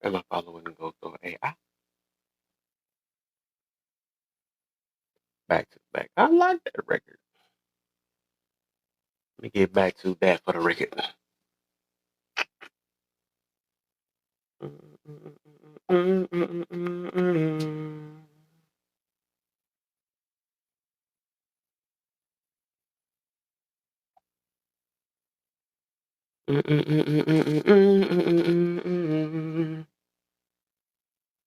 And my father wouldn't go through AI. Back to back. I like that record. Let me get back to that for the record.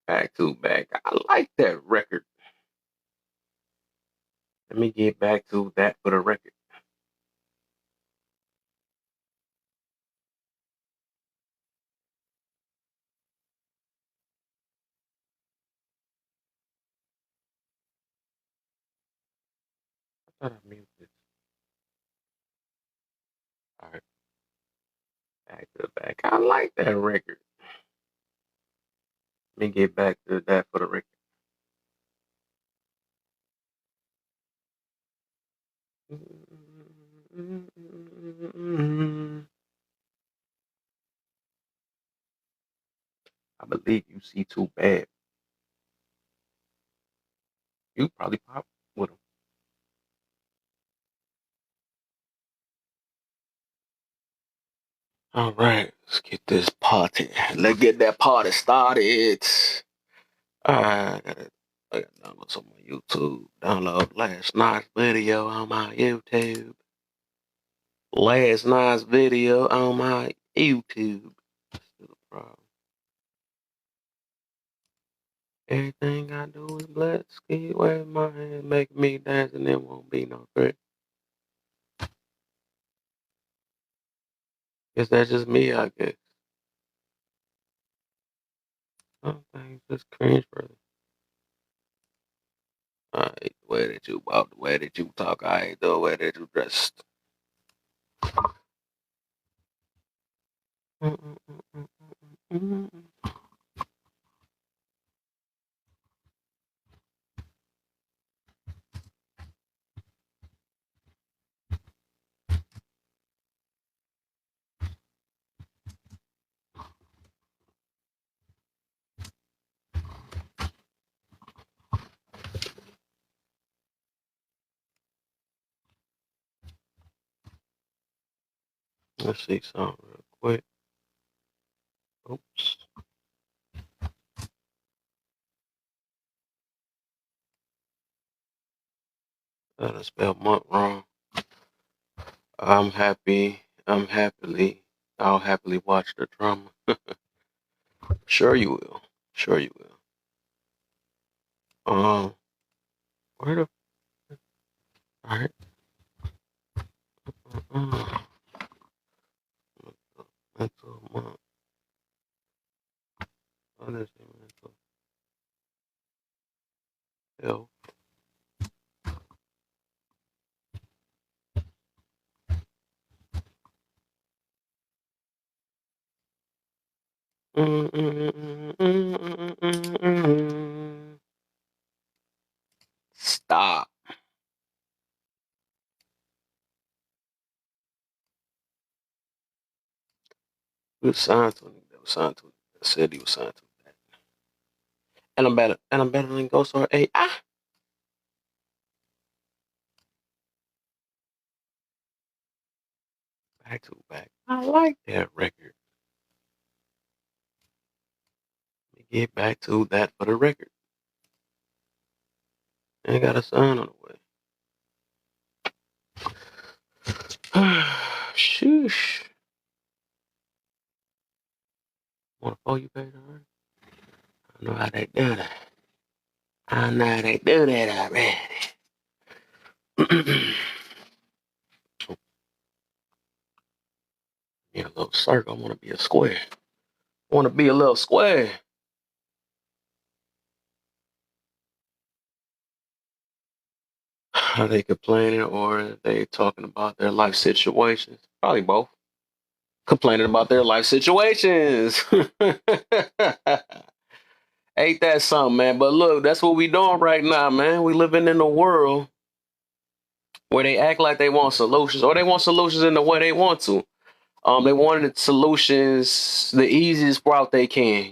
Back to back. I like that record. Let me get back to that for the record. I thought I muted this. All right, back to back. I like that record. Let me get back to that for the record. I believe you see too bad. You probably pop with him. All right, let's get this party. Let's get that party started. I gotta download some on YouTube. Download last night's video on my YouTube. Last night's video on my YouTube. Still a problem. Everything I do is black. Ski wave my hand, make me dance, and there won't be no threat. Guess that's just me, I guess. Some things just cringe, brother. I hate the way that you walk, the way that you talk. I hate the way that you dress. Let's see something real quick. Oops. I spelled month wrong. I'm happy. I'll happily watch the drama. Sure you will. Sure you will. Where the? All right. Mental month. What is it? Mental health. Stop. He was signed to him. That was signed to him. That said he was signed to him. And I'm better than Ghost or AI. Back to back. I like that record. Let me get back to that for the record. Ain't got a sign on the way. Sheesh. Want to follow you guys already? I know how they do that. I know how they do that already. Be a little circle. I want to be a square. I want to be a little square. Are they complaining or are they talking about their life situations? Probably both. Complaining about their life situations. Ain't that something, man? But look, that's what we doing right now, man. We living in a world where they act like they want solutions or they want solutions in the way they want to. They wanted solutions the easiest route they can.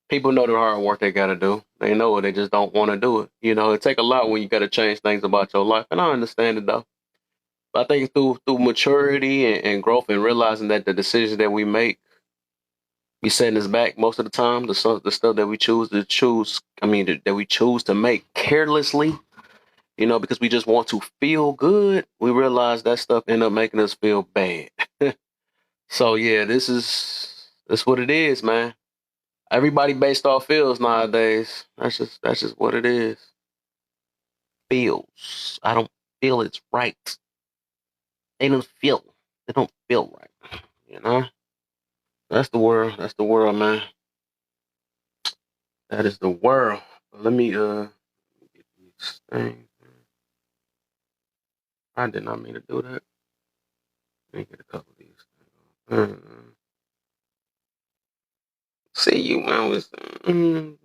People know the hard work they got to do. They know it. They just don't want to do it. It take a lot when you got to change things about your life, and I understand it though. But I think through maturity and growth and realizing that the decisions that we make be setting us back most of the time. The stuff that we that we choose to make carelessly, because we just want to feel good. We realize that stuff end up making us feel bad. So yeah, this what it is, man. Everybody based off feels nowadays. That's just what it is. Feels. I don't feel it's right. They don't feel. They don't feel right. You know. That's the world. That's the world, man. That is the world. Let me get these things. I did not mean to do that. Let me get a couple of these. See you, man. Was too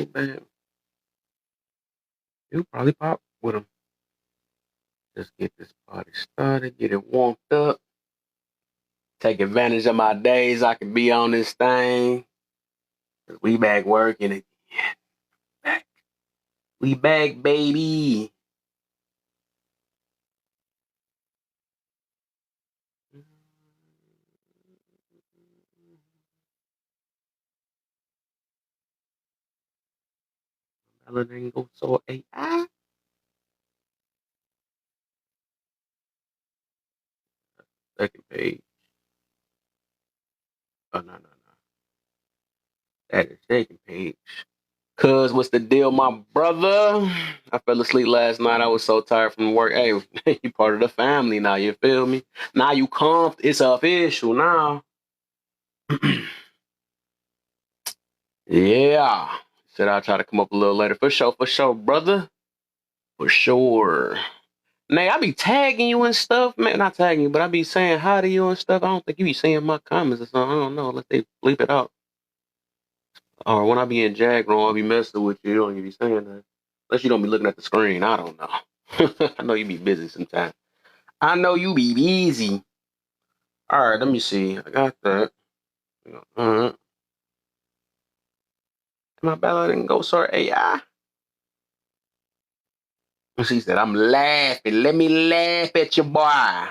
bad. You probably pop with them. Just get this party started. Get it warmed up. Take advantage of my days. I can be on this thing. We back working again. Back. We back, baby. Go so AI. Second page. Oh no, no, no. That is second page. Cuz, what's the deal, my brother? I fell asleep last night. I was so tired from work. Hey, you part of the family now. You feel me? Now you come. It's official now. Yeah. Said I'll try to come up a little later. For sure, brother. For sure. Nay, I be tagging you and stuff, man. Not tagging you, but I be saying hi to you and stuff. I don't think you be seeing my comments or something. I don't know. Unless they bleep it out. Or when I be in Jag room, I be messing with you. You don't even be saying that. Unless you don't be looking at the screen. I don't know. I know you be busy sometimes. I know you be busy. All right, let me see. I got that. Uh, my ballot didn't go sir AI. She said, I'm laughing. Let me laugh at your boy.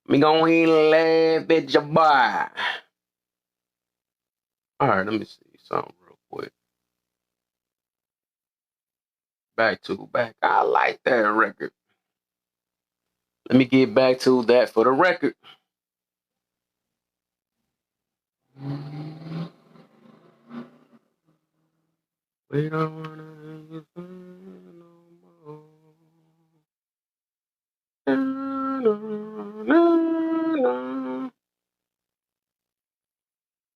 Me go ahead and laugh at your boy. All right, let me see something real quick. Back. I like that record. Let me get back to that for the record. We don't wanna hear you no more. Na, na, na.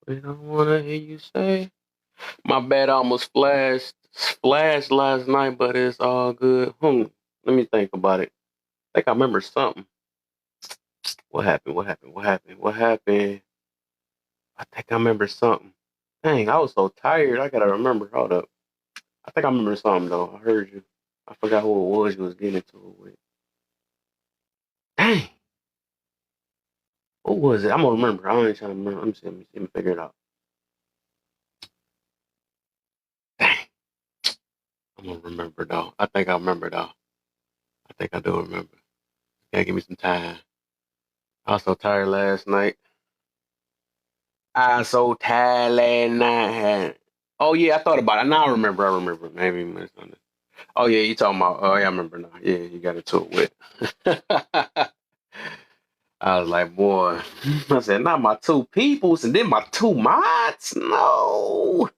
We don't wanna hear you say. My bad, I almost flashed last night, but it's all good. Let me think about it. I think I remember something. What happened? I think I remember something. Dang, I was so tired. I gotta remember. Hold up. I think I remember something though. I heard you. I forgot who it was you was getting into it with. Dang, who was it? I'm gonna remember. I ain't trying to remember. Let me figure it out. Dang, I'm gonna remember though. I think I remember though. I think I do remember. Gotta give me some time. I was so tired last night. I was so tired last night. Oh yeah, I thought about it. Now I remember. Maybe misunderstood. Oh yeah, you talking about? Oh yeah, I remember now. Yeah, you got into it with. I was like, boy, I said, not my two peoples and then my two mods. No.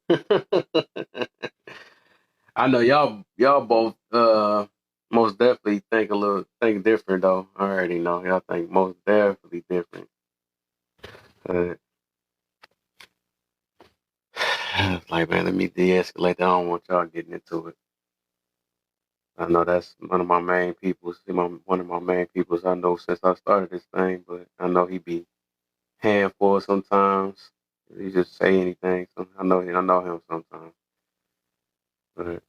I know y'all both most definitely think different though. I already know. Y'all think most definitely different. Uh, I was like, man, let me de-escalate that. I don't want y'all getting into it. I know that's one of my main peoples. One of my main peoples I know since I started this thing, but I know he be handful sometimes. He just say anything. So I know him sometimes. But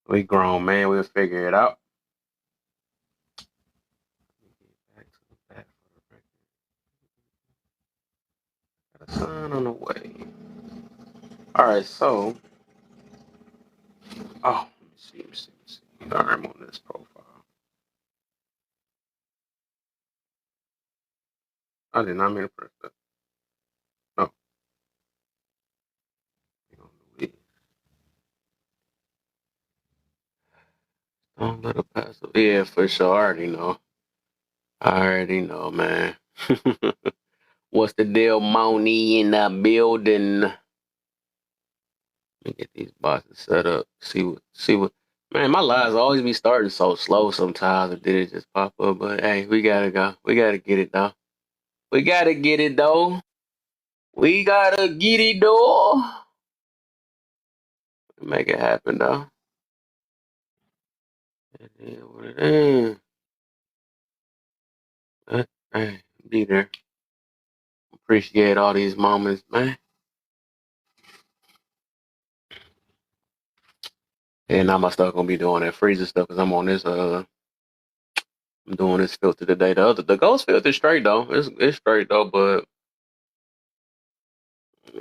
we grown, man. We'll figure it out. a sign on the way. All right, so let me see, let me see, let me see. All right, I'm on this profile. I did not mean to press that. No, don't let it pass. Yeah, for sure. I already know, man. What's the deal, Moni in the building? Let me get these boxes set up. See what. Man, my lives always be starting so slow sometimes, or did it just pop up? But hey, we gotta go. We gotta get it though. We gotta get it though. We gotta get it though. Make it happen though. It is what it is. Hey, be there. Appreciate all these moments, man. And now my stuff gonna be doing that freezer stuff because I'm on this. I'm doing this filter today. The ghost filter is straight though. It's straight though, but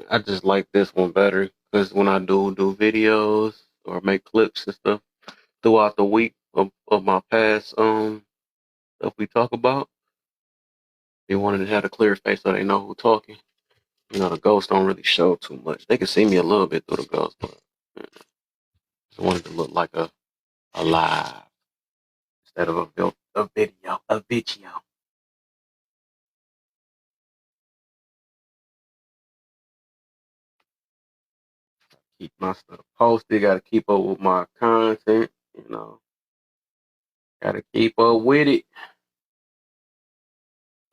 I just like this one better because when I do videos or make clips and stuff throughout the week of my past stuff we talk about, they wanted to have a clear face so they know who talking. You know, the ghost don't really show too much. They can see me a little bit through the ghost, but I wanted to look like a live instead of a video. Keep my stuff posted. Got to keep up with my content. You know, got to keep up with it.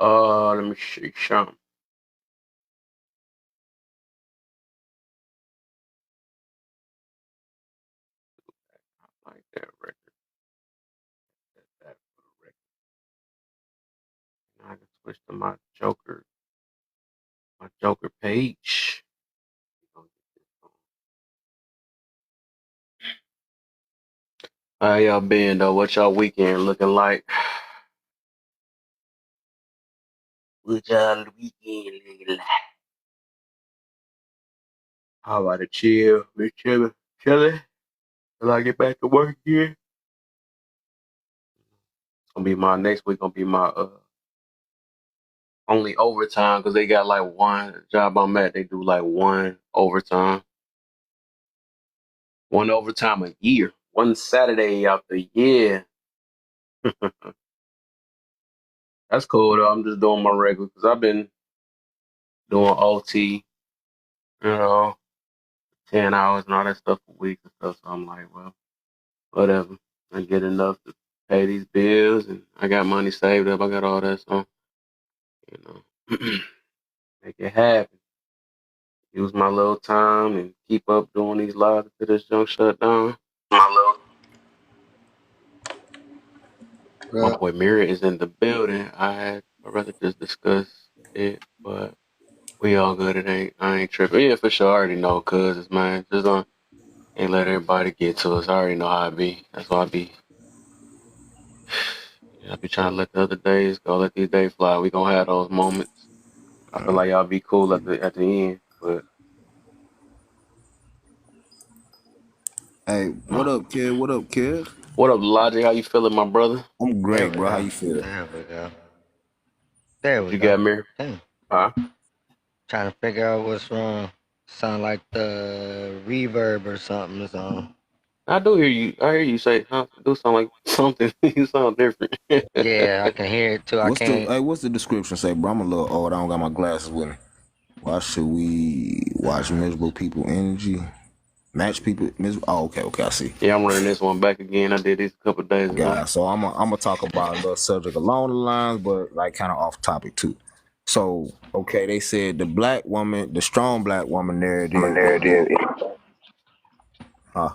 Let me see something. I like that record. That for the record. Now I can switch to my Joker page. How y'all been though? What y'all weekend looking like? What y'all weekend looking like? How about a chill? Be chilling till I get back to work again. It's gonna be my next week. Gonna be my only overtime because they got like one job I'm at. They do like one overtime a year, one Saturday out the year. That's cool though. I'm just doing my regular because I've been doing OT, you know, 10 hours and all that stuff for weeks and stuff. So I'm like, well, whatever. I get enough to pay these bills, and I got money saved up. I got all that, so you know, make it happen. Use my little time and keep up doing these lives until this junk shut down. My little My Well, boy Mirror is in the building. I'd rather just discuss it, but we all good. I ain't tripping. Yeah, for sure. I already know, cuz it's man. Just don't ain't let everybody get to us. I already know how it be. That's why I be trying to let the other days go, let these days fly. We gonna have those moments. I feel like y'all be cool at the end, but hey, what no. up, kid? What up, kid? What up, Logic? How you feeling, my brother? I'm There great, we bro. How go. you feel? There we go. There What we you go. got, Mirror? Damn. Huh? Trying to figure out what's wrong. Sound like the reverb or something is on. I do hear you. I hear you say, huh? Do sound like something. You sound different. Yeah, I can hear it too. I can't. What's the description say, bro? I'm a little old. I don't got my glasses with me. Why should we watch miserable people energy? Match people miserable? Oh, okay, I see. Yeah, I'm running this one back again. I did this a couple of days ago. Guys, so I'm gonna talk about a little subject along the lines, but like kind of off topic too. So, okay, they said the strong black woman narrative huh?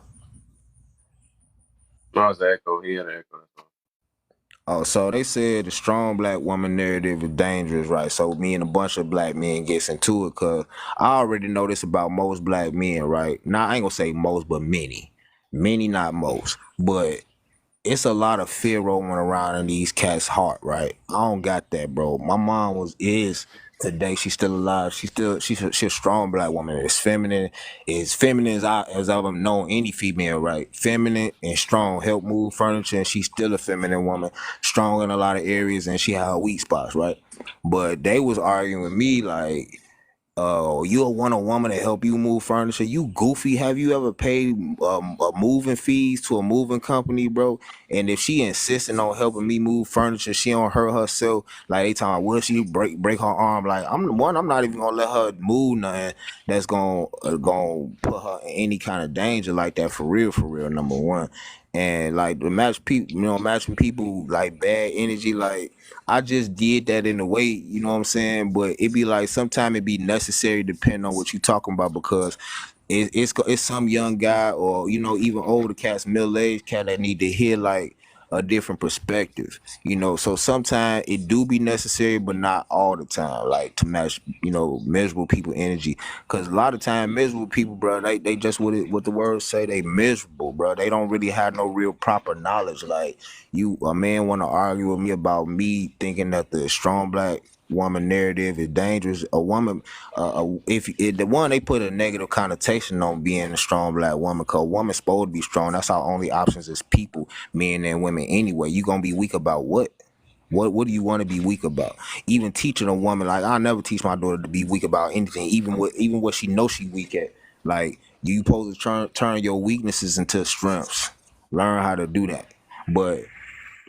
No, it's the echo. He had an echo. Oh, so they said the strong black woman narrative is dangerous, right? So me and a bunch of black men gets into it because I already know this about most black men, right? Now I ain't gonna say most, but many, not most, but it's a lot of fear rolling around in these cats' heart, right? I don't got that, bro. My mom is Today she's still alive. She's a strong black woman. As feminine as I've known any female, right? Feminine and strong, help move furniture, and she's still a feminine woman, strong in a lot of areas, and she had her weak spots, right? But they was arguing with me like, you want a woman to help you move furniture? You goofy. Have you ever paid moving fees to a moving company, bro? And if she insisting on helping me move furniture, she don't hurt herself. Like they talking, will she break her arm? Like I'm not even gonna let her move nothing that's gonna put her in any kind of danger like that for real, for real. Number one. And like to match people, matching people like bad energy, like I just did that in a way, you know what I'm saying? But it be like sometimes it be necessary depending on what you talking about because it's some young guy or even older cats, middle aged cat that need to hear like a different perspective, So sometimes it do be necessary, but not all the time, like to match, miserable people energy. Cause a lot of time miserable people, bro, they just what the words say, they miserable, bro. They don't really have no real proper knowledge. Like a man want to argue with me about me thinking that the strong black woman narrative is dangerous. A woman, if the one they put a negative connotation on being a strong black woman, cause a woman's supposed to be strong. That's our only options as people, men and women. Anyway, you gonna be weak about what? What do you want to be weak about? Even teaching a woman, like I'll never teach my daughter to be weak about anything, even what she knows she weak at. Like you supposed to turn your weaknesses into strengths. Learn how to do that. But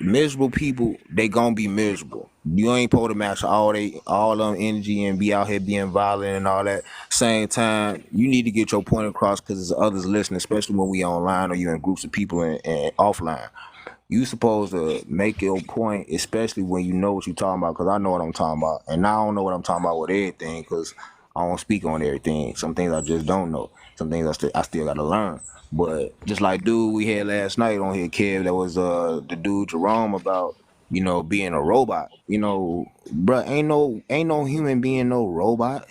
miserable people, they gonna be miserable. You ain't supposed to match all them energy and be out here being violent and all that. Same time, you need to get your point across because there's others listening, especially when we online or you in groups of people and offline. You supposed to make your point, especially when you know what you're talking about. Because I know what I'm talking about, and I don't know what I'm talking about with everything. Because I don't speak on everything. Some things I just don't know. Some things I still gotta learn. But just like dude we had last night on here, Kev, that was the dude Jerome about being a robot. Bruh, ain't no human being no robot.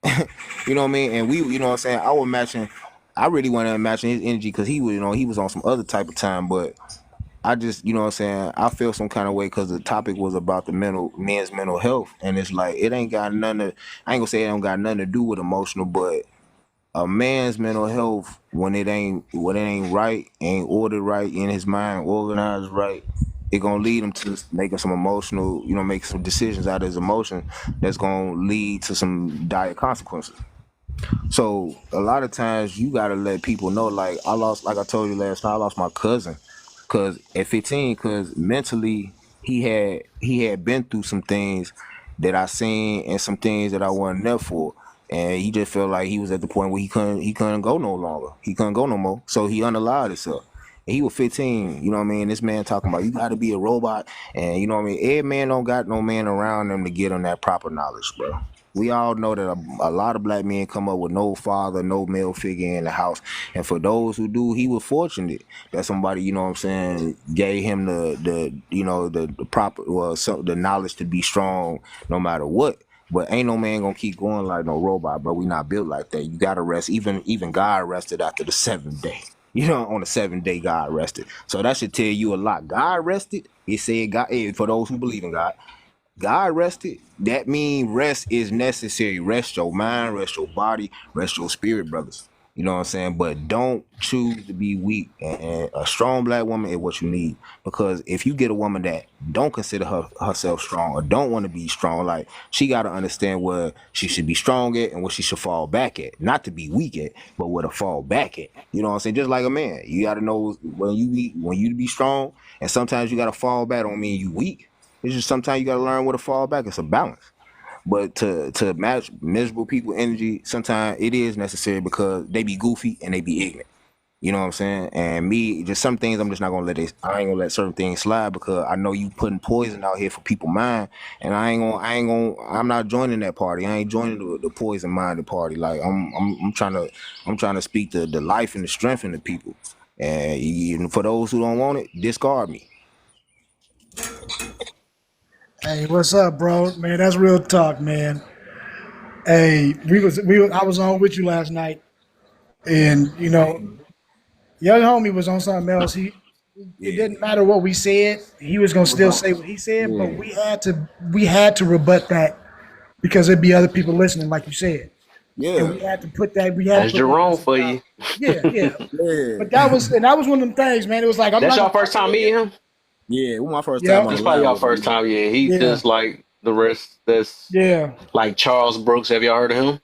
You know what I mean? And we, what I'm saying, I really want to imagine his energy because he was on some other type of time, but I just, what I'm saying, I feel some kind of way because the topic was about the men's mental health, and it's like it ain't got nothing to. I ain't gonna say it don't got nothing to do with emotional, but a man's mental health when it ain't right, ain't ordered right in his mind, organized right, it gonna lead him to making some emotional, make some decisions out of his emotion that's gonna lead to some dire consequences. So a lot of times you gotta let people know. Like like I told you last time, I lost my cousin, cause at 15, cause mentally he had been through some things that I seen and some things that I wasn't there for, and he just felt like he was at the point where he couldn't go no longer. He couldn't go no more. So he unallowed himself. And he was 15, you know what I mean? This man talking about you got to be a robot, and you know what I mean? Every man don't got no man around them to get him that proper knowledge, bro. We all know that a lot of black men come up with no father, no male figure in the house. And for those who do, he was fortunate that somebody, you know what I'm saying, gave him the proper, the knowledge to be strong no matter what. But ain't no man gonna keep going like no robot, bro. We not built like that. You gotta rest. Even God rested after the seventh day. On the seventh day, God rested. So that should tell you a lot. God rested. It said God, for those who believe in God. God rested. That means rest is necessary. Rest your mind, rest your body, rest your spirit, brothers. You know what I'm saying? But don't choose to be weak. And a strong black woman is what you need. Because if you get a woman that don't consider herself strong or don't want to be strong, like she got to understand where she should be strong at and what she should fall back at. Not to be weak at, but where to fall back at. You know what I'm saying? Just like a man, you got to know when you be strong, and sometimes you got to fall back. Don't mean you weak. It's just sometimes you gotta learn where to fall back. It's a balance. But to match miserable people energy, sometimes it is necessary because they be goofy and they be ignorant. You know what I'm saying? And me, just some things I'm just not gonna I ain't gonna let certain things slide because I know you putting poison out here for people's mind, and I'm not joining that party. I ain't joining the poison minded party. Like I'm trying to speak the life and the strength in the people. And for those who don't want it, discard me. Hey, what's up, bro? Man, that's real talk, man. Hey, I was on with you last night, and young homie was on something else. It Yeah. didn't matter what we said; he was gonna It was still on. say what he said. But Yeah. we had to rebut that because there'd be other people listening, like you said, and Yeah, we had to put that. We had to That's put that Jerome message for out. you. Yeah. yeah, But that was one of them things, man. It was like I'm That's not y'all gonna first time meeting him? yeah. It was my first time Yep. on the This probably line y'all with him. first time. Yeah, he Yeah. just like the rest. That's Yeah. like Charles Brooks. Have y'all heard of him?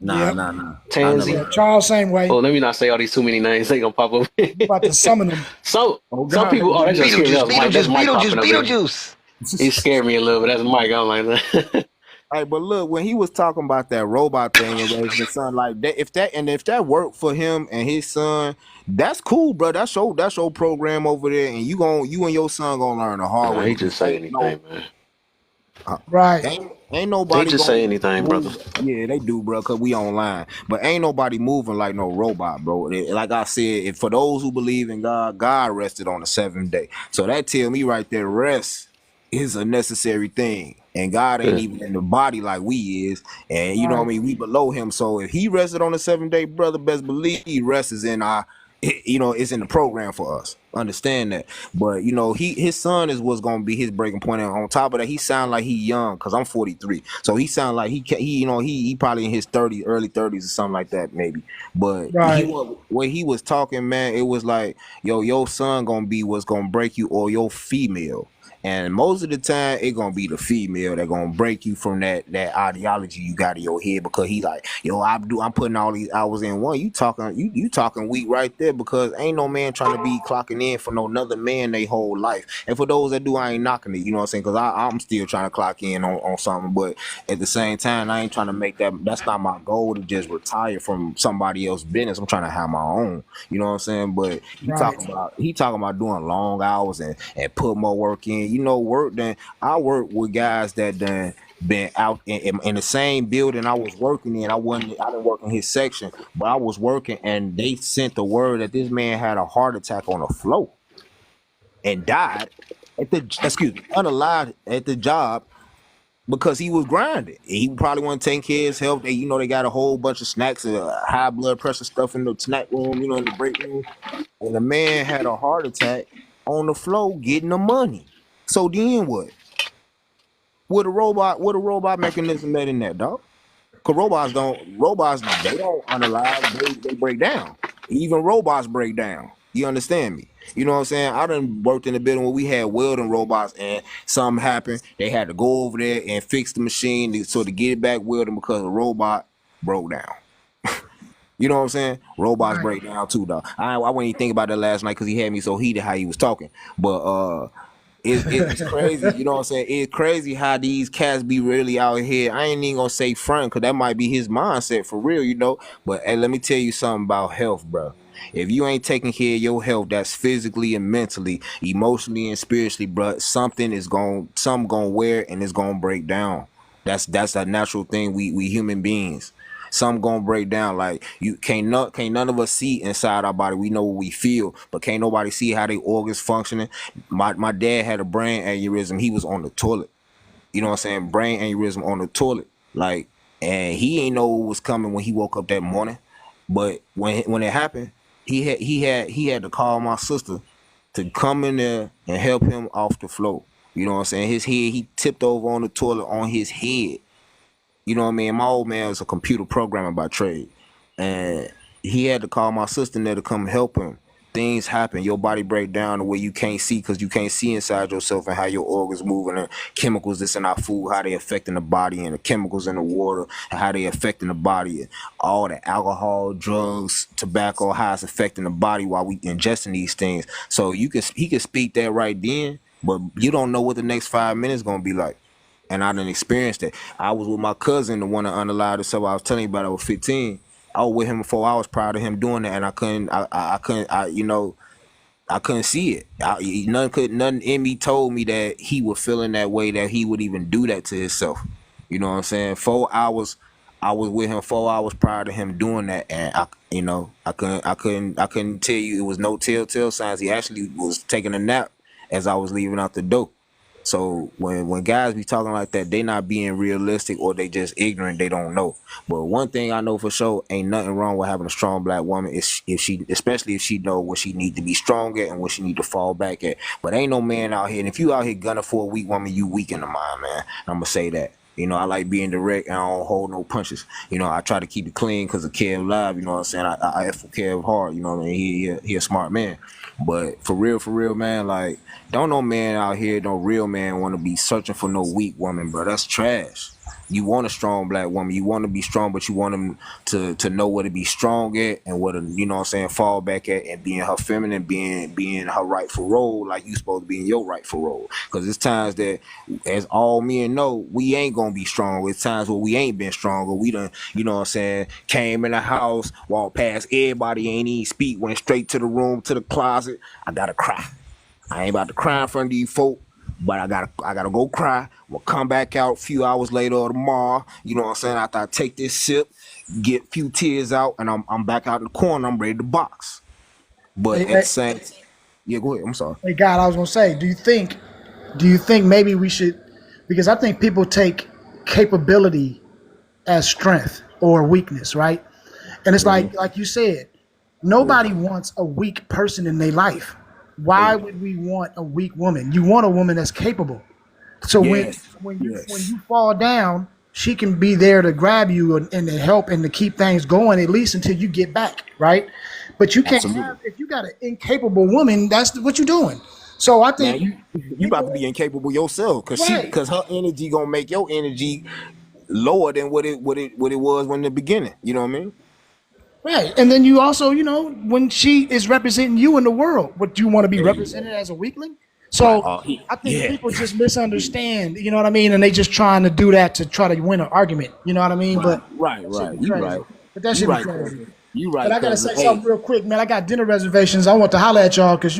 Nah, Yep. nah, nah. I never Tansy. Yeah. heard of him. Charles, same way. Well, let me not say all these too many names. They gonna pop up. You about to summon them. Oh Some God, people. Oh, that just scared me. Beetlejuice, That was Mike. That's Beetlejuice, Mike Beetlejuice, popping up here. Beetlejuice. He scared me a little bit. That's Mike. I'm like, Hey, but look, when he was talking about that robot thing and raising his son like that, if that worked for him and his son, that's cool, bro. That's your program over there, and you and your son gonna learn the hard nah, way he because just say ain't no anything, man. Right. ain't He nobody just gonna say anything, brother. move. Yeah, they do, bro, cause we online, but ain't nobody moving like no robot, bro. Like I said, for those who believe in God, God rested on the seventh day, so that tell me right there, rest is a necessary thing. And God ain't Yeah. even in the body like we is. And you know what I Right. mean? We below him. So if he rested on the seventh day, brother, best believe rest is in our, it's in the program for us. Understand that. But his son is what's gonna be his breaking point. And on top of that, he sound like he young, cause I'm 43. So he sound like he probably in his 30s, early 30s or something like that, maybe. But Right. when he was talking, man, it was like, yo, your son gonna be what's gonna break you, or your female. And most of the time, it gonna be the female that gonna break you from that ideology you got in your head, because he like, yo, I'm putting all these hours in one. You talking weak right there, because ain't no man trying to be clocking in for no another man they whole life. And for those that do, I ain't knocking it, you know what I'm saying? Because I'm still trying to clock in on something, but at the same time, I ain't trying to make that's not my goal to just retire from somebody else's business. I'm trying to have my own, you know what I'm saying? But Right. he talking about doing long hours and put more work in. Work then I work with guys that done been out in the same building I was working in. I didn't work in his section, but I was working, and they sent the word that this man had a heart attack on the floor and died unalived at the job, because he was grinding. He probably want to take care of his health. They got a whole bunch of snacks, high blood pressure stuff in the snack room, in the break room. And the man had a heart attack on the floor getting the money. So then what? What a robot mechanism that in that, dog? Cause they don't unalive, they break down. Even robots break down. You understand me? You know what I'm saying? I done worked in a building where we had welding robots, and something happened. They had to go over there and fix the machine to get it back welding, because the robot broke down. You know what I'm saying? Robots Right. break down too, dog. I wouldn't even think about that last night because he had me so heated how he was talking. But it's crazy, you know what I'm saying? It's crazy how these cats be really out here. I ain't even gonna say front, because that might be his mindset for real. But hey, let me tell you something about health, bro. If you ain't taking care of your health, that's physically and mentally, emotionally and spiritually, bro, something gonna wear, and it's gonna break down. That's a natural thing. We human beings. Some gonna break down. Like, you can't none of us see inside our body. We know what we feel, but can't nobody see how they organs functioning. My dad had a brain aneurysm. He was on the toilet. You know what I'm saying? Brain aneurysm on the toilet. Like, and he ain't know what was coming when he woke up that morning. But when it happened, he had to call my sister to come in there and help him off the floor. You know what I'm saying? His head, he tipped over on the toilet on his head. You know what I mean? My old man was a computer programmer by trade, and he had to call my sister in there to come help him. Things happen. Your body break down the way you can't see, because you can't see inside yourself, and how your organs moving, and chemicals that's in our food, how they affecting the body, and the chemicals in the water, and how they affecting the body, and all the alcohol, drugs, tobacco, how it's affecting the body while we ingesting these things. So he could speak that right then, but you don't know what the next 5 minutes gonna be like. And I didn't experience that. I was with my cousin, the one that unallowed himself. I was telling you about. I was 15. I was with him for hours prior to him doing that, and I couldn't. I couldn't. I couldn't see it. Nothing in me told me that he was feeling that way, that he would even do that to himself. You know what I'm saying? 4 hours. I was with him 4 hours prior to him doing that, and I couldn't tell you. It was no telltale signs. He actually was taking a nap as I was leaving out the door. So when guys be talking like that, they not being realistic, or they just ignorant. They don't know. But one thing I know for sure, ain't nothing wrong with having a strong black woman, especially if she know what she need to be strong at and what she need to fall back at. But ain't no man out here. And if you out here gunning for a weak woman, you weak in the mind, man. I'm gonna say that. You know, I like being direct and I don't hold no punches. You know, I try to keep it clean because of Kev Live. You know what I'm saying? I F for Kev hard. You know what I mean? He a smart man. But for real, man, like don't no man out here, no real man want to be searching for no weak woman, bro. That's trash. You want a strong black woman. You want to be strong, but you want them to know where to be strong at and what to, you know what I'm saying, fall back at and being her feminine, being her rightful role, like you supposed to be in your rightful role. Because it's times that, as all men know, we ain't gonna be strong. It's times where we ain't been stronger. We done, you know what I'm saying, came in the house, walked past everybody, ain't even speak, went straight to the room, to the closet. I gotta cry. I ain't about to cry in front of these folk, but I gotta go cry. We'll come back out a few hours later or tomorrow. You know what I'm saying? After I take this sip, get a few tears out, and I'm back out in the corner. I'm ready to box. But Hey, at the same, yeah, go ahead. I'm sorry. hey, God, I was gonna say, do you think maybe we should? Because I think people take capability as strength or weakness, right? And it's like you said, nobody wants a weak person in their life. Why would we want a weak woman? You want a woman that's capable. So Yes. when Yes. you fall down, she can be there to grab you and to help and to keep things going at least until you get back, right? But you can't Absolutely. have if you got an incapable woman. That's what you're doing. So I Man, think you about to be incapable yourself, right, cause her energy gonna make your energy lower than what it was when in the beginning. You know what I mean? right. And then you also, when she is representing you in the world, would you want to be There you represented go. as a weakling? Right. So I think Yeah. people just misunderstand, you know what I mean, and they just trying to do that to try to win an argument, you know what I mean? But that should Right. be You crazy. right. But that You should be right, crazy. cousin. You But right, I gotta cousin. say Hey, something real quick, man. I got dinner reservations. I want to holler at y'all because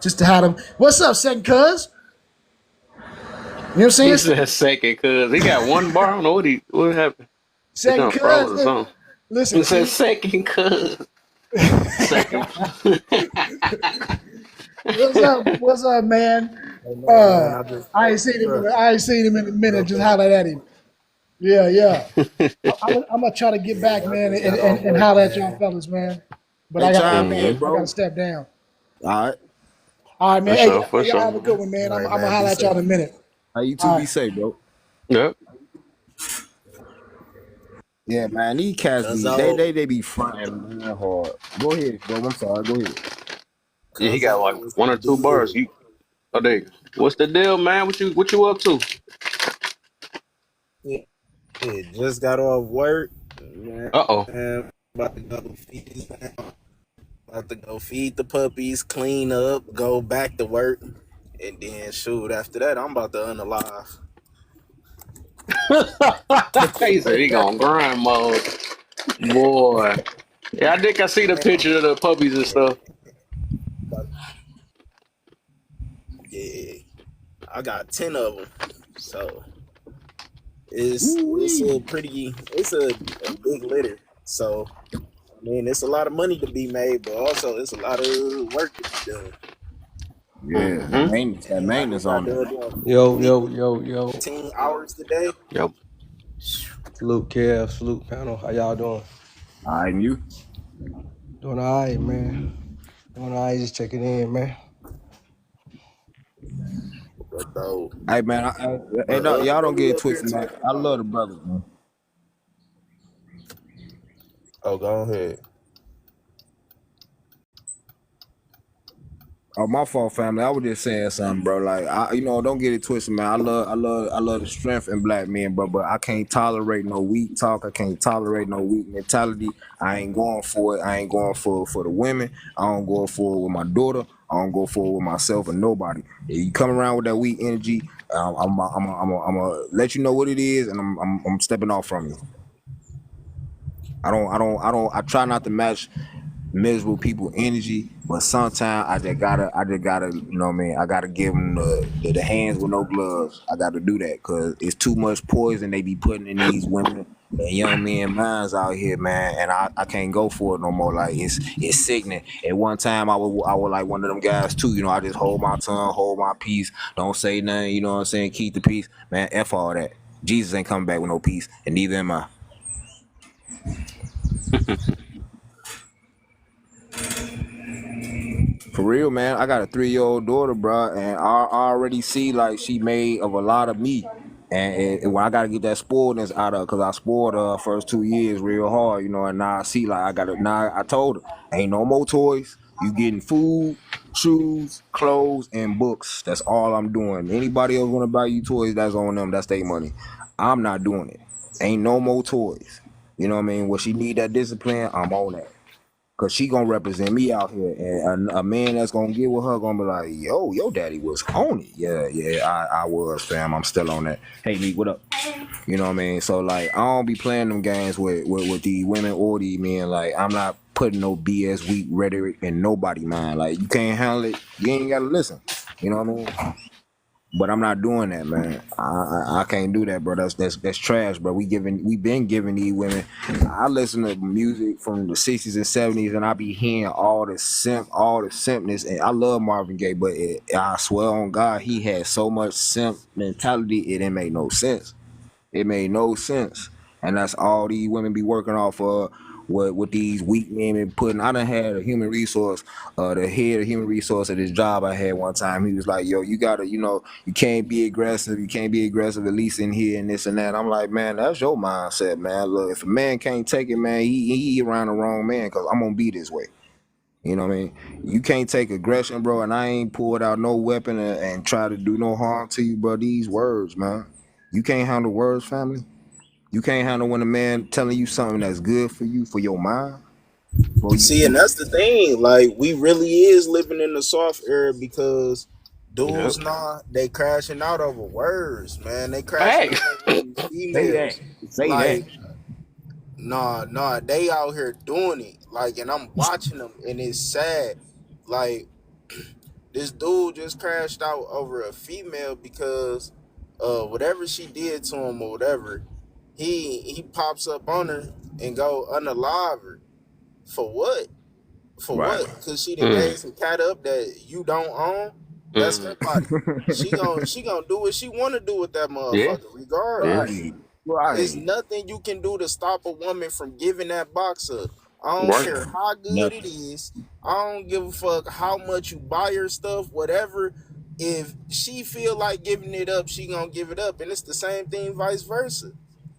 just to have them. What's up, second cuz? You know what I'm He saying? said second, cuz he got one bar. I don't know what happened. It Second done froze or cuz. something. He Listen, said see, second, cuz second. what's up? What's up, man? Hey man, I just I ain't seen him. bruh, I ain't seen him in a minute. real Just quick. holler at him. Yeah, yeah. I'm gonna try to get back, Yeah, I man, just and, got and, off and work, holler at y'all man. fellas, man. But hey, I got chime in, I got to bro. step down. All right. All right, man. For Hey, sure, for y'all sure, have a good man. one, man. All I'm right, gonna man. Be holler at y'all in a safe. minute. How you two All be right. safe, bro? Yep. Yeah, man. These cats be Cuzzo, they be fronting man hard. Go ahead, bro. I'm sorry. Go ahead. Yeah, he got like what's one the or two bars. deal? You, oh, there you go. What's the deal, man? What you up to? Yeah, yeah, just got off work, man. Uh oh. About to go feed, about to go feed the puppies, clean up, go back to work, and then shoot. After that, I'm about to unalive. He said he gonna grind mode, boy. Yeah, I think I see the Man, picture of the puppies and stuff. yeah, I got 10 of them, so it's Ooh-wee. a pretty, a big litter. So I mean, it's a lot of money to be made, but also it's a lot of work to be done. Yeah, Mm-hmm. that And like maintenance if I on it. do it doing Yo, yo, yo, yo. 15 hours today, Yep. Salute Kev, salute panel. How y'all doing? All right, and you. Doing all right, man. Doing all right, just checking in, man. but though, Hey, man. Hey, but no, y'all what don't we get it up here twisted, man. talking I about? love the brothers, man. Oh, go ahead. Oh, my fault, family. I was just saying something, bro. Like, don't get it twisted, man. I love the strength in black men, bro. But I can't tolerate no weak talk. I can't tolerate no weak mentality. I ain't going for it. I ain't going for the women. I don't go for it with my daughter. I don't go for it with myself or nobody. If you come around with that weak energy, I'm let you know what it is, and I'm stepping off from you. I try not to match miserable people energy, but sometimes I just gotta, you know what I mean? I gotta give them the hands with no gloves. I gotta do that because it's too much poison they be putting in these women and young men minds out here, man. And I can't go for it no more. Like it's sickening. At one time I was like one of them guys too. You know, I just hold my tongue, hold my peace, don't say nothing. You know what I'm saying? Keep the peace, man. F all that. Jesus ain't coming back with no peace, and neither am I. For real, man. I got a 3-year-old daughter, bro, and I already see like she made of a lot of me. And when I gotta get that spoiledness out of, cause I spoiled her first 2 years real hard, you know. And now I see like I gotta. Now I told her, ain't no more toys. You getting food, shoes, clothes, and books. That's all I'm doing. Anybody else wanna buy you toys? That's on them. That's their money. I'm not doing it. Ain't no more toys. You know what I mean? When she need that discipline, I'm on that. Cause she gonna represent me out here, and a man that's gonna get with her gonna be like, yo, your daddy was on it. Yeah, I was, fam. I'm still on that. Hey, Lee, what up? You know what I mean? So like, I don't be playing them games with these women or these men. Like, I'm not putting no BS weak rhetoric in nobody mind. Like, you can't handle it, you ain't gotta listen. You know what I mean? But I'm not doing that, man. I can't do that, bro. That's trash, bro. We been giving these women. I listen to music from the 60s and 70s, and I be hearing all the simpness. And I love Marvin Gaye, but I swear on God, he had so much simp mentality, it didn't make no sense. It made no sense. And that's all these women be working off of with these weak men putting. I done had a human resource, the head of human resource at this job I had one time. He was like, yo, you gotta, you can't be aggressive. You can't be aggressive, at least in here and this and that. I'm like, man, that's your mindset, man. Look, if a man can't take it, man, he around the wrong man, because I'm gonna be this way. You know what I mean? You can't take aggression, bro, and I ain't pulled out no weapon and try to do no harm to you, bro. These words, man. You can't handle words, family. You can't handle when a man telling you something that's good for you, for your mind. Bro, See, and that's the thing. Like, we really is living in the soft era because Yep. dudes, they crashing out over words, man. They crashing Hey. out over these say that. females. Say Like, that. they out here doing it. Like, and I'm watching them, and it's sad. Like, this dude just crashed out over a female because whatever she did to him or whatever, he pops up on her and go unalive her. For what? For Right. what? Because she done gave some cat up that you don't own. That's her body. She gonna do what she want to do with that motherfucker, regardless. There's nothing you can do to stop a woman from giving that box up. I don't care how good it is. I don't give a fuck how much you buy her stuff, whatever. If she feel like giving it up, she gonna give it up, and it's the same thing, vice versa.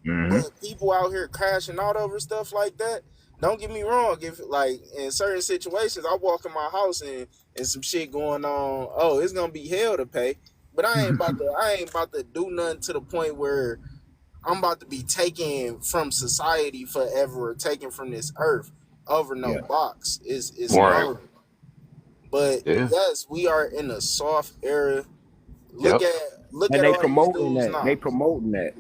But people out here crashing out over stuff like that. Don't get me wrong. If like in certain situations, I walk in my house and some shit going on. Oh, it's gonna be hell to pay. But I ain't about to do nothing to the point where I'm about to be taken from society forever, or taken from this earth over no box. Is Right. no. But yes, we are in a soft era. Look Yep. at And they all these promoting dudes that. now. They promoting that.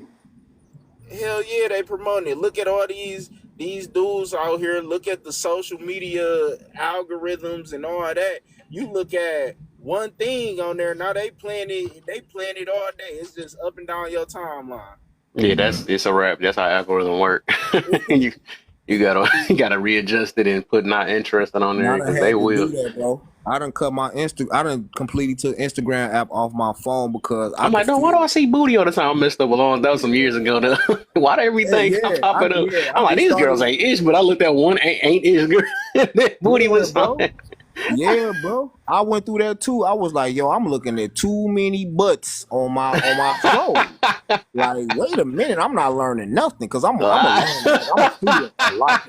Hell yeah, they promoting it. Look at all these dudes out here. Look at the social media algorithms and all that. You look at one thing on there, now they playing it all day. It's just up and down your timeline. Yeah, it's a wrap. That's how algorithm work. you gotta readjust it and put not interested on there because they will. Do that, bro. I done cut my I done completely took Instagram app off my phone because I'm like, no, why do I see booty all the time? I messed up along. That was some years ago. Though. Why do everything popping up? I'm like, these girls ain't ish, but I looked at one ain't ish girl. That booty was bro. fine. Yeah, bro. I went through that too. I was like, yo, I'm looking at too many butts on my phone. Like, wait a minute, I'm not learning nothing because I'm a student for life.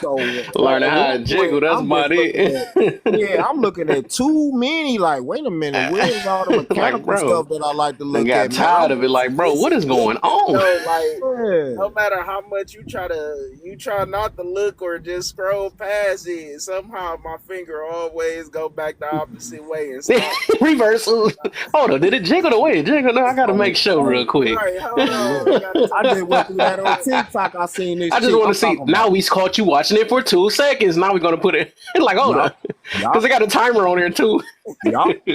So learning how to jiggle, that's about it. Yeah, I'm looking at too many. Like, wait a minute, where's all the mechanical like, stuff that I like to look at? I got tired of it. Like, bro, what is going on? No matter how much you try not to look or just scroll past it, somehow my finger always go back the opposite way and stop. Reverse. Hold on, did it jiggle the way it jiggled? No, I gotta make sure real quick. Right, hold on. I just went through that on TikTok. I seen this. I just want to see. Now we caught you watching it for 2 seconds. Now we're gonna put it like, hold on, because they got a timer on there too.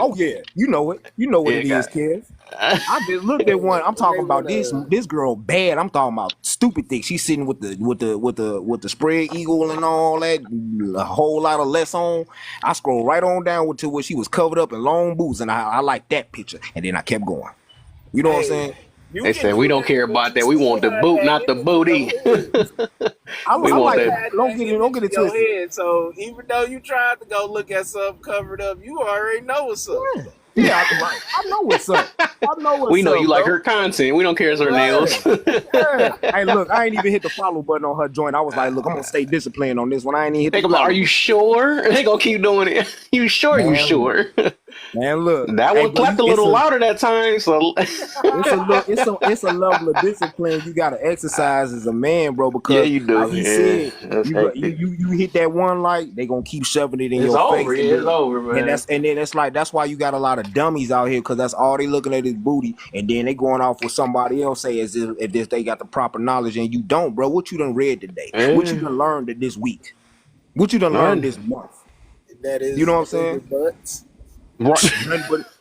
Oh yeah, you know it. You know what it is, kid. I just looked at one. I'm talking about this girl bad. I'm talking about stupid thing. She's sitting with the spread eagle and all that, a whole lot of less on. I scrolled right on down to where she was covered up in long boots, and I like that picture. And then I kept going. You know what I'm saying? They said we don't care about that. We want the boot, not the booty. I like that. Don't get it twisted. So even though you tried to go look at something covered up, you already know what's up. Yeah, I know what's up. I know what's up. We know you like bro. her content. We don't care as her nails. Yeah. Hey, look, I ain't even hit the follow button on her joint. I was like, look, I'm gonna stay disciplined on this one. I ain't even hit They the gonna be like, follow. are you sure? They gonna keep doing it. You sure? Man, You sure? Man, look. That Hey, one bro, clapped a little louder that time. So it's a level of discipline you gotta exercise as a man, bro. yeah, Because you do. like he Yeah, said, that's hectic. you hit that one light, they gonna keep shoving it in It's your over. face. Yeah, it's over, man. And then it's like that's why you got a lot of dummies out here because that's all they looking at is booty, and then they going off with somebody else say as if they got the proper knowledge and you don't, bro. What you done read today? Yeah. What you done learned this week? What you done learned this month? That is, You know what I'm saying? butts. Right.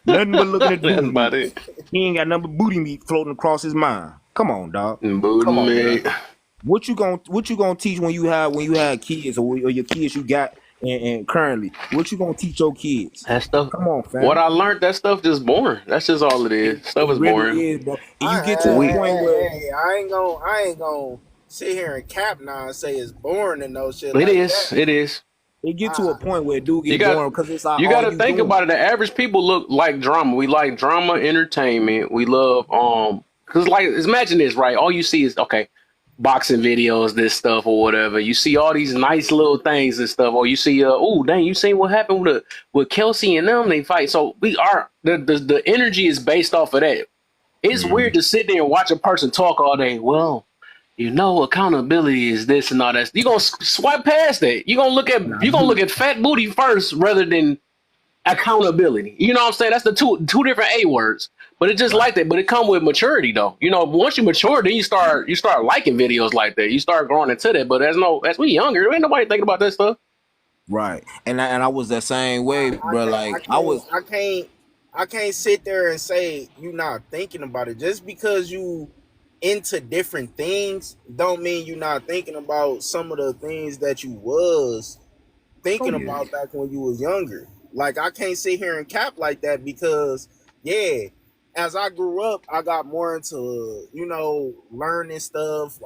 Nothing but looking at That's booty about meat. it. He ain't got nothing but booty meat floating across his mind. Come on, dog. Booty Come on, meat. man. What you gonna teach when you have kids or your kids you got and currently? What you gonna teach your kids? That stuff. Come on, fam. What I learned, that stuff just boring. That's just all it is. Stuff is really boring. is, bro. And you get to a point where I ain't gonna sit here and cap now and say it's boring and no shit. It like is. that. It is. it get to a point where it do get boring because it's all You got to you think doing. about it. The average people look like drama. We like drama entertainment. We love because like imagine this, right? All you see is boxing videos, this stuff or whatever. You see all these nice little things and stuff, or you see oh dang, you seen what happened with Kelsey and them? They fight. So we are the energy is based off of that. It's weird to sit there and watch a person talk all day. Well, you know, accountability is this and all that. You're gonna swipe past that. You're gonna look at fat booty first rather than accountability. You know what I'm saying? That's the two different A words. But it's just like that. But it come with maturity though. You know, once you mature, then you start liking videos like that. You start growing into that. But as we younger, ain't nobody thinking about that stuff. Right. And I was that same way, bro. Like I can't sit there and say you not thinking about it. Just because you into different things don't mean you're not thinking about some of the things that you was thinking about back when you was younger. Like I can't sit here and cap like that because as I grew up, I got more into learning stuff.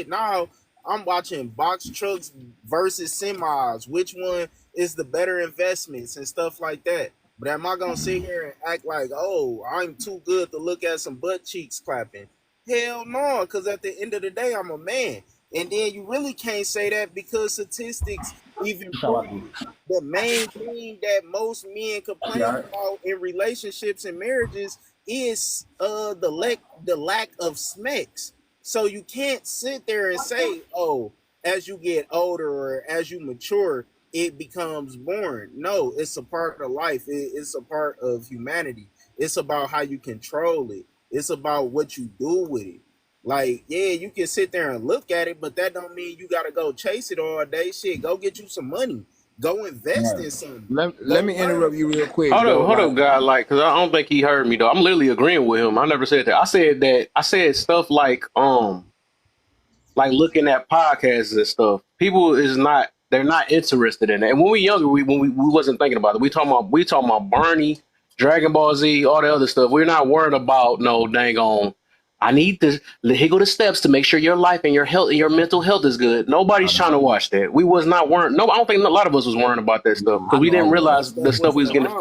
Now I'm watching box trucks versus semis. Which one is the better investments and stuff like that? But am I gonna sit here and act like, oh, I'm too good to look at some butt cheeks clapping? Hell no, because at the end of the day, I'm a man. And then you really can't say that because statistics even prove the main thing that most men complain about in relationships and marriages is the lack of smacks. So you can't sit there and say, oh, as you get older or as you mature, it becomes boring. No, it's a part of life. It's a part of humanity. It's about how you control it. It's about what you do with it. Like, yeah, you can sit there and look at it, but that don't mean you gotta go chase it all day. Shit, go get you some money. Go invest in something. Let me interrupt you real quick. Hold up, guy. Like, because I don't think he heard me though. I'm literally agreeing with him. I never said that. I said stuff like looking at podcasts and stuff. People they're not interested in it. And when we younger, we wasn't thinking about it. We talking about Barney, Dragon Ball Z, all the other stuff. We're not worried about no dang on. I need to here go the steps to make sure your life and your health and your mental health is good. Nobody's trying to watch that. We was not worrying. No, I don't think a lot of us was worrying about that stuff because we didn't realize the stuff we was getting.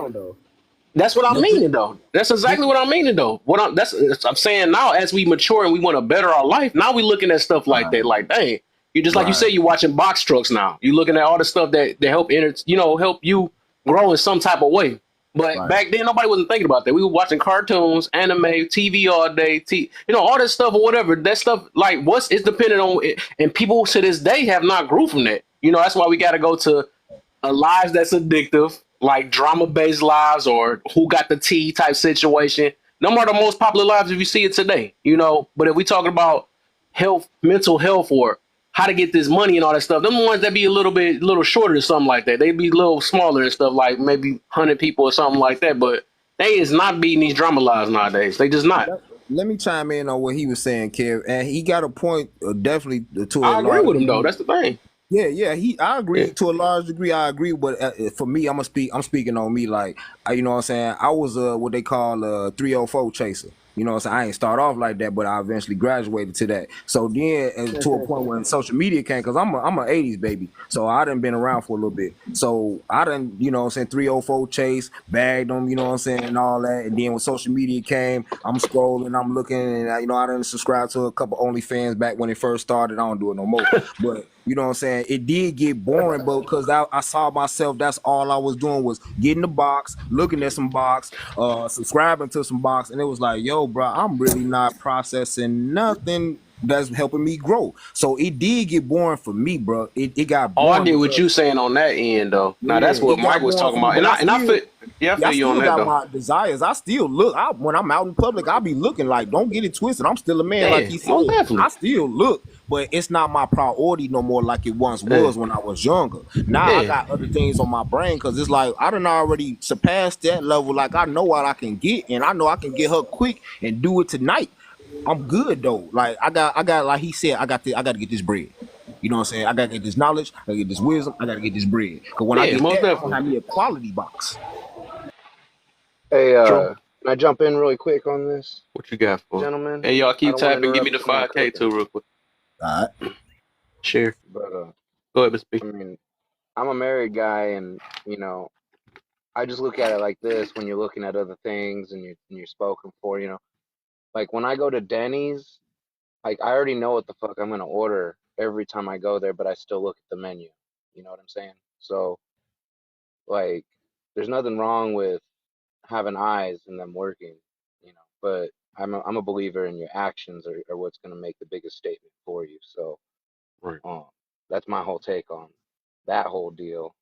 That's what I'm meaning, though. That's exactly what I'm meaning, though. I'm saying now, as we mature and we want to better our life, now we looking at stuff like that. Like, dang, you just like you say, you watching box trucks now. You looking at all the stuff that help help you grow in some type of way. But back then, nobody wasn't thinking about that. We were watching cartoons, anime, TV all day, all that stuff or whatever. That stuff, like, it's dependent on it. And people to this day have not grew from that. That's why we got to go to a lives that's addictive, like drama-based lives or who got the tea type situation. No more the most popular lives if you see it today, But if we talking about health, mental health, or how to get this money and all that stuff, them ones that be a little shorter or something like that. They be a little smaller and stuff, like maybe 100 people or something like that. But they is not beating these drama lives nowadays. They just not. Let me chime in on what he was saying, Kev, and he got a point. Definitely to. I agree with him though. That's the thing. Yeah. I agree to a large degree. I agree, but for me, I'm speaking on me. Like, you know what I'm saying. I was what they call a 304 chaser. You know what I'm saying? I ain't start off like that, but I eventually graduated to that. So then to a point when social media came, because I'm an 80s baby. So I done been around for a little bit. So I done, you know what I'm saying, 304 Chase, bagged them, you know what I'm saying, and all that. And then when social media came, I'm scrolling, I'm looking, and you know, I done subscribed to a couple OnlyFans back when it first started. I don't do it no more. But you know what I'm saying? It did get boring, but because I saw myself, that's all I was doing was getting the box, looking at some box, subscribing to some box, and it was like, yo, bro, I'm really not processing nothing that's helping me grow. So it did get boring for me, bro. It got Oh, boring. I get what you saying on that end though. Now that's Yeah, what it got Mike was boring talking for me, about, but and I feel I you on still that got though. my desires. I still look. When I'm out in public, I be looking. Like, don't get it twisted. I'm still a man, like Yeah, he said. most definitely. I still look, but it's not my priority no more like it once was when I was younger. Now I got other things on my brain because it's like I done already surpassed that level. Like, I know what I can get, and I know I can get her quick and do it tonight. I'm good though. Like I got like he said, I got to get this bread. You know what I'm saying? I gotta get this knowledge, I gotta get this wisdom, I gotta get this bread. Because when I get most that, I'm gonna definitely. have me a quality box. Hey, True. can I jump in really quick on this, What you got for? gentlemen? Hey, y'all I keep don't want to tapping. Give me interrupt the someone 5K cooking, too, real quick. All right. Share. but Go ahead, Mr. B. I mean, I'm a married guy, and I just look at it like this: when you're looking at other things and you're spoken for, like when I go to Denny's, like I already know what the fuck I'm gonna order every time I go there, but I still look at the menu. You know what I'm saying? So like, there's nothing wrong with having eyes and them working, but I'm a believer in your actions are what's gonna make the biggest statement for you. So Right. that's my whole take on that whole deal.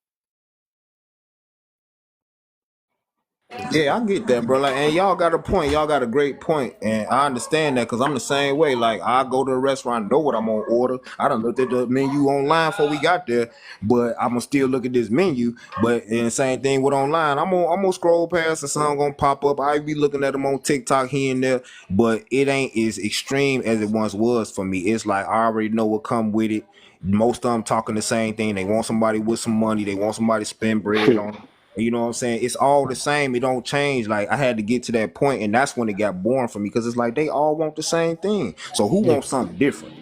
Yeah, I get that, bro. Like, and y'all got a point. Y'all got a great point, and I understand that because I'm the same way. Like, I go to a restaurant, know what I'm gonna order. I done looked at the menu online before we got there, but I'm gonna still look at this menu. But and same thing with online. I'm gonna scroll past and something gonna pop up. I be looking at them on TikTok here and there, but it ain't as extreme as it once was for me. It's like I already know what come with it. Most of them talking the same thing. They want somebody with some money. They want somebody to spend bread on. You know what I'm saying? It's all the same. It don't change. Like I had to get to that point, and that's when it got boring for me because it's like they all want the same thing. So who wants something different?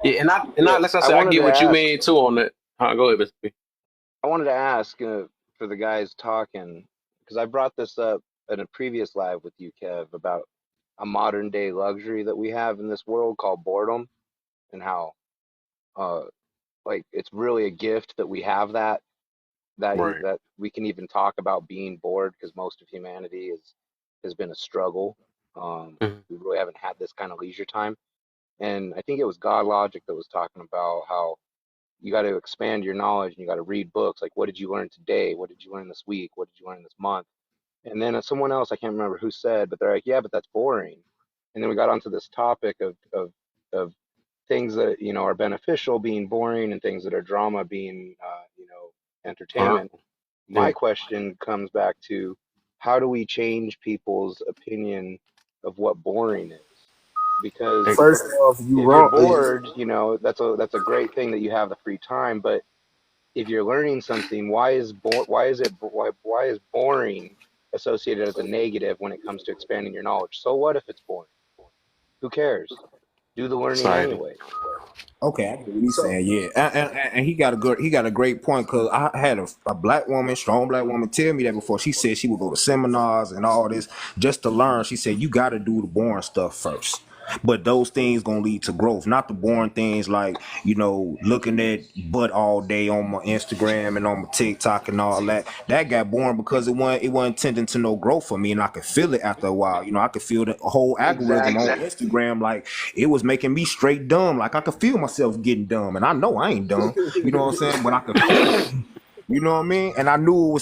Yeah, and Yeah, like I I said, I wanted get to what you ask. mean too on that. Go ahead, Mr. B. I wanted to ask for the guys talking, because I brought this up in a previous live with you, Kev, about a modern day luxury that we have in this world called boredom, and how uh like it's really a gift that we have Right. that we can even talk about being bored, because most of humanity has been a struggle. Mm-hmm. We really haven't had this kind of leisure time. And I think it was God Logic that was talking about how you got to expand your knowledge and you got to read books. Like, what did you learn today? What did you learn this week? What did you learn this month? And then someone else, I can't remember who said, but they're like, yeah, but that's boring. And then we got onto this topic of things that are beneficial being boring, and things that are drama being entertainment. My Yeah. question comes back to, how do we change people's opinion of what boring is? Because First off, you if you're wrong. bored, that's a great thing that you have the free time. But if you're learning something, why is boring associated as a negative when it comes to expanding your knowledge? So what if it's boring? Who cares? Do the learning Exciting. anyway. Okay, I get what he's So saying. Yeah, and he got a great point because I had a black woman, strong black woman, tell me that before. She said she would go to seminars and all this just to learn. She said you got to do the boring stuff first. But those things gonna lead to growth, not the boring things like looking at butt all day on my Instagram and on my TikTok and all that. That got boring because it wasn't tending to no growth for me, and I could feel it after a while. I could feel the whole algorithm on exactly. Instagram, like it was making me straight dumb. Like I could feel myself getting dumb, and I know I ain't dumb. You know what I'm saying? But I could feel it. You know what I mean? And I knew it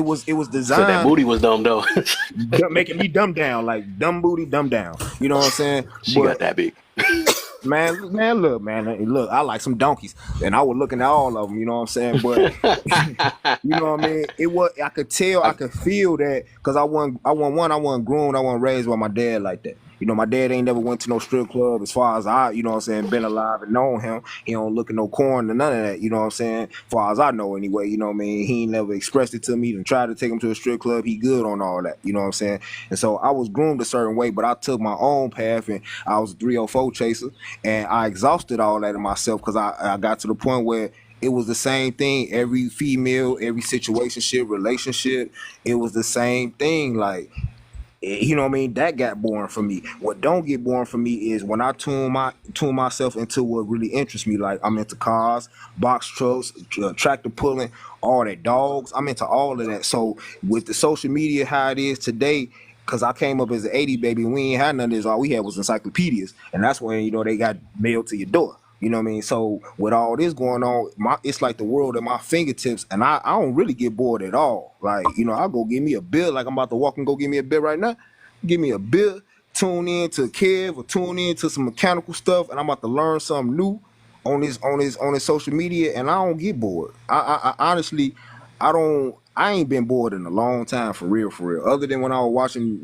was So that designed booty was dumb though. making me dumb down, like dumb booty, dumb down. You know what I'm saying? She got But that big. Look, man, look, I like some donkeys, and I was looking at all of them. You know what I'm saying? But you know what I mean? It was I could tell, I could feel that because I wasn't groomed, I wasn't raised by my dad like that. You know, my dad ain't never went to no strip club as far as I, you know what I'm saying, been alive and known him. He don't look at no corn or none of that, you know what I'm saying? As far as I know anyway, you know what I mean? He ain't never expressed it to me, even tried to take him to a strip club. He good on all that, you know what I'm saying? And so I was groomed a certain way, but I took my own path and I was a 304 chaser and I exhausted all that in myself because I got to the point where it was the same thing. Every female, every situationship, relationship, it was the same thing. Like, you know what I mean? That got boring for me. What don't get boring for me is when I tune myself into what really interests me. Like I'm into cars, box trucks, tractor pulling, all that, dogs. I'm into all of that. So with the social media how it is today, because I came up as an 80 baby, we ain't had none of this. All we had was encyclopedias, and that's when they got mailed to your door. You know what I mean? So with all this going on, it's like the world at my fingertips, and I don't really get bored at all. Like, I'll go give me a bill, like I'm about to walk and go give me a bill right now. Give me a bill, tune in to Kev or tune in to some mechanical stuff, and I'm about to learn something new on his social media, and I don't get bored. I honestly, I ain't been bored in a long time for real, for real. Other than when I was watching,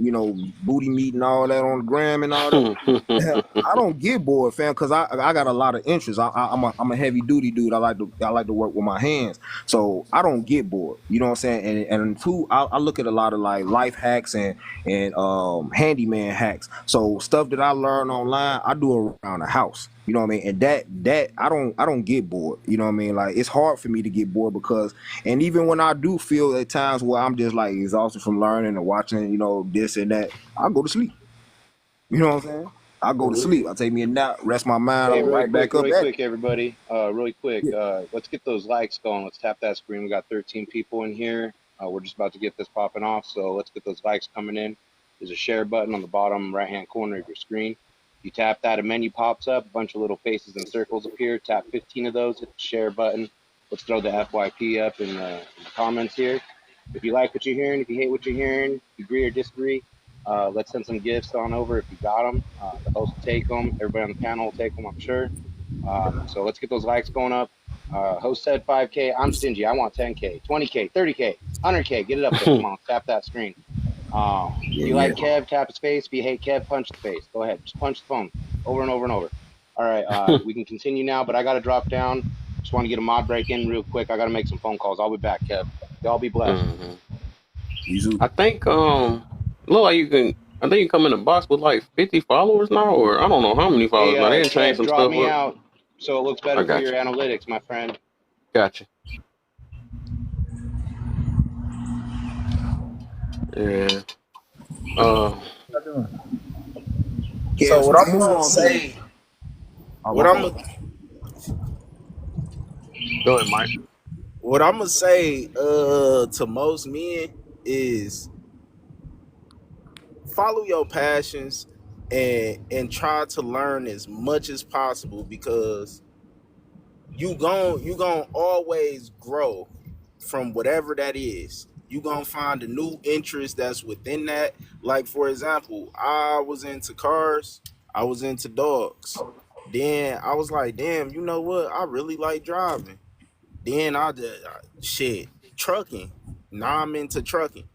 booty meat and all that on the gram and all that. I don't get bored, fam, because I got a lot of interest. I'm a heavy duty dude. I like to work with my hands, so I don't get bored. You know what I'm saying? And two, I look at a lot of like life hacks and handyman hacks. So stuff that I learn online, I do around the house. You know what I mean? And that I don't get bored. You know what I mean? Like it's hard for me to get bored because, and even when I do feel at times where I'm just like exhausted from learning and watching, this and that, I go to sleep. You know what I'm saying? I go to sleep. I take me a nap, rest my mind. Hey, I'm right back up really at it. quick, everybody. Really quick. Let's get those likes going. Let's tap that screen. We got 13 people in here. We're just about to get this popping off, so let's get those likes coming in. There's a share button on the bottom right-hand corner of your screen. You tap that, a menu pops up, a bunch of little faces and circles appear. Tap 15 of those, hit the share button. Let's throw the FYP up in the comments here. If you like what you're hearing, if you hate what you're hearing, agree or disagree, let's send some gifts on over if you got them. The host will take them. Everybody on the panel will take them, I'm sure. So let's get those likes going up. Host said 5K. I'm stingy. I want 10K, 20K, 30K, 100K. Get it up there. Come on, tap that screen. If you like Kev, tap his face. If you hate Kev, punch the face. Go ahead. Just punch the phone over and over and over. All right, we can continue now, but I got to drop down. Just want to get a mod break in real quick. I got to make some phone calls. I'll be back, Kev. Y'all be blessed. I think look like you can. I think you come in a box with like 50 followers now, or I don't know how many followers. Now they didn't change some drop stuff me up. out so it looks better for your analytics, my friend. Gotcha. Yeah. So what I'm gonna say, Go ahead, Mike. What I'm gonna say to most men is follow your passions and try to learn as much as possible because you gon' always grow from whatever that is. You gonna find a new interest that's within that. Like for example, I was into cars, I was into dogs. Then I was like, damn, you know what? I really like driving. Then I did trucking. Now I'm into trucking.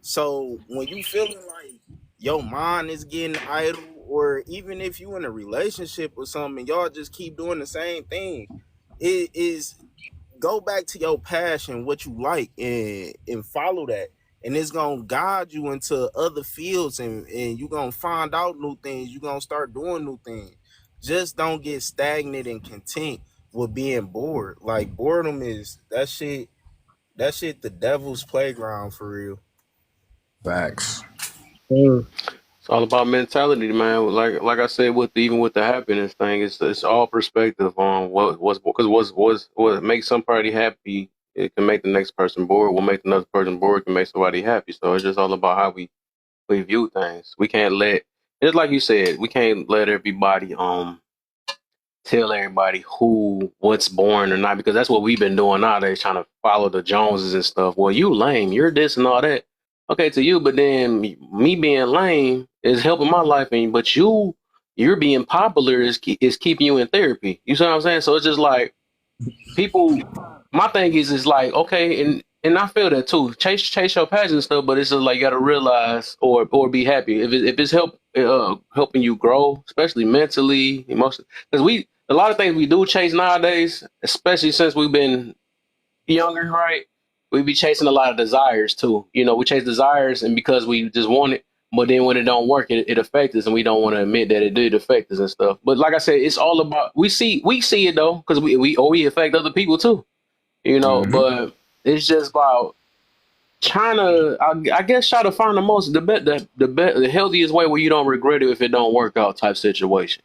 So when you feeling like your mind is getting idle, or even if you in a relationship or something, and y'all just keep doing the same thing, it is go back to your passion, what you like, and follow that. And it's gonna guide you into other fields, and you're gonna find out new things. You're gonna start doing new things. Just don't get stagnant and content with being bored. Like boredom is that shit the devil's playground for real. Facts. It's all about mentality, man. Like I said, even with the happiness thing, it's all perspective on what makes somebody happy. It can make the next person bored. What makes another person bored can make somebody happy. So it's just all about how we view things. We can't let, just like you said, we can't let everybody tell everybody what's boring or not, because that's what we've been doing nowadays, trying to follow the Joneses and stuff. Well, you lame, you're this and all that. Okay, to you, but then me being lame is helping my life, but you you're being popular is keeping you in therapy. You see what I'm saying? So it's just like people. My thing is like okay, and I feel that too. Chase your passion and stuff, but it's just like you got to realize or be happy if it's helping you grow, especially mentally, emotionally. Because a lot of things we do chase nowadays, especially since we've been younger, right? We be chasing a lot of desires too. You know, we chase desires, and because we just want it, but then when it don't work, it affects us, and we don't want to admit that it did affect us and stuff. But like I said, it's all about we see it though, because we affect other people too. You know, but it's just about trying to, I guess, try to find the healthiest way where you don't regret it if it don't work out type situation.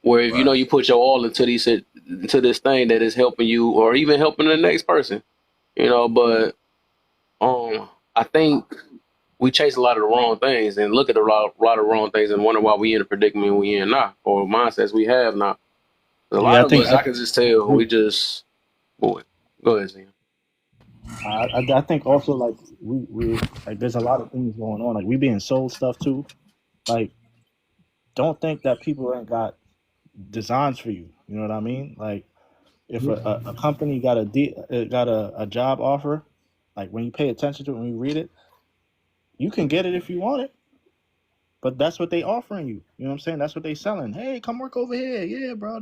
Where if you know you put your all into this thing that is helping you or even helping the next person. You know, but I think we chase a lot of the wrong things and look at a lot of wrong things and wonder why we in the predicament we in now or mindsets we have now. A lot of us, I can just tell, we just boy. Go ahead, Sam. I think also like we like there's a lot of things going on. Like we being sold stuff too. Like don't think that people ain't got designs for you. You know what I mean? Like if a company got a job offer, like when you pay attention to it, when you read it, you can get it if you want it. But that's what they offering you. You know what I'm saying? That's what they selling. Hey, come work over here. Yeah, bro.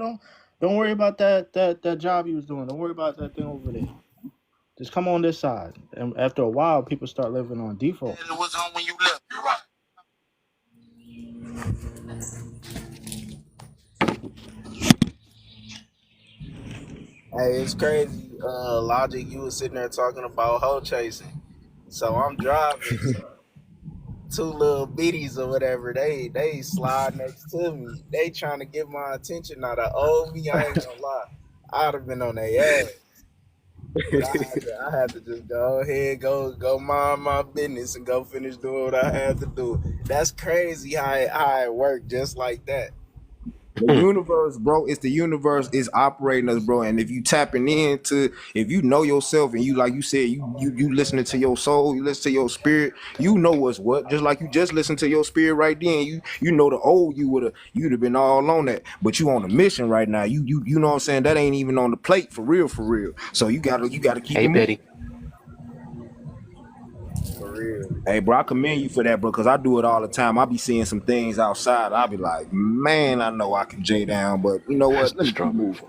Don't worry about that job you was doing. Don't worry about that thing over there. Just come on this side. And after a while, people start living on default. It was on when you left. You're right. Hey, it's crazy. Logic, you was sitting there talking about hoe chasing. So I'm driving. Two little bitties or whatever, they slide next to me. They trying to get my attention. Now the old me, I ain't gonna lie, I'd have been on their ass. But I had to just go ahead, go mind my business and go finish doing what I had to do. That's crazy how it worked just like that. The universe, bro, it's the universe is operating us, bro. And if you tapping into, if you know yourself and you, like you said, you listening to your soul, you listen to your spirit, you know what's what. Just like you just listened to your spirit right then, you know the old you'd have been all on that. But you on a mission right now. You know what I'm saying? That ain't even on the plate for real, for real. So you gotta keep Hey, it moving. Betty. For real. Hey, bro, I commend you for that, bro, because I do it all the time. I be seeing some things outside. I be like, man, I know I can J down, but you know That's what? the Let me keep strawberry. moving.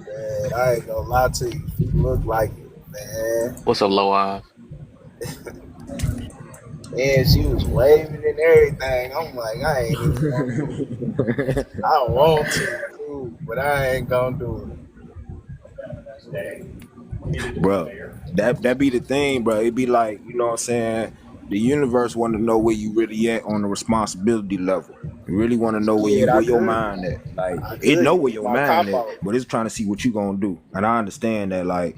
Man, I ain't gonna lie to you. You look like it, man. What's up, Low Eyes? And she was waving and everything. I'm like, I ain't even gonna do it. I want to, too, but I ain't gonna do it. Bro, that be the thing, bro. It be like, you know what I'm saying? The universe want to know where you really at on the responsibility level. You really want to know Yeah, where your mind at. Like I it know couldn't. where It's your my mind cop at, out. but it's trying to see what you gonna do. And I understand that. Like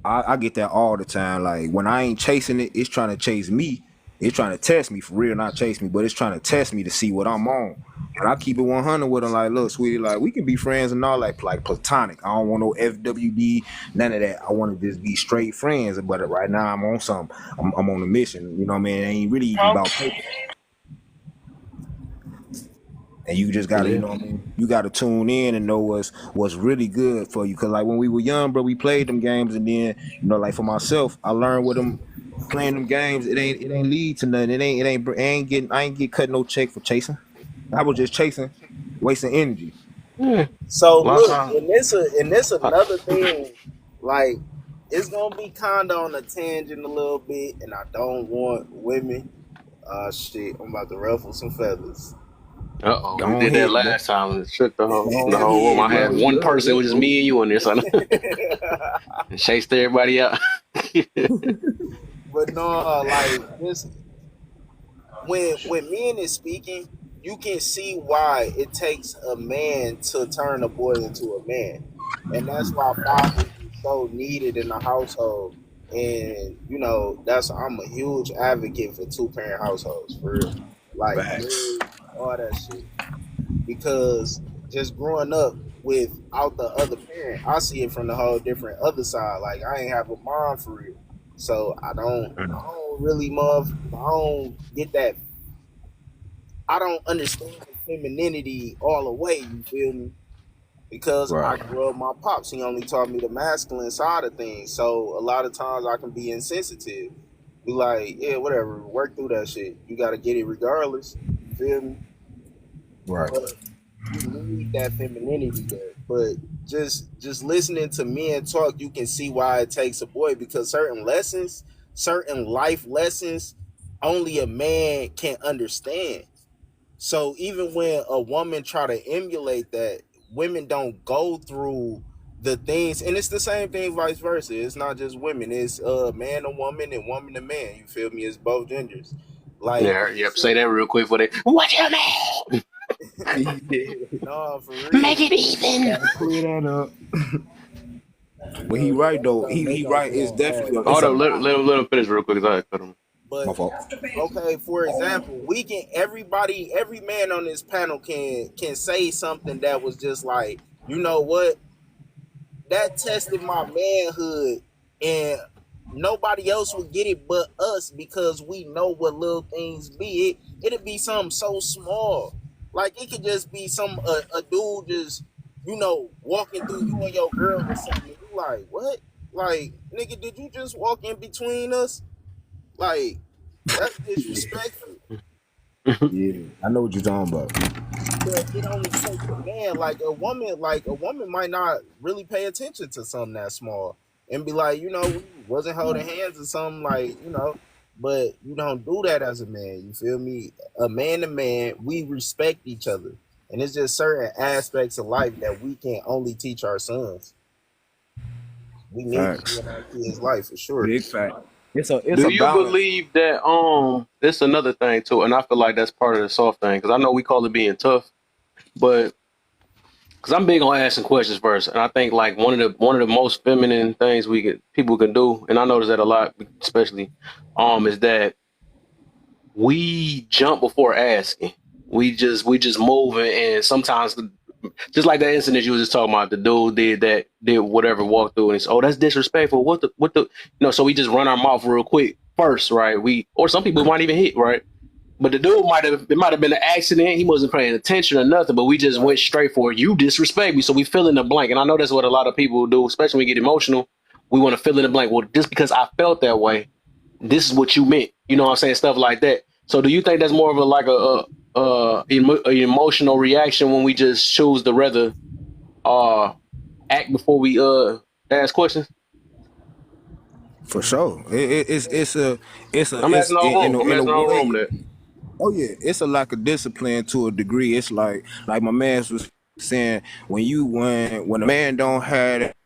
I get that all the time. Like when I ain't chasing it, it's trying to chase me. It's trying to test me for real, not chase me, but it's trying to test me to see what I'm on. And I keep it 100 with them. Like, look, sweetie, like we can be friends and all, like platonic. I don't want no FWD, none of that. I want to just be straight friends. But right now, I'm on some. I'm on a mission. You know what I mean? It ain't really even about paper. And you just gotta, you Yeah. know what I mean? You gotta tune in and know what's really good for you. Cause like when we were young, bro, we played them games, and then you know, like for myself, I learned with them playing them games. It ain't lead to nothing. I ain't get cut no check for chasing. I was just chasing, wasting energy. Yeah. So A lot of look, times. and this another thing, like it's gonna be kinda on a tangent a little bit, and I don't want women. Shit, I'm about to ruffle some feathers. We Go did that ahead, bro. last time and it shook the Go whole room. ahead, I had bro. one person, it was just me and you in there, son, and chased everybody out. But no, like this, when men is speaking, you can see why it takes a man to turn a boy into a man, and that's why fathers is so needed in the household. And you know, I'm a huge advocate for 2 parent households for real, like Facts. marriage, all that shit. Because just growing up without the other parent, I see it from the whole different other side. Like I ain't have a mom for real, so I don't really I don't get that I don't understand the femininity all the way. You feel me? Because I Right. grew up, my pops, he only taught me the masculine side of things. So a lot of times I can be insensitive. Be like, yeah, whatever, work through that shit. You got to get it regardless. You feel me? Right. But you need that femininity there. But just listening to men talk, you can see why it takes a boy, because certain lessons, certain life lessons, only a man can understand. So even when a woman try to emulate that, women don't go through the things, and it's the same thing vice versa. It's not just women, it's man to woman and woman to man. You feel me? It's both genders. Like Yeah, yep. Say that real quick for that. What you mean? no, for real. Make it even. Gotta clear that up. But he But right that's though. gonna make He us right. It's wrong definitely ass. it's Hold a up, balance. let him finish real quick. 'Cause I cut him. My But fault. okay, for example, we can everybody, every man on this panel can say something that was just like, you know what, that tested my manhood, and nobody else would get it but us, because we know what little things be. It'd be something so small, like it could just be some a dude just, walking through you and your girl or something. And you like, what? Like, nigga, did you just walk in between us? Like, that's disrespectful. Yeah, I know what you're talking about. But it only takes a man. Like a woman might not really pay attention to something that small and be like, we wasn't holding hands or something, like, but you don't do that as a man. You feel me? A man to man, we respect each other. And it's just certain aspects of life that we can only teach our sons. We need to do Facts. in our kids' life for sure. Big fact. It's Do a you balance. believe that this another thing too, and I feel like that's part of the soft thing because I know we call it being tough, but because I'm big on asking questions first, and I think like one of the most feminine things people can do, and I notice that a lot, especially, is that we jump before asking. We just moving, and sometimes just like that incident you was just talking about, the dude did whatever, walked through, and he's, oh, that's disrespectful. So we just run our mouth real quick first, right? Or some people might even hit, right? But the dude it might have been an accident. He wasn't paying attention or nothing, but we just went straight for it. You disrespect me. So we fill in the blank. And I know that's what a lot of people do, especially when we get emotional. We want to fill in the blank. Well, just because I felt that way, this is what you meant. You know what I'm saying? Stuff like that. So do you think that's more of a emotional reaction when we just choose to rather act before we ask questions? For sure. I'm asking all room. I'm In a asking all room way. that. Oh yeah, it's a lack of discipline to a degree. It's like my man was saying, when a man don't have it,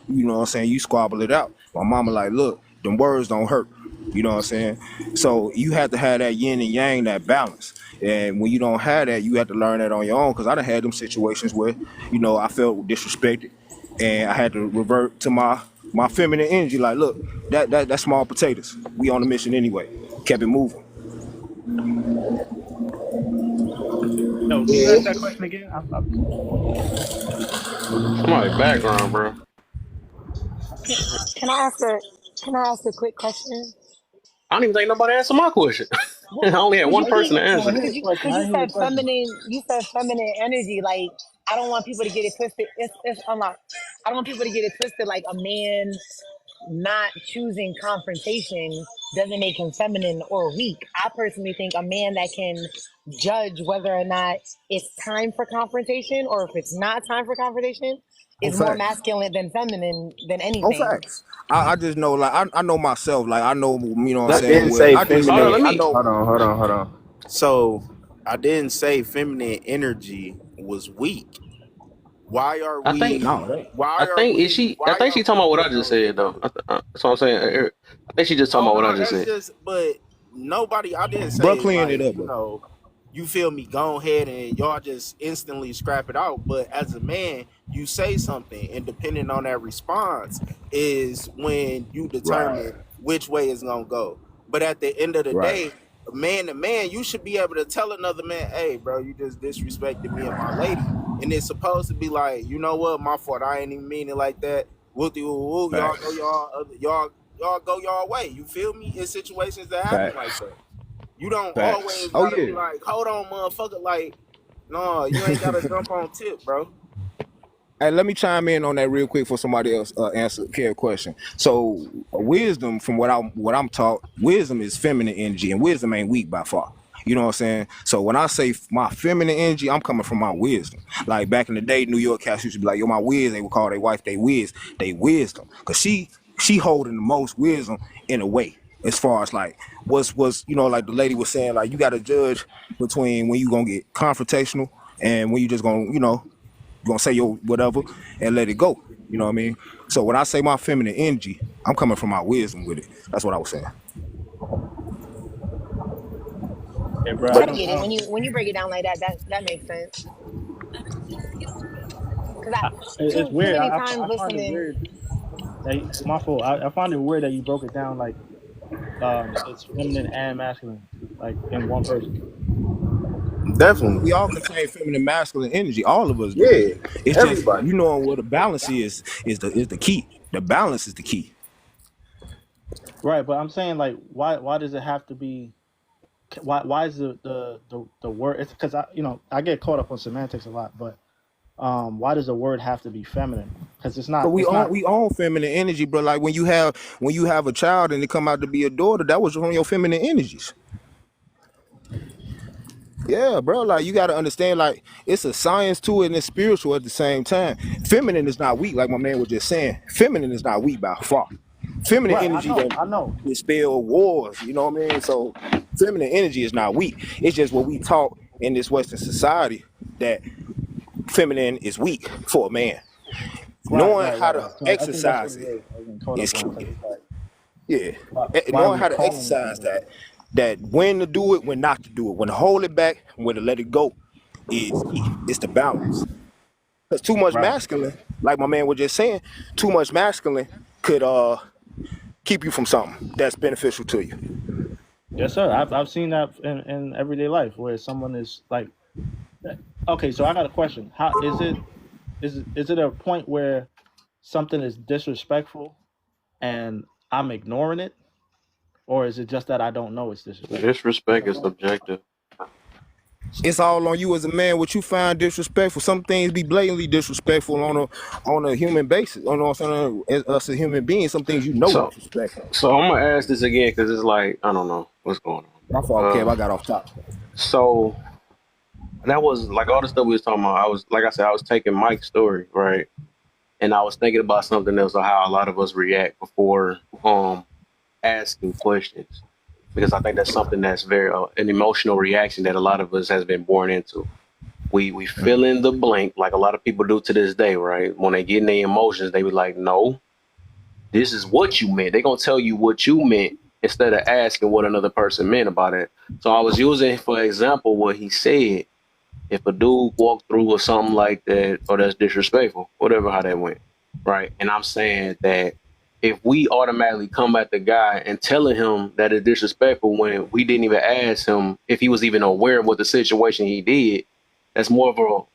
you know what I'm saying, you squabble it out. My mama like, look, them words don't hurt. You know what I'm saying? So you have to have that yin and yang, that balance. And when you don't have that, you have to learn that on your own. Cause I done had them situations where, I felt disrespected and I had to revert to my feminine energy. Like, look, that's small potatoes. We on a mission anyway. Kept it moving. No, can you Yeah. ask that question again? Somebody background, bro. Can I ask a Can I ask a quick question? I don't even think nobody answered my question. I Well, only had cause one you I person keep, to want answer. to hear cause the you, question. cause I you didn't hear the said question. feminine. You said feminine energy. Like, I don't want people to get it twisted. I'm not. I don't want people to get it twisted. Like, a man not choosing confrontation doesn't make him feminine or weak. I personally think a man that can judge whether or not it's time for confrontation or if it's not time for confrontation On is more facts. masculine than feminine than On anything. facts. I just know, like, I know myself. Like, I know, what I'm I That, saying, didn't what say I hold on, feminine. let discriminate. I me. know. Hold on. So I didn't say feminine energy was weak. Why are I think. we? No, that, I Why are think is we? she. I Why think are she talking about what I we? just said though. That's what I'm saying. I think she just talking Oh about what I no, just that's said. just. But nobody. I didn't bro, say clearing it like, up, bro. you feel me. Go ahead and y'all just instantly scrap it out. But as a man, you say something, and depending on that response is when you Right, determine which way it's gonna go. But at the end of the right. day, man to man, you should be able to tell another man, "Hey, bro, you just disrespected me and my lady." And it's supposed to be like, you know what, my fault. I ain't even mean it like that. Whoopty woo woo. Y'all go Facts. y'all. y'all go y'all way. You feel me? In situations that happen like Facts. that. You don't Facts. always Oh gotta be yeah. like, hold on, motherfucker. Like, no, you ain't gotta jump on tip, bro. Hey, let me chime in on that real quick for somebody else answer Karen's question. So, wisdom, from what I'm taught, wisdom is feminine energy, and wisdom ain't weak by far. You know what I'm saying? So when I say my feminine energy, I'm coming from my wisdom. Like back in the day, New York cats used to be like, "Yo, my whiz." They would call their wife they wisdom, cause she holding the most wisdom in a way. As far as like was like the lady was saying, like you got to judge between when you gonna get confrontational and when you just gonna gonna say your whatever and let it go. You know what I mean? So when I say my feminine energy, I'm coming from my wisdom with it. That's what I was saying. Yeah, bro. But I get I it don't. when you break it down like that. That makes sense. Because It's too weird. many times I find it listening. weird. My fault. I find it weird that you broke it down like it's feminine and masculine, like in one person. Definitely. we all contain feminine, masculine energy. All of us do. Yeah. It's just Everybody. you knowing what the balance is the key. The balance is the key. Right, but I'm saying like, why does it have to be? Why is the word? It's because I get caught up on semantics a lot, but why does the word have to be feminine? Because it's But not. we It's own not. we own feminine energy, bro. Like when you have a child and it come out to be a daughter, that was one of your feminine energies. Yeah, bro. Like you got to understand, like it's a science to it and it's spiritual at the same time. Feminine is not weak, like my man was just saying. Feminine is not weak by far. Feminine Right. energy I can know. dispel wars. You know what I mean? So feminine energy is not weak. It's just what we taught in this Western society that feminine is weak for a man. Knowing how to Right. So I think that's what exercise it it is. I was getting caught is up on key. because it's like, Yeah, why are knowing we how to calling it exercise feminine? that when to do it, when not to do it, when to hold it back, when to let it go is key. It's the balance. Because too much Right. masculine, like my man was just saying, too much masculine could keep you from something that's beneficial to you. Yes, sir. I've seen that in everyday life where someone is like, okay, so I got a question. How is it a point where something is disrespectful and I'm ignoring it, or is it just that I don't know it's disrespectful? Disrespect is subjective. It's all on you as a man. What you find disrespectful. Some things be blatantly disrespectful on a human basis. On as us as human beings, some things So, disrespectful. so I'm gonna ask this again because it's like I don't know what's going on, My bro. fault, Kev. I got off top. So that was like all the stuff we was talking about. I was like I said, I was taking Mike's story, right? And I was thinking about something else of how a lot of us react before asking questions. Because I think that's something that's very an emotional reaction that a lot of us has been born into. We fill in the blank like a lot of people do to this day, right? When they get in their emotions, they be like, "No, this is what you meant." They're gonna tell you what you meant instead of asking what another person meant about it. So I was using, for example, what he said. If a dude walked through or something like that, or that's disrespectful, whatever how that went, right? And I'm saying that if we automatically come at the guy and telling him that it's disrespectful when we didn't even ask him if he was even aware of what the situation he did, that's more of a,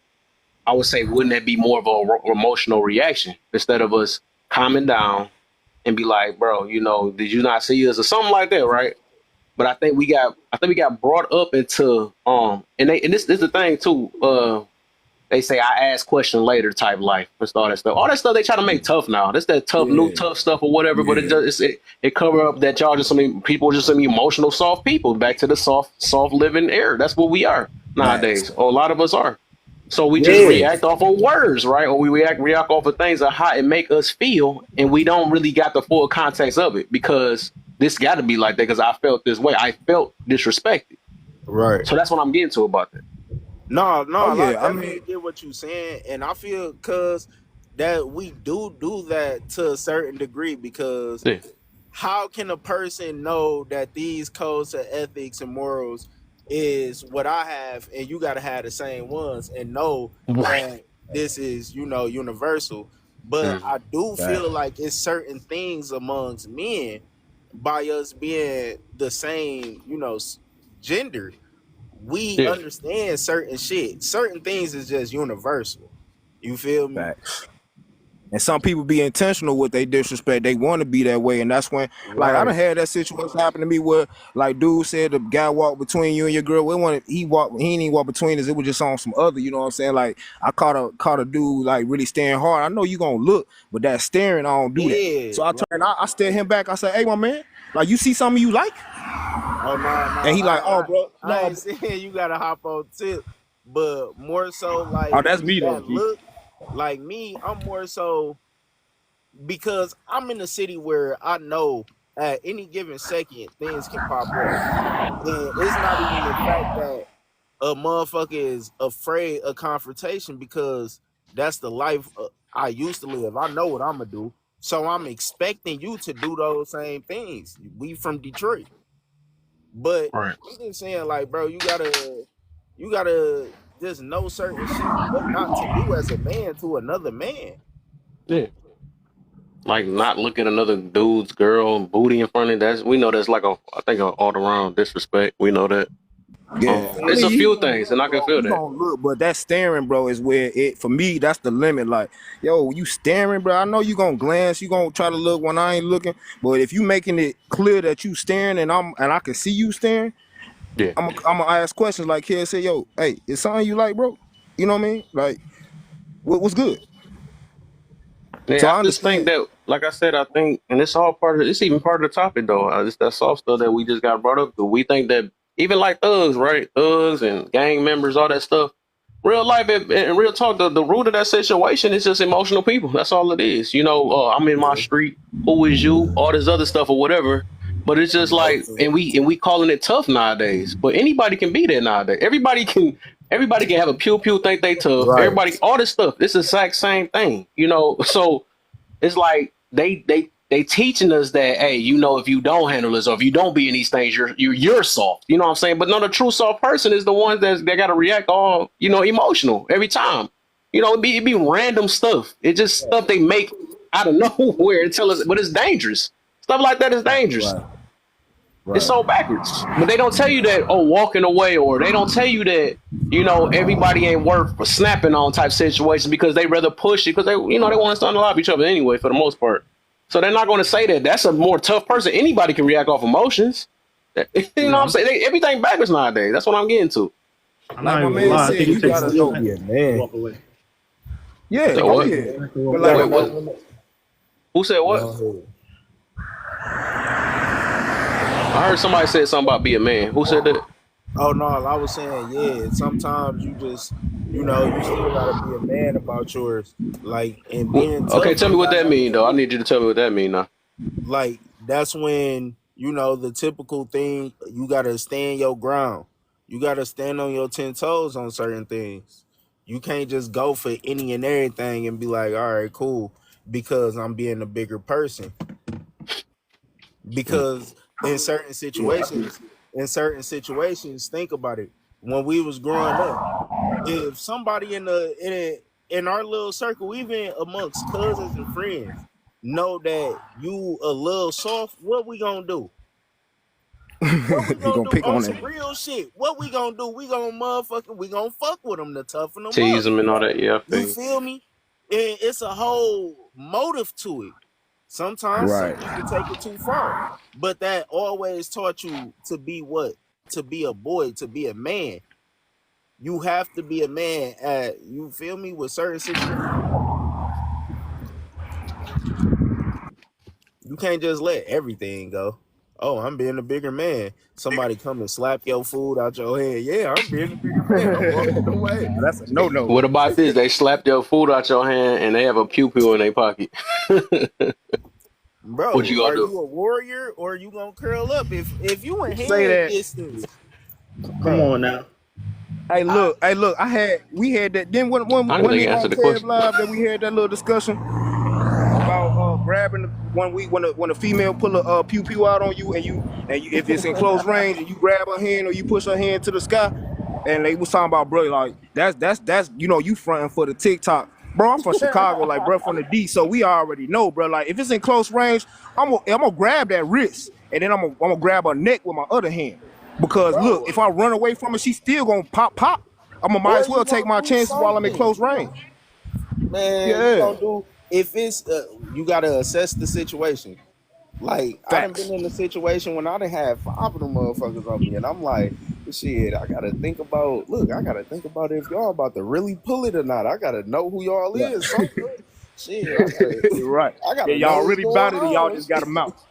I would say, wouldn't that be more of a emotional reaction instead of us calming down and be like, bro, did you not see us or something like that, right? But I think we got brought up into and this is the thing too. They say I ask question later type life and all that stuff. All that stuff they try to make tough now. That's that tough new Yeah, tough stuff or whatever. But it yeah. does it cover up that y'all just some people just some emotional soft people. Back to the soft living era. That's what we are Facts. nowadays. Or a lot of us are. So we just Yeah. react off of words, right? Or we react off of things of how it make us feel, and we don't really got the full context of it because this got to be like that because I felt this way. I felt disrespected. Right. So that's what I'm getting to about that. No, Oh I yeah. I definitely mean, get what you're saying, and I feel cause that we do that to a certain degree because Yeah. how can a person know that these codes of ethics and morals is what I have and you got to have the same ones and know Right. that this is universal, but Mm-hmm. I do facts. feel like it's certain things amongst men by us being the same gender, we Yeah. understand certain shit. Certain things is just universal. You feel me? Facts. And some people be intentional with their disrespect. They want to be that way. And that's when, like, I done Right. had that situation happen to me where, like, dude said the guy walked between you and your girl. He didn't even walk between us. It was just on some other, you know what I'm saying? Like, I caught a dude, like, really staring hard. I know you gonna look, but that staring, I don't do that. Yeah. So I turned, I stared him back. I said, hey, my man, like, you see something you like? Oh no, And he like, oh, bro, I no. ain't saying you gotta hop on tip, but more so like Oh, that's me, though, that G. look. Like me, I'm more so because I'm in a city where I know at any given second things can pop off. And it's not even the fact that a motherfucker is afraid of confrontation because that's the life I used to live. I know what I'm gonna do. So I'm expecting you to do those same things. We from Detroit. But Right. I'm just saying, like, bro, you gotta just know certain shit, what not to do as a man to another man. Yeah. Like not look at another dude's girl and booty in front of we know that's like I think all around disrespect. We know that. Yeah, I It's mean, a he few gonna things, look, and I can bro. feel He that. gonna look, but that staring, bro, is where it for me. That's the limit. Like, yo, you staring, bro. I know you gonna glance, you gonna try to look when I ain't looking, but if you making it clear that you staring and I can see you staring, Yeah. I'm gonna ask questions like, "Kid, say, yo, hey, is something you like, bro? You know what I mean? Like, what's good?" So Yeah, I I just think understand. that, like I said, I think, and it's all part of, it's even part of the topic though. It's that soft stuff that we just got brought up. But we think that even like thugs, right? Thugs and gang members, all that stuff. Real life and real talk, the root of that situation is just emotional people. That's all it is. You know, I'm in my Yeah, street. Who is you? All this other stuff or whatever. But it's just like, okay. and we calling it tough nowadays. But anybody can be that nowadays. Everybody can have a pew pew, think they tough. Right. Everybody, all this stuff. It's the exact same thing. You know, so it's like they teaching us that, hey, you know, if you don't handle this or if you don't be in these things, you're soft. You know what I'm saying? But no, the true soft person is the ones that got to react all, you know, emotional every time. You know, it be random stuff. It's just stuff they make out of nowhere and tell us, but it's dangerous. Stuff like that is dangerous. Right. It's Right. so backwards. But they don't tell you that, oh, walking away, or they don't tell you that, you know, everybody ain't worth snapping on type situations because they rather push it because they, you know, they want us to unalive each other anyway for the most part. So they're not going to say that. That's a more tough person. Anybody can react off emotions. You know what I'm saying? Everything backwards nowadays. That's what I'm getting to. I'm Like not my even gonna man lie. I said, think you it takes gotta some know. strength Yeah, to man. walk away. Yeah, So oh what? yeah. Strength to But walk like, Wait, away. what? Who said what? Go ahead. I heard somebody said something about be a man. Who said that? Oh no, I was saying, yeah, sometimes you just, you still gotta be a man about yours. Like, and being Okay, tough tell me may what not that mean, though. I necessarily, need you to tell me what that mean now. like, that's when, the typical thing, you gotta stand your ground. You gotta stand on your 10 toes on certain things. You can't just go for any and everything and be like, all right, cool, because I'm being a bigger person. Mm. Because in certain situations, think about it. When we was growing up, if somebody in our little circle, even amongst cousins and friends, know that you a little soft, what we gonna do? What we he gonna gonna do pick on on some it. real shit? What we gonna do? We gonna fuck with them to toughen them Tease up. them and all that. Yeah, I feel You you. feel me? And it's a whole motive to it. Sometimes some Right. people take it too far, but that always taught you to be what? To be a boy, to be a man. You have to be a man you feel me, with certain situations. You can't just let everything go. Oh, I'm being a bigger man. Somebody come and slap your food out your hand. Yeah, I'm being a bigger man. I'm walking away. Nah, that's a no. What about this? They slapped your food out your hand and they have a pew pew in their pocket. What you Bro, gonna are do? you a warrior or you gonna curl up? If you in Say hand that. distance, Come bro. on now. Hey, look. We had that. Then I didn't when think they you on answered the Kev question. Live that we had that little discussion about grabbing when a female pull a pew pew out on you and you if it's in close range and you grab her hand or you push her hand to the sky, and they was talking about, bro, like that's you fronting for the TikTok. Bro, I'm from Chicago, like, bro, from the D, so we already know, bro. Like, if it's in close range, I'm gonna grab that wrist, and then I'm gonna grab her neck with my other hand. Because look, Bro, if I run away from her, she's still gonna pop. Might or as you well take gonna my do chances while I'm in something. close range. Man, you Yeah. gonna do if it's you gotta assess the situation. Like I done Facts. been in a situation when I done had 5 of them motherfuckers on me, and I'm like, shit, I gotta think about. Look, I gotta think about if y'all about to really pull it or not. I gotta know who y'all Yeah. is. Shit, I gotta, You're right. I gotta Yeah, know y'all what's really going about it and y'all on. just got a mouth.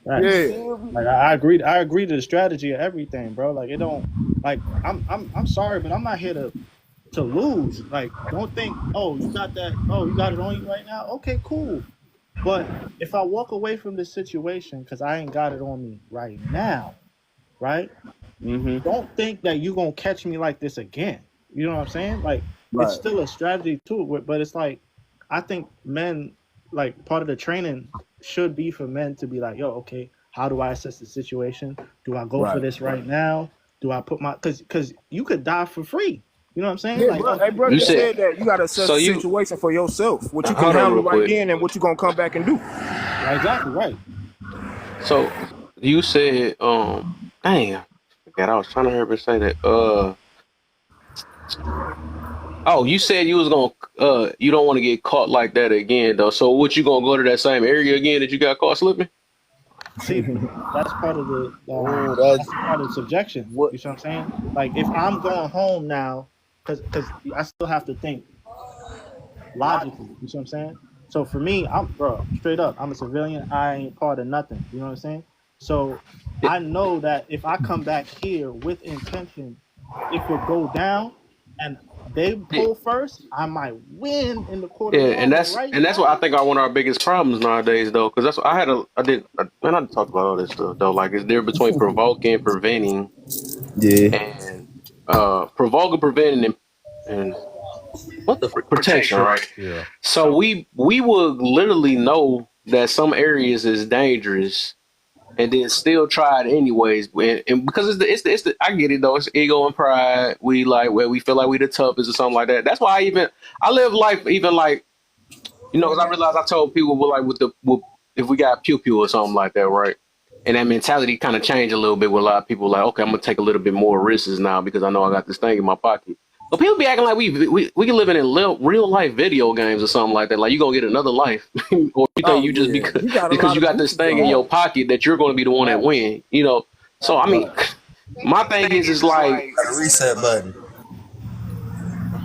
Right. You Yeah. feel me? Like I agree to the strategy of everything, bro. Like it don't like I'm sorry, but I'm not here to lose. Like don't think, oh, you got that, oh, you got it on you right now. Okay, cool. But if I walk away from this situation because I ain't got it on me right now, right? Mm-hmm. Don't think that you're gonna catch me like this again. You know what I'm saying? Like Right. it's still a strategy to it, but it's like I think men, like part of the training should be for men to be like, yo, okay, how do I assess the situation? Do I go for Right. this right now? Do I put my because you could die for free. You know what I'm saying? Yeah, Like, bro. oh, Hey, bro, You just said said that you gotta assess so. the You situation for yourself, what you can hold on handle real right quick. then and what you gonna come back and do. exactly right. So you said dang, I forgot. I was trying to hear her say that. Oh, you said you was gonna you don't want to get caught like that again though. So what, you gonna go to that same area again that you got caught slipping? See, that's part of the Oh, that's part of the subjection. what? You see what I'm saying? Like if I'm going home now, because I still have to think logically. You see what I'm saying? So for me, I'm straight up. I'm a civilian. I ain't part of nothing. You know what I'm saying? So I know that if I come back here with intention, if it go down and they Yeah, pull first, I might win in the court yeah, of law. But right and that's what I now, think are one of our biggest problems nowadays though, because that's what man, I talked about all this stuff though. Like it's there between provoking, preventing, Yeah. and provoking, preventing, and what the frick? Protection, right? Yeah. So we would literally know that some areas is dangerous and then still try it anyways. And because it's the I get it though. It's ego and pride. We like where we feel like we the toughest or something like that. That's why I live life even like, because I realized I told people if we got pew pew or something like that, right? And that mentality kind of changed a little bit with a lot of people. Like, okay, I'm gonna take a little bit more risks now because I know I got this thing in my pocket. But people be acting like we can live in real life video games or something like that. Like you gonna get another life, or you think Oh you just yeah. You got a because lot you of got this goofy thing in your games. pocket that you're going to be the one that win. So I mean, Right. my thing is like, Got a reset button.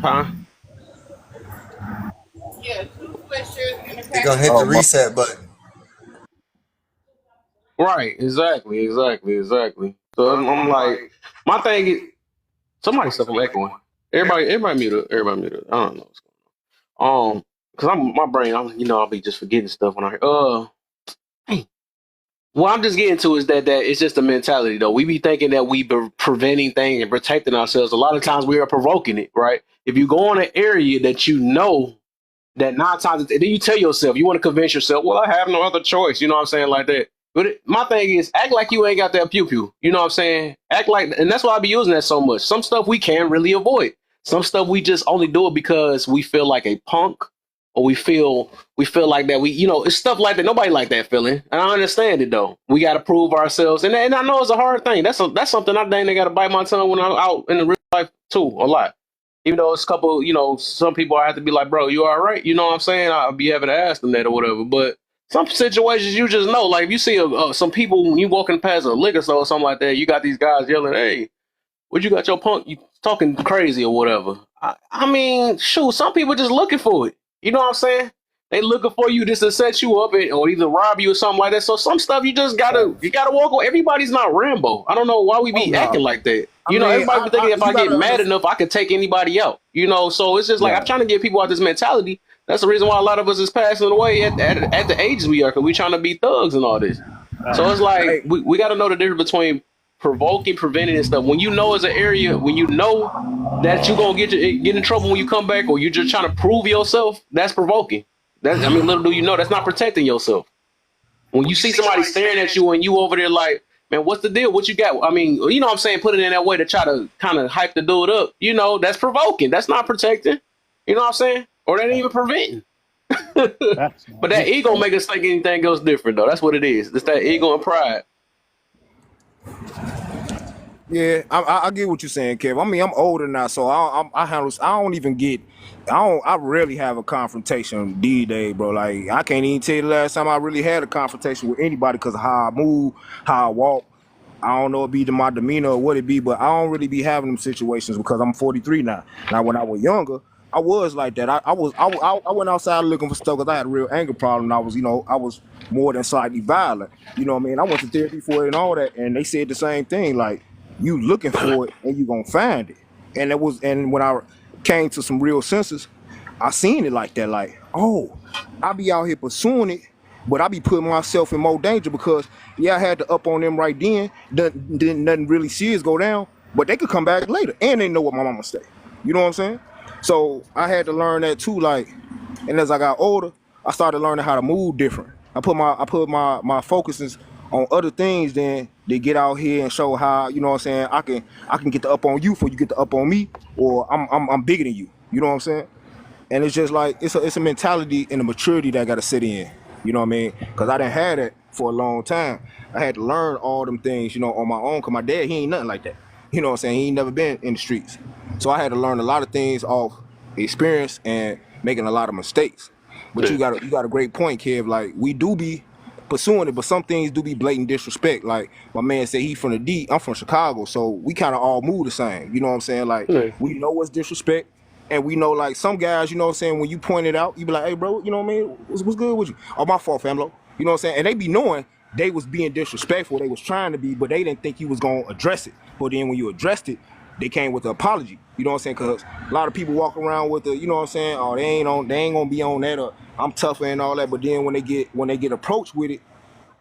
huh? You're gonna hit Oh the my. reset button. Right? Exactly. So I'm like, my thing is somebody's stuff. I'm echoing. Everybody mute up. Everybody mute up. I don't know what's going on. Because I'm my brain. I'll be just forgetting stuff when I hear. Hey, what I'm just getting to is that it's just a mentality though. We be thinking that we be preventing things and protecting ourselves. A lot of times we are provoking it, right? If you go in an area that you know that 9 times, then you tell yourself, you want to convince yourself, well, I have no other choice. You know what I'm saying? Like that. But my thing is, act like you ain't got that pew pew. You know what I'm saying? Act like, and that's why I be using that so much. Some stuff we can really avoid. Some stuff we just only do it because we feel like a punk, or we feel like that it's stuff like that. Nobody like that feeling, and I understand it though. We got to prove ourselves, and I know it's a hard thing. That's something I think they got to bite my tongue when I'm out in the real life too, a lot. Even though it's a couple, some people I have to be like, bro, you all right? You know what I'm saying? I'll be having to ask them that or whatever. But some situations you just know, like if you see some people when you walking past a liquor store or something like that, you got these guys yelling, hey, what you got your punk? You talking crazy or whatever. I mean, shoot, some people just looking for it. You know what I'm saying? They looking for you just to set you up or either rob you or something like that. So some stuff you just gotta walk away. Everybody's not Rambo. I don't know why we Oh be no. acting like that. I mean, Everybody be thinking if you I get gotta mad understand. enough, I could take anybody out. So it's just like I'm Right. trying to get people out this mentality. That's the reason why a lot of us is passing away at the ages we are, because we trying to be thugs and all this. So it's like Hey, we got to know the difference between provoking, preventing, and stuff. When you know as an area, when you know that you're gonna get in trouble when you come back, or you're just trying to prove yourself, that's provoking. Little do you know, that's not protecting yourself. When you see somebody staring at you and you over there like, man, what's the deal? What you got? I mean, you know what I'm saying? Put it in that way to try to kind of hype the dude up. That's provoking. That's not protecting. You know what I'm saying? Or that ain't even preventing. that's But that ego make us think anything else different, though. That's what it is. It's that ego and pride. Yeah, I get what you're saying, Kev. I mean, I'm older now, so I handle. I don't even get. I rarely have a confrontation these days, bro. Like I can't even tell you the last time I really had a confrontation with anybody because of how I move, how I walk. I don't know it be my demeanor or what it be, but I don't really be having them situations because I'm 43 now. Now, when I was younger, I was like that. I went outside looking for stuff because I had a real anger problem. And I was more than slightly violent. You know what I mean? I went to therapy for it and all that, and they said the same thing. Like you looking for it and you gonna find it. And when I came to some real senses, I seen it like that. Like, oh, I be out here pursuing it, but I be putting myself in more danger because yeah, I had to up on them right then. Didn't nothing really serious go down, but they could come back later and they know what my mama say. You know what I'm saying? So I had to learn that too. Like, and as I got older, I started learning how to move different. I put my focuses on other things than they get out here and show how, you know what I'm saying, I can get the up on you before you get the up on me, or I'm bigger than you. You know what I'm saying? And it's just like it's a mentality and a maturity that I gotta sit in. You know what I mean? Because I didn't have that for a long time. I had to learn all them things, you know, on my own. Cause my dad, he ain't nothing like that. You know what I'm saying? He ain't never been in the streets. So I had to learn a lot of things off experience and making a lot of mistakes. But Yeah. you got a great point, Kev. Like we do be pursuing it, but some things do be blatant disrespect. Like my man said, he from the D, I'm from Chicago, so we kind of all move the same. You know what I'm saying? Like Yeah. we know what's disrespect. And we know, like, some guys, you know what I'm saying, when you point it out, you be like, hey, bro, you know what I mean? What's good with you? Oh, my fault, famlo. You know what I'm saying? And they be knowing they was being disrespectful. They was trying to be, but they didn't think you was going to address it. But then when you addressed it, they came with an apology. You know what I'm saying? Because a lot of people walk around with the, you know what I'm saying? Oh, they ain't going to be on that, or I'm tougher and all that. But then when they get approached with it,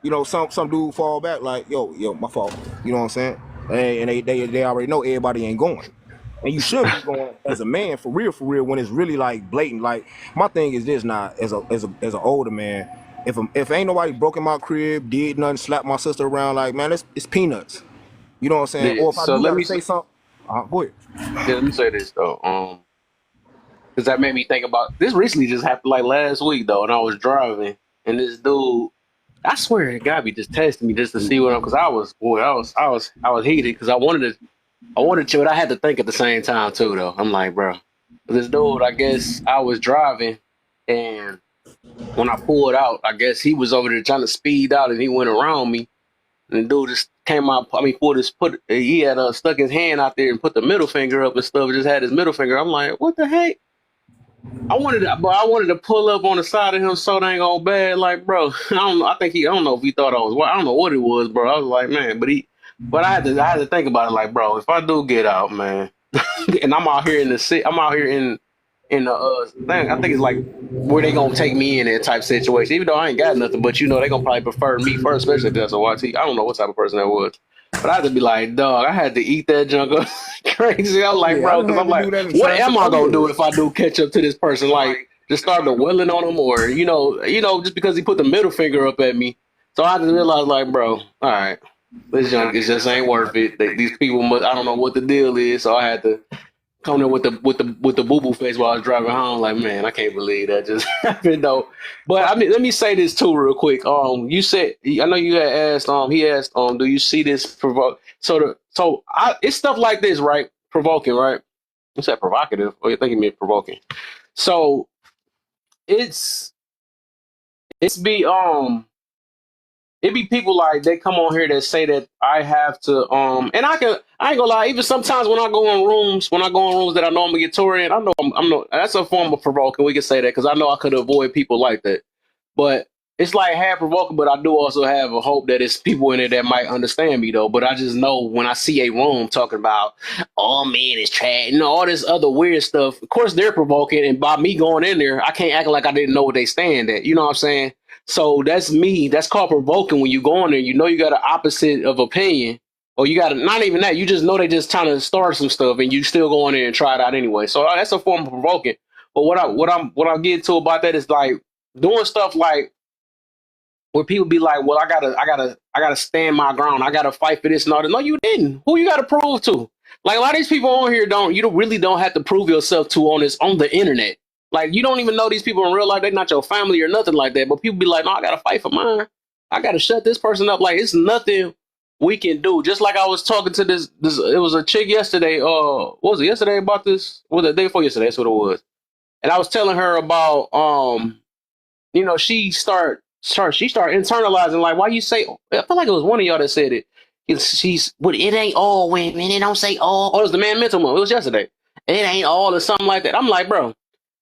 you know, some dude fall back like, yo, my fault. You know what I'm saying? And they already know everybody ain't going. And you shouldn't be going as a man for real, when it's really like blatant. Like my thing is this now, as an older man, if ain't nobody broken my crib, did nothing, slapped my sister around, like man, it's peanuts. You know what I'm saying? Yeah. Or if I So do let gotta me say something, go ahead. yeah, let me say this though. Because that made me think about this recently just happened like last week though, and I was driving and this dude, I swear the guy be just testing me just to see what I'm, because I was heated because I wanted to, but I had to think at the same time too though. I'm like, bro, this dude, I guess I was driving and when I pulled out, I guess he was over there trying to speed out and he went around me. And the dude just came out. I mean, he had stuck his hand out there and put the middle finger up and stuff. Just had his middle finger. I'm like, what the heck? I wanted to pull up on the side of him so dang old bad, like, bro. I don't know. I don't know if he thought I was. I don't know what it was, bro. I was like, man, but I had to think about it, like, bro, if I do get out, man, and I'm out here in the city, I'm out here in the thing. I think it's like where they gonna take me in that type situation. Even though I ain't got nothing, but you know they gonna probably prefer me first, especially if that's a YT. I don't know what type of person that was, but I had to be like, dog, I had to eat that junk up crazy. I'm Oh like, yeah, I bro, done because had I'm to do like, that in what traffic. am I Oh gonna do yeah. if I do catch up to this person? Like, just start the willing on him, or just because he put the middle finger up at me. So I just realized, like, bro, all right, this junk it just ain't worth it. These people must, I don't know what the deal is, so I had to come there with the boo boo face while I was driving home. Like, man, I can't believe that just happened though. But I mean, let me say this too, real quick. You said I know you had asked. He asked. Do you see this provoke? It's stuff like this, right? Provoking, right? You said provocative. Oh, you think you meant provoking? So it's be it be people like they come on here that say that I have to and I ain't gonna lie, even sometimes when I go in rooms that I know I'm gonna get tore in, I know I'm no that's a form of provoking. We can say that because I know I could avoid people like that. But it's like half provoking, but I do also have a hope that it's people in it that might understand me though. But I just know when I see a room talking about oh man, it's trash, all this other weird stuff, of course they're provoking, and by me going in there, I can't act like I didn't know what they stand at. You know what I'm saying? So that's me. That's called provoking when you go in there. You know you got an opposite of opinion, or you got not even that. You just know they just trying to start some stuff, and you still go in there and try it out anyway. So that's a form of provoking. But what I'm getting to about that is like doing stuff like where people be like, well, I gotta stand my ground. I gotta fight for this and all that. No, you didn't. Who you gotta prove to? Like a lot of these people on here really don't have to prove yourself to on the internet. Like you don't even know these people in real life. They're not your family or nothing like that. But people be like, no, I gotta fight for mine. I gotta shut this person up. Like it's nothing we can do. Just like I was talking to this it was a chick yesterday, what was it yesterday about this? Was it the day before yesterday? That's what it was. And I was telling her about she start internalizing, like, why you say, I feel like it was one of y'all that said it. But it ain't all women, it don't say all. Oh, it was the Man Mental one. It was yesterday. It ain't all or something like that. I'm like, bro,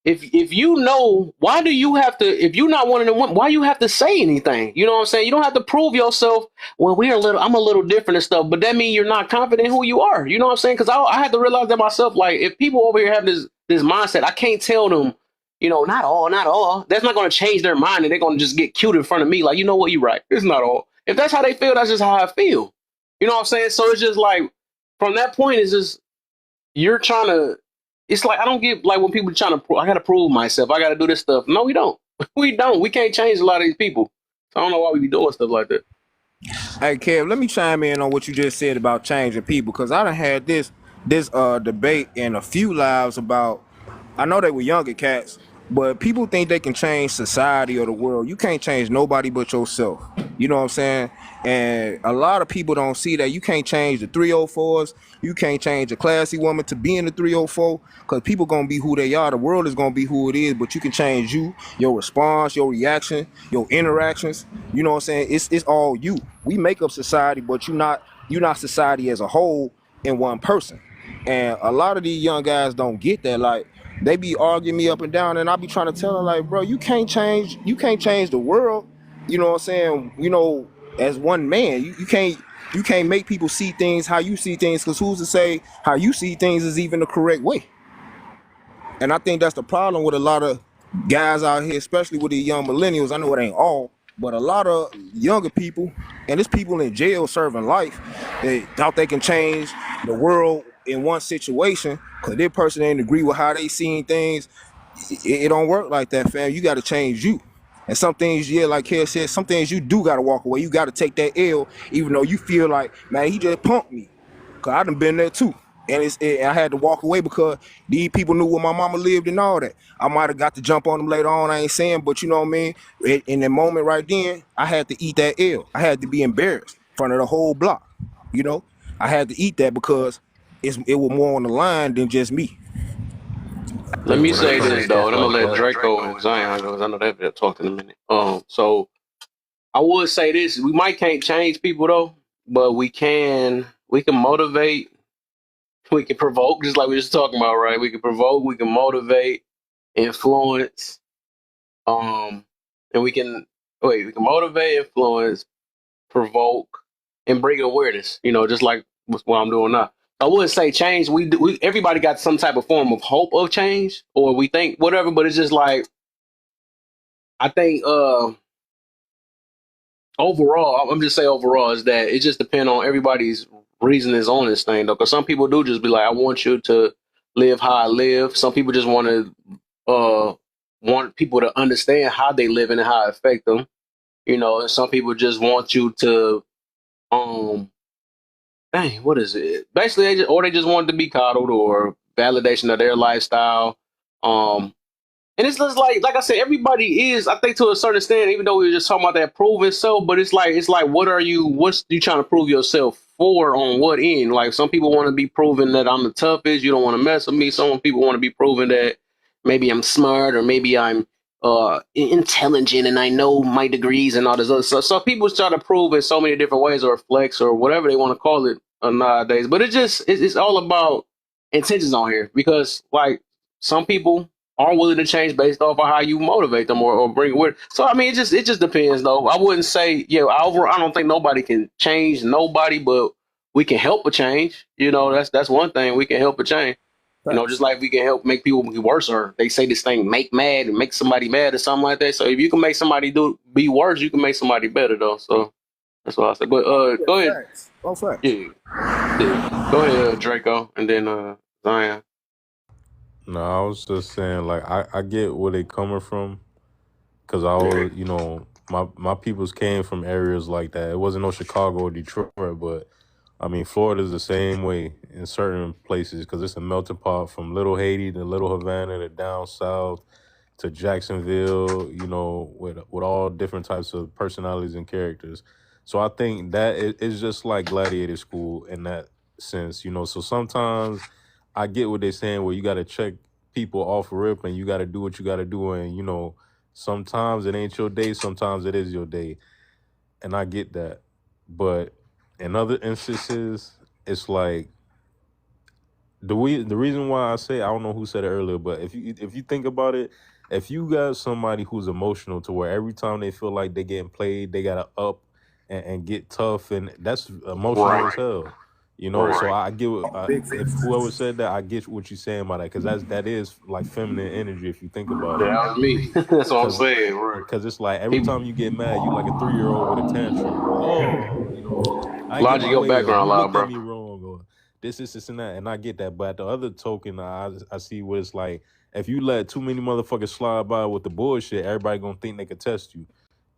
if you know, why do you have to, if you're not one of them, why you have to say anything? You know what I'm saying? You don't have to prove yourself. Well, I'm a little different and stuff, but that means you're not confident in who you are. You know what I'm saying? Because I had to realize that myself. Like, if people over here have this mindset, I can't tell them, not all. That's not going to change their mind, and they're going to just get cute in front of me. Like, you know what? You're right. It's not all. If that's how they feel, that's just how I feel. You know what I'm saying? So it's just like, from that point, it's just, you're trying to, it's like, I don't get, like, when people trying to, I got to prove myself. I got to do this stuff. No, we don't. We don't. We can't change a lot of these people. So I don't know why we be doing stuff like that. Hey, Kev, let me chime in on what you just said about changing people, because I done had this debate in a few lives about, I know they were younger cats, but people think they can change society or the world. You can't change nobody but yourself. You know what I'm saying? And a lot of people don't see that you can't change the 304s. You can't change a classy woman to be in the 304, because people gonna be who they are. The world is gonna be who it is, but you can change you, your response, your reaction, your interactions. You know what I'm saying? It's all you. We make up society, but you're not society as a whole in one person. And a lot of these young guys don't get that. Like, they be arguing me up and down, and I be trying to tell them, like, bro, you can't change the world. You know what I'm saying? As one man, you can't make people see things how you see things, because who's to say how you see things is even the correct way? And I think that's the problem with a lot of guys out here, especially with the young millennials. I know it ain't all, but a lot of younger people, and it's people in jail serving life, they thought they can change the world in one situation because their person ain't agree with how they seeing things. It don't work like that, fam. You got to change you. And some things, yeah, like Kev said, some things you do got to walk away. You got to take that L, even though you feel like, man, he just punked me. Because I done been there too. And I had to walk away because these people knew where my mama lived and all that. I might have got to jump on them later on, I ain't saying, but you know what I mean? In that moment right then, I had to eat that L. I had to be embarrassed in front of the whole block. You know? I had to eat that because it was more on the line than just me. Let me say this, though, and I'm going to let Draco and Zion go, because I know they'll talk in a minute. So I would say this. We might can't change people, though, but we can motivate. We can provoke, just like we were just talking about, right? We can provoke, we can motivate, influence, and we can motivate, influence, provoke, and bring awareness. Just like what I'm doing now. I wouldn't say change. Everybody got some type of form of hope of change, or we think whatever. But it's just like, I think overall, I'm just saying overall is that it just depends on everybody's reasonings on this thing, though. Because some people do just be like, I want you to live how I live. Some people just want people to understand how they live and how it affect them. And some people just want you to, what is it? Basically, they just want to be coddled or validation of their lifestyle. And it's just like I said, everybody is, I think, to a certain extent, even though we were just talking about that proving self, but it's like, what's you trying to prove yourself for, on what end? Like, some people want to be proven that I'm the toughest, you don't want to mess with me. Some people want to be proven that maybe I'm smart, or maybe I'm intelligent and I know my degrees and all this other stuff. So people try to prove in so many different ways, or flex, or whatever they want to call it nowadays. But it's all about intentions on here, because like some people are willing to change based off of how you motivate them or bring it with. So I mean, it just depends, though. I wouldn't say, I don't think nobody can change nobody, but we can help a change. That's one thing, we can help a change. Just like we can help make people be worse, or they say this thing, make mad and make somebody mad or something like that. So if you can make somebody be worse, you can make somebody better, though. So that's what I said. But go ahead. Yeah. Go ahead, Draco, and then Zion. No, I was just saying, like, I get where they coming from, because I always, my peoples came from areas like that. It wasn't no Chicago or Detroit, but I mean, Florida's the same way in certain places, because it's a melting pot from Little Haiti to Little Havana to down south to Jacksonville, with all different types of personalities and characters. So I think that it's just like gladiator school in that sense, you know. So sometimes I get what they're saying, where you got to check people off rip and you got to do what you got to do, and you know, sometimes it ain't your day, sometimes it is your day, and I get that. But in other instances, it's like the reason why I say, I don't know who said it earlier, but if you think about it, if you got somebody who's emotional to where every time they feel like they getting played, they gotta up and get tough, and that's emotional as Right. hell. You know, so Right. I get if whoever said that, I get what you're saying about that, because that is like feminine energy if you think about it. That was me. That's what I'm Because saying. Right. it's like every People, time you get mad, you like a 3-year-old with a tantrum. Oh, you know, I get Logic, my your way, or background you loud, looked at bro. me wrong, or this, and that. And I get that. But at the other token, I see what it's like. If you let too many motherfuckers slide by with the bullshit, everybody gonna think they could test you.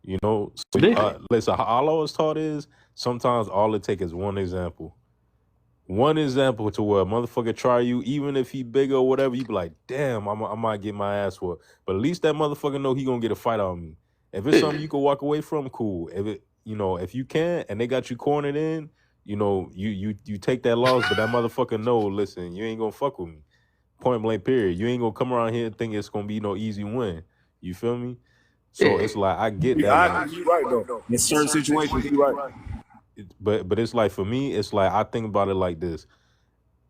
You know? So, Yeah. listen, all I was taught is sometimes all it takes is one example. One example to where a motherfucker try you, even if he bigger or whatever, you be like, damn, I might get my ass whooped. But at least that motherfucker know he gonna get a fight on me. If it's Yeah. something you can walk away from, cool. If it, you know, if you can't and they got you cornered in, you know, you take that loss, but that motherfucker know, listen, you ain't gonna fuck with me. Point blank, period. You ain't gonna come around here and think it's gonna be no easy win. You feel me? So Yeah. it's like I get that I now. agree, you right though. In certain situations, you right. But it's like, for me, it's like I think about it like this.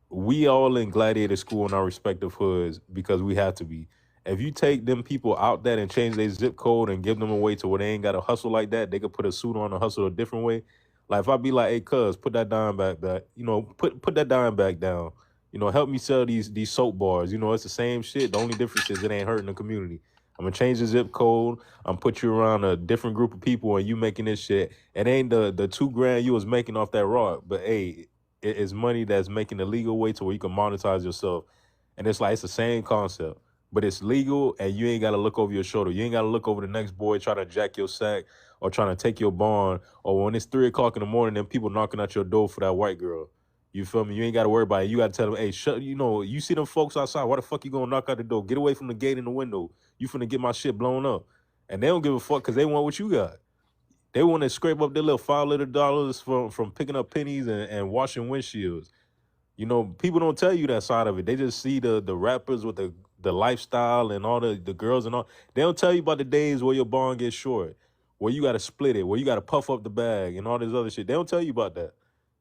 We all in gladiator school in our respective hoods because we have to be. If you take them people out that and change their zip code and give them a way to where they ain't got to hustle like that, they could put a suit on and hustle a different way. Like if I be like, hey, cuz, put that dime back, you know, put that dime back down. You know, help me sell these soap bars. You know, it's the same shit. The only difference is it ain't hurting the community. I'm gonna change the zip code. I'm put you around a different group of people and you making this shit. It ain't the $2,000 you was making off that rock, but hey, it is money that's making the legal way to where you can monetize yourself. And it's like, it's the same concept, but it's legal and you ain't got to look over your shoulder. You ain't got to look over the next boy trying to jack your sack or trying to take your bond. Or when it's 3 o'clock in the morning, then people knocking at your door for that white girl. You feel me? You ain't got to worry about it. You got to tell them, hey, shut, you know, you see them folks outside. Why the fuck you going to knock out the door? Get away from the gate and the window. You finna get my shit blown up. And they don't give a fuck because they want what you got. They want to scrape up their little $5 from picking up pennies and washing windshields. You know, people don't tell you that side of it. They just see the rappers with the lifestyle and all the girls and all. They don't tell you about the days where your bond gets short, where you got to split it, where you got to puff up the bag and all this other shit. They don't tell you about that.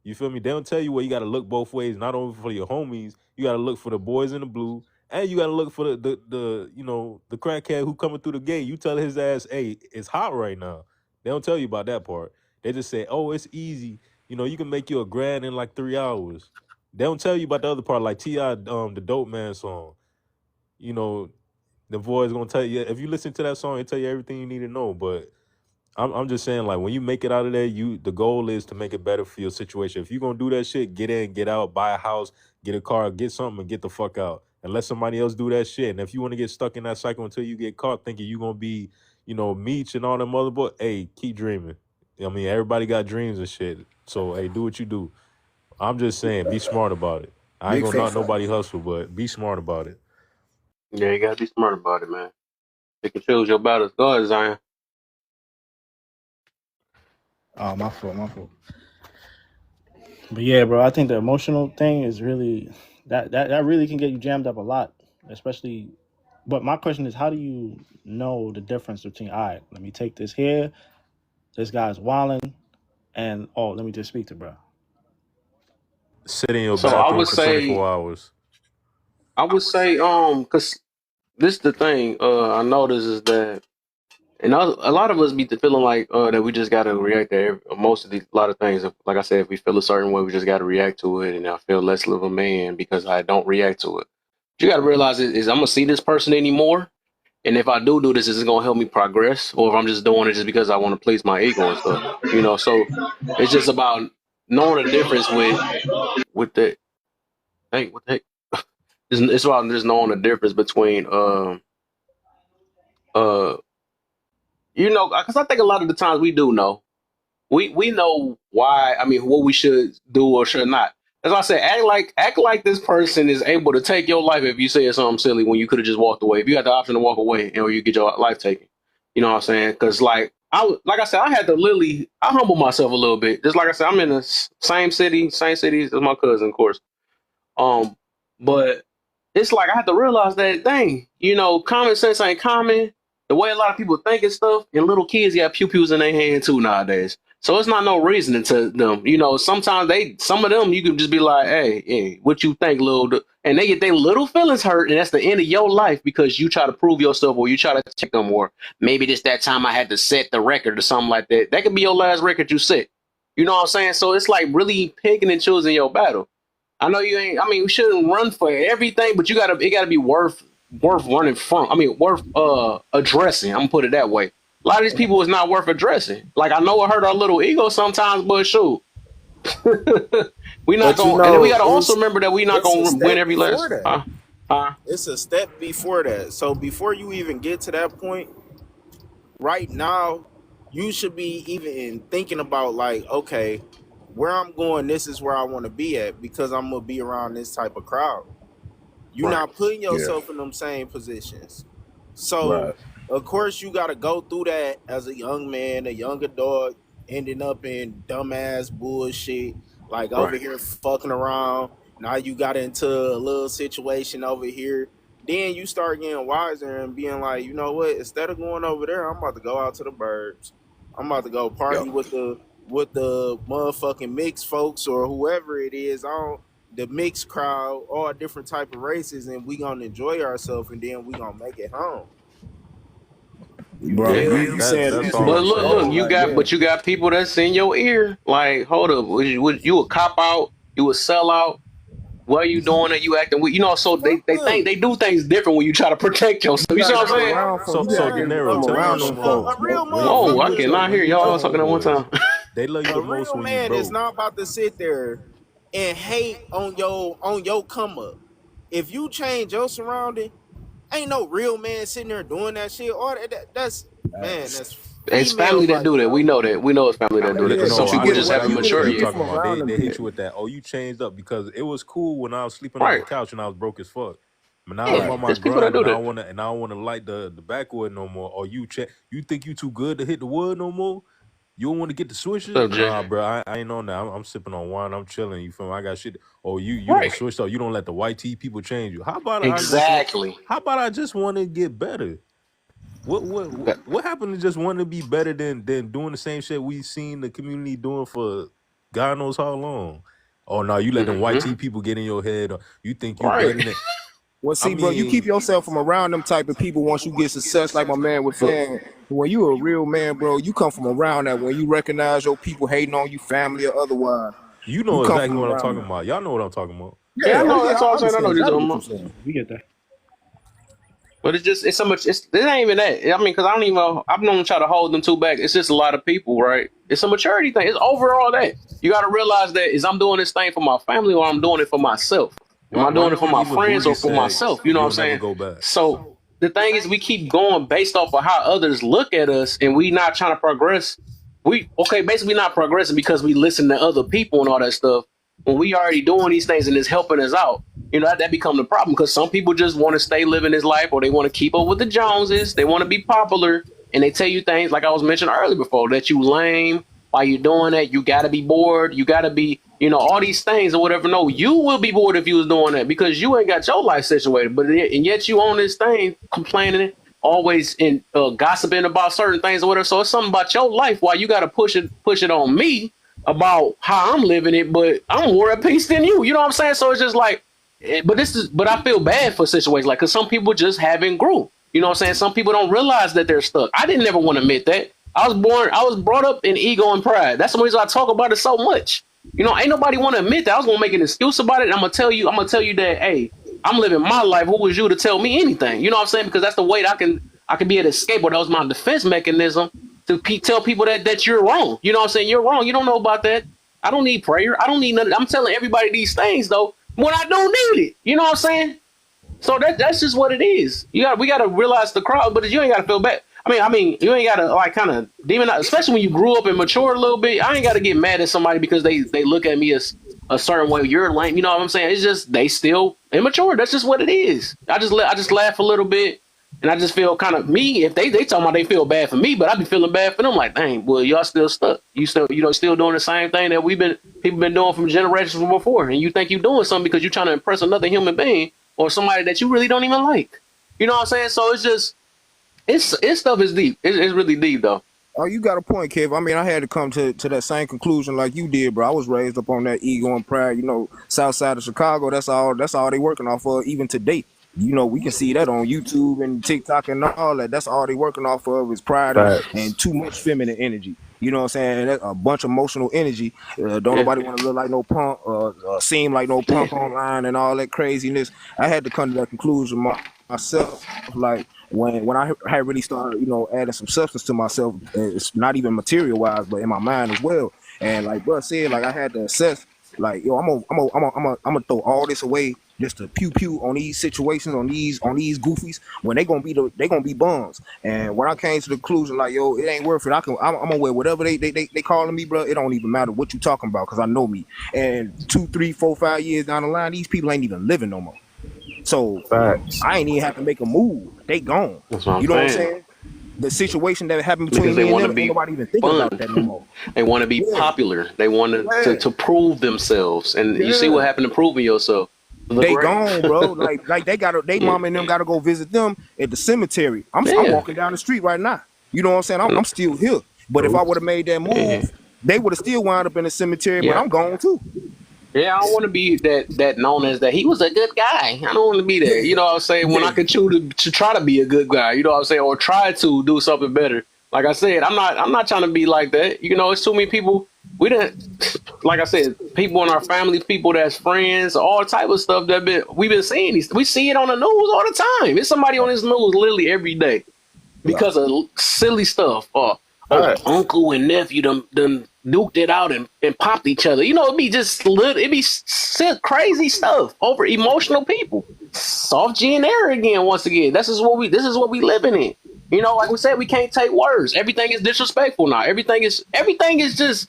You feel me? They don't tell you where you got to look both ways, not only for your homies, you got to look for the boys in the blue, and you got to look for the you know, the crackhead who coming through the gate. You tell his ass, hey, it's hot right now. They don't tell you about that part. They just say, oh, it's easy. You know, you can make you $1,000 in like 3 hours. They don't tell you about the other part, like T.I., the Dope Man song. You know, the boy's gonna tell you, if you listen to that song, it tell you everything you need to know. But I'm just saying, like, when you make it out of there, the goal is to make it better for your situation. If you're gonna do that shit, get in, get out, buy a house, get a car, get something, and get the fuck out. And let somebody else do that shit. And if you want to get stuck in that cycle until you get caught thinking you're gonna be, you know, Meech and all them other boys, hey, keep dreaming. I mean, everybody got dreams and shit. So hey, do what you do. I'm just saying, be smart about it. I ain't Big gonna knock facts. nobody hustle, but be smart about it. Yeah, you gotta be smart about it, man. You can choose your battles. Go ahead, Zion. Oh, my fault, my fault. But yeah, bro, I think the emotional thing is really that really can get you jammed up a lot, especially. But my question is, how do you know the difference between, all right, let me take this here, this guy's wilding, and oh, let me just speak to bro. Sit in your So I bathroom would for say, 24 hours. cause this the thing. I notice is that, and a lot of us be feeling like that we just gotta react to most of these a lot of things. Like I said, if we feel a certain way, we just gotta react to it, and I feel less of a man because I don't react to it. What you gotta realize is I'm gonna see this person anymore, and if I do this, is it gonna help me progress, or if I'm just doing it just because I want to please my ego and stuff, you know? So it's just about knowing the difference with the hey, what the heck? It's about just knowing the difference between uh you know, because I think a lot of the times we do know. We know why. I mean, what we should do or should not. As I said, act like this person is able to take your life if you say something silly when you could have just walked away. If you had the option to walk away or you get your life taken, you know what I'm saying? Because like like I said, I had to literally, I humble myself a little bit. Just like I said, I'm in the same city as my cousin, of course. But it's like I have to realize that thing, common sense ain't common. The way a lot of people think and stuff, and little kids got pew-pews in their hand too nowadays. So it's not no reasoning to them. Sometimes some of them, you can just be like, hey, what you think, and they get their little feelings hurt, and that's the end of your life because you try to prove yourself or you try to check them, or maybe this that time I had to set the record or something like that. That could be your last record you set. You know what I'm saying? So it's like really picking and choosing your battle. I know you ain't. I mean, we shouldn't run for everything, but it gotta be worth running from. I mean, worth addressing. I'm gonna put it that way. A lot of these people is not worth addressing. Like I know it hurt our little ego sometimes, but shoot, we not gonna. And then we gotta also remember that we not gonna win every last. It's a step before that. So before you even get to that point, right now, you should be even thinking about like, okay, where I'm going, this is where I want to be at because I'm gonna be around this type of crowd. You're not putting yourself in them same positions. So of course you gotta go through that as a young man, a young adult, ending up in dumbass bullshit, like over here fucking around. Now you got into a little situation over here. Then you start getting wiser and being like, you know what? Instead of going over there, I'm about to go out to the burbs. I'm about to go party with the motherfucking mixed folks or whoever it is on the mixed crowd, all different type of races, and we gonna enjoy ourselves, and then we gonna make it home. Bro, you said, but look, you got people that's in your ear. Like, hold up, you a cop out, you a sellout. What are you doing? That you acting with, so they think they do things different when you try to protect yourself. You see what I'm saying? So Gennaro, a real oh, I cannot hear y'all talking at one time. They love you the most when you broke. A real man is not about to sit there and hate on your come up. If you change your surrounding, ain't no real man sitting there doing that shit. Or that's it's family that do that. We know that. We know it's family that do that. Because some people just have maturity. They hit you with that. Oh, you changed up because it was cool when I was sleeping on the couch and I was broke as fuck. But now I'm on my grind and I don't want to light the backwood no more. Or you think you too good to hit the wood no more? You don't want to get the switches? Nah, bro, I ain't on that. I'm sipping on wine. I'm chilling. You feel me? I got shit. Oh, you don't switch up. You don't let the white tea people change you. How about I just want to get better? What happened to just wanting to be better than doing the same shit we seen the community doing for God knows how long? Oh no, you let them white tea people get in your head. Or you think you better than. Well, see, bro, you keep yourself from around them type of people once you get success, like my man was saying. When you a real man, bro, you come from around that. When you recognize your people hating on you, family or otherwise. You know exactly what I'm talking about. Y'all know what I'm talking about. Yeah, I know. That's all I'm saying. I know what you're talking about. We get that. But it's so much. It ain't even that. I mean, because I don't try to hold them too back. It's just a lot of people, right? It's a maturity thing. It's overall that you got to realize that is I'm doing this thing for my family or I'm doing it for myself. Am I doing it for my friends or for myself? You know what I'm saying? So the thing is, we keep going based off of how others look at us, and we not trying to progress. Basically not progressing because we listen to other people and all that stuff. When we already doing these things and it's helping us out, that become the problem because some people just want to stay living this life or they want to keep up with the Joneses. They want to be popular, and they tell you things like I was mentioning earlier before that you lame. Why you doing that? You got to be bored. You got to be, all these things or whatever. No, you will be bored if you was doing that because you ain't got your life situated. And yet you on this thing complaining, always in gossiping about certain things or whatever. So it's something about your life why you got to push it on me about how I'm living it, but I'm more at peace than you. You know what I'm saying? So it's just like, but I feel bad for situations like because some people just haven't grew. You know what I'm saying? Some people don't realize that they're stuck. I didn't ever want to admit that. I was brought up in ego and pride. That's the reason I talk about it so much. Ain't nobody want to admit that. I was gonna make an excuse about it. I'm gonna tell you that, hey, I'm living my life. Who was you to tell me anything? You know what I'm saying? Because that's the way that I can be able to escape, or that was my defense mechanism to tell people that you're wrong. You know what I'm saying? You're wrong. You don't know about that. I don't need prayer. I don't need nothing. I'm telling everybody these things though when I don't need it. You know what I'm saying? So that's just what it is. We gotta realize the crowd, but you ain't gotta feel bad. I mean, you ain't gotta like kind of demonize, especially when you grew up and matured a little bit. I ain't gotta get mad at somebody because they look at me as a certain way. You're lame. You know what I'm saying? It's just they still immature. That's just what it is. I just laugh a little bit And I just feel kind of me, if they talking about they feel bad for me, but I be feeling bad for them. Like, dang, well, y'all still stuck. You still doing the same thing that people been doing from generations before. And you think you're doing something because you're trying to impress another human being or somebody that you really don't even like. You know what I'm saying? So it's just, it's stuff is deep. It's really deep though. Oh, you got a point, Kev. I mean, I had to come to that same conclusion like you did, bro. I was raised up on that ego and pride. You know, South Side of Chicago. That's all they working off of, even today. You know, we can see that on YouTube and TikTok and all that. That's all they working off of is pride and too much feminine energy. You know what I'm saying? That's a bunch of emotional energy. Don't nobody want to look like no punk, seem like no punk online and all that craziness. I had to come to that conclusion myself. Like when I had really started, you know, adding some substance to myself, it's not even material wise, but in my mind as well. And like bro said, like I had to assess, like yo, I'm gonna throw all this away just to pew pew on these situations, on these goofies when they gonna be bums. And when I came to the conclusion, like yo, it ain't worth it. I'm gonna wear whatever they calling me, bro. It don't even matter what you talking about because I know me. And 2, 3, 4, 5 years down the line, these people ain't even living no more. So I ain't even have to make a move. They gone. That's what I'm you know saying. what I'm saying? The situation that happened between me and them, ain't nobody even thinking about that no more. They want to be popular. They want to prove themselves. And you see what happened to proving yourself. They gone, bro. Like they mama and them gotta go visit them at the cemetery. I'm walking down the street right now. You know what I'm saying? I'm still here. But if I would have made that move, they would have still wound up in the cemetery, but I'm gone too. Yeah, I don't want to be that known as that. He was a good guy. I don't want to be there. You know what I'm saying? When I could choose to try to be a good guy, you know what I'm saying, or try to do something better. Like I said, I'm not trying to be like that. You know, it's too many people. We didn't, like I said, people in our family, people that's friends, all type of stuff we've been seeing these. We see it on the news all the time. It's somebody on this news literally every day because of silly stuff. Uncle and nephew done nuked it out and popped each other. You know, it'd be crazy stuff over emotional people. Soft G and Air again, once again. This is what we living in. You know, like we said, we can't take words. Everything is disrespectful now. Everything is just,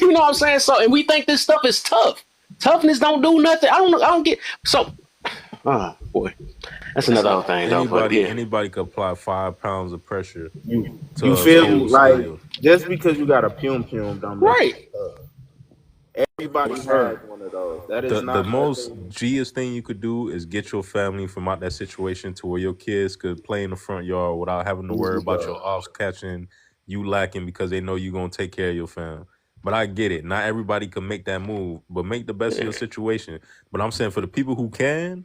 you know what I'm saying? So, and we think this stuff is tough. Toughness don't do nothing. I don't get, so, boy. That's another thing. Anybody could apply 5 pounds of pressure. You feel me? Like, just because you got a pum don't make it tough. Everybody has one of those. That is not the most G's thing you could do is get your family from out that situation to where your kids could play in the front yard without having to worry about your offs catching you lacking because they know you're gonna take care of your family. But I get it. Not everybody can make that move, but make the best of your situation. But I'm saying for the people who can,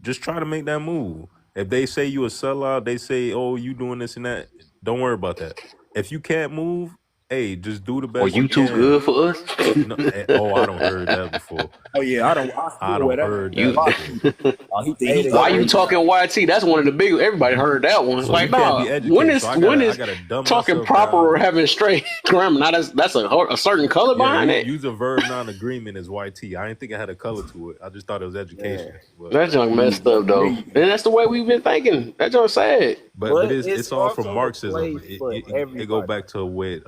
just try to make that move. If they say you a sellout, they say, oh, you doing this and that, don't worry about that. If you can't move, hey, just do the best. Or you too good for us? No, I don't heard that before. Oh yeah, I don't heard that. Why you talking YT? That's one of the big. Everybody heard that one. So like, no, when is talking proper or having straight grammar? Now that's a certain color behind it. Using verb non-agreement is YT. I didn't think it had a color to it. I just thought it was education. Yeah. That junk messed up though, and that's the way we've been thinking. That junk sad. But it's all from Marxism. It go back to what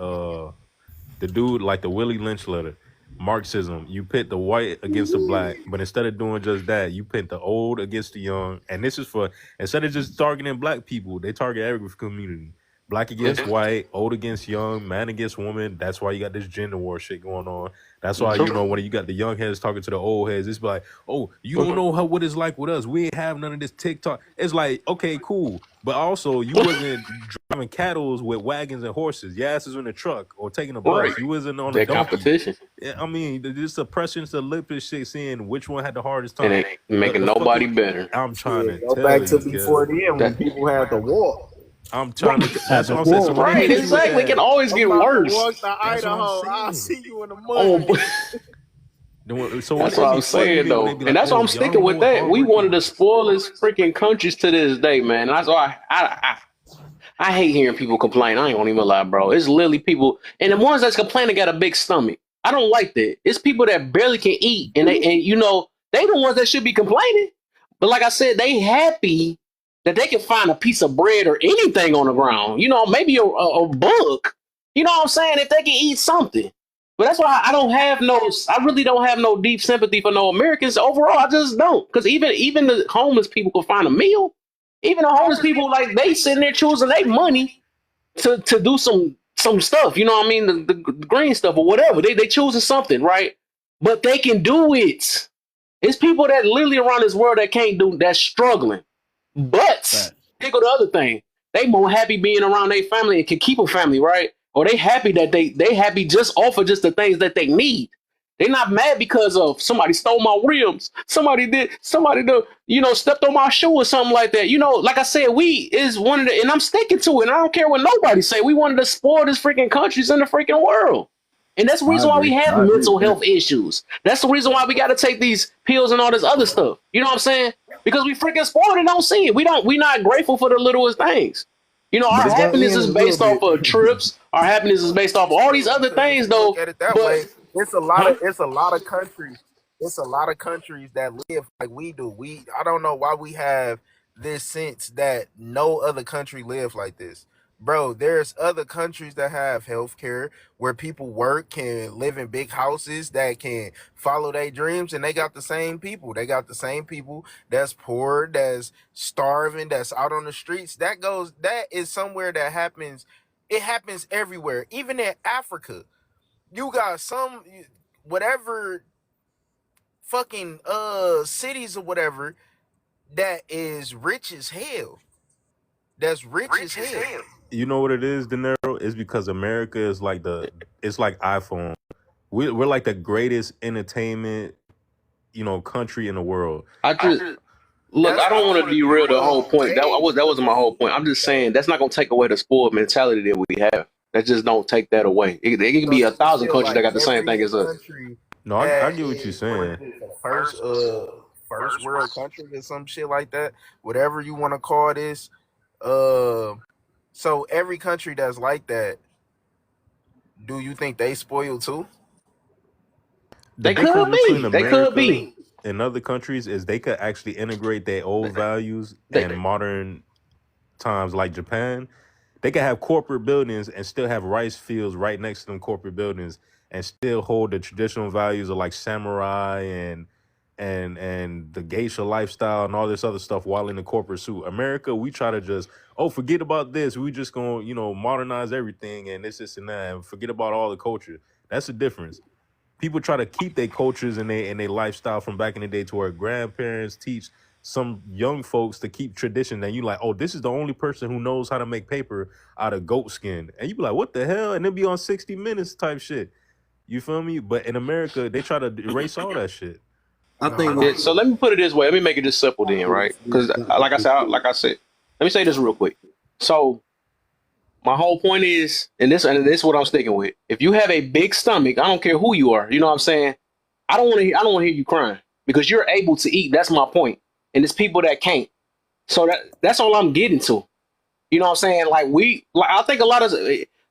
the dude, like the Willie Lynch letter. Marxism, you pit the white against the black, but instead of doing just that, you pit the old against the young. And this is for, instead of just targeting black people, they target every community. Black against white, old against young, man against woman. That's why you got this gender war shit going on. That's why, you know, when you got the young heads talking to the old heads, it's like, oh, you don't know what it's like with us. We ain't have none of this TikTok. It's like, okay, cool. But also, you wasn't driving cattle with wagons and horses. Your ass is in the truck or taking a bus. Right. You wasn't on that competition. Yeah, I mean, this oppression to lip this shit, seeing which one had the hardest time. And making nobody better. I'm trying to go back to before the end when people had the war. I'm trying to. That's what I'm saying. So right, exactly. It can always get worse. Walk to Idaho. I'll see you in the mud. So that's what I'm saying though, and that's why I'm sticking with that. We one of the spoilest freaking countries to this day, man. And that's why I hate hearing people complain. I ain't gonna even lie, bro. It's literally people, and the ones that's complaining got a big stomach. I don't like that. It's people that barely can eat, and you know, they the ones that should be complaining. But like I said, they happy that they can find a piece of bread or anything on the ground. You know, maybe a bug. You know what I'm saying? If they can eat something. But that's why I really don't have no deep sympathy for no Americans overall. I just don't. Because even the homeless people can find a meal. Even the homeless people, like they sitting there choosing their money to do some stuff. You know what I mean? The green stuff or whatever. They choosing something, right? But they can do it. It's people that literally around this world that can't do, that's struggling. But here go the other thing. They more happy being around their family and can keep a family, right? Or they happy that they happy just off of just the things that they need. They're not mad because of somebody stole my rims. Somebody stepped on my shoe or something like that. You know, like I said, we is one of the, and I'm sticking to it. And I don't care what nobody say. We one of the spoilest freaking countries in the freaking world. And that's the reason why we have mental health issues. That's the reason why we got to take these pills and all this other stuff. You know what I'm saying? Because we freaking spoiled and don't see it. We not grateful for the littlest things. You know, our happiness is based off of trips. Our happiness is based off of all these other things, though. Look at it that way. It's a lot of countries. It's a lot of countries that live like we do. I don't know why we have this sense that no other country lives like this. Bro, there's other countries that have healthcare where people work, can live in big houses, that can follow their dreams, and they got the same people. They got the same people that's poor, that's starving, that's out on the streets. That is somewhere that happens. It happens everywhere, even in Africa. You got whatever fucking cities or whatever that is rich as hell. That's rich as hell. You know what it is, De Niro? It's because America is it's like iPhone. We're like the greatest entertainment, country in the world. I don't want to derail the whole point. That wasn't my whole point. I'm just saying that's not gonna take away the spoiled mentality that we have. That just don't take that away. It can be 1,000 countries that got the same thing as us. No, I get what you're saying. First world country or some shit like that. Whatever you want to call this. So every country that's like that, do you think they spoiled too? They could be. In other countries, is they could actually integrate their old values and modern times, like Japan. They could have corporate buildings and still have rice fields right next to them corporate buildings, and still hold the traditional values of like samurai and the geisha lifestyle and all this other stuff while in the corporate suit. America, we try to just, forget about this. We just gonna, modernize everything and this and that, and forget about all the culture. That's the difference. People try to keep their cultures and their lifestyle from back in the day to where grandparents teach some young folks to keep tradition. And you like, this is the only person who knows how to make paper out of goat skin. And you be like, what the hell? And it'll be on 60 Minutes type shit. You feel me? But in America, they try to erase all that shit. I think so. Let me put it this way. Let me make it just simple then, right? Because like I said, let me say this real quick. So my whole point is, and this is what I'm sticking with. If you have a big stomach, I don't care who you are. You know what I'm saying? I don't want to hear you crying because you're able to eat. That's my point. And it's people that can't. So that's all I'm getting to. You know what I'm saying? I think a lot of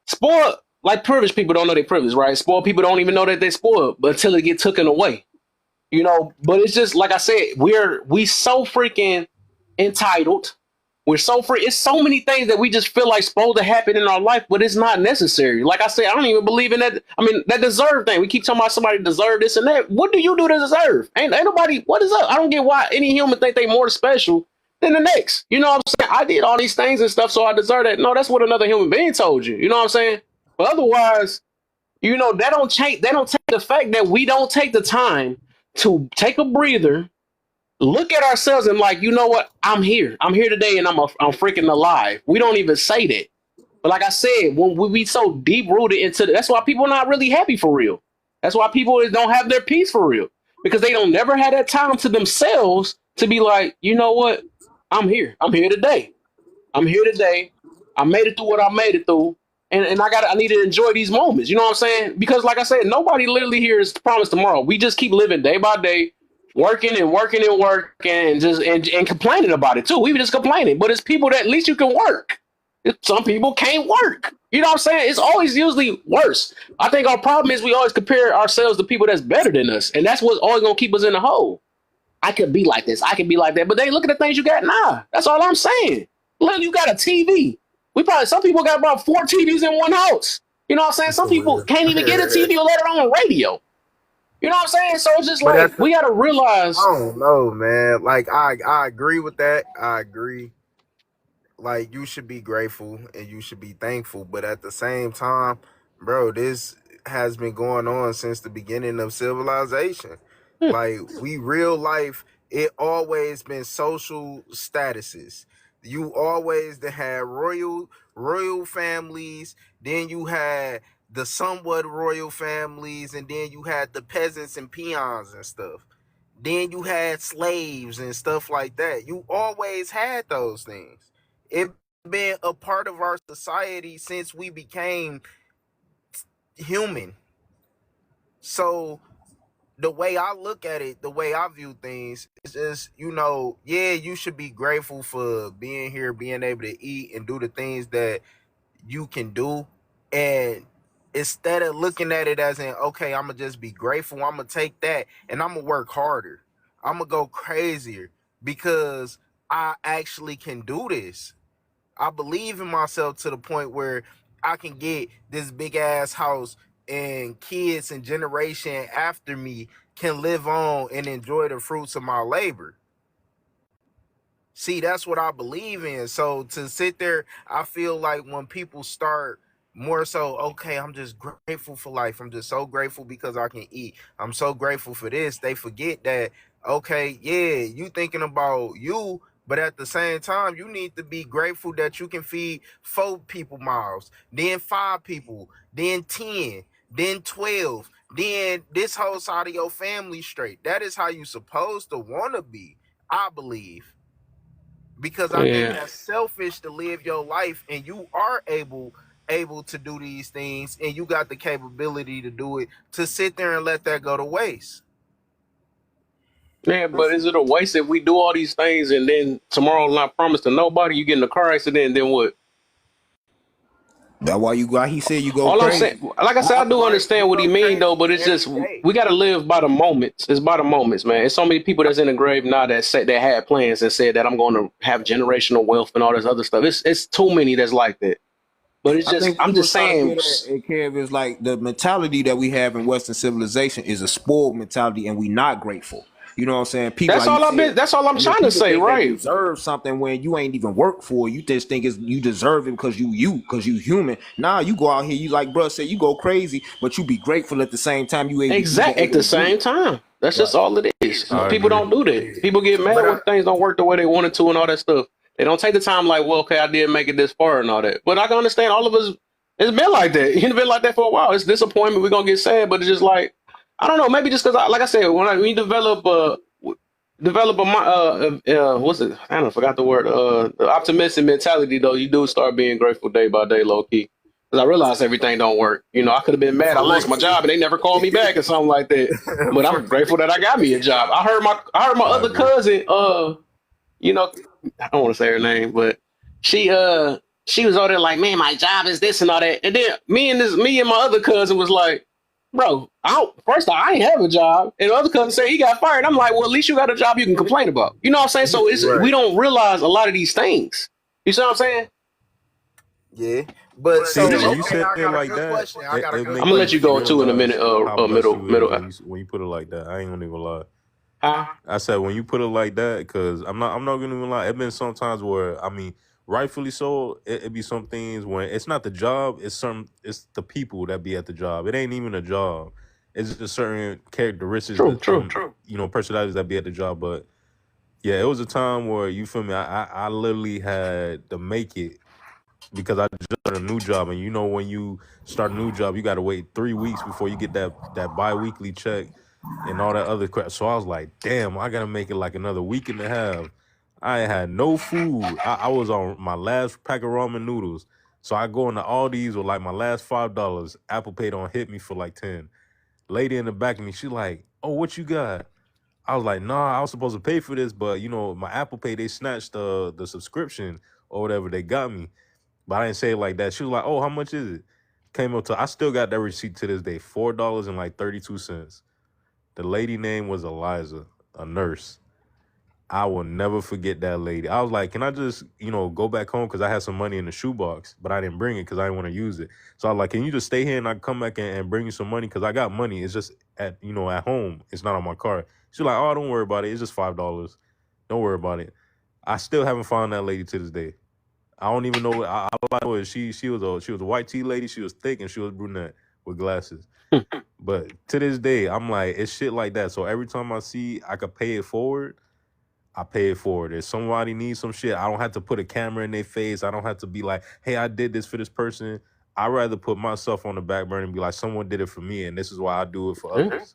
spoiled, like privileged people don't know they're privileged, right? Spoiled people don't even know that they're spoiled, but until it get taken away. But it's just like I said, we so freaking entitled. We're so free. It's so many things that we just feel like supposed to happen in our life, but it's not necessary. Like I said, I don't even believe in that. I mean, that deserve thing. We keep talking about somebody deserve this and that. What do you do to deserve? Ain't nobody. What is up? I don't get why any human think they more special than the next. You know what I'm saying? I did all these things and stuff, so I deserve that. No, that's what another human being told you. You know what I'm saying? But otherwise, that don't change. They don't take the fact that we don't take the time to take a breather, look at ourselves and like, you know what? I'm here today and I'm freaking alive. We don't even say that. But like I said, when we be so deep rooted into that's why people are not really happy for real. That's why people don't have their peace for real, because they don't never have that time to themselves to be like, you know what? I'm here today. I made it through what I made it through. And I need to enjoy these moments. You know what I'm saying? Because like I said, nobody literally here is promised tomorrow. We just keep living day by day, working and just and complaining about it too. We were just complaining, but it's people that at least you can work. Some people can't work. You know what I'm saying? It's always usually worse. I think our problem is we always compare ourselves to people that's better than us, and that's what's always gonna keep us in the hole. I could be like this, I could be like that, but they look at the things you got now. That's all I'm saying. Look, you got a TV. Some people got about 4 TVs in one house. You know what I'm saying? Some people can't even get a TV or let it on radio. You know what I'm saying? So it's just we got to realize. I don't know, man. Like, I agree with that. I agree. like you should be grateful and you should be thankful, but at the same time, bro, this has been going on since the beginning of civilization. Yeah. Like we real life, it always been social statuses. You always had royal families, then you had the somewhat royal families, and then you had the peasants and peons and stuff. Then you had slaves and stuff like that. You always had those things. It been a part of our society since we became human. So the way I look at it, the way I view things, is just, yeah, you should be grateful for being here, being able to eat and do the things that you can do. And instead of looking at it as in, okay, I'm gonna just be grateful, I'm gonna take that and I'm gonna work harder. I'm gonna go crazier because I actually can do this. I believe in myself to the point where I can get this big ass house and kids and generation after me can live on and enjoy the fruits of my labor. See, that's what I believe in. So to sit there, I feel like when people start more so, okay, I'm just grateful for life. I'm just so grateful because I can eat. I'm so grateful for this. They forget that, okay, yeah, you thinking about you, but at the same time, you need to be grateful that you can feed 4 people mouths, then 5 people, then 10, then 12, then this whole side of your family straight. That is how you supposed to want to be, I believe. Because I think that's selfish to live your life and you are able to do these things and you got the capability to do it, to sit there and let that go to waste. Man, but is it a waste if we do all these things and then tomorrow not promise to nobody, you get in a car accident, and then what? That's why he said you go All I'm crazy. saying, like I said, I do understand what he mean though, but it's just we got to live by the moments. It's by the moments, man. It's so many people that's in the grave now that said they had plans and said that I'm going to have generational wealth and all this other stuff. It's too many that's like that. But it's just, I'm just saying, Kev, is like the mentality that we have in Western civilization is a spoiled mentality, and we not grateful. You know what I'm saying? People. That's all That's all I'm trying to say, right? You deserve something when you ain't even work for it. You just think you deserve it because you human. Nah, you go out here, you like bro said, you go crazy, but you be grateful at the same time. You ain't exactly at the same time. That's just all it is. People don't do that. People get mad when things don't work the way they wanted to and all that stuff. They don't take the time like, well, okay, I did make it this far and all that. But I can understand all of us. It's been like that. It's been like that for a while. It's disappointment. We're gonna get sad, but it's just like, I don't know. Maybe just because, like I said, when we develop a what's it? I don't know, forgot the word. The optimistic mentality though, you do start being grateful day by day, low key. Because I realized everything don't work. I could have been mad. I lost my job and they never called me back or something like that. But I'm grateful that I got me a job. I heard my other cousin. I don't want to say her name, but she was over there like, man, my job is this and all that. And then me and my other cousin was like, bro, first off, I ain't have a job. And the other cousin said he got fired. I'm like, well, at least you got a job you can complain about. You know what I'm saying? So we don't realize a lot of these things. You see what I'm saying? Yeah. But see, when you said it like that, I'm gonna let you go too in a minute. Middle. When you put it like that, I ain't gonna even lie. Huh? I said when you put it like that, because I'm not gonna even lie. It been some times where rightfully so, it be some things when it's not the job, it's the people that be at the job. It ain't even a job. It's just certain characteristics, true. Personalities that be at the job. But yeah, it was a time where, you feel me, I literally had to make it because I just started a new job, and when you start a new job, you got to wait 3 weeks before you get that bi-weekly check and all that other crap. So I was like, damn, I gotta make it like another week and a half. I had no food. I was on my last pack of ramen noodles. So I go into Aldi's with like my last $5. Apple Pay don't hit me for like 10. Lady in the back of me, she like, oh, what you got? I was like, nah, I was supposed to pay for this, but my Apple Pay, they snatched the subscription or whatever, they got me. But I didn't say it like that. She was like, oh, how much is it? Came up to, I still got that receipt to this day, $4.32. The lady name was Eliza, a nurse. I will never forget that lady. I was like, can I just, go back home? Because I had some money in the shoebox, but I didn't bring it because I didn't want to use it. So I was like, can you just stay here and I can come back and bring you some money? Because I got money. It's just at home. It's not on my card. She's like, oh, don't worry about it. It's just $5. Don't worry about it. I still haven't found that lady to this day. I don't even know. I know is she was a white tea lady. She was thick and she was brunette with glasses. But to this day, I'm like, it's shit like that. So every time I see I could pay it forward, I pay it forward. If somebody needs some shit, I don't have to put a camera in their face. I don't have to be like, hey, I did this for this person. I'd rather put myself on the back burner and be like, someone did it for me, and this is why I do it for others.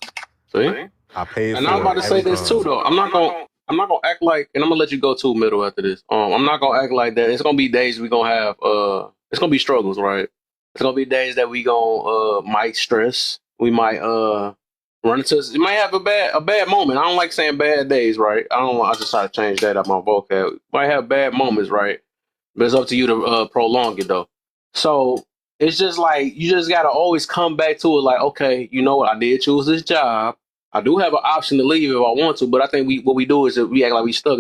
See? I pay it And for I'm about to say every this time. too, though. I'm not gonna act like, and I'm gonna let you go to middle after this. I'm not gonna act like that. It's gonna be days we gonna have. It's gonna be struggles, right? It's gonna be days that we gonna might stress. We might run into. You might have a bad moment. I don't like saying bad days, right? I just try to change that up my vocab. Might have bad moments, right? But it's up to you to prolong it though. So it's just like you just gotta always come back to it. Like, okay, you know what? I did choose this job. I do have an option to leave if I want to, but I think what we do is that we act like we stuck.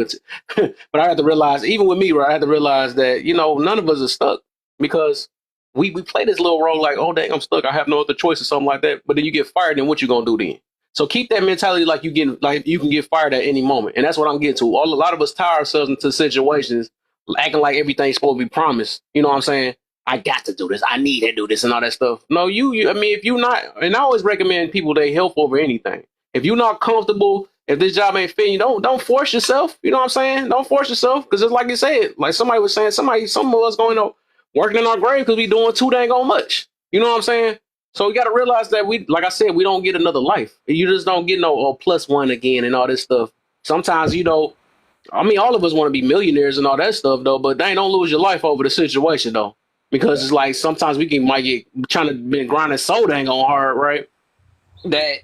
But I have to realize, even with me, right? I have to realize that none of us are stuck because we play this little role like, oh dang, I'm stuck. I have no other choice or something like that. But then you get fired, then what you gonna do then? So keep that mentality like you can get fired at any moment, and that's what I'm getting to. A lot of us tie ourselves into situations acting like everything's supposed to be promised. You know what I'm saying? I got to do this. I need to do this and all that stuff. No, I mean, if you're not, and I always recommend people they health over anything. If you're not comfortable, if this job ain't fitting you, don't force yourself. You know what I'm saying? Don't force yourself because it's like you said, like somebody was saying, some of us going to working in our grave because we doing too dang on much. You know what I'm saying? So we got to realize that like I said, we don't get another life. You just don't get no +1 again and all this stuff. Sometimes, I mean, all of us want to be millionaires and all that stuff, though, but don't lose your life over the situation, though. Because it's like sometimes might get trying to been grinding so dang on hard, right? That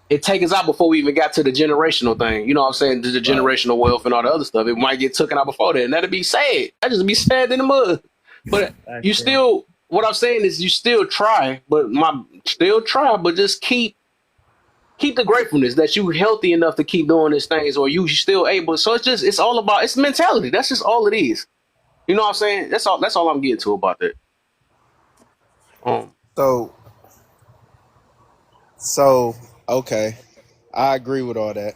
it takes us out before we even got to the generational thing. You know what I'm saying? The generational wealth and all the other stuff. It might get taken out before that. And that'd be sad. That'd just be sad in the mud. But what I'm saying is you still try, but just keep the gratefulness that you healthy enough to keep doing these things, or you still able. So it's all about, it's mentality. That's just all it is. You know what I'm saying? That's all I'm getting to about that. So okay, I agree with all that.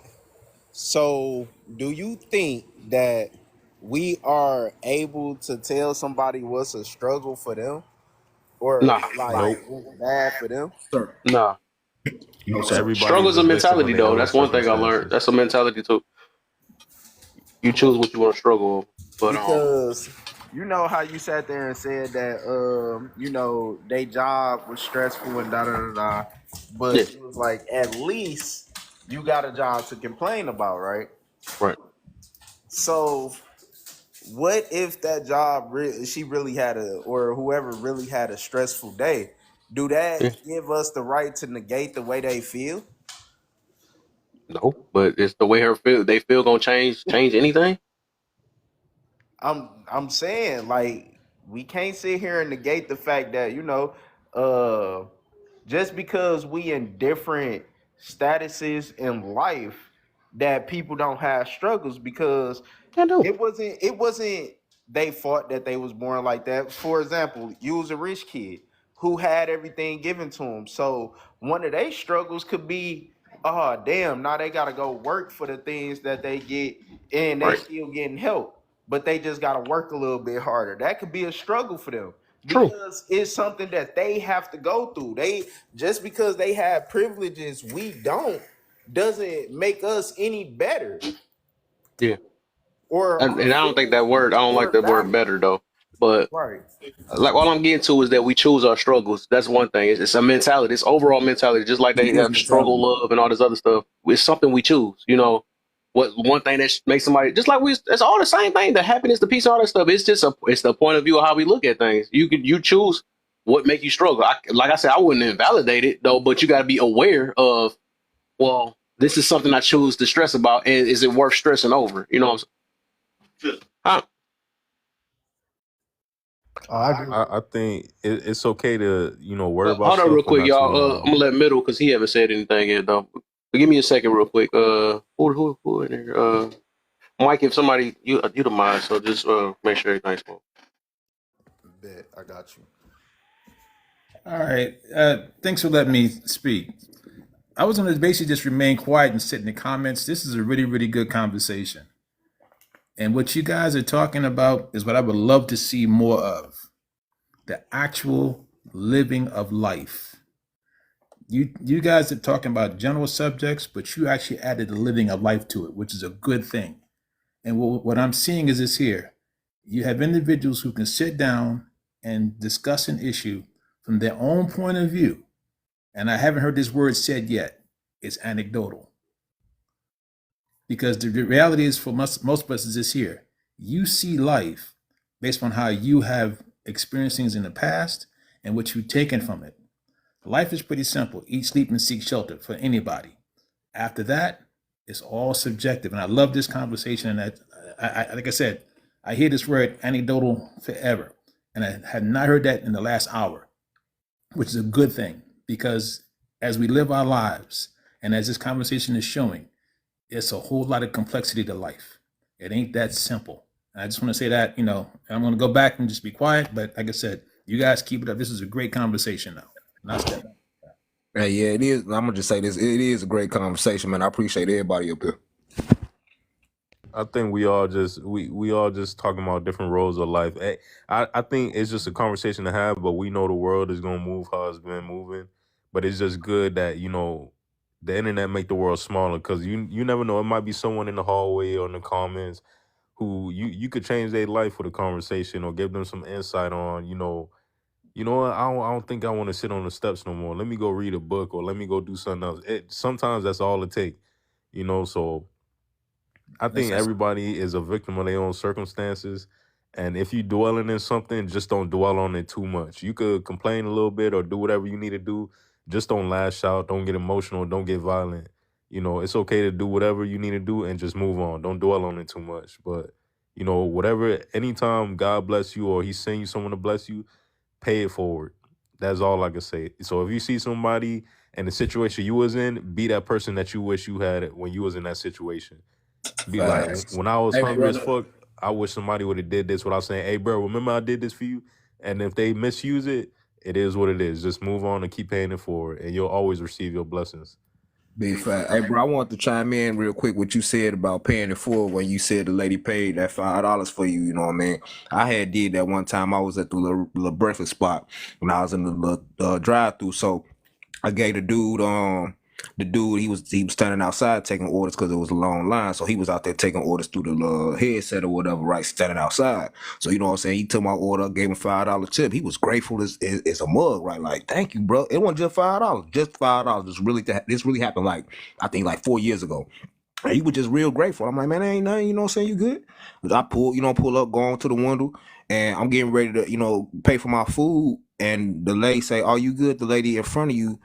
So do you think that we are able to tell somebody what's a struggle for them, or Nah. what's bad for them? Nah. No, sir. Everybody Struggle's a exists mentality, when they though. own That's one thing I learned. circumstances. That's a mentality too. You choose what you want to struggle over. But Because you know how you sat there and said that their job was stressful and da da da da, but yeah, it was like at least you got a job to complain about, right? right. So what if that job she really had or whoever really had a stressful day? Do that Yeah. give us the right to negate the way they feel? No, but it's the way they feel gonna change anything. I'm saying, like, we can't sit here and negate the fact that just because we in different statuses in life, that people don't have struggles, because I do. it wasn't they fault that they was born like that. For example, you was a rich kid who had everything given to him, so one of their struggles could be, oh damn, now they gotta go work for the things that they get, and they Right. still getting help, but they just gotta work a little bit harder. That could be a struggle for them, True. because it's something that they have to go through. They just because they have privileges we don't, doesn't make us any better. Yeah. Or And I don't think that word. I don't like that word better though. But right. like all I'm getting to is that we choose our struggles. That's one thing. It's a mentality. It's overall mentality. Just like they have struggle, love, and all this other stuff. It's something we choose. What one thing that makes somebody, just like it's all the same thing. The happiness, the peace, all that stuff. It's just it's the point of view of how we look at things. You choose what make you struggle. Like I said, I wouldn't invalidate it though, but you got to be aware of, well, this is something I choose to stress about, and is it worth stressing over? You know what I'm saying? Huh? I think it's okay to worry about Hold stuff. on real but quick, not y'all. to, I'm gonna let Middle, because he haven't said anything yet though. But give me a second real quick. Who in there? Mike, if somebody you the mind, so just make sure everything's cool. Bet, I got you. All right. Thanks for letting me speak. I was going to basically just remain quiet and sit in the comments. This is a really, really good conversation. And what you guys are talking about is what I would love to see more of, the actual living of life. You guys are talking about general subjects, but you actually added the living of life to it, which is a good thing. And what I'm seeing is this here. You have individuals who can sit down and discuss an issue from their own point of view. And I haven't heard this word said yet. It's anecdotal. Because the reality is for most of us is this here. You see life based on how you have experienced things in the past and what you've taken from it. Life is pretty simple. Eat, sleep, and seek shelter for anybody. After that, it's all subjective. And I love this conversation. And that, I like I said, I hear this word anecdotal forever. And I had not heard that in the last hour, which is a good thing. Because as we live our lives, and as this conversation is showing, it's a whole lot of complexity to life. It ain't that simple. And I just want to say that, and I'm going to go back and just be quiet. But like I said, you guys keep it up. This is a great conversation now. Yeah, it is. I'm gonna just say this. It is a great conversation, man. I appreciate everybody up here. I think we all just talking about different roles of life. I think it's just a conversation to have, but we know the world is gonna move how it's been moving. But it's just good that the internet make the world smaller, because you never know. It might be someone in the hallway or in the comments who you could change their life with a conversation or give them some insight on what, I don't think I want to sit on the steps no more. Let me go read a book or let me go do something else. Sometimes that's all it takes, so I think everybody is a victim of their own circumstances. And if you dwelling in something, just don't dwell on it too much. You could complain a little bit or do whatever you need to do. Just don't lash out. Don't get emotional. Don't get violent. It's okay to do whatever you need to do and just move on. Don't dwell on it too much. But, whatever, anytime God bless you or he's sending you someone to bless you, pay it forward. That's all I can say. So if you see somebody in the situation you was in, be that person that you wish you had when you was in that situation. Be like, when I was hungry as fuck, I wish somebody would have did this without saying, hey, bro, remember I did this for you? And if they misuse it, it is what it is. Just move on and keep paying it forward, and you'll always receive your blessings. Big fact. Hey, bro, I want to chime in real quick what you said about paying it forward when you said the lady paid that $5 for you. You know what I mean? I had did that one time. I was at the little breakfast spot when I was in the little drive-through. So I gave the dude, he was standing outside taking orders because it was a long line. So he was out there taking orders through the headset or whatever, right? Standing outside. So you know what I'm saying? He took my order, gave him $5 tip. He was grateful as a mug, right? Like, thank you, bro. It wasn't just $5, just $5. This really happened I think 4 years ago. And he was just real grateful. I'm like, man, ain't nothing, you know what I'm saying? You good? But I pull up, go on to the window, and I'm getting ready to, pay for my food. And the lady say, are you good? The lady in front of you,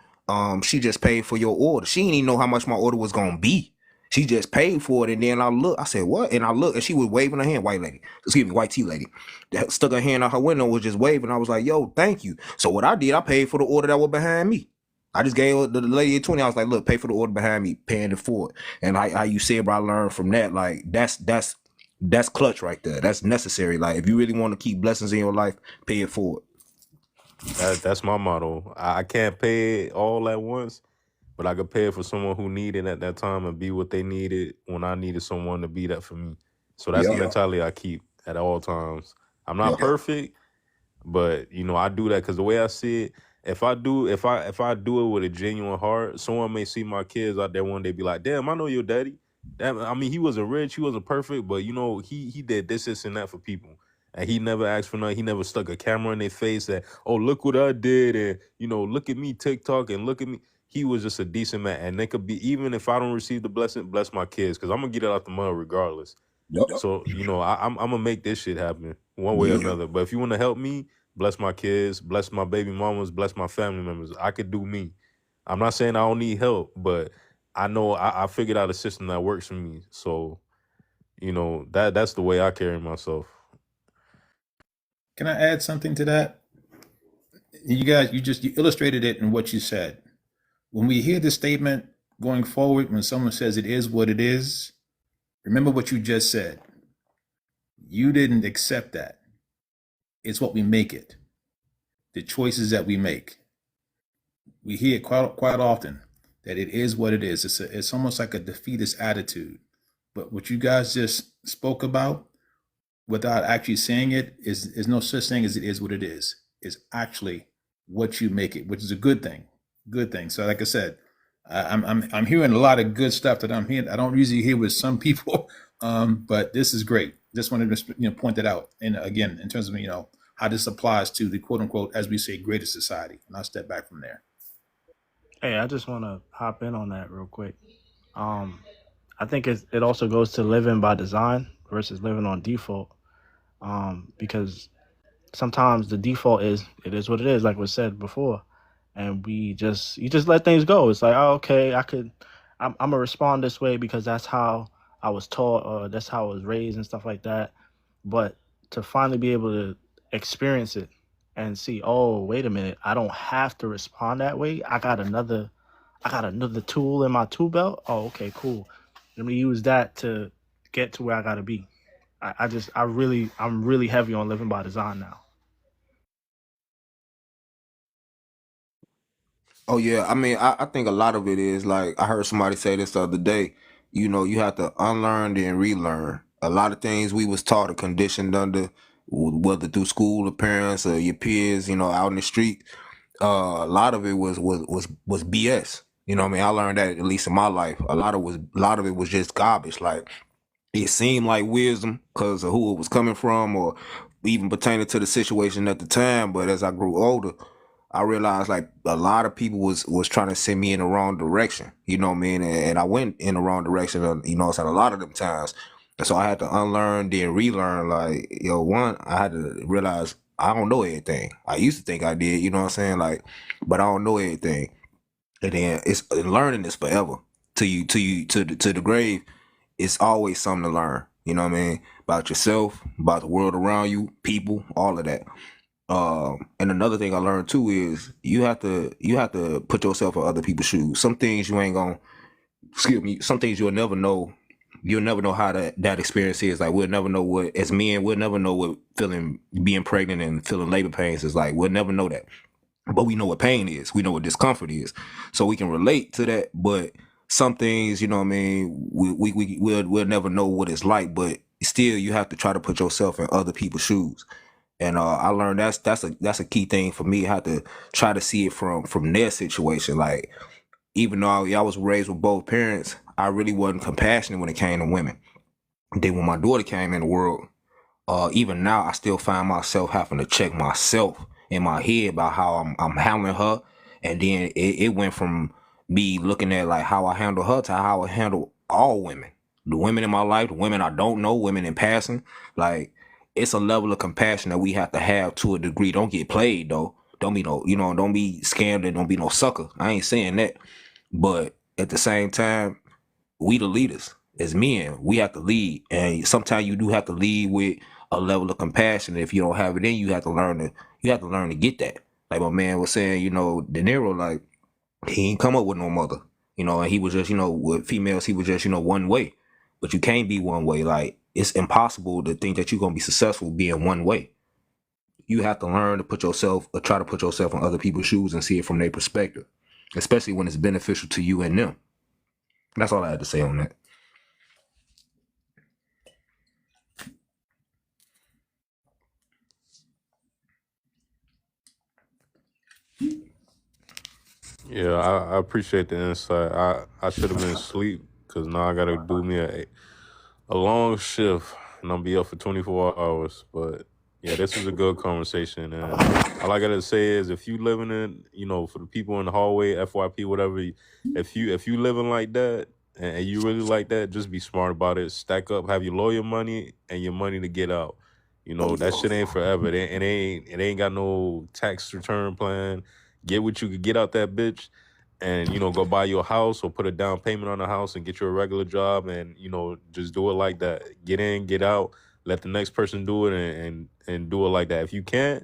she just paid for your order. She didn't even know how much my order was gonna be. She just paid for it. And then I said, what? And I looked, and she was waving her hand, white tea lady. That stuck her hand out her window, was just waving. I was like, yo, thank you. So what I did, I paid for the order that was behind me. I just gave the lady 20. I was like, look, pay for the order behind me, paying it forward. And how you said, bro, I learned from that. Like, that's clutch right there. That's necessary. Like, if you really want to keep blessings in your life, pay it forward. That's my motto. I can't pay it all at once, but I could pay it for someone who needed at that time and be what they needed when I needed someone to be that for me. So that's the mentality I keep at all times. I'm not perfect, but I do that because the way I see it, if I do it with a genuine heart, someone may see my kids out there one day be like, damn, I know your daddy. He wasn't rich, he wasn't perfect, but he did this and that for people. And he never asked for nothing. He never stuck a camera in their face that, oh, look what I did. And, look at me TikTok and look at me. He was just a decent man. And they could be, even if I don't receive the blessing, bless my kids, because I'm going to get it out the mud regardless. Yep. So, I'm going to make this shit happen one way or another. But if you want to help me, bless my kids, bless my baby mamas, bless my family members. I could do me. I'm not saying I don't need help, but I know I figured out a system that works for me. So, that's the way I carry myself. Can I add something to that? You guys, you illustrated it in what you said. When we hear the statement going forward, when someone says it is what it is, remember what you just said. You didn't accept that. It's what we make it. The choices that we make. We hear it quite often that it is what it is. It's almost like a defeatist attitude. But what you guys just spoke about, without actually saying it, is no such thing as it is what it is. It's actually what you make it, which is a good thing. Good thing. So, like I said, I'm hearing a lot of good stuff that I'm hearing. I don't usually hear with some people, but this is great. Just wanted to point that out. And again, in terms of how this applies to the quote unquote, as we say, greater society. And I'll step back from there. Hey, I just want to hop in on that real quick. I think it also goes to living by design versus living on default. Because sometimes the default is what it is, like was said before, and you just let things go. It's like, oh, okay, I'm gonna respond this way because that's how I was taught, or that's how I was raised and stuff like that. But to finally be able to experience it and see, oh, wait a minute, I don't have to respond that way. I got another tool in my tool belt. Oh, okay, cool. Let me use that to get to where I gotta be. I'm really heavy on living by design now. Oh yeah, I mean, I think a lot of it is like I heard somebody say this the other day. You have to unlearn and relearn a lot of things we was taught or conditioned under, whether through school or parents or your peers, out in the street. A lot of it was BS. You know what I mean? I learned that, at least in my life. A lot of it was just garbage. Like, it seemed like wisdom because of who it was coming from, or even pertaining to the situation at the time. But as I grew older, I realized like a lot of people was trying to send me in the wrong direction. You know what I mean? And I went in the wrong direction. A lot of them times. And so I had to unlearn, then relearn. Like, one, I had to realize I don't know everything. I used to think I did. You know what I'm saying? Like, but I don't know everything. And then learning is forever. To the grave, it's always something to learn. You know what I mean? About yourself, about the world around you, people, all of that. And another thing I learned too is you have to put yourself in other people's shoes. Some things you ain't gonna, some things you'll never know. You'll never know how that experience is. Like, we'll never know what, as men, we'll never know what being pregnant and feeling labor pains is like. We'll never know that. But we know what pain is. We know what discomfort is. So we can relate to that. But some things, you know what I mean, we'll never know what it's like. But still, you have to try to put yourself in other people's shoes. And I learned that's a key thing for me. I had to try to see it from their situation. Like, even though I was raised with both parents, I really wasn't compassionate when it came to women. Then when my daughter came in the world, even now I still find myself having to check myself in my head about how I'm handling her. And then it went from me looking at like how I handle her to how I handle all women. The women in my life, the women I don't know, women in passing. Like, it's a level of compassion that we have to have to a degree. Don't get played though. Don't be don't be scammed and don't be no sucker. I ain't saying that. But at the same time, we the leaders. As men, we have to lead. And sometimes you do have to lead with a level of compassion. If you don't have it in you, have to learn to get that. Like my man was saying, De Niro, like, he ain't come up with no mother. And he was just, with females, he was just, one way. But you can't be one way. Like, it's impossible to think that you're gonna be successful being one way. You have to learn to try to put yourself in other people's shoes and see it from their perspective, especially when it's beneficial to you and them. That's all I had to say on that. Yeah, I appreciate the insight. I should have been asleep because now I gotta do me a long shift and I'll be up for 24 hours. But yeah, this was a good conversation. And all I gotta say is, if you living in, for the people in the hallway, FYP, whatever, if you living like that and you really like that, just be smart about it. Stack up, have your lawyer money and your money to get out. That shit ain't forever. It ain't got no tax return plan. Get what you could get out that bitch and, go buy you a house or put a down payment on a house and get you a regular job and, just do it like that. Get in, get out, let the next person do it and do it like that. If you can't,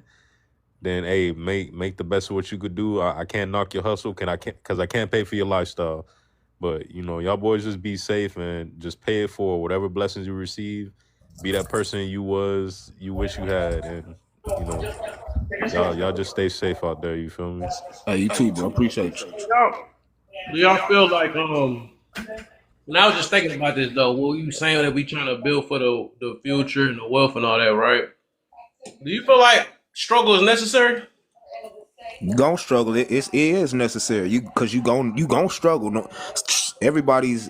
then, hey, make the best of what you could do. I can't knock your hustle because I can't pay for your lifestyle. But, y'all boys just be safe and just pay it for whatever blessings you receive. Be that person you wish you had. And, y'all just stay safe out there. You feel me? Hey, you too, bro. Appreciate you. Do y'all feel like And I was just thinking about this though. What you saying that we trying to build for the future and the wealth and all that, right? Do you feel like struggle is necessary? You gon' struggle. It is necessary. Cause you gon' struggle. No, everybody's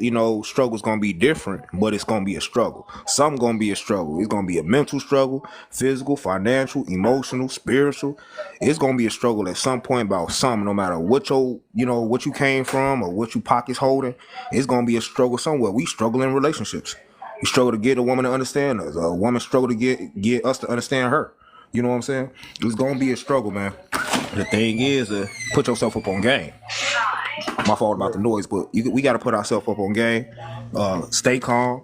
struggle's gonna be different, but it's gonna be a struggle. Some gonna be a struggle. It's gonna be a mental struggle, physical, financial, emotional, spiritual. It's gonna be a struggle at some point about something. No matter what what you came from or what you pockets holding, it's gonna be a struggle somewhere. We struggle in relationships. We struggle to get a woman to understand us. A woman struggle to get us to understand her. You know what I'm saying? It's gonna be a struggle, man. The thing is, put yourself up on game. My fault about the noise, but we got to put ourselves up on game. Stay calm.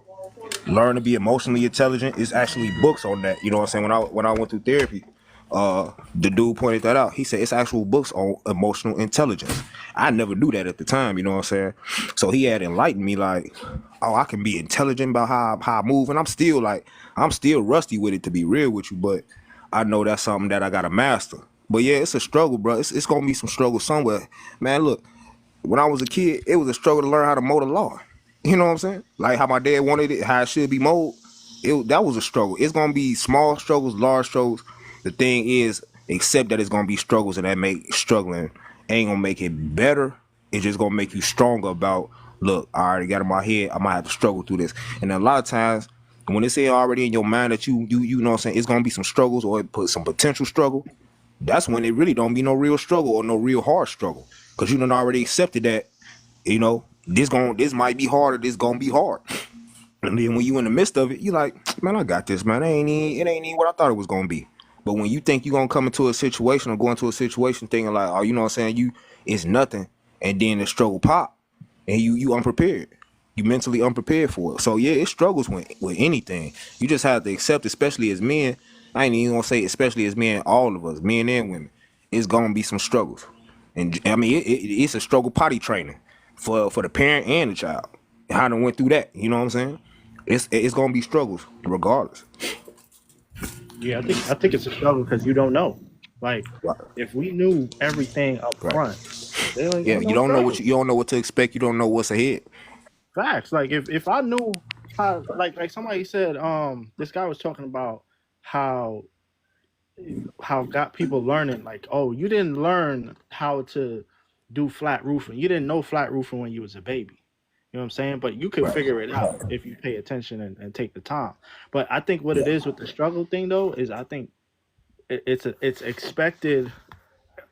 Learn to be emotionally intelligent. It's actually books on that. You know what I'm saying? When I went through therapy, the dude pointed that out. He said it's actual books on emotional intelligence. I never knew that at the time. You know what I'm saying? So he had enlightened me like, oh, I can be intelligent about how I move, and I'm still rusty with it, to be real with you, but I know that's something that I gotta master. But yeah, it's a struggle, bro. It's gonna be some struggle somewhere. Man, look, when I was a kid, it was a struggle to learn how to mow the lawn. You know what I'm saying? Like how my dad wanted it, how it should be mowed. That was a struggle. It's gonna be small struggles, large struggles. The thing is, accept that it's gonna be struggles, and that make struggling ain't gonna make it better. It's just gonna make you stronger about, look, I already got in my head, I might have to struggle through this. And a lot of times when it's already in your mind that you know what I'm saying, it's gonna be some struggles or put some potential struggle, that's when it really don't be no real struggle or no real hard struggle. Cause you done already accepted that, this might be hard or this gonna be hard. And then when you in the midst of it, you like, man, I got this, man. It ain't even what I thought it was gonna be. But when you think you're gonna come into a situation or go into a situation thinking like, oh, you know what I'm saying, it's nothing, and then the struggle pop and you unprepared. You mentally unprepared for it. So yeah, it struggles with anything. You just have to accept, especially as men. I ain't even gonna say especially as men, all of us, men and women, it's gonna be some struggles. And I mean, it's a struggle potty training for the parent and the child. How they went through that, you know what I'm saying? It's gonna be struggles regardless. Yeah, I think it's a struggle because you don't know. Like, Right. if we knew everything up Right. front, there ain't Yeah, no you don't know struggle. you don't know what to expect. You don't know what's ahead. Facts. Like if I knew how, like somebody said, this guy was talking about how got people learning, like, oh, you didn't learn how to do flat roofing. You didn't know flat roofing when you was a baby. You know what I'm saying? But you could Right. figure it out if you pay attention and take the time. But I think what Yeah. it is with the struggle thing though is I think it's expected.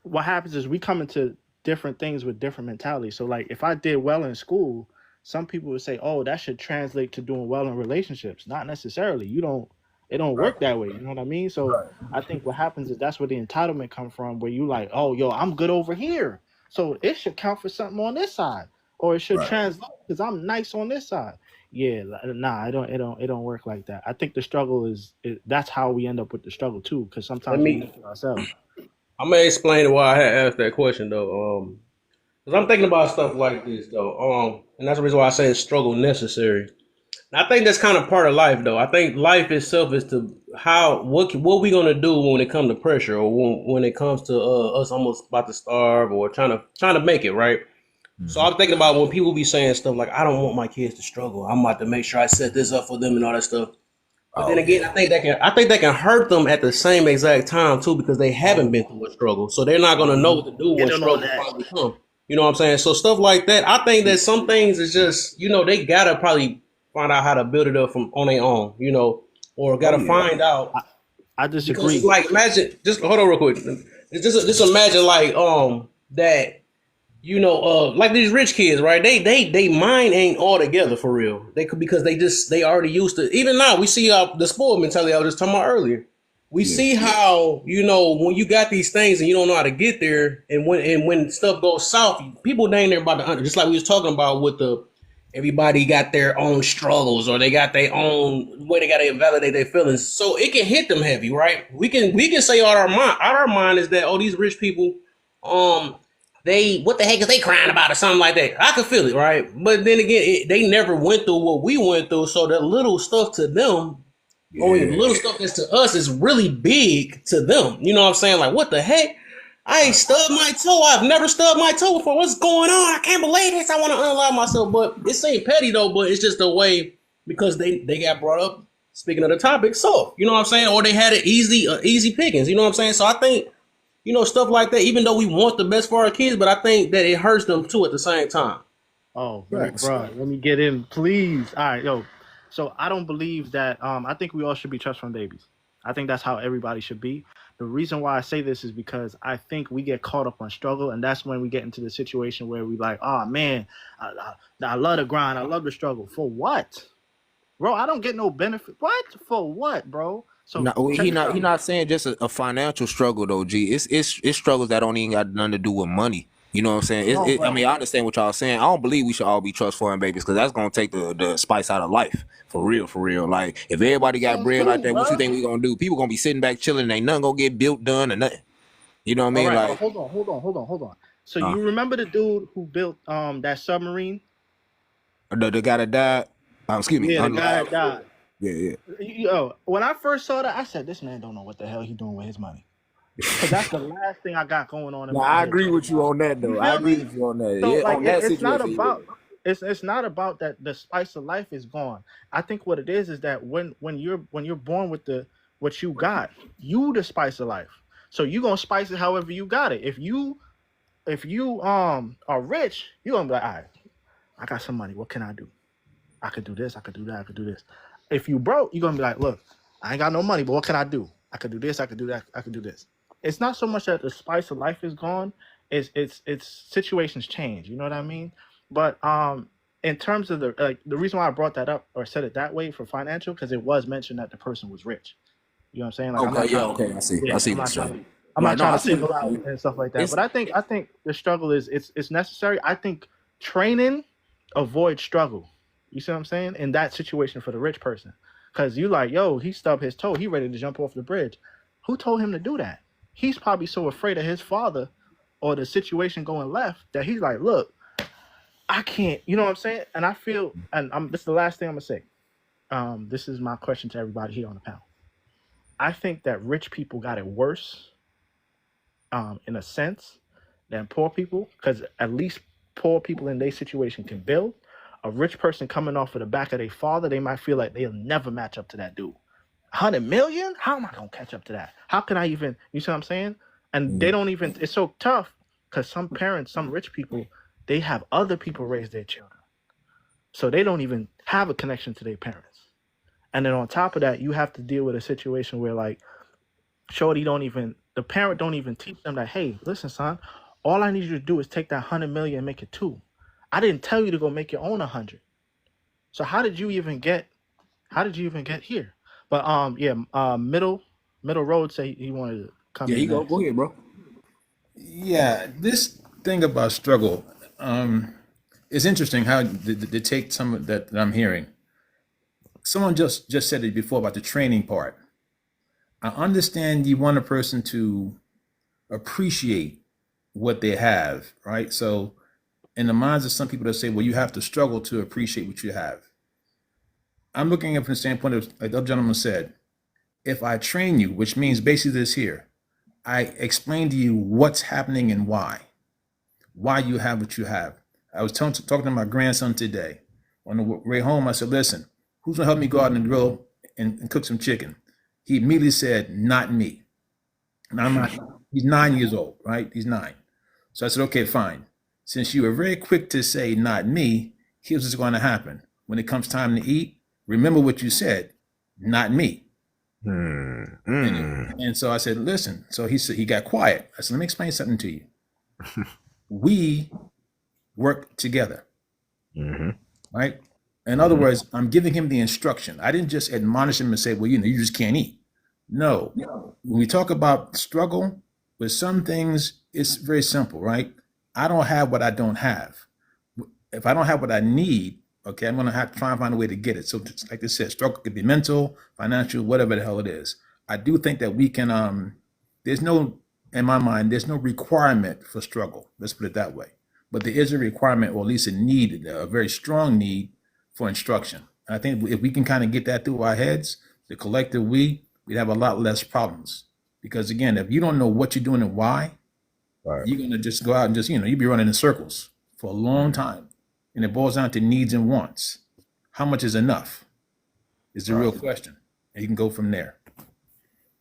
What happens is we come into different things with different mentalities. So like if I did well in school, some people would say, "Oh, that should translate to doing well in relationships." Not necessarily. It don't Right. work that way. You know what I mean? So I think what happens is that's where the entitlement come from, where you like, "Oh, yo, I'm good over here, so it should count for something on this side, or it should Right. translate because I'm nice on this side." Yeah, nah, it don't work like that. I think the struggle that's how we end up with the struggle too, because Let sometimes we me. look at ourselves. I'm gonna explain why I had asked that question though. Because I'm thinking about stuff like this though. And that's the reason why I say it's struggle necessary. And I think that's kind of part of life though. I think life itself is to what we gonna do when it comes to pressure or when it comes to us almost about to starve or trying to make it right. So Mm-hmm. I'm thinking about when people be saying stuff like, "I don't want my kids to struggle. I'm about to make sure I set this up for them and all that stuff." But then Oh again, yeah. I think that can hurt them at the same exact time too because they haven't been through a struggle, so they're not gonna know what to do when Get in on struggle that. finally comes. You know what I'm saying? So stuff like that, I think that some things is just they gotta probably find out how to build it up from on their own, or Oh gotta yeah. find out I because it's disagree. like imagine just hold on real quick. It's just imagine like that like these rich kids, right? They mind ain't all together for real. They could because they already used to. Even now, we see the spoiled mentality I was just talking about earlier. We Yeah. see how when you got these things and you don't know how to get there, and when stuff goes south, people dang near about the just like we was talking about with everybody got their own struggles or they got their own way they got to invalidate their feelings, so it can hit them heavy, right? We can say out our mind is that these rich people, um they what the heck is they crying about or something like that. I could feel it, right? But then again, they never went through what we went through, so that little stuff to them, or the Yeah. little stuff that's to us is really big to them. You know what I'm saying? Like what the heck? I ain't stubbed my toe. I've never stubbed my toe before. What's going on? I can't believe this. I want to unalive myself. But this ain't petty though, but it's just the way because they got brought up speaking of the topic. So, you know what I'm saying? Or they had it easy pickings. You know what I'm saying? So I think, stuff like that, even though we want the best for our kids, but I think that it hurts them too at the same time. Oh, bro, let me get in, please. All right, yo. So I don't believe that. I think we all should be trust fund babies. I think that's how everybody should be. The reason why I say this is because I think we get caught up on struggle, and that's when we get into the situation where we like, oh man, I love the grind, I love the struggle. For what, bro? I don't get no benefit. What? For what, bro? So no, he not saying just a financial struggle though, G. It's struggles that don't even got nothing to do with money. You know what I'm saying? I mean, I understand what y'all saying. I don't believe we should all be trust fund babies because that's gonna take the spice out of life. For real. Like if everybody got bread like that, what you think we gonna do? People gonna be sitting back chilling, and ain't nothing gonna get built, done, or nothing. You know what I mean? Right, like, hold on. So you remember the dude who built that submarine? The guy that died. Excuse me. Yeah, the guy that died. Yeah. Yo, when I first saw that, I said, "This man don't know what the hell he doing with his money." Because that's the last thing I got going on in my I head. agree with you on that, though. I agree with you on that. So, yeah, like, on that it's not situation, about it's not about that the spice of life is gone. I think what it is that when you're born with what you got, you the spice of life. So you gonna spice it however you got it. If you are rich, you're gonna be like, all right, I got some money. What can I do? I could do this, I could do that, I could do this. If you broke, you're gonna be like, look, I ain't got no money, but what can I do? I could do this, I could do that, I could do this. It's not so much that the spice of life is gone, it's situations change, you know what I mean? But in terms of the reason why I brought that up or said it that way for financial, because it was mentioned that the person was rich. You know what I'm saying? Like I see. Yeah, I see. I'm not trying to single out and stuff like that. But I think the struggle is it's necessary. I think training avoids struggle. You see what I'm saying? In that situation for the rich person. Because you like, yo, he stubbed his toe. He ready to jump off the bridge. Who told him to do that? He's probably so afraid of his father or the situation going left that he's like, look, I can't. You know what I'm saying? And I feel, and this is the last thing I'm going to say. This is my question to everybody here on the panel. I think that rich people got it worse in a sense than poor people, because at least poor people in their situation can build. A rich person coming off of the back of their father, they might feel like they'll never match up to that dude. 100 million? How am I going to catch up to that? How can I even, you see what I'm saying? And they don't even, it's so tough because some parents, some rich people, they have other people raise their children. So they don't even have a connection to their parents. And then on top of that, you have to deal with a situation where like, the parent don't even teach them that, hey, listen, son, all I need you to do is take that 100 million and make it 2. I didn't tell you to go make your own 100. So how did you even get here? But middle road say he wanted to come in. Yeah, go ahead, bro. Yeah, this thing about struggle, it's interesting how they take some of that I'm hearing. Someone just said it before about the training part. I understand you want a person to appreciate what they have, right? So in the minds of some people that say, well, you have to struggle to appreciate what you have. I'm looking at it from the standpoint of, like the gentleman said, if I train you, which means basically this here, I explain to you what's happening and why you have what you have. I was talking to my grandson today. On the way home, I said, listen, who's gonna help me go out and grill and cook some chicken? He immediately said, not me. And I'm not, he's 9 years old, right? He's 9. So I said, okay, fine. Since you were very quick to say, not me, here's what's going to happen. When it comes time to eat, remember what you said, not me. And so I said, listen. So he got quiet. I said, let me explain something to you. We work together, right? In other words, I'm giving him the instruction. I didn't just admonish him and say, well, you just can't eat. No. When we talk about struggle, with some things, it's very simple, right? I don't have what I don't have. If I don't have what I need, okay, I'm going to have to try and find a way to get it. So like I said, struggle could be mental, financial, whatever the hell it is. I do think that we can, in my mind, there's no requirement for struggle. Let's put it that way. But there is a requirement, or at least a need, a very strong need for instruction. And I think if we can kind of get that through our heads, the collective we'd have a lot less problems. Because again, if you don't know what you're doing and why, Right. you're gonna just go out and just you be running in circles for a long time, and it boils down to needs and wants. How much is enough? Is the real question, and you can go from there.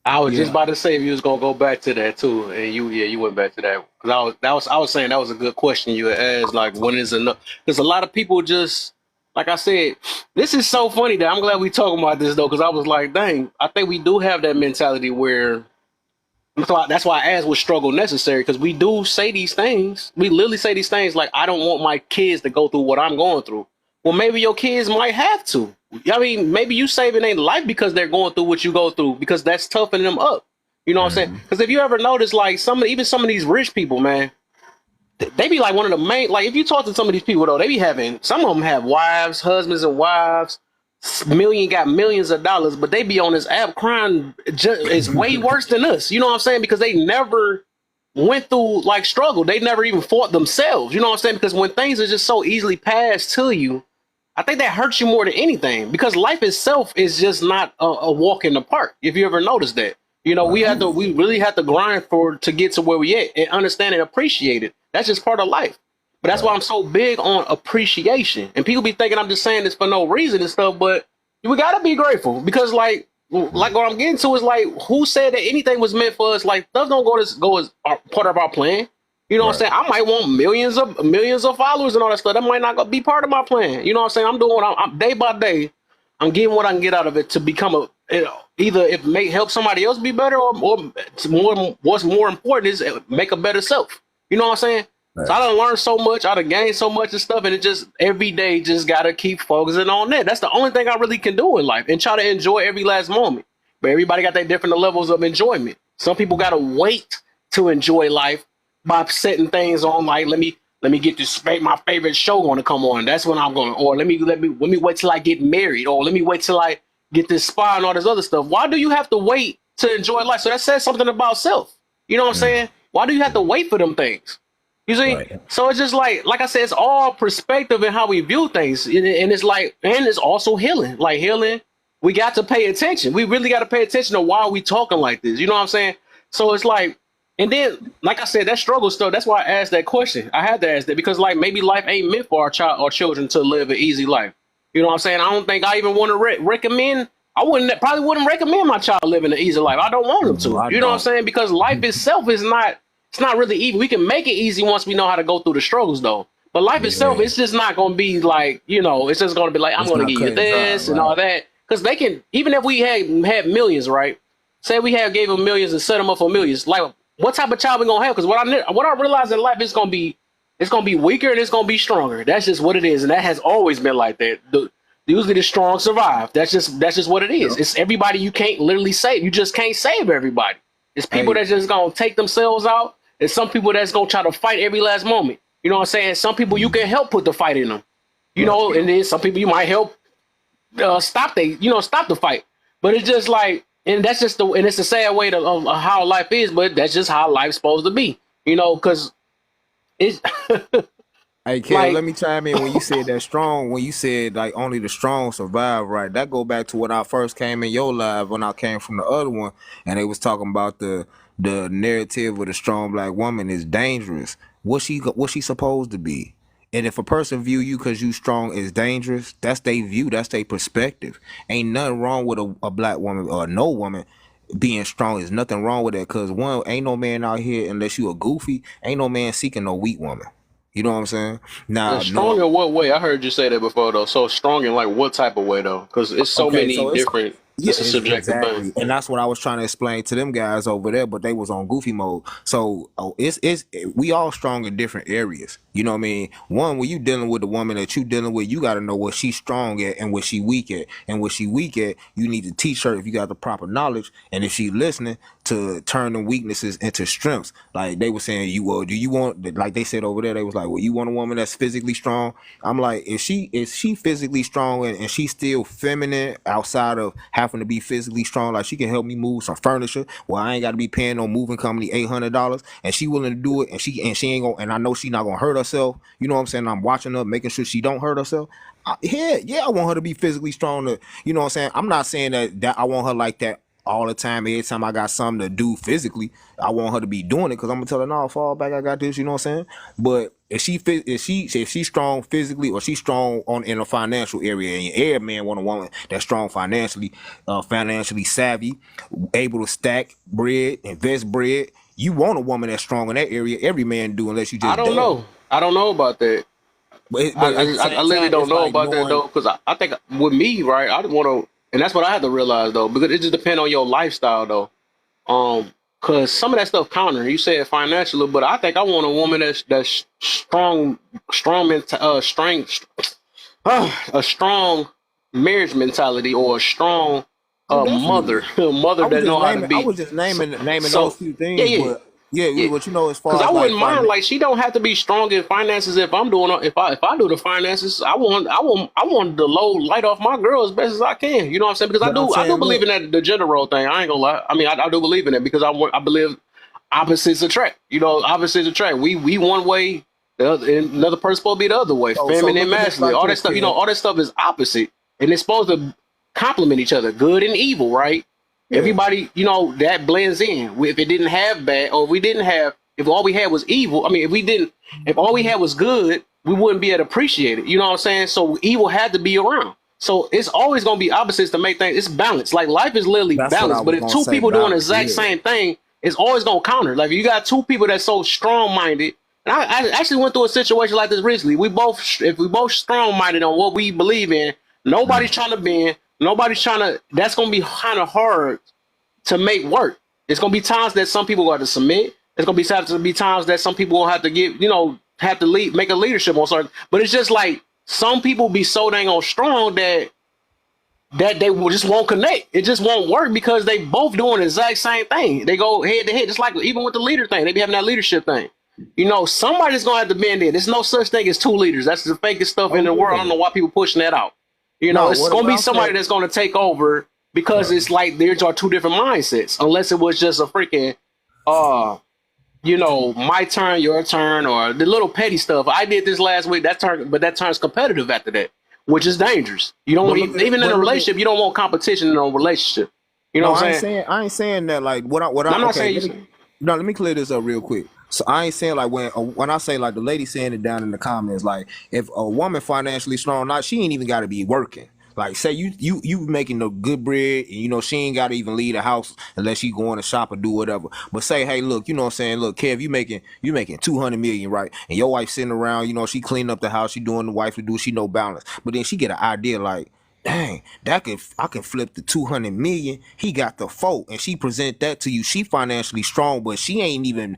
I was just Yeah. about to say if you was gonna go back to that too, and you went back to that because I was saying that was a good question you had asked, like when is enough? Because a lot of people just like I said, this is so funny that I'm glad we talking about this though, because I was like, dang, I think we do have that mentality where that's why I asked was struggle necessary, because we do say these things. We literally say these things like, I don't want my kids to go through what I'm going through. Well, maybe your kids might have to. I mean, maybe you saving their life because they're going through what you go through, because that's toughening them up. You know what I'm saying? Because if you ever notice, like even some of these rich people, man, they be like one of the main, like if you talk to some of these people though, they be having, some of them have wives, husbands and wives, got millions of dollars, but they be on this app crying. It's way worse than us. You know what I'm saying? Because they never went through like struggle. They never even fought themselves. You know what I'm saying? Because when things are just so easily passed to you, I think that hurts you more than anything, because life itself is just not a walk in the park. If you ever noticed that, we really have to grind to get to where we at and understand and appreciate it. That's just part of life. But that's why I'm so big on appreciation. And people be thinking I'm just saying this for no reason and stuff, but we gotta be grateful, because like what I'm getting to is like, who said that anything was meant for us? Like stuff don't go as part of our plan. You know what I'm saying? I might want millions of followers and all that stuff. That might not be part of my plan. You know what I'm saying? I'm doing I'm day by day. I'm getting what I can get out of it to become either it may help somebody else be better, or what's more important is make a better self. You know what I'm saying? Right. So I done learned so much, I done gained so much and stuff, and it just every day just gotta keep focusing on that. That's the only thing I really can do in life, and try to enjoy every last moment. But everybody got their different levels of enjoyment. Some people gotta wait to enjoy life by setting things on, like let me get my favorite show on to come on. That's when I'm going. Or let me wait till I get married. Or let me wait till I get this spa and all this other stuff. Why do you have to wait to enjoy life? So that says something about self. You know what I'm saying? Why do you have to wait for them things? You see? Right. So it's just like I said, it's all perspective and how we view things. And it's like, and it's also healing. Like healing, we got to pay attention. We really got to pay attention to why we talking like this. You know what I'm saying? So it's like, and then, like I said, that struggle stuff, that's why I asked that question. I had to ask that because, like, maybe life ain't meant for our children to live an easy life. You know what I'm saying? I don't think I even want to recommend. Probably wouldn't recommend my child living an easy life. I don't want them to. You know what I'm saying? Because life itself is not, it's not really easy. We can make it easy once we know how to go through the struggles, though. But life itself, it's just not going to be like, it's just going to be like, I'm going to give you this and all that. Because they can, even if we had millions, right? Say we gave them millions and set them up for millions. Like, what type of child we gonna have? Because what I realize in life, it's gonna be weaker and it's gonna be stronger. That's just what it is, and that has always been like that. Usually the strong survive. That's just what it is. Yeah. It's everybody you can't literally save. You just can't save everybody. It's people that's just gonna take themselves out. There's some people that's gonna try to fight every last moment. You know what I'm saying? Some people you can help put the fight in them. You know, and then some people you might help stop the fight. But it's just like. And that's just and it's a sad way of how life is, but that's just how life's supposed to be, because it's. Hey, Kev, let me chime in when you said that strong, when you said like only the strong survive, right? That go back to when I first came in your live, when I came from the other one, and they was talking about the narrative of the strong black woman is dangerous. What she supposed to be? And if a person view you because you strong is dangerous, that's their view, that's their perspective. Ain't nothing wrong with a black woman or no woman being strong. There's nothing wrong with that, because one, ain't no man out here, unless you a goofy, ain't no man seeking no weak woman. You know what I'm saying? Now, strong in what way? I heard you say that before, though. So strong in like what type of way, though? Because it's so many different. It's a subjective thing. And that's what I was trying to explain to them guys over there, but they was on goofy mode. So we all strong in different areas. You know what I mean? One, when you dealing with the woman that you dealing with, you got to know what she's strong at and what she weak at. And what she weak at, you need to teach her if you got the proper knowledge. And if she listening, to turn the weaknesses into strengths. Like they were saying, do you want, like they said over there, they was like, well, you want a woman that's physically strong? I'm like, if she physically strong and she's still feminine outside of having to be physically strong, like she can help me move some furniture, well, I ain't got to be paying no moving company $800, and she willing to do it, and she ain't gonna, and I know she not gonna hurt herself. You know what I'm saying? I'm watching her, making sure she don't hurt herself. I want her to be physically strong. You know what I'm saying? I'm not saying that I want her like that all the time. Every time I got something to do physically, I want her to be doing it because I'm gonna tell her, no, fall back, I got this, you know what I'm saying? But if she's strong physically or she's strong in a financial area, and every man want a woman that's strong financially, financially savvy, able to stack bread, invest bread. You want a woman that's strong in that area. Every man do, unless you just I don't dumb. know. I don't know about that. I literally don't know about that though, because I think with me, right, I want to, and that's what I had to realize though, because it just depends on your lifestyle though. Because some of that stuff counter. You said financially, but I think I want a woman that's strong, strength, a strong marriage mentality, or a strong mother that know how to be. I was just naming So those few things, yeah. but but you know, as far Because as I wouldn't like, mind, like, she don't have to be strong in finances. If I'm doing, if I do the finances, I want the load light off my girl as best as I can. You know what I'm saying? Because but I'm I do saying, believe look, in that the gender role thing. I ain't gonna lie. I mean, I do believe in it because I believe opposites attract. You know, opposites attract. We one way, the other, and another person supposed to be the other way. so Feminine, look at this masculine, like all that this, stuff. You kid. know, all that stuff is opposite, and it's supposed to complement each other, good and evil, right? Yeah. Everybody, you know, that blends in. If it didn't have bad, or if all we had was evil, I mean, if all we had was good, we wouldn't be able to appreciate it. You know what I'm saying? So evil had to be around. So it's always going to be opposites to make things. It's balance. Like, life is literally That's what I balanced. was But if gonna two say, people doing the balance. exact Yeah. same thing, it's always going to counter. Like, if you got two people that's so strong-minded, and I actually went through a situation like this recently. If we both strong-minded on what we believe in, nobody's trying to bend. Nobody's trying to. That's going to be kind of hard to make work. It's gonna be times that some people got to submit. It's gonna be times that some people will have to give, have to lead, make a leadership on certain. But it's just like some people be so dang on strong that they will just won't connect. It just won't work because they both doing the exact same thing. They go head to head, just like even with the leader thing. They be having that leadership thing. You know, somebody's gonna have to bend in. There's no such thing as two leaders. That's the fakest stuff in the world. I don't know why people pushing that out. You know, it's gonna be somebody that's gonna take over. Because it's like there's are two different mindsets, unless it was just a freaking, my turn, your turn, or the little petty stuff. I did this last week. That turns competitive after that, which is dangerous. You don't even in a relationship, you don't want competition in a relationship. You know what I'm saying? I ain't saying that. Like I'm not saying. No, let me clear this up real quick. So I ain't saying like when I say like the lady saying it down in the comments, like if a woman financially strong, she ain't even got to be working. Like, say you making the good bread, and she ain't gotta even leave the house unless she going to shop or do whatever. But say, hey, look, you know what I'm saying? Look, Kev, you making $200 million, right? And your wife sitting around, she cleaning up the house, she doing the wife to do, she no balance. But then she get an idea like, dang, I can flip the 200 million. He got the 4, and she present that to you. She financially strong, but she ain't even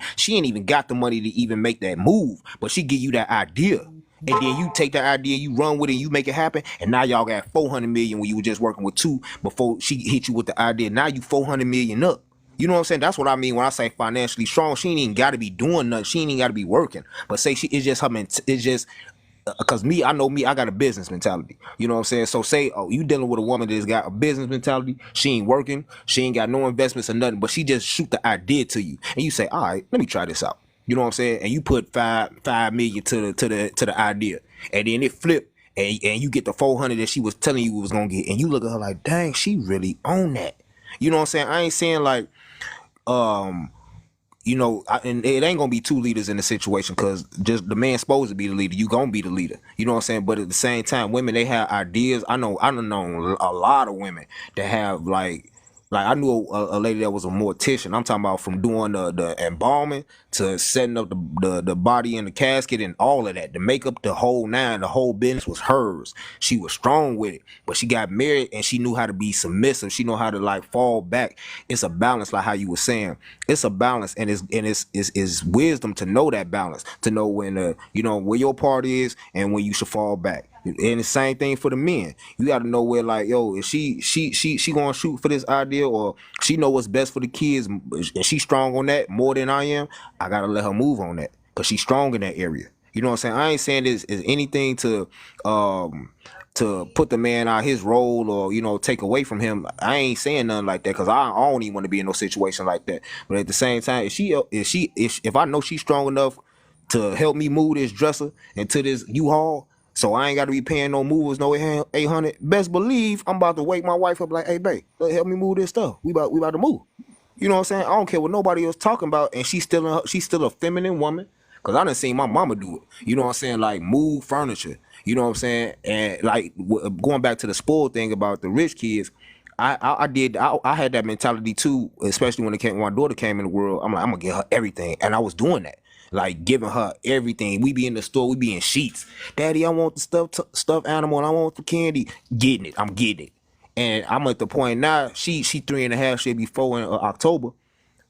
got the money to even make that move. But she give you that idea. And then you take that idea, you run with it, you make it happen, and now y'all got 400 million when you were just working with 2 before she hit you with the idea. Now you 400 million up. You know what I'm saying? That's what I mean when I say financially strong. She ain't even got to be doing nothing. She ain't even got to be working. But say it's just her. It's just because I know me, I got a business mentality. You know what I'm saying? So say, you dealing with a woman that's got a business mentality. She ain't working. She ain't got no investments or nothing, but she just shoot the idea to you, and you say, all right, let me try this out. You know what I'm saying? And you put five million to the idea, and then it flipped, and you get the 400 that she was telling you was gonna get, and you look at her like, dang, she really own that. You know what I'm saying? I ain't saying like, and it ain't gonna be 2 leaders in the situation, because just the man's supposed to be the leader. You gonna be the leader. You know what I'm saying? But at the same time, women, they have ideas. I know a lot of women that have like I knew a lady that was a mortician. I'm talking about from doing the embalming to setting up the body in the casket and all of that. The makeup, the whole nine, the whole business was hers. She was strong with it, but she got married and she knew how to be submissive. She know how to like fall back. It's a balance, like how you were saying. It's a balance, and it's wisdom to know that balance, to know when where your part is and when you should fall back. And the same thing for the men. You got to know where, like, yo, if she gonna shoot for this idea, or she know what's best for the kids, and she's strong on that more than I am, I gotta let her move on that, because she's strong in that area. You know what I'm saying? I ain't saying this is anything to put the man out his role, or take away from him. I ain't saying nothing like that, because I don't even want to be in no situation like that. But at the same time, if I know she's strong enough to help me move this dresser into this U-Haul, So I ain't got to be paying no movers, no 800. Best believe I'm about to wake my wife up like, hey, babe, help me move this stuff. We about to move. You know what I'm saying? I don't care what nobody else talking about, and she's still a feminine woman. Cause I done seen my mama do it. You know what I'm saying? Like move furniture. You know what I'm saying? And like going back to the spoiled thing about the rich kids, I had that mentality too, especially when my daughter came in the world. I'm like, I'm gonna get her everything, and I was doing that, like giving her everything. We be in the store, we be in sheets. Daddy, I want the stuffed animal, and I want the candy. Getting it, I'm getting it. And I'm at the point now. She 3.5. She'll be 4 in October.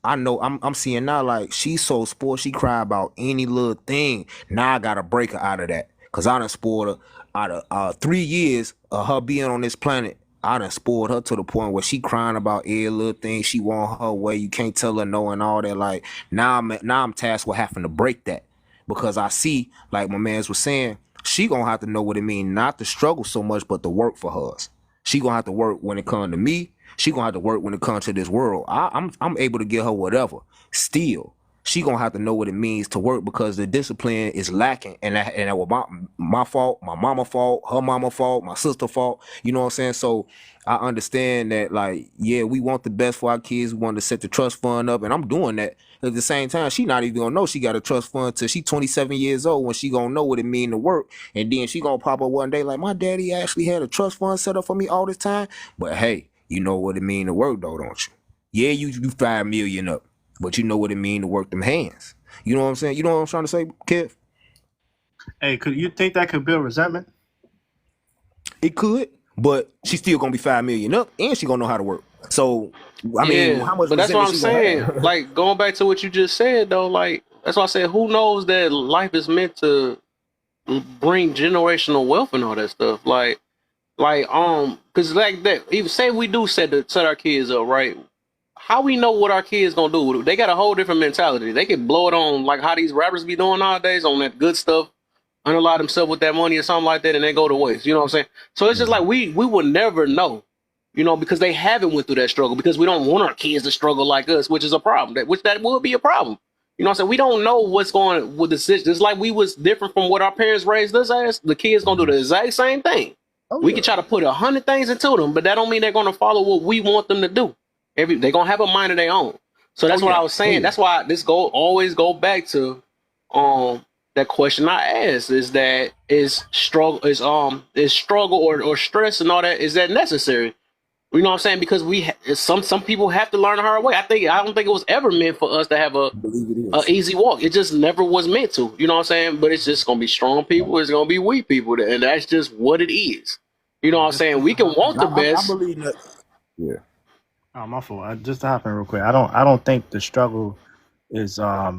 I know I'm seeing now like she's so spoiled. She cry about any little thing. Now I gotta break her out of that, cause I done spoiled her out of 3 years of her being on this planet. I done spoiled her to the point where she crying about every little thing. She want her way. You can't tell her no and all that. Like now I'm tasked with having to break that, because I see, like my mans was saying, she gonna have to know what it means not to struggle so much, but to work for hers. She gonna have to work when it comes to me. She gonna have to work when it comes to this world. I'm able to give her whatever. Still, she gonna have to know what it means to work, because the discipline is lacking, and that was my fault, my mama fault, her mama fault, my sister fault. You know what I'm saying? So I understand that, like, yeah, we want the best for our kids. We want to set the trust fund up, and I'm doing that. At the same time, she not even gonna know she got a trust fund till she 27 years old, when she gonna know what it mean to work. And then she gonna pop up one day like, my daddy actually had a trust fund set up for me all this time. But hey, you know what it mean to work though, don't you? Yeah, you 5 million up, but you know what it mean to work them hands. You know what I'm saying? You know what I'm trying to say, Kev? Hey, could you think that could build resentment? It could, but she's still gonna be 5 million up, and she gonna know how to work. So I mean, how much? But that's what I'm saying. Have? Like going back to what you just said though, like that's why I said, who knows that life is meant to bring generational wealth and all that stuff. Like, because like that, even say we do set our kids up right. How we know what our kids gonna do? They got a whole different mentality. They can blow it on like how these rappers be doing nowadays on that good stuff, unallow themselves with that money or something like that, and they go to waste. You know what I'm saying? So it's just like we will never know, you know, because they haven't went through that struggle, because we don't want our kids to struggle like us, which is a problem. That would be a problem. You know what I'm saying? We don't know what's going with the situation. It's like we was different from what our parents raised us as. The kids gonna do the exact same thing. We can try to put 100 things into them, but that don't mean they're gonna follow what we want them to do. They're gonna have a mind of their own. So that's what I was saying. That's why this always go back to that question I asked, is that is struggle or stress and all that, is that necessary? You know what I'm saying? Because some people have to learn the hard way. I don't think it was ever meant for us to have a easy walk. It just never was meant to. You know what I'm saying? But it's just gonna be strong people. It's gonna be weak people, and that's just what it is. You know what I'm saying? We can want the best. I believe that. Yeah. Oh, my fault. Just to hop in real quick. I don't think the struggle is. I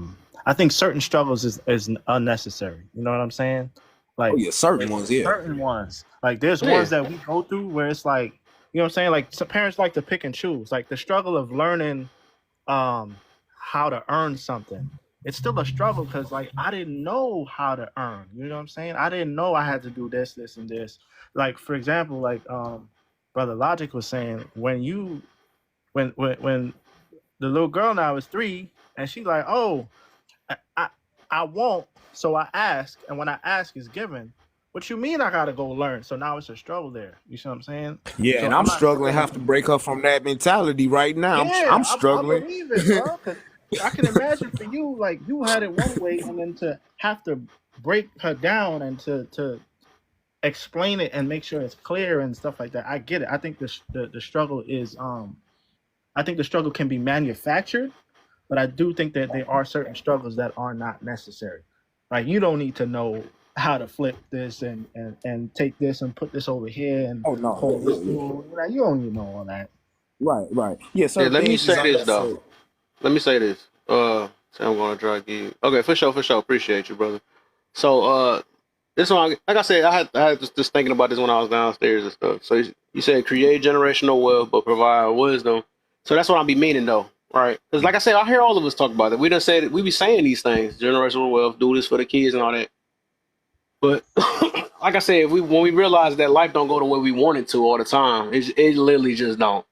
think certain struggles is unnecessary. You know what I'm saying? Like certain ones. Yeah. Certain ones. Like there's ones that we go through where it's like, you know what I'm saying? Like some parents like to pick and choose. Like the struggle of learning how to earn something. It's still a struggle, because like I didn't know how to earn. You know what I'm saying? I didn't know I had to do this, and this. Like for example, like Brother Logic was saying, when the little girl now is 3 and she's like, oh, I won't, so I ask, and when I ask is given. What you mean I gotta go learn? So now it's a struggle there. You see what I'm saying? Yeah, so and I'm struggling. Have to break her from that mentality right now. Yeah, I'm struggling. I believe it, bro. 'Cause I can imagine for you, like you had it one way, and then to have to break her down and to explain it and make sure it's clear and stuff like that. I get it. I think the struggle is I think the struggle can be manufactured, but I do think that there are certain struggles that are not necessary. Like you don't need to know how to flip this and take this and put this over here and hold this through. Like, you don't need to know all that. Right. Yeah, so let me say this though. Let me say this. So I'm gonna try to give you. Okay, for sure. Appreciate you, brother. So this one, like I said, I had just thinking about this when I was downstairs and stuff. So you said create generational wealth, but provide wisdom. So that's what I be meaning though, right? Because like I said, I hear all of us talk about it. We done said we be saying these things, generational wealth, do this for the kids and all that. But like I said, when we realize that life don't go the way we want it to all the time, it literally just don't.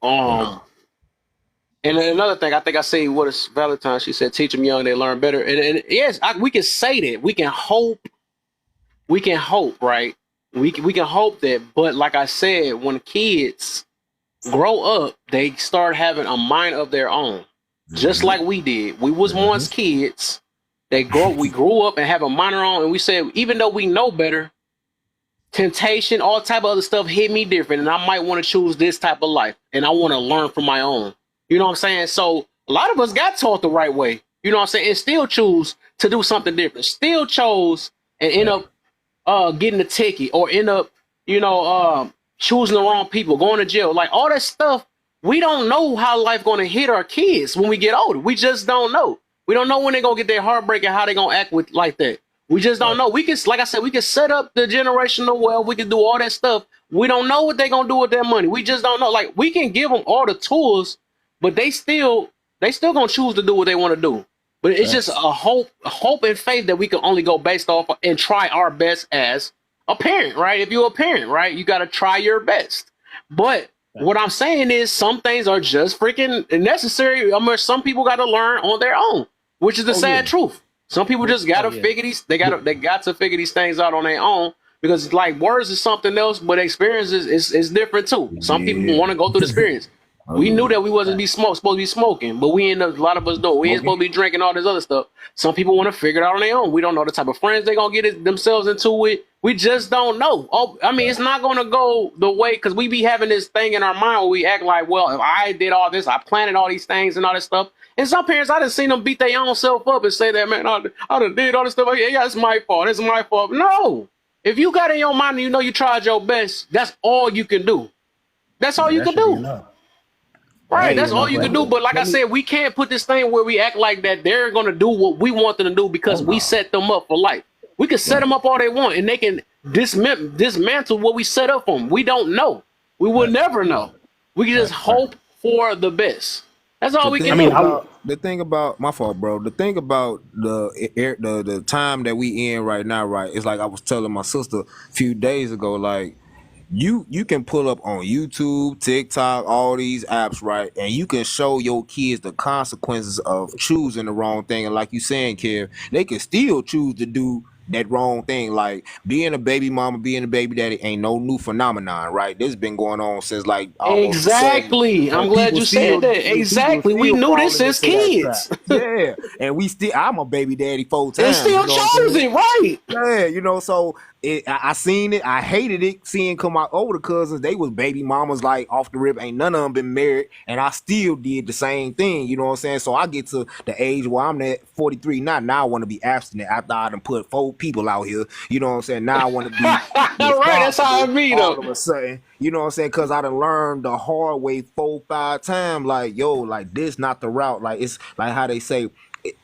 And then another thing, I think I say what is Valentine. She said, "Teach them young, they learn better." And yes, we can say that. We can hope we can hope, right? We can hope that, but like I said, when kids grow up, they start having a mind of their own, just like we did. We was once kids. We grew up and have a mind of our own, and we said, even though we know better, temptation, all type of other stuff hit me different, and I might want to choose this type of life, and I want to learn from my own. You know what I'm saying? So a lot of us got taught the right way. You know what I'm saying? And still choose to do something different. Still chose and end up getting a ticket, or end up, choosing the wrong people, going to jail, like all that stuff. We don't know how life going to hit our kids when we get older. We just don't know. We don't know when they're going to get their heartbreak and how they're going to act with like that. We just don't know. We can, like I said, we can set up the generational wealth. We can do all that stuff. We don't know what they're going to do with their money. We just don't know. Like, we can give them all the tools, but they still going to choose to do what they want to do. But it's just a hope and faith that we can only go based off of and try our best as a parent, right? If you're a parent, right, you got to try your best. But what I'm saying is some things are just freaking necessary. I mean, some people got to learn on their own, which is the sad truth. Some people just got to figure they got to figure these things out on their own, because like words is something else, but experience is different too. Some people want to go through the experience. We knew that we wasn't supposed to be smoking, but we ended up, a lot of us don't. We ain't supposed to be drinking all this other stuff. Some people want to figure it out on their own. We don't know the type of friends they're going to get themselves into it. We just don't know. Oh, I mean, it's not going to go the way, because we be having this thing in our mind where we act like, well, if I did all this, I planted all these things and all this stuff. And some parents, I done seen them beat their own self up and say that, man, I done did all this stuff. Yeah, it's my fault. It's my fault. No. If you got in your mind and you know you tried your best, that's all you can do. That's all you can do. Right, that's all you can do. But like I said, we can't put this thing where we act like that they're going to do what we want them to do because we set them up for life. We can set them up all they want, and they can dismantle what we set up for them. We don't know. We will never know. We can just hope for the best. That's all we can do. The thing about my fault, bro. The thing about the time that we in right now, right? It's like I was telling my sister a few days ago, like, you can pull up on YouTube, TikTok, all these apps, right? And you can show your kids the consequences of choosing the wrong thing. And like you saying, Kev, they can still choose to do that wrong thing. Like being a baby mama, being a baby daddy ain't no new phenomenon, right? This been going on since like almost exactly. I'm glad you said that. Exactly. We knew this as kids. Yeah. And we still, I'm a baby daddy 4 times. And still chose it, right? Yeah, so I seen it. I hated it seeing come my older cousins. They was baby mamas like off the rip. Ain't none of them been married, and I still did the same thing. You know what I'm saying? So I get to the age where I'm at 43 now. Now I want to be abstinent after I done put 4 people out here. You know what I'm saying? Now I want to be right. That's how I mean. All of a sudden, you know what I'm saying? Because I done learned the hard way 4, 5 times. Like like this not the route. Like it's like how they say.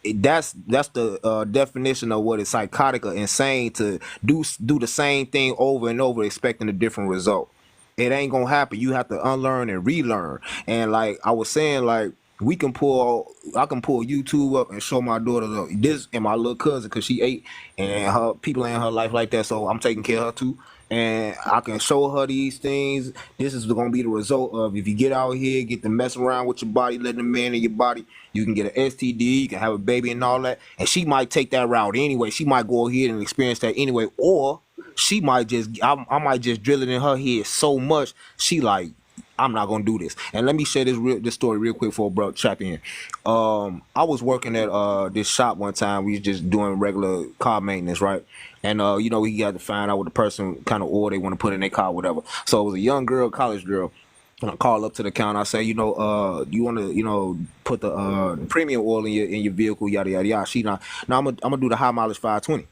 That's the definition of what is psychotic or insane, to do the same thing over and over expecting a different result. It ain't gonna happen. You have to unlearn and relearn. And like I was saying, like I can pull YouTube up and show my daughter this, and my little cousin, because she 8 and her people in her life like that, so I'm taking care of her too. And I can show her these things. This is going to be the result of if you get out here, get to mess around with your body, letting the man in your body, you can get an STD, you can have a baby and all that. And she might take that route anyway. She might go ahead and experience that anyway. Or she might I might just drill it in her head so much, she like, I'm not gonna do this. And let me share this story real quick before bro chap in. I was working at this shop one time. We was just doing regular car maintenance, right? And we got to find out what the person kind of oil they want to put in their car, whatever. So it was a young girl, college girl. And I call up to the counter. I say, you want to, put the premium oil in your vehicle, yada yada yada. She not. Now I'm gonna do the high mileage 520.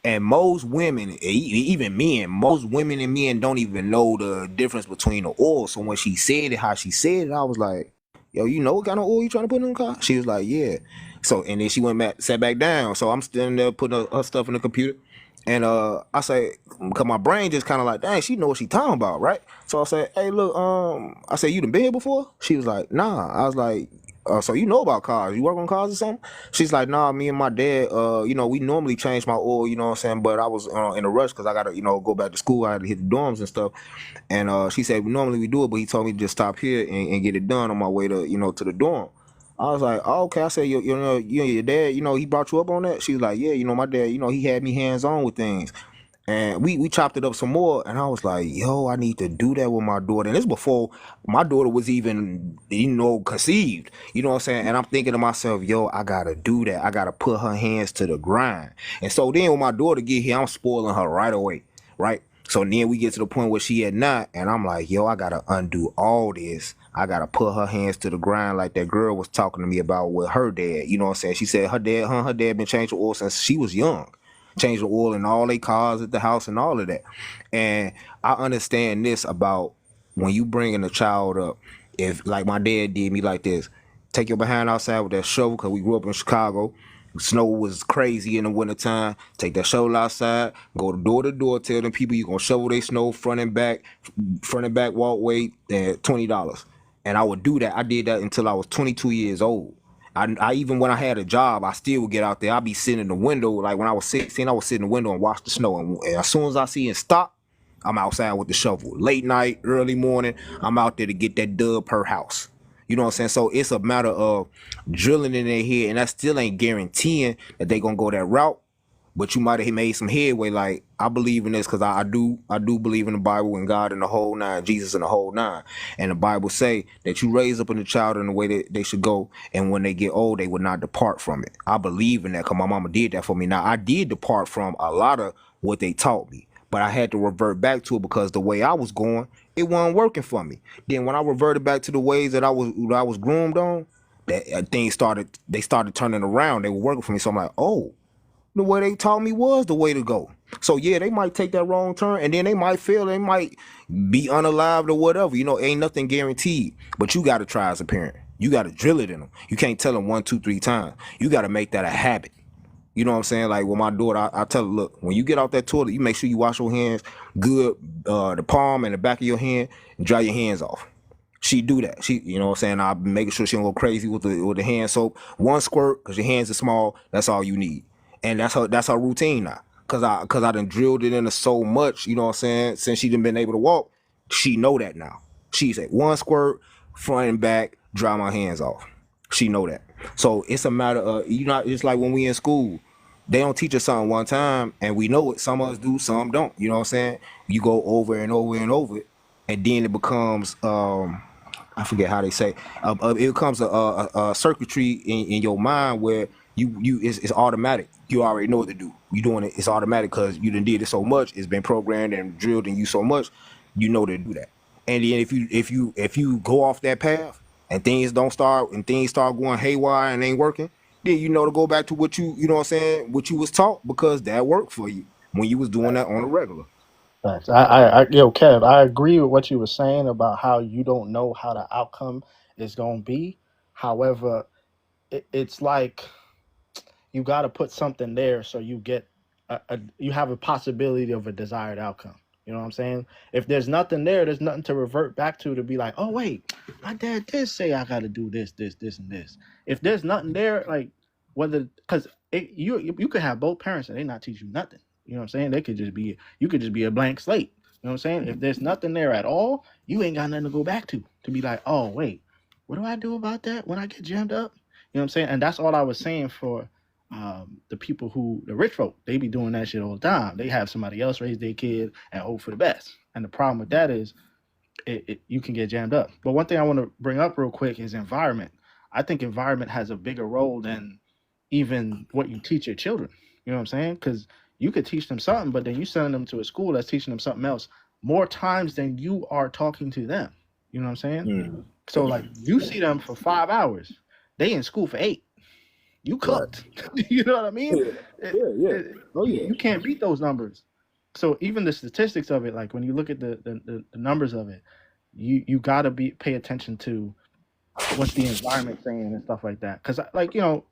And most women, even men, most women and men don't even know the difference between the oil. So when she said it, how she said it, I was like, yo, you know what kind of oil you trying to put in the car? She was like, yeah. So, and then she went back, sat back down. So I'm standing there putting her stuff in the computer. And I say, because my brain just kind of like, dang, she know what she talking about, right? So I said, hey, look, I said, you done been here before? She was like, nah. I was like, so you know about cars? You work on cars or something? She's like, nah, me and my dad, we normally change my oil, you know what I'm saying? But I was in a rush because I got to, go back to school. I had to hit the dorms and stuff. And she said, normally we do it, but he told me to just stop here and get it done on my way to, to the dorm. I was like, oh, okay. I said, your dad, he brought you up on that? She was like, yeah, my dad, he had me hands on with things. And we chopped it up some more, and I was like, yo, I need to do that with my daughter. And this before my daughter was even, conceived. You know what I'm saying? And I'm thinking to myself, yo, I gotta do that. I gotta put her hands to the grind. And so then when my daughter get here, I'm spoiling her right away, right? So then we get to the point where she had not, and I'm like, yo, I gotta undo all this. I gotta put her hands to the grind like that girl was talking to me about with her dad. You know what I'm saying? She said her dad been changing oil since she was young. Change the oil in all their cars at the house and all of that. And I understand this about when you bringing a child up. If like my dad did me like this, take your behind outside with that shovel, because we grew up in Chicago. Snow was crazy in the wintertime. Take that shovel outside, go to door, tell them people you gonna shovel their snow front and back walkway at $20. And I would do that. I did that until I was 22 years old. I even when I had a job, I still would get out there. I'd be sitting in the window. Like when I was 16, I would sit in the window and watch the snow. And as soon as I see it stop, I'm outside with the shovel. Late night, early morning, I'm out there to get that dub per house. You know what I'm saying? So it's a matter of drilling in their head, and that still ain't guaranteeing that they gonna go that route. But you might have made some headway. Like, I believe in this because I do believe in the Bible and God in the whole nine, Jesus in the whole nine. And the Bible say that you raise up in the child in the way that they should go, and when they get old, they would not depart from it. I believe in that because my mama did that for me. Now, I did depart from a lot of what they taught me, but I had to revert back to it because the way I was going, it wasn't working for me. Then when I reverted back to the ways that I was groomed on, that things started turning around. They were working for me. So I'm like, oh, the way they taught me was the way to go. So yeah, they might take that wrong turn, and then they might fail. They might be unalived or whatever. Ain't nothing guaranteed. But you got to try as a parent. You got to drill it in them. You can't tell them 1, 2, 3 times. You got to make that a habit. You know what I'm saying? Like with my daughter, I tell her, look, when you get off that toilet, you make sure you wash your hands good, the palm and the back of your hand, and dry your hands off. She do that. She, you know what I'm saying? I'm making sure she don't go crazy with the hand soap. One squirt, because your hands are small. That's all you need. And that's her routine now. Cause I done drilled it in her so much, you know what I'm saying? Since she done been able to walk, she know that now. She say one squirt, front and back, dry my hands off. She know that. So it's a matter of, it's like when we in school, they don't teach us something one time and we know it. Some of us do, some don't. You know what I'm saying? You go over and over and over it, and then it becomes I forget how they say. It becomes a circuitry in your mind where it's automatic. You already know what to do. You doing it. It's automatic because you done did it so much. It's been programmed and drilled in you so much. You know to do that. And then if you go off that path and things start going haywire and ain't working, then you know to go back to what you know what I'm saying, what you was taught, because that worked for you when you was doing that on a regular. Thanks. Yo, Kev, I agree with what you were saying about how you don't know how the outcome is going to be. However, it's like you got to put something there so you get you have a possibility of a desired outcome. You know what I'm saying? If there's nothing there, there's nothing to revert back to be like, oh wait, my dad did say I got to do this, and this. If there's nothing there, like whether because you could have both parents and they not teach you nothing. You know what I'm saying? You could just be a blank slate. You know what I'm saying? If there's nothing there at all, you ain't got nothing to go back to be like, oh wait, what do I do about that when I get jammed up? You know what I'm saying? And that's all I was saying for the people the rich folk, they be doing that shit all the time. They have somebody else raise their kid and hope for the best. And the problem with that is you can get jammed up. But one thing I want to bring up real quick is environment. I think environment has a bigger role than even what you teach your children. You know what I'm saying? Because you could teach them something, but then you send them to a school that's teaching them something else more times than you are talking to them. You know what I'm saying? Mm. So like you see them for 5 hours. They in school for 8. You cooked. Right. You know what I mean? Yeah. Oh, yeah. You can't beat those numbers. So even the statistics of it, like when you look at the numbers of it, you gotta pay attention to what's the environment saying and stuff like that. Because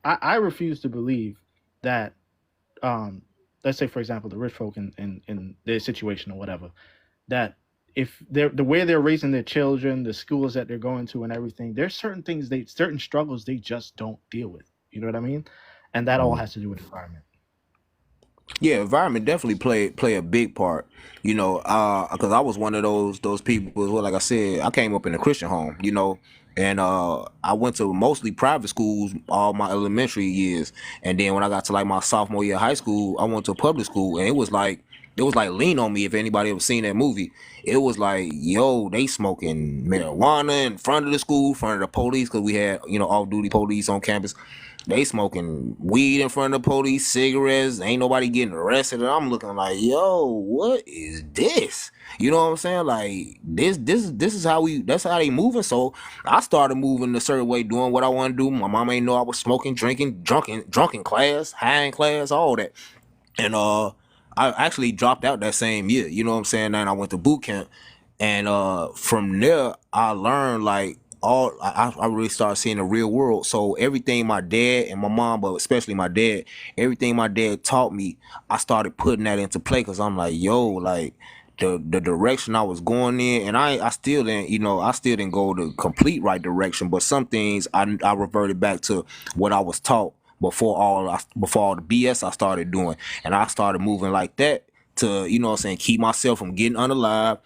I refuse to believe that let's say for example the rich folk in their situation or whatever, that if they're the way they're raising their children, the schools that they're going to and everything, there's certain certain struggles they just don't deal with. You know what I mean? And that all has to do with environment. Yeah, environment definitely play a big part. Because I was one of those people as well. Like I said, I came up in a Christian home, and I went to mostly private schools all my elementary years. And then when I got to like my sophomore year of high school, I went to a public school, and it was like It was like Lean on Me. If anybody ever seen that movie, it was like, yo, they smoking marijuana in front of the school, in front of the police, because we had, you know, off-duty police on campus. They smoking weed in front of the police, cigarettes. Ain't nobody getting arrested. And I'm looking like, yo, what is this? You know what I'm saying? Like this is how that's how they moving. So I started moving a certain way, doing what I want to do. My mom ain't know I was smoking, drinking, drunk in class, high in class, all that. And I actually dropped out that same year. You know what I'm saying? And I went to boot camp. And from there, I learned like I really started seeing the real world. So everything my dad and my mom, but especially my dad, everything my dad taught me, I started putting that into play, because I'm like, yo, like the direction I was going in, and I still didn't, you know, I still didn't go the complete right direction, but some things I reverted back to what I was taught before all the BS I started doing, and I started moving like that to, you know what I'm saying, keep myself from getting unalive,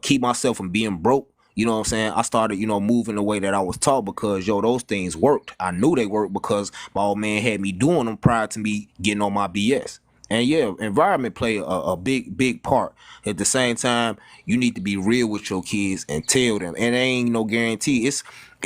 keep myself from being broke. You know what I'm saying? I started, you know, moving the way that I was taught, because, yo, those things worked. I knew they worked because my old man had me doing them prior to me getting on my BS. And yeah, environment play a big part. At the same time, you need to be real with your kids and tell them. And there ain't no guarantee.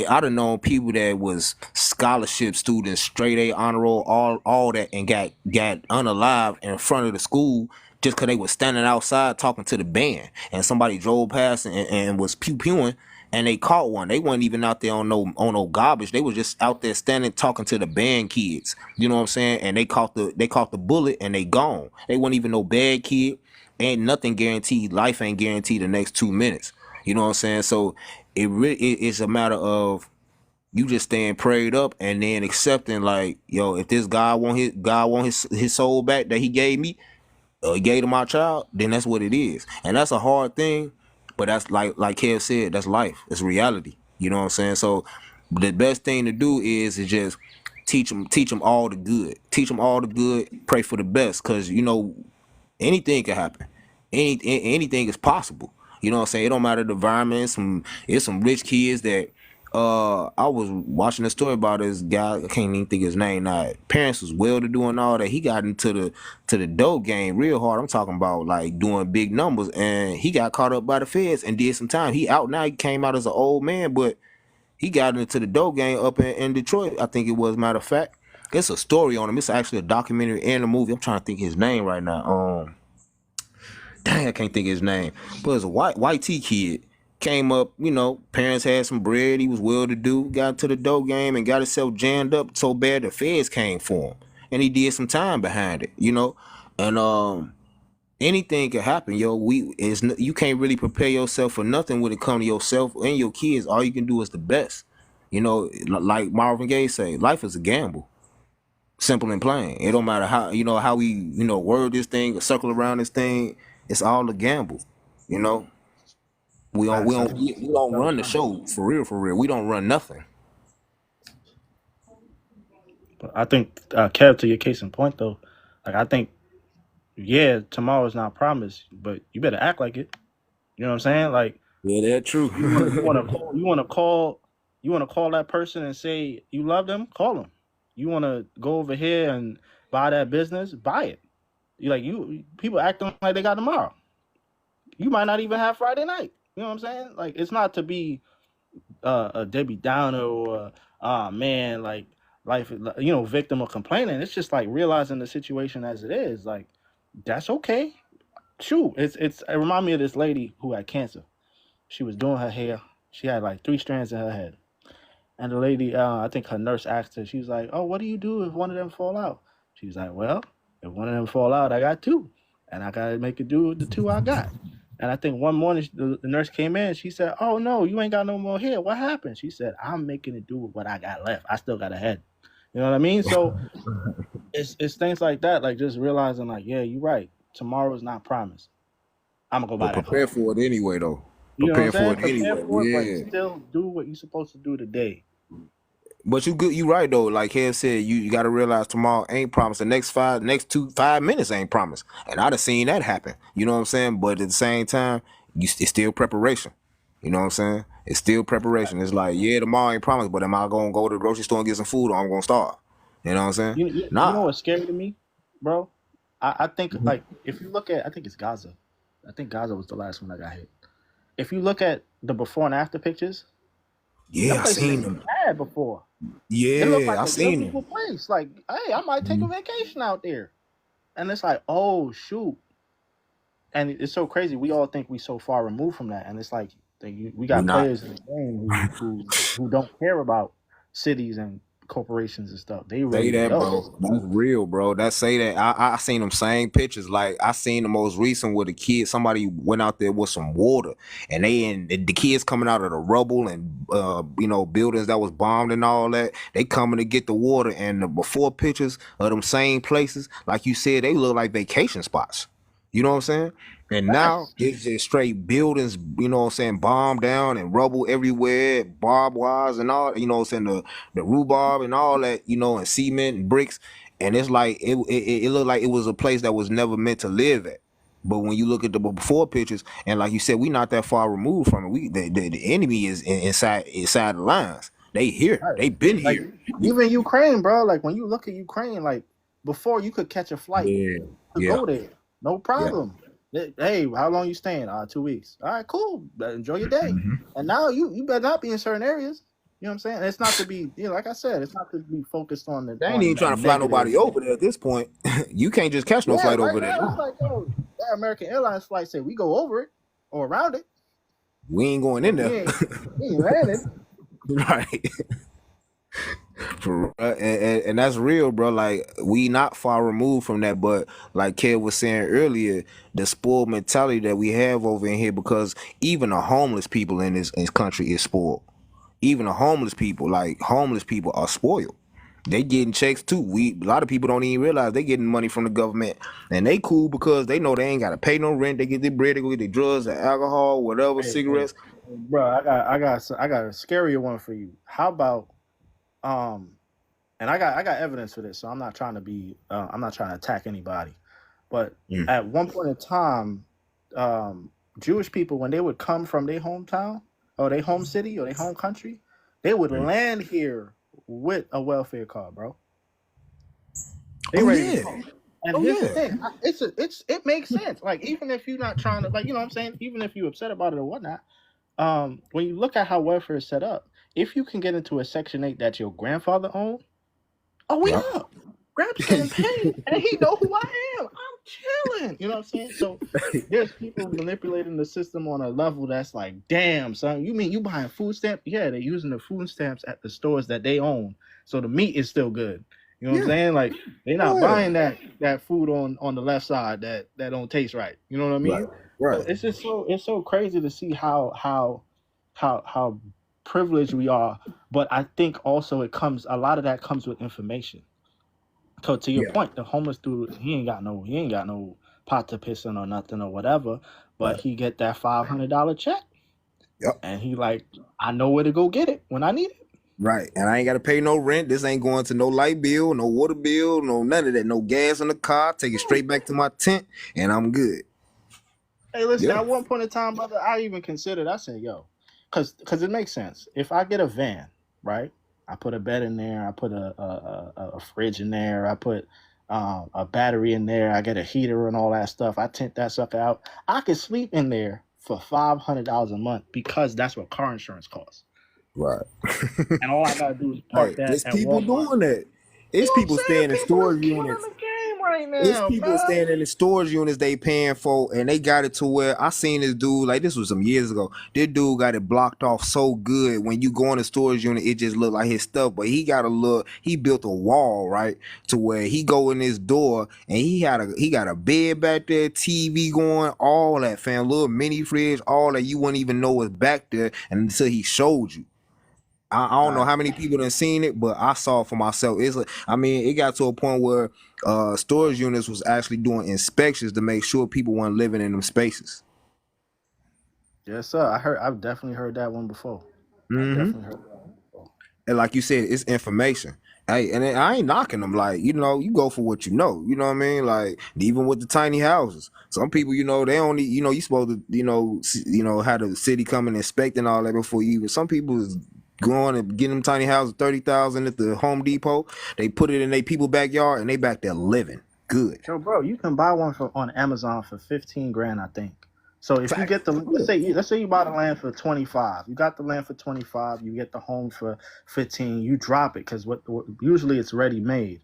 I done known people that was scholarship students, straight A, honor roll, all that, and got unalive in front of the school just because they was standing outside talking to the band, and somebody drove past and was pew-pewing, and they caught one. They weren't even out there on no garbage. They was just out there standing talking to the band kids. You know what I'm saying? And they caught the bullet, and they gone. They weren't even no bad kid. Ain't nothing guaranteed. Life ain't guaranteed the next 2 minutes. You know what I'm saying? So it's a matter of you just staying prayed up, and then accepting, like, yo, if this God want his soul back that he gave me, he gave to my child, then that's what it is. And that's a hard thing, but that's like Kev said, that's life. It's reality. You know what I'm saying? So the best thing to do is just teach them all the good. Teach them all the good. Pray for the best, because, you know, anything can happen. Anything is possible. You know what I'm saying? It don't matter the environment. It's some rich kids that I was watching a story about this guy. I can't even think his name now. Parents was well to do and all that. He got into the dope game real hard. I'm talking about like doing big numbers, and he got caught up by the feds and did some time. He out now. He came out as an old man, but he got into the dope game up in Detroit, I think it was. Matter of fact, it's a story on him. It's actually a documentary and a movie. I'm trying to think his name right now. Dang, I can't think of his name. But it's a white T kid. Came up, you know, parents had some bread. He was well to do. Got into the dope game and got himself jammed up so bad the feds came for him, and he did some time behind it. You know, and anything can happen, yo. You can't really prepare yourself for nothing when it comes to yourself and your kids. All you can do is the best. You know, like Marvin Gaye say, life is a gamble. Simple and plain. It don't matter how we, you know, word this thing or circle around this thing. It's all a gamble. You know, we don't run the show for real. We don't run nothing. But I think, Kev, to your case in point though, like I think, yeah, tomorrow's not promised, but you better act like it. You know what I'm saying? Like, yeah, that's true. you want to call that person and say you love them, call them. You want to go over here and buy that business, buy it. People acting like they got tomorrow. You might not even have Friday night. You know what I'm saying? Like, it's not to be a Debbie Downer or man, like life, you know, victim of complaining. It's just like realizing the situation as it is. Like, that's okay. Shoot, it reminded me of this lady who had cancer. She was doing her hair. She had like 3 strands in her head. And the lady, I think her nurse asked her, she was like, oh, what do you do if one of them fall out? She was like, well, if one of them fall out, I got 2. And I got to make it do with the 2 I got. And I think one morning the nurse came in and she said, oh, no, you ain't got no more hair. What happened? She said, I'm making it do with what I got left. I still got a head. You know what I mean? So it's things like that, like just realizing like, yeah, you're right. Tomorrow is not promised. I'm going to go buy that. Prepare for it anyway, though. You know what I'm saying? Prepare for it anyway. But still do what you're supposed to do today. But you right though. Like Kev said, you got to realize tomorrow ain't promised. The next 5 minutes ain't promised, and I'd have seen that happen. You know what I'm saying? But at the same time, it's still preparation. You know what I'm saying? It's still preparation. It's like, yeah, tomorrow ain't promised, but am I gonna go to the grocery store and get some food, or I'm gonna starve? You know what I'm saying? You know what's scary to me, bro? I think like if you look at, I think it's Gaza. I think Gaza was the last one that got hit. If you look at the before and after pictures, that Yeah, I place seen looked them. bad before. It looked Yeah, like I a seen them. beautiful place. Like, hey, I might take a vacation out there. And it's like, oh shoot. And it's so crazy. We all think we so far removed from that, and it's like we We got not. players in the game who don't care about cities and corporations and stuff. They Say really that, do. bro. That's real, bro. That say that. I seen them same pictures. Like I seen the most recent where the kid, somebody went out there with some water, and the kids coming out of the rubble and buildings that was bombed and all that. They coming to get the water, and the before pictures of them same places, like you said, they look like vacation spots. You know what I'm saying? And now Facts. it's just straight buildings, you know what I'm saying, bombed down and rubble everywhere, barbed wires and all, you know what I'm saying, the rhubarb and all that, and cement and bricks. And it's like it looked like it was a place that was never meant to live at. But when you look at the before pictures, and like you said, we not that far removed from it. The enemy is inside the lines. They here. Right. They been Like here. even Ukraine, bro. Like when you look at Ukraine, like before you could catch a flight Yeah. to Yeah. go there, no Yeah. problem. Hey, how long you staying? 2 weeks. All right, cool. Enjoy your day. Mhm. And now you better not be in certain areas. You know what I'm saying? And it's not to be, like I said, it's not to be focused on the They ain't even a trying to fly negative. nobody over there at this point. You can't just catch no flight right over there. now it's like, yo, that American Airlines flight said we go over it or around it. We ain't going in We there. ain't landing. Right. And that's real, bro. Like we not far removed from that, but like Kev was saying earlier, the spoiled mentality that we have over in here, because even the homeless people in this country is spoiled. Even the homeless people are spoiled. They getting checks too. A lot of people don't even realize they getting money from the government, and they cool because they know they ain't gotta pay no rent. They get their bread, they go get their drugs, their alcohol, whatever, cigarettes. Bro, I got a scarier one for you. How about and I got evidence for this, so I'm not trying to attack anybody. But at one point in time, Jewish people, when they would come from their hometown or their home city or their home country, they would land here with a welfare card, bro. They ready to go. And here's the thing, it makes sense. Like even if you're not trying to, like, you know what I'm saying, even if you're upset about it or whatnot, when you look at how welfare is set up, if you can get into a Section 8 that your grandfather owned, we up. Grab's getting paid, and he know who I am. I'm chilling. You know what I'm saying? So there's people manipulating the system on a level that's like, damn, son. You mean you buying food stamps? Yeah, they're using the food stamps at the stores that they own, so the meat is still good. You know what I'm saying? Like they're not buying that food on the left side that don't taste right. You know what I mean? Right. So it's just so crazy to see how privileged we are. But I think also a lot of that comes with information. So to your point, the homeless dude, he ain't got no pot to piss in or nothing or whatever, but he get that $500 check. Yep. And he like, I know where to go get it when I need it. Right. And I ain't got to pay no rent. This ain't going to no light bill, no water bill, no none of that. No gas in the car. Take it straight back to my tent, and I'm good. Hey, listen, at one point in time, brother, I even considered, I said, yo, because it makes sense. If I get a van, right? I put a bed in there. I put a fridge in there. I put a battery in there. I get a heater and all that stuff. I tent that sucker out. I could sleep in there for $500 a month because that's what car insurance costs. Right. And all I gotta do is park that. There's people doing that. It's people staying in storage units. Right now, It's people staying in the storage units they paying for, and they got it to where I seen this dude, like this was some years ago. This dude got it blocked off so good. When you go in the storage unit, it just looked like his stuff. But he built a wall, right, to where he go in this door and he got a bed back there, TV going, all that, fam, little mini fridge, all that you wouldn't even know was back there until he showed you. I don't know how many people done seen it, but I saw it for myself. It got to a point where storage units was actually doing inspections to make sure people weren't living in them spaces. Yes, sir. I've definitely heard that one before. And like you said, it's information. Hey, and I ain't knocking them. Like, you go for what you know. You know what I mean? Like, even with the tiny houses, some people, they only, you supposed to, have the city come and inspect and all that before you even. Some people is going and getting them tiny houses, $30,000 at the Home Depot. They put it in their people backyard and they back there living. good. Yo, bro, you can buy one on Amazon for 15 grand, I think. So if you Fact. get the let's say you buy the land for 25, you got the land for 25, you get the home for 15, you drop it because what usually it's ready made.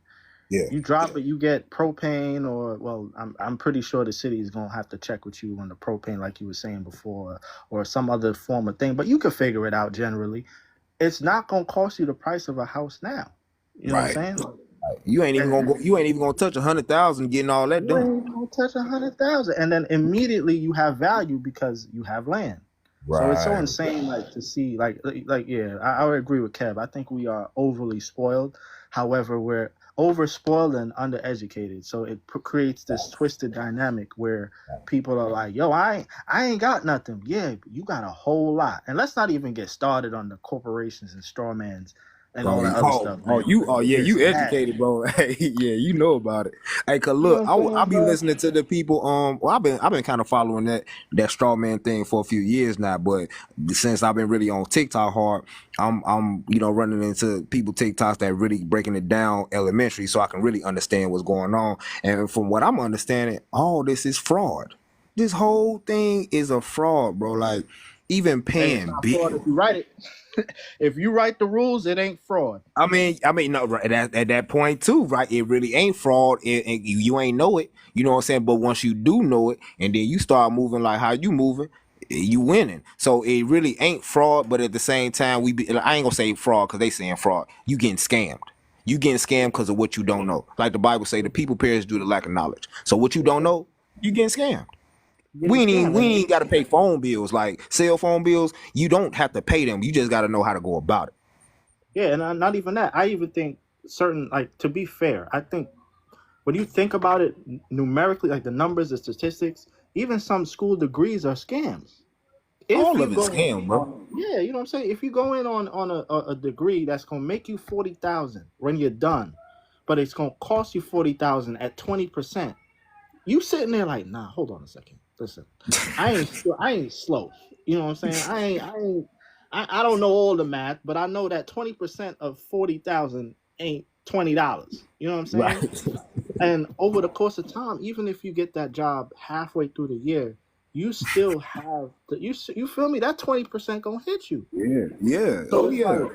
Yeah. You drop it, you get propane, or I'm pretty sure the city is gonna have to check with you on the propane, like you were saying before, or some other form of thing. But you can figure it out generally. It's not gonna cost you the price of a house now. You know what I'm saying? You ain't even gonna go. You ain't even gonna touch 100,000 getting all that You done. ain't gonna touch 100,000, and then immediately you have value because you have land. So it's so insane, like to see, yeah, I would agree with Kev. I think we are overly spoiled. However, we're over spoiled and undereducated. So it creates this twisted dynamic where people are like, "Yo, I ain't got nothing." Yeah, you got a whole lot, and let's not even get started on the corporations and strawmans and all that other stuff. You educated, bro. Hey, yeah, you know about it. Hey, cause You know look, what I'm saying, I'll be bro? listening to the people. Well, I've been kind of following that straw man thing for a few years now, but since I've been really on TikTok hard, I'm running into people TikToks that really breaking it down elementary, so I can really understand what's going on. And from what I'm understanding, all this is fraud. This whole thing is a fraud, bro. Like even Hey, it's paying not fraud bills. if you write it. If you write the rules, it ain't fraud. I mean, no, right, at that point too, right? It really ain't fraud, and you ain't know it. You know what I'm saying? But once you do know it, and then you start moving like how you moving, you winning. So it really ain't fraud, but at the same time, I ain't gonna say fraud because they saying fraud. You getting scammed. You getting scammed because of what you don't know. Like the Bible say, the people perish due to lack of knowledge. So what you don't know, you getting scammed. We ain't got to pay phone bills, like cell phone bills. You don't have to pay them. You just got to know how to go about it. Yeah, and not even that. I even think certain, like, to be fair, I think when you think about it numerically, like the numbers, the statistics, even some school degrees are scams. If All you of it's go scam, bro. yeah, you know what I'm saying? If you go in on a degree that's gonna make you 40,000 when you're done, but it's gonna cost you 40,000 at 20%, you sitting there like, nah, hold on a second. Listen, I ain't slow. You know what I'm saying? I don't know all the math, but I know that 20% of 40,000 ain't $20. You know what I'm saying? Right. And over the course of time, even if you get that job halfway through the year, you still have you feel me? That 20% gonna hit you. Yeah. So Oh it's yeah. like,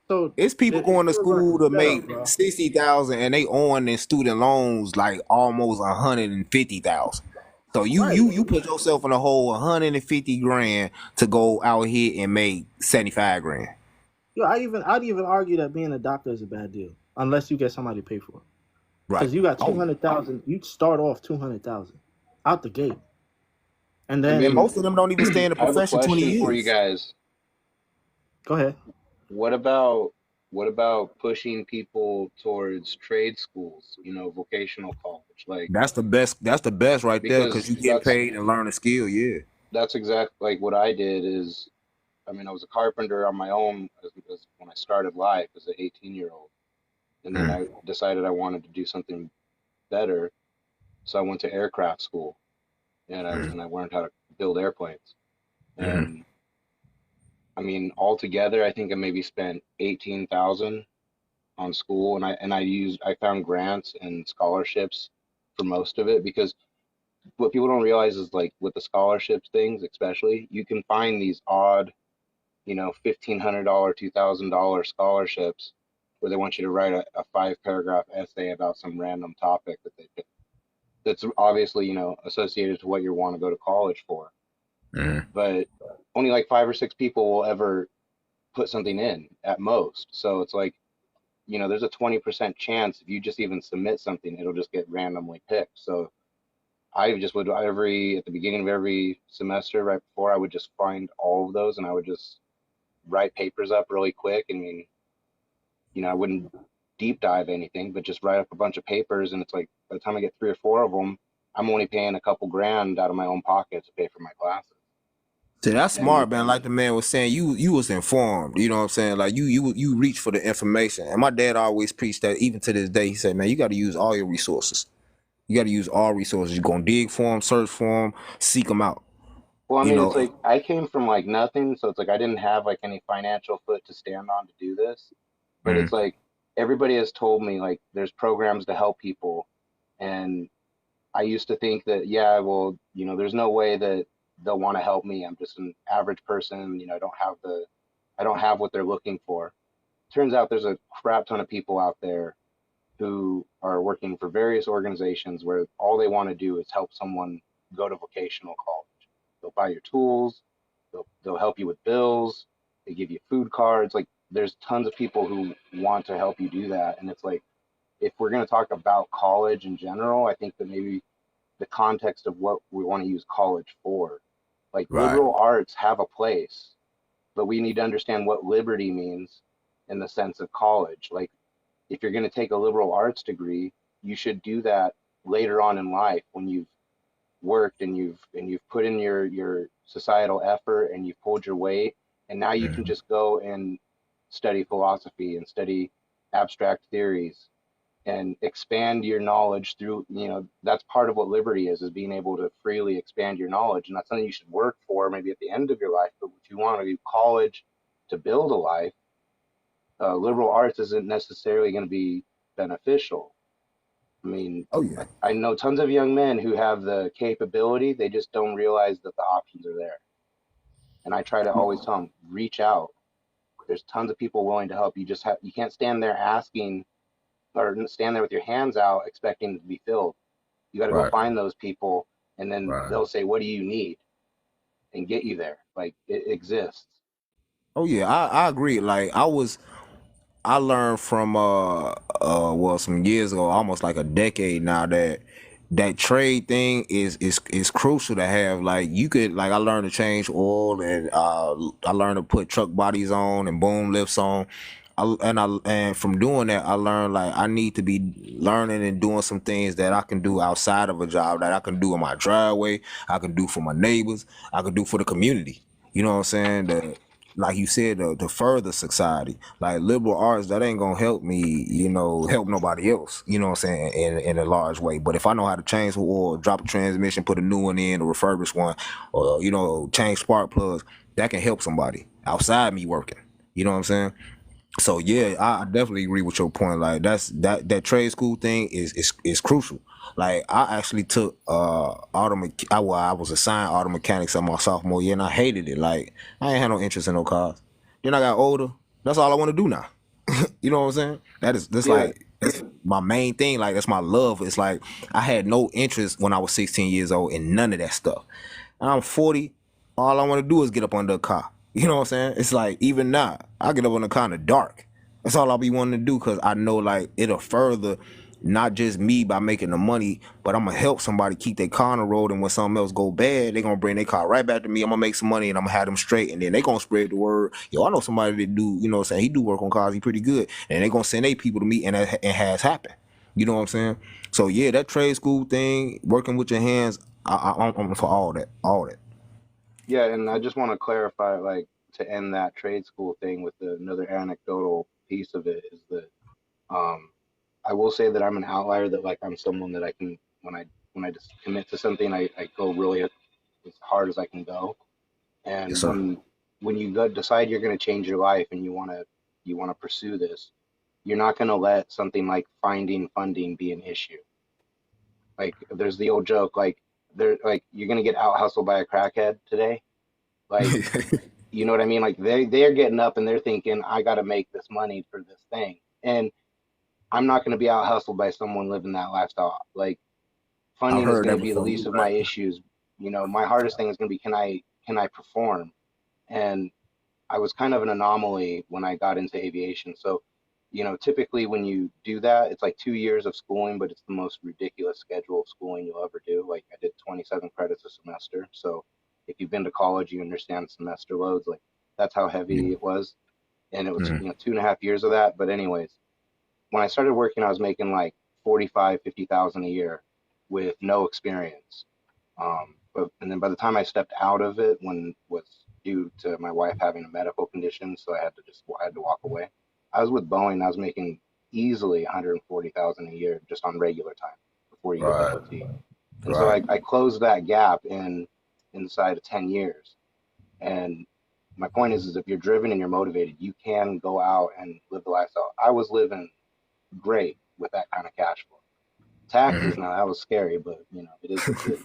so It's people it's going to still like school to a setup, make bro. 60,000 and they on their student loans like almost 150,000. So Right. you put yourself in a hole 150 grand to go out here and make 75 grand. Yeah, I'd even argue that being a doctor is a bad deal unless you get somebody to pay for it. Right. Because you got Oh, 200,000, you start off 200,000 out the gate, and I and then mean, most of them don't even stay in the I have a profession 20 question for you years. guys. go ahead. What about pushing people towards trade schools, vocational college? Like, That's the best right there because because you get paid and learn a skill. Yeah. that's exactly like what I did is, I mean, I was a carpenter on my own as when I started life as an 18-year-old. And then I decided I wanted to do something better. So I went to aircraft school and I learned how to build airplanes. And I mean, altogether, I think I maybe spent 18,000 on school, and I found grants and scholarships for most of it, because what people don't realize is, like, with the scholarships things, especially, you can find these odd, $1,500, $2,000 scholarships where they want you to write a 5-paragraph essay about some random topic that's obviously, associated to what you want to go to college for. But only like 5 or 6 people will ever put something in at most. So it's like, there's a 20% chance if you just even submit something, it'll just get randomly picked. So I just would at the beginning of every semester, right before, I would just find all of those and I would just write papers up really quick. I mean, I wouldn't deep dive anything, but just write up a bunch of papers. And it's like, by the time I get 3 or 4 of them, I'm only paying a couple grand out of my own pocket to pay for my classes. See, that's And smart, man. Like the man was saying, you was informed. You know what I'm saying? Like you reach for the information. And my dad always preached that. Even to this day, he said, man, you got to use all your resources. You got to use all resources. You're gonna dig for them, search for them, seek them out. well, I You mean, it's know. like I came from like nothing, so it's like I didn't have like any financial foot to stand on to do this. But it's like everybody has told me like there's programs to help people And I used to think that, yeah, well, there's no way that they'll want to help me. I'm just an average person. I don't have what they're looking for. Turns out there's a crap ton of people out there who are working for various organizations where all they want to do is help someone go to vocational college. They'll buy your tools, they'll help you with bills, they give you food cards. Like, there's tons of people who want to help you do that. And it's like, if we're going to talk about college in general, I think that maybe the context of what we want to use college for, like, Right. liberal arts have a place, but we need to understand what liberty means in the sense of college. Like, if you're going to take a liberal arts degree, you should do that later on in life when you've worked and you've put in your societal effort and you've pulled your weight, and now you can just go and study philosophy and study abstract theories and expand your knowledge through, that's part of what liberty is being able to freely expand your knowledge. And that's something you should work for maybe at the end of your life. But if you want to do college to build a life, liberal arts isn't necessarily going to be beneficial. I mean, Oh yeah. I know tons of young men who have the capability, they just don't realize that the options are there. And I try to always tell them, reach out. There's tons of people willing to help. You can't stand there asking or stand there with your hands out expecting to be filled. You got to go Right. find those people, and then Right. they'll say, what do you need? And get you there. Like, it exists. Oh yeah, I agree. Like I learned from well, some years ago, almost like a decade now, that trade thing is crucial to have. Like, you could, like, I learned to change oil, and I learned to put truck bodies on and boom lifts on. And from doing that, I learned, like, I need to be learning and doing some things that I can do outside of a job, that I can do in my driveway, I can do for my neighbors, I can do for the community. You know what I'm saying? Like you said, the further society, like liberal arts, that ain't gonna help me, help nobody else, you know what I'm saying, in a large way. But if I know how to change the oil, drop a transmission, put a new one in, or refurbish one, or change spark plugs, that can help somebody outside me working. You know what I'm saying? So yeah, I definitely agree with your point. Like, that trade school thing is crucial. Like, I actually took I was assigned auto mechanics in my sophomore year, and I hated it. Like, I ain't had no interest in no cars. Then I got older. That's all I want to do now. You know what I'm saying? That's Yeah. like, that's my main thing. Like, that's my love. It's like, I had no interest when I was 16 years old in none of that stuff. I'm 40. All I want to do is get up under a car. You know what I'm saying? It's like, even now, I get up on the car in the dark. That's all I'll be wanting to do, because I know, like, it'll further not just me by making the money, but I'm gonna help somebody keep their car on the road. And when something else go bad, they're gonna bring their car right back to me. I'm gonna make some money, and I'm gonna have them straight. And then they gonna spread the word. Yo, I know somebody that do, you know what I'm saying, he do work on cars, he pretty good. And they gonna send their people to me, and it has happened. You know what I'm saying? So yeah, that trade school thing, working with your hands, I'm for all that. Yeah, and I just want to clarify, like, to end that trade school thing with another anecdotal piece of it is that I will say that I'm an outlier, that, like, I'm someone that I can, when I just commit to something, I go really as hard as I can go. Yes, And sir. when you decide you're going to change your life and you want to pursue this, you're not going to let something like finding funding be an issue. Like, there's the old joke, like, you're going to get out hustled by a crackhead today. Like, you know what I mean? Like, they're getting up and they're thinking, I got to make this money for this thing. And I'm not going to be out hustled by someone living that lifestyle. Like, I've funding is heard going that to be the before. least of my issues. My hardest thing is going to be, can I perform? And I was kind of an anomaly when I got into aviation. So, typically when you do that, it's like 2 years of schooling, but it's the most ridiculous schedule of schooling you'll ever do. Like, I did 27 credits a semester. So if you've been to college, you understand semester loads. Like, that's how heavy it was. And it was, Mm-hmm. 2.5 years of that. But anyways, when I started working, I was making like 45, 50,000 a year with no experience. And then by the time I stepped out of it, when was due to my wife having a medical condition, so I had to walk away. I was with Boeing. I was making easily 140,000 a year just on regular time before you get the Right. OT. And so Right. I closed that gap inside of 10 years. And my point is if you're driven and you're motivated, you can go out and live the lifestyle. I was living great with that kind of cash flow. taxes. Now that was scary, but you know, it is what it is.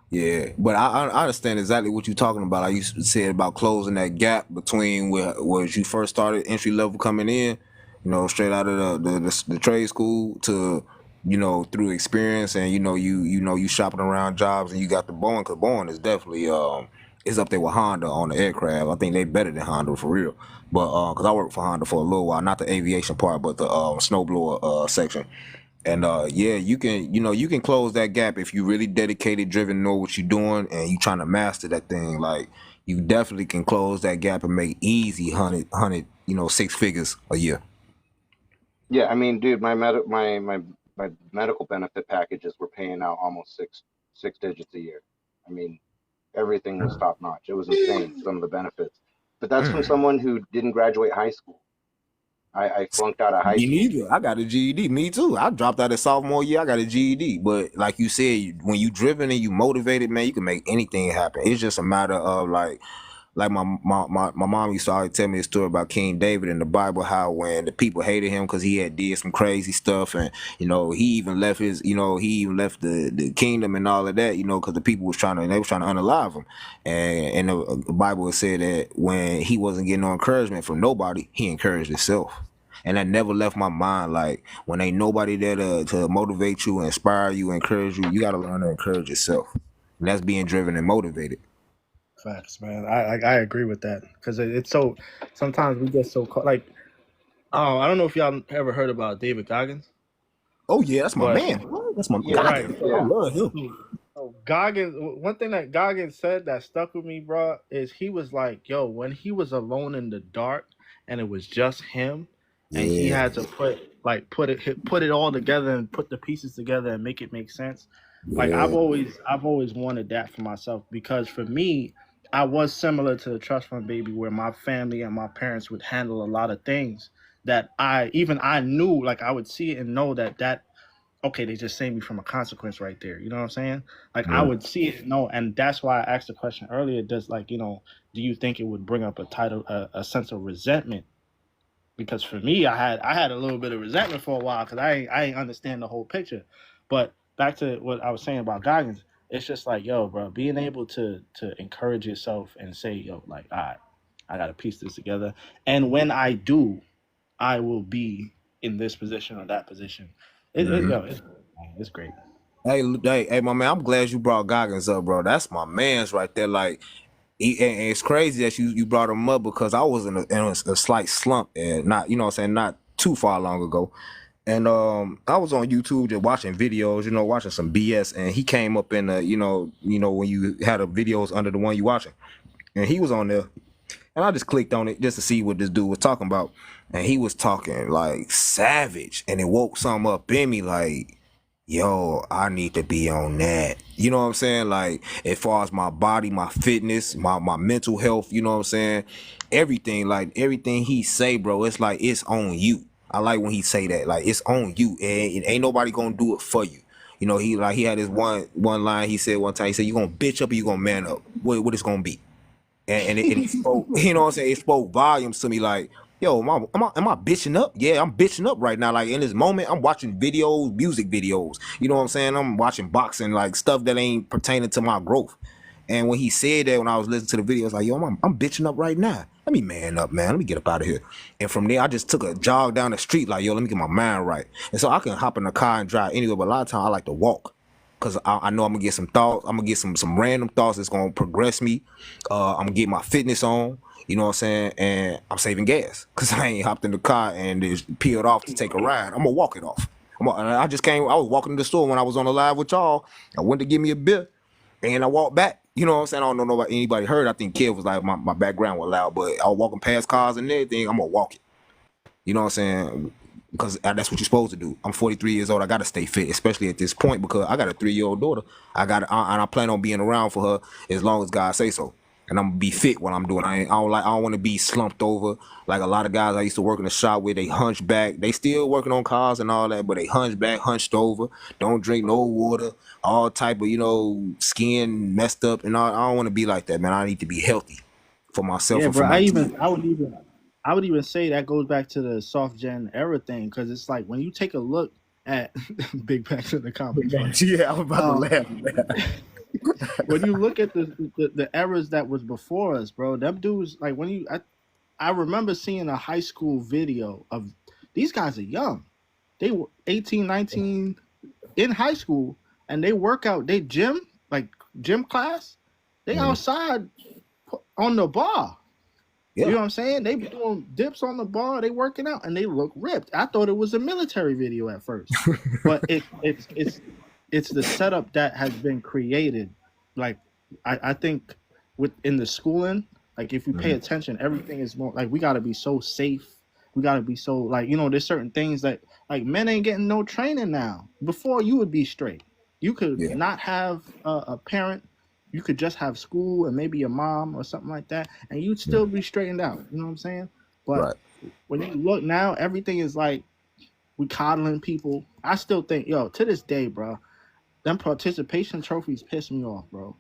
Yeah, but I understand exactly what you're talking about. Like you said about closing that gap between where you first started entry level coming in, you know, straight out of the trade school to, you know, through experience and you shopping around jobs and you got the Boeing, because Boeing is definitely is up there with Honda on the aircraft. I think they better than Honda for real. But because I worked for Honda for a little while, not the aviation part, but the snowblower section. And yeah, you can close that gap if you really dedicated, driven, know what you're doing, and you trying to master that thing. Like you definitely can close that gap and make easy 100, 6 figures a year. Yeah, I mean, dude, my medical benefit packages were paying out almost six digits a year. I mean, everything was top notch. It was insane, some of the benefits. But that's from someone who didn't graduate high school. I flunked out of high Me school. neither. I got a GED. Me too. I dropped out of sophomore year. I got a GED. But like you said, when you driven and you motivated, man, you can make anything happen. It's just a matter of like my mom used to always tell me a story about King David in the Bible, how when the people hated him because he had did some crazy stuff, and he even left the kingdom and all of that, because the people was trying to unalive him, and the Bible said that when he wasn't getting no encouragement from nobody, he encouraged himself. And that never left my mind. Like when ain't nobody there to motivate you, inspire you, encourage you, you got to learn to encourage yourself. And that's being driven and motivated. Facts, man. I agree with that because it's so. Sometimes we get so caught. Like, oh, I don't know if y'all ever heard about David Goggins. Oh yeah, that's my man. That's my Goggins. Right. I love him. So Goggins. One thing that Goggins said that stuck with me, bro, is he was like, "Yo, when he was alone in the dark and it was just him, and he had to put it all together and put the pieces together and make it make sense." Like I've always wanted that for myself, because for me, I was similar to the Trust Fund Baby, where my family and my parents would handle a lot of things that I knew, like I would see it and know that okay, they just saved me from a consequence right there. You know what I'm saying? Like I would see it and know, and that's why I asked the question earlier. Does do you think it would bring up a sense of resentment? Because for me, I had a little bit of resentment for a while because I ain't understand the whole picture. But back to what I was saying about Goggins, it's just like, yo, bro, being able to encourage yourself and say, yo, like, all right, I got to piece this together. And when I do, I will be in this position or that position. It's great. Hey, my man, I'm glad you brought Goggins up, bro. That's my man's right there. Like, and it's crazy that you brought him up, because I was in a slight slump, and not too far long ago. And I was on YouTube just watching videos, watching some BS, and he came up in when you had the videos under the one you watching, and he was on there, and I just clicked on it just to see what this dude was talking about, and he was talking like savage, and it woke something up in me like, yo, I need to be on that. You know what I'm saying? Like, as far as my body, my fitness, my mental health, you know what I'm saying? Everything he say, bro, it's like it's on you. I like when he say that, like it's on you, and ain't nobody gonna do it for you. He had this one line he said one time. He said, "You gonna bitch up or you gonna man up? What it's gonna be?" And it spoke, you know what I'm saying? It spoke volumes to me. Like, yo, am I bitching up? Yeah, I'm bitching up right now. Like in this moment, I'm watching videos, music videos. You know what I'm saying? I'm watching boxing, like stuff that ain't pertaining to my growth. And when he said that, when I was listening to the video, I was like, yo, I'm bitching up right now. Let me man up, man. Let me get up out of here. And from there, I just took a jog down the street, like, yo, let me get my mind right. And so I can hop in the car and drive anywhere, but a lot of times I like to walk, because I know I'm going to get some thoughts. I'm going to get some random thoughts that's going to progress me. I'm going to get my fitness on, you know what I'm saying? And I'm saving gas, because I ain't hopped in the car and just peeled off to take a ride. I'm going to walk it off. I was walking to the store when I was on the live with y'all. I went to get me a beer, and I walked back. You know what I'm saying? I don't know about anybody heard. I think Kid was like, my background was loud, but I was walking past cars and everything. I'm going to walk it. You know what I'm saying? Because that's what you're supposed to do. I'm 43 years old. I got to stay fit, especially at this point, because I got a 3-year-old daughter. And I plan on being around for her as long as God say so. And I'm going to be fit while I'm doing it. I don't want to be slumped over like a lot of guys I used to work in the shop with. They hunch back. They still working on cars and all that, but they hunch back, hunched over, don't drink no water, all type of, skin messed up and all. I don't want to be like that, man. I need to be healthy for myself. Yeah, and bro. for my I would even say that goes back to the soft gen era thing, because it's like when you take a look at Big Back to the Comedy Fund. Yeah, I was about to laugh. When you look at the eras that was before us, bro, them dudes, like when you, I remember seeing a high school video of these guys are young. They were 18, 19 in high school, and they work out, they gym, like gym class, they outside on the bar. Yeah. You know what I'm saying? They be doing dips on the bar, they working out, and they look ripped. I thought it was a military video at first, but it's the setup that has been created. Like I think within the schooling, like if you pay attention, everything is more like we got to be so safe. We got to be so like, you know, there's certain things that like men ain't getting no training now. Before you would be straight. You could not have a parent. You could just have school and maybe a mom or something like that, and you'd still be straightened out. You know what I'm saying? But when you look now, everything is like we coddling people. I still think, yo, to this day, bro, them participation trophies piss me off, bro.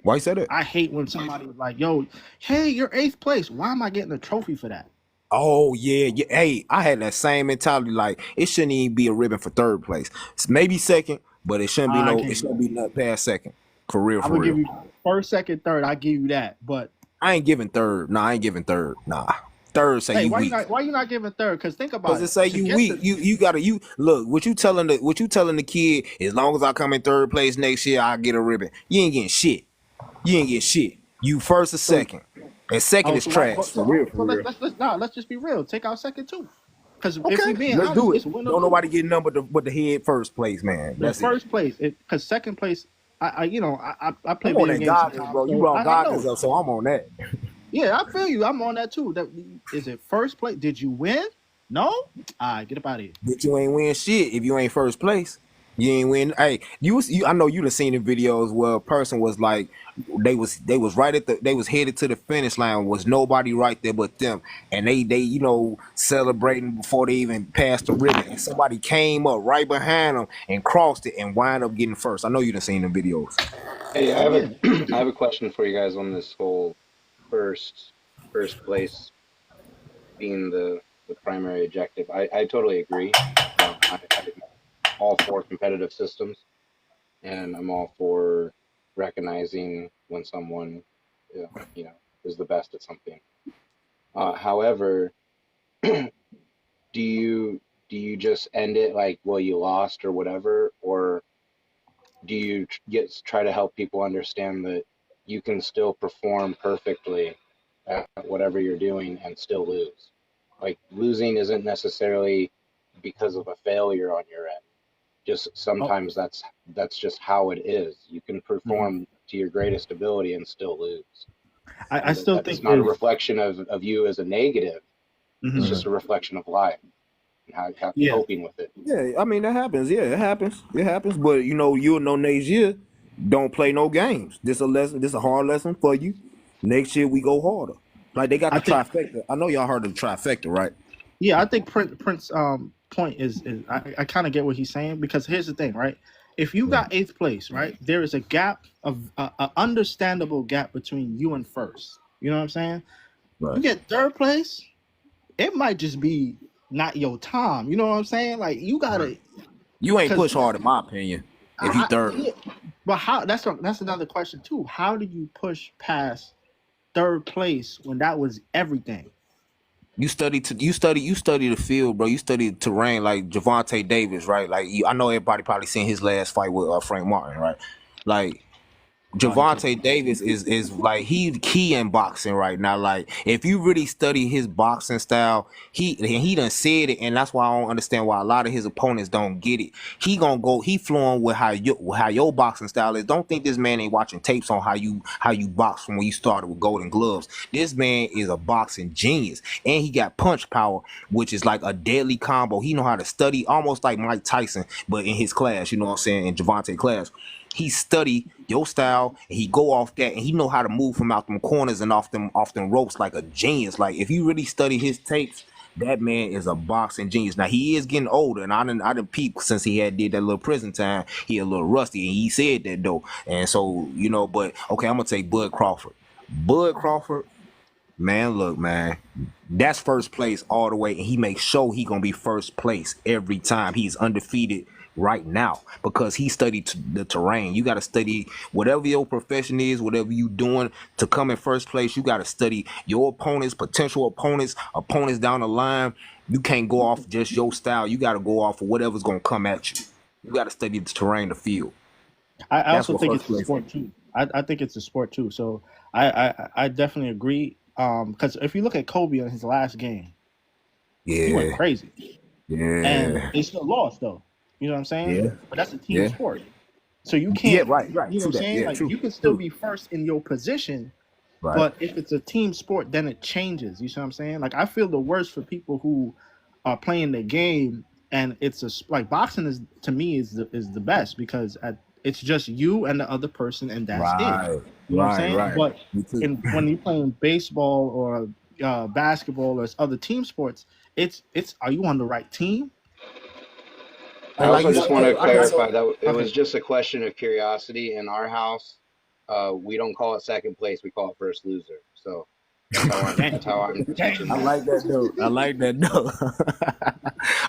Why you said it? I hate when somebody was like, yo, hey, you're 8th place. Why am I getting a trophy for that? Oh yeah. Hey, I had that same mentality. Like it shouldn't even be a ribbon for 3rd place. It's maybe 2nd, but it shouldn't be it shouldn't be nothing past 2nd. For real. I would give you 1st, 2nd, 3rd. I give you that, but I ain't giving 3rd. Nah, I ain't giving 3rd. Nah. 3rd say you weak. Why you not giving 3rd? Because think about it. Because it say you weak. You gotta look, what you telling the kid, as long as I come in 3rd place next year, I'll get a ribbon. You ain't getting shit. You ain't getting shit. You 1st or 2nd. And 2nd is trash. For real. Let's just be real. Take out 2nd too. Because okay, if we being let's honest, do it. Don't nobody get number but the head 1st place, man. That's first place. Because 2nd place, I play I'm on video that games Goggins, bro. You brought Goggins up, so I'm on that. Yeah, I feel you. I'm on that too. Is it 1st place? Did you win? No? All right, get up out of here. But you ain't win shit if you ain't 1st place. You ain't win. Hey, you I know you done seen the videos where a person was like, they was right at they was headed to the finish line, was nobody right there but them, and they you know celebrating before they even passed the ribbon, and somebody came up right behind them and crossed it and wind up getting 1st. I know you done seen the videos. Hey, I have a question for you guys on this whole first place being the primary objective. I totally agree. I'm all for competitive systems, and I'm all for recognizing when someone you know is the best at something. However, do you just end it like, well, you lost or whatever, or do you try to help people understand that you can still perform perfectly at whatever you're doing and still lose? Like, losing isn't necessarily because of a failure on your end. Just sometimes that's just how it is. You can perform to your greatest ability and still lose. I still think it's not a reflection of you as a negative. It's just a reflection of life and how coping with it. Yeah, I mean that happens. Yeah, it happens. It happens. But you know, you'll know next year, don't play no games. This a lesson. This a hard lesson for you. Next year we go harder. Like they got the trifecta. I know y'all heard of the trifecta, right? Yeah, I think Prince point is I kind of get what he's saying, because here's the thing, right? If you got 8th place, right, there is a gap of a understandable gap between you and 1st. You know what I'm saying? Right. You get 3rd place, it might just be not your time. You know what I'm saying? Like you gotta. You ain't push hard, in my opinion. If you 3rd, yeah, but how? That's another question too. How do you push past 3rd place when that was everything? You study the field, bro. You study the terrain, like Gervonta Davis, right? Like I know everybody probably seen his last fight with Frank Martin, right? Like Gervonta Davis is like he's key in boxing right now. Like if you really study his boxing style, he done said it, and that's why I don't understand why a lot of his opponents don't get it. He flowing with how your boxing style is. Don't think this man ain't watching tapes on how you box from when you started with Golden Gloves. This man is a boxing genius, and he got punch power, which is like a deadly combo. He know how to study, almost like Mike Tyson, but in his class. You know what I'm saying? In Gervonta class. He study your style and he go off that, and he know how to move from out them corners and off them ropes like a genius. Like if you really study his tapes, that man is a boxing genius. Now he is getting older, and I didn't peep since he did that little prison time. He a little rusty, and he said that though. And so, you know, but okay, I'm gonna take Bud Crawford. Bud Crawford Man, look, man, that's first place all the way, and he makes sure he gonna be first place every time. He's undefeated right now because he studied the terrain. You got to study whatever your profession is, whatever you doing to come in first place. You got to study your opponents, potential opponents down the line. You can't go off just your style. You got to go off of whatever's gonna come at you. You got to study the terrain, the field. I That's also what think first it's a place sport is. too. I think it's a sport too. So I definitely agree. Because if you look at Kobe in his last game, he went Yeah, crazy, and yeah, they still lost though. You know what I'm saying? yeah, But that's a team yeah, sport. So you yeah. can't, Right, you know what True I'm that. saying? Yeah, Like true, you can still true. be first in your position, Right. but if it's a team sport, then it changes. You see what I'm saying? Like I feel the worst for people who are playing the game and it's like boxing is to me is the best because it's just you and the other person and that's it. Right, You know what I'm saying? right. But Me too. when you're playing baseball or basketball or other team sports, it's are you on the right team? I And like also you just said, want to so clarify that it Okay. was just a question of curiosity. In our house, we don't call it second place; we call it first loser. So Damn. that's how I'm teaching I that. like that though. I like that though.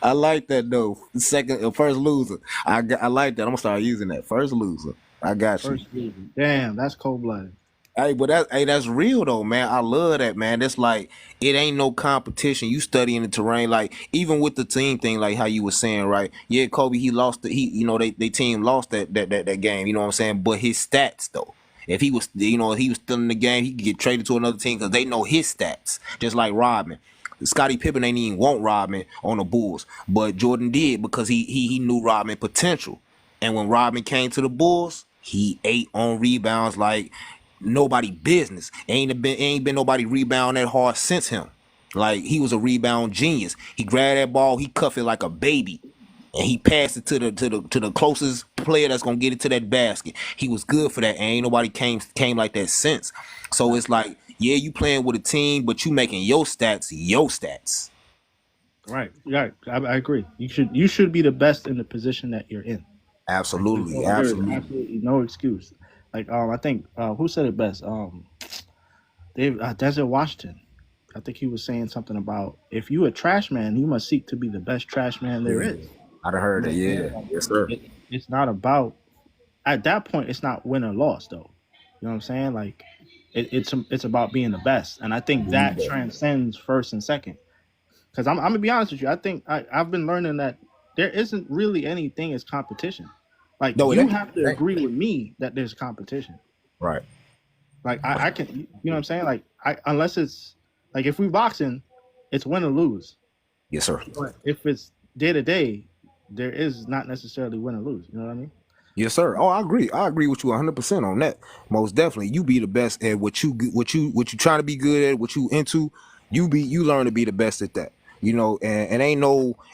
I like that though. Second, first loser. I like that. I'm gonna start using that. First loser. I got you. First season. Damn, that's cold blooded. Hey, but that's real though, man. I love that, man. That's like it ain't no competition. You studying the terrain, like even with the team thing, like how you were saying, right? Yeah, Kobe, he lost they team lost that game, you know what I'm saying? But his stats though. If he was if he was still in the game, he could get traded to another team because they know his stats. Just like Rodman. Scottie Pippen ain't even want Rodman on the Bulls, but Jordan did because he knew Rodman potential. And when Rodman came to the Bulls, he ate on rebounds like nobody business. Ain't been nobody rebound that hard since him. Like he was a rebound genius. He grabbed that ball, he cuffed it like a baby, and he passed it to the closest player that's gonna get it to that basket. He was good for that, and ain't nobody came like that since. So it's like, yeah, you playing with a team, but you making your stats your stats. Right. Yeah, I agree. You should be the best in the position that you're in. Like Absolutely, there is absolutely. absolutely no excuse. Like I think who said it best? Dave Denzel Washington. I think he was saying something about if you a trash man, you must seek to be the best trash man there Yeah, is. I'd have heard You know that. what I'm Yeah, saying? Like, yes, sir. it's not about at that point. It's not win or loss though. You know what I'm saying? Like it's about being the best, and I think Believe that that. transcends first and second. Because I'm gonna be honest with you, I think I've been learning that there isn't really anything as competition. Like No, it you ain't. have to It ain't. agree with me that there's competition. Right. Like I can, you know what I'm saying? Like unless it's like if we boxing, it's win or lose. Yes, sir. But if it's day to day, there is not necessarily win or lose. You know what I mean? Yes, sir. Oh, I agree. I agree with you 100% on that. Most definitely. You be the best at what you trying to be good at, what you into. You learn to be the best at that. And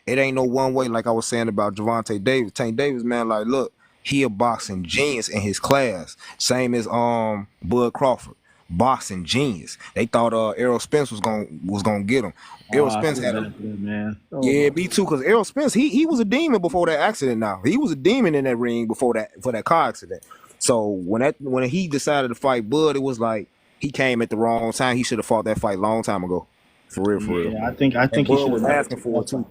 it ain't no one way. Like I was saying about Javante Davis, Tank Davis, man. Like, look, he a boxing genius in his class. Same as Bud Crawford, boxing genius. They thought Errol Spence was gonna get him. Oh, Errol I Spence feel had a bad for that man. Oh yeah, my me too. Cause Errol Spence, he was a demon before that accident. Now he was a demon in that ring before that car accident. So when he decided to fight Bud, it was like he came at the wrong time. He should have fought that fight long time ago. For real, for real. yeah, I And think he Bud should have was never asking took for that it fight. too.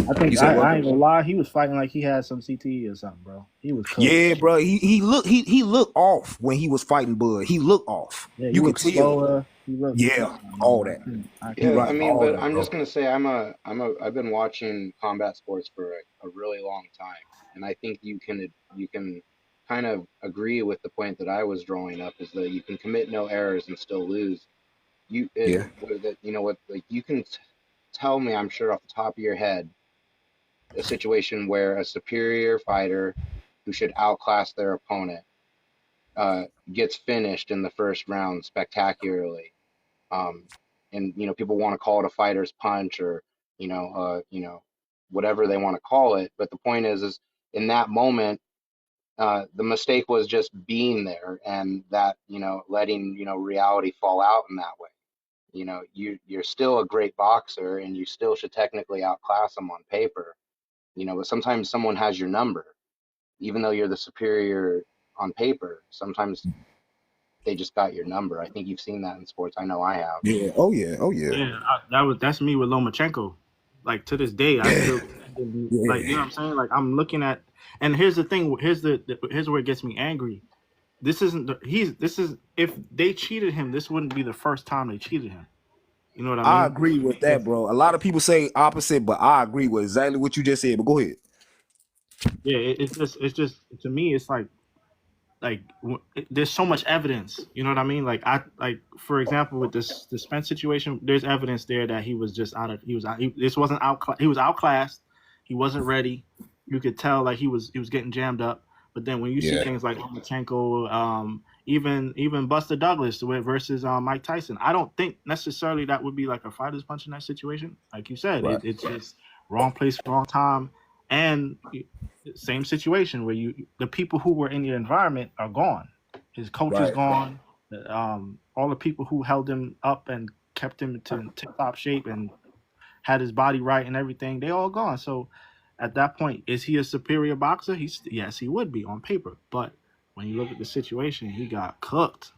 I think You said what? I ain't gonna lie, he was fighting like he had some CTE or something, bro. He was cooked. Yeah, bro. He looked off when he was fighting Bud. He looked off. Yeah, he You could looked tell. slower. He looked Yeah, all that. I You Yeah, couldn't. I right, mean, all but that, I'm bro. just gonna say I've been watching combat sports for a really long time, and I think you can kind of agree with the point that I was drawing up is that you can commit no errors and still lose. Yeah, That you know what like you can tell me, I'm sure off the top of your head, a situation where a superior fighter who should outclass their opponent uh, gets finished in the first round spectacularly. Um, and people want to call it a fighter's punch or whatever they want to call it. But the point is in that moment, the mistake was just being there and that letting reality fall out in that way. You're still a great boxer and you still should technically outclass them on paper. But sometimes someone has your number, even though you're the superior on paper. Sometimes they just got your number. I think you've seen that in sports. I know I have. Yeah. Oh yeah. Oh yeah. Yeah, that's me with Lomachenko. Like to this day, I still like, you know what I'm saying. Like I'm looking at, and here's the thing. Here's where it gets me angry. This isn't if they cheated him, this wouldn't be the first time they cheated him. You know what I mean? I agree with that, bro. A lot of people say opposite, but I agree with exactly what you just said. But go ahead. Yeah, it's just to me, it's like there's so much evidence. You know what I mean? Like for example, with this Spence situation, there's evidence there that he was just he was outclassed. He wasn't ready. You could tell like he was getting jammed up. But then when you see things like Lomachenko, even Buster Douglas versus Mike Tyson, I don't think necessarily that would be like a fighter's punch in that situation. Like you said, it's just wrong place, wrong time, and same situation where the people who were in the environment are gone. His coach is gone. All the people who held him up and kept him to tip-top shape and had his body right and everything, they all gone. So at that point, is he a superior boxer? Yes, he would be on paper. But when you look at the situation, he got cooked.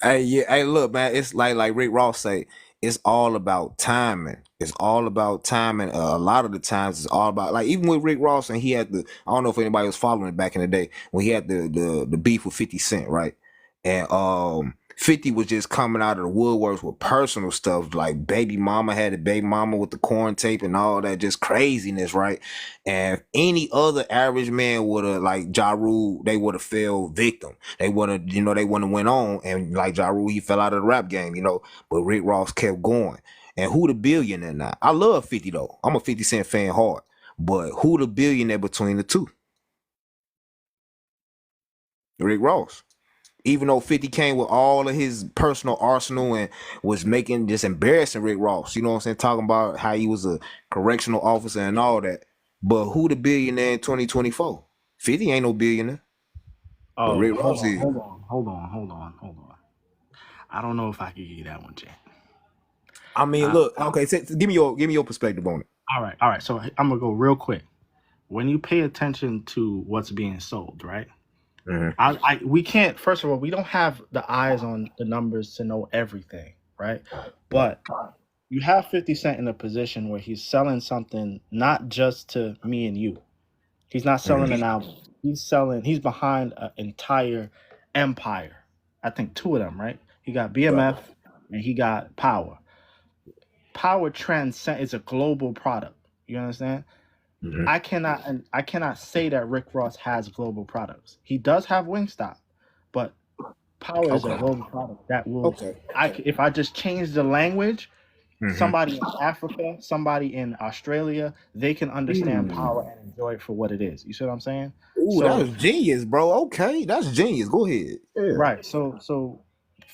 Hey, look, man, it's like Rick Ross say, it's all about timing. It's all about timing. A lot of the times it's all about, like, even with Rick Ross, and he had I don't know if anybody was following it back in the day when he had the beef with 50 Cent, right? And 50 was just coming out of the woodworks with personal stuff, like baby mama had a baby mama with the corn tape and all that, just craziness, right? And any other average man would have, like Ja Rule, they would have fell victim. They would have, they wouldn't have went on, and like Ja Rule, he fell out of the rap game, but Rick Ross kept going. And who the billionaire now? I love 50 though. I'm a 50 Cent fan hard. But who the billionaire between the two? Rick Ross. Even though 50 came with all of his personal arsenal and was making just embarrassing Rick Ross, you know what I'm saying? Talking about how he was a correctional officer and all that. But who the billionaire in 2024? 50 ain't no billionaire. Oh, Rick Ross is. Hold on. I don't know if I can give you that one, Jay. I mean, look, okay, give me your perspective on it. All right. So I'm gonna go real quick. When you pay attention to what's being sold, right? Mm-hmm. We can't. First of all, we don't have the eyes on the numbers to know everything, right? But you have 50 Cent in a position where he's selling something not just to me and you. He's not selling an album. He's behind an entire empire. I think 2 of them, right? He got BMF and he got Power. Power transcends. It's a global product. You understand? Mm-hmm. I cannot say that Rick Ross has global products. He does have Wingstop, but Power is a global product that will. If I just change the language, somebody in Africa, somebody in Australia, they can understand Power and enjoy it for what it is. You see what I'm saying? Ooh, that was genius, bro. Okay, that's genius. Go ahead. Yeah. Right. So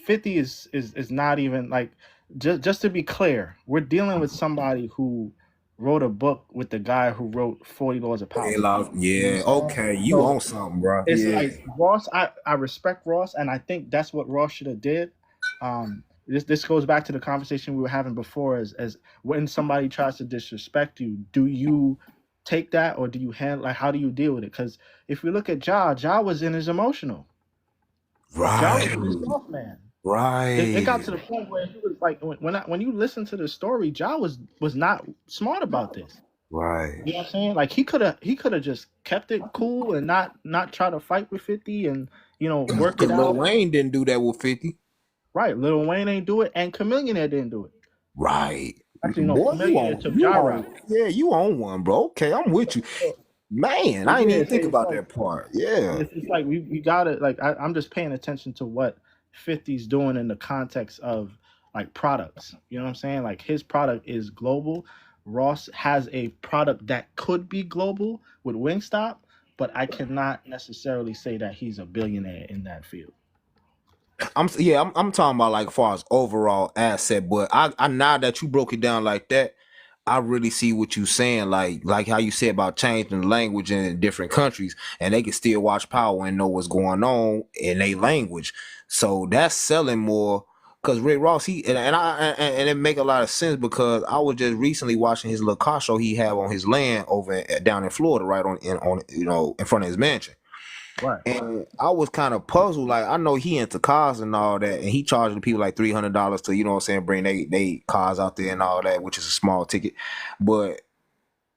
50 is not even like, just to be clear, we're dealing with somebody who wrote a book with the guy who wrote 40 Laws of Power. Yeah, okay, you own something, bro. It's like Ross. I respect Ross, and I think that's what Ross should have did. This goes back to the conversation we were having before, as when somebody tries to disrespect you, do you take that or do you handle, like, how do you deal with it? Because if we look at Ja was in his emotional. Right. Ja was pissed off, man. Right. It got to the point where he was like, when you listen to the story, Ja was not smart about this. Right. You know what I'm saying? Like he could have just kept it cool and not try to fight with 50 and work it out. Lil Wayne didn't do that with 50. Right. Lil Wayne ain't do it, and Chamillionaire didn't do it. Right. Actually, no, Chamillionaire took Ja route. Yeah, you own one, bro. Okay, I'm with you. Man, I didn't even think about that part. Yeah. It's like we gotta, like, I'm just paying attention to what 50's doing in the context of like products. You know what I'm saying? Like his product is global. Ross has a product that could be global with Wingstop, but I cannot necessarily say that he's a billionaire in that field. I'm talking about like as far as overall asset, but I now that you broke it down like that, I really see what you're saying, like how you said about changing the language in different countries, and they can still watch Power and know what's going on in their language. So that's selling more. Because Rick Ross, and it make a lot of sense, because I was just recently watching his little car show he had on his land over down in Florida, right in front of his mansion. Right. And I was kind of puzzled. Like, I know he into cars and all that, and he charging people like $300 to, you know what I'm saying, bring they cars out there and all that, which is a small ticket. But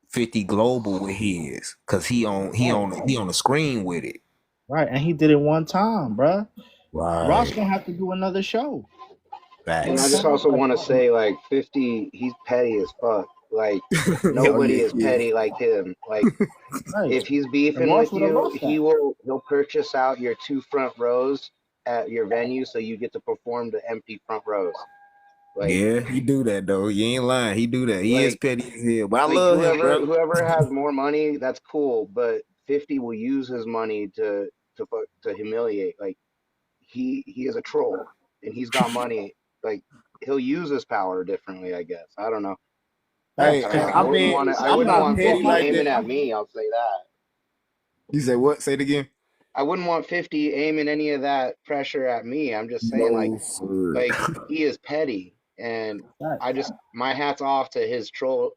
50 Global with his, cause he on the screen with it. Right, and he did it one time, bruh. Right. Ross gonna have to do another show. And I Facts. just also want to say, like, 50, he's petty as fuck. Like, nobody is petty like him. Like, Right. if he's beefing with you, he'll purchase out your 2 front rows at your venue, so you get to perform the empty front rows. Like, yeah, he do that though. You ain't lying. He do that. He is petty as hell. But I like, love him, bro. whoever has more money, that's cool. But 50 will use his money to humiliate. Like, he is a troll, and he's got money. Like, he'll use his power differently, I guess. I don't know. Hey, I wouldn't want 50 aiming at me. I'll say that. You say what? Say it again. I wouldn't want 50 aiming any of that pressure at me. I'm just saying, like he is petty, and my hat's off to his troll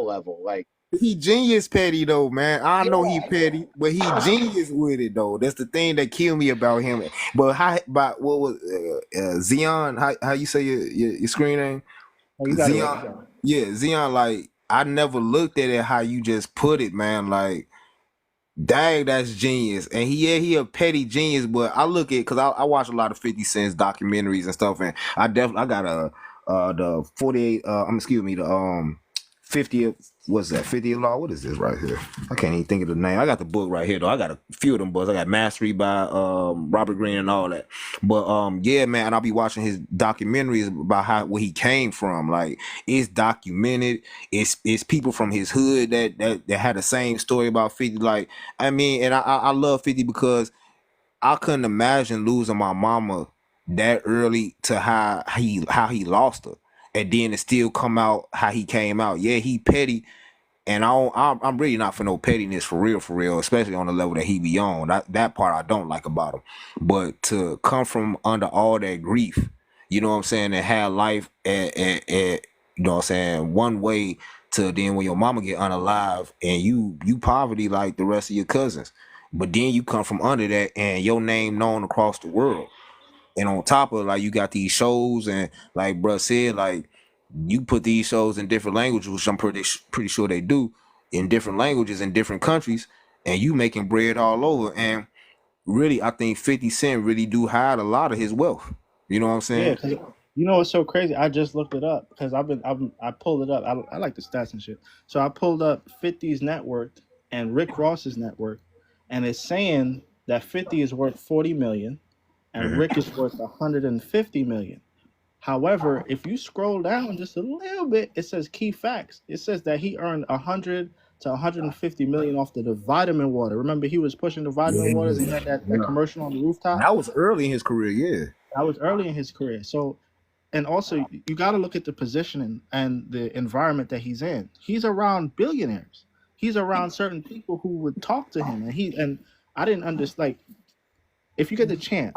level. Like, he genius petty though, man. I know he petty, but he genius with it though. That's the thing that killed me about him. But what was Zion? How you say your screen name? Zion. Yeah, Zion. Like, I never looked at it how you just put it, man. Like, dang, that's genius. And he a petty genius, but I look at, because I watch a lot of 50 Cent's documentaries and stuff, and I got the 48 the 50th, what's that, 50th Law? What is this right here? I can't even think of the name. I got the book right here though. I got a few of them books. I got Mastery by Robert Greene and all that. But yeah, man, and I'll be watching his documentaries about where he came from. Like, it's documented. It's people from his hood that had the same story about 50. Like, I mean, and I love 50 because I couldn't imagine losing my mama that early to how he lost her. And then to still come out how he came out. Yeah, he petty, and I'm really not for no pettiness for real, especially on the level that he be on. That part I don't like about him. But to come from under all that grief, you know what I'm saying, and have life at you know what I'm saying, one way, to then when your mama get unalive and you poverty like the rest of your cousins. But then you come from under that and your name known across the world. And on top of, like, you got these shows, and like bruh said, like, you put these shows in different languages, which I'm pretty sure they do, in different languages in different countries, and you making bread all over. And really, I think 50 Cent really do hide a lot of his wealth. You know what I'm saying? Yeah, you know what's so crazy? I just looked it up because I pulled it up. I like the stats and shit. So I pulled up 50's net worth and Rick Ross's net worth, and it's saying that 50 is worth 40 million. And Rick is worth 150 million. However, if you scroll down just a little bit, it says key facts. It says that he earned 100 to 150 million off the vitamin water. Remember, he was pushing the vitamin waters, and he had that commercial on the rooftop. That was early in his career, yeah. That was early in his career. So, and also you got to look at the positioning and the environment that he's in. He's around billionaires. He's around certain people who would talk to him, and I didn't understand. Like, if you get the chance,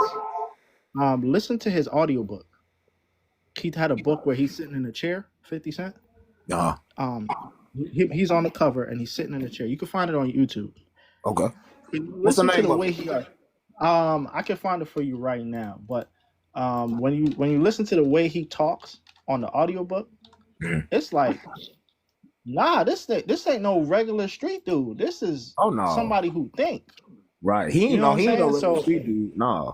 listen to his audiobook. He had a book where he's sitting in a chair, 50 Cent. He's on the cover and he's sitting in a chair. You can find it on YouTube. Okay. What's the name of it? I can find it for you right now. But when you listen to the way he talks on the audiobook, it's like, nah, this ain't no regular street dude. This is somebody who thinks. Right. He ain't no regular street dude. Nah.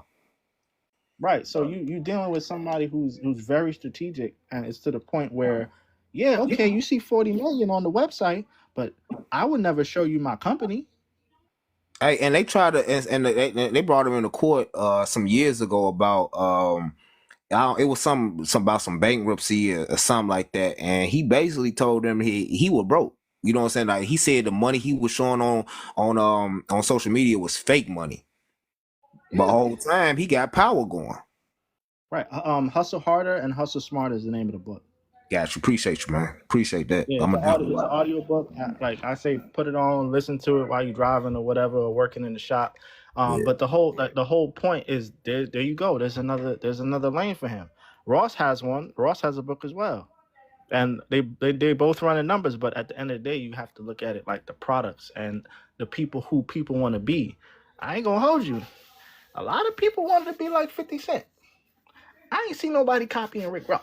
Right, so you dealing with somebody who's very strategic, and it's to the point where, yeah, okay, you see 40 million on the website, but I would never show you my company. Hey, and they tried to, and they brought him into court some years ago about it was some about some bankruptcy or something like that, and he basically told them he was broke. You know what I'm saying? Like, he said the money he was showing on social media was fake money. But the whole time he got power going. Right. Hustle Harder and Hustle Smarter is the name of the book. Got you. Appreciate you, man. Appreciate that. Yeah, it's an audio book. Like I say, put it on, listen to it while you're driving or whatever, or working in the shop. But the whole point is there you go. There's another lane for him. Ross has one. Ross has a book as well. And they both run in numbers, but at the end of the day, you have to look at it like the products and the people who people want to be. I ain't gonna hold you. A lot of people wanted to be like 50 Cent. I ain't seen nobody copying Rick Ross.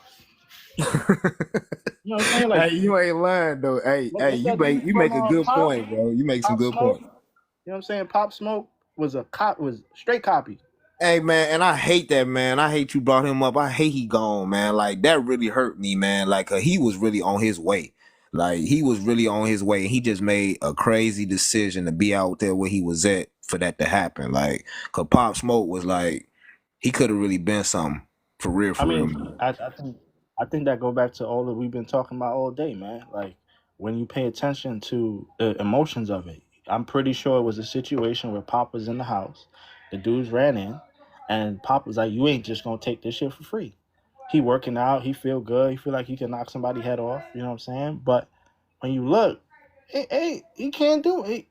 You know what I'm saying? Like, Hey, you ain't lying though. Hey, what's you that dude make from a good Pop? point, bro. You make some Pop good Smoke? points. You know what I'm saying? Pop Smoke was straight copy. Hey man, and I hate that, man. I hate you brought him up. I hate he gone, man. Like that really hurt me, man. Like he was really on his way. Like he was really on his way, and he just made a crazy decision to be out there where he was at for that to happen. Like, cause Pop Smoke was like, he could have really been something for real, I for real. mean, I think that go back to all that we've been talking about all day, man. Like when you pay attention to the emotions of it, I'm pretty sure it was a situation where Pop was in the house, the dudes ran in, and Pop was like, "You ain't just gonna take this shit for free." He working out, he feel good, he feel like he can knock somebody's head off. You know what I'm saying? But when you look, he can't do it.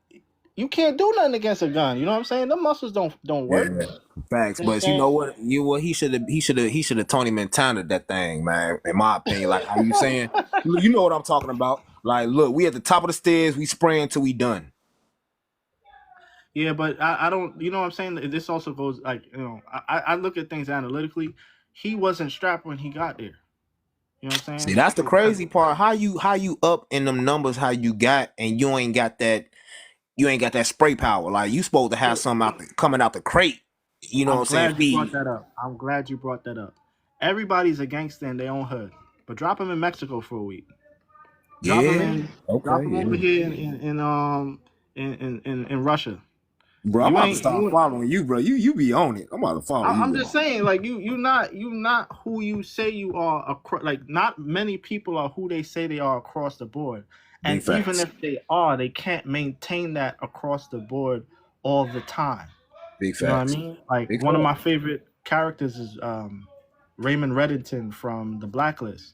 You can't do nothing against a gun. You know what I'm saying? The muscles don't work. Yeah, facts. You know what I'm But you saying? know what? He should have Tony Montana that thing, man. In my opinion, like how you saying, you know what I'm talking about. Like, look, we at the top of the stairs, we spraying till we done. Yeah, but I don't. You know what I'm saying? This also goes like I look at things analytically. He wasn't strapped when he got there. You know what I'm See, saying? that's the crazy part. How you up in them numbers? How you got and you ain't got that. You ain't got that spray power. Like you supposed to have something coming out the crate. You know what I'm I'm saying? glad you brought Feed. that up. I'm glad you brought that up. Everybody's a gangster in their own hood, but drop them in Mexico for a week. Drop them Yeah. in. Drop Okay. them over Yeah. here in Russia. Bro, I'm You about to ain't start you. following you, bro. You be on it. I'm about to follow you, I'm bro. just saying, like you not who you say you are. Like not many people are who they say they are across the board, Big and even facts. if they are, they can't maintain that across the board all the time. Big You know what I facts. mean? Like Big one of my facts. favorite characters is Raymond Reddington from The Blacklist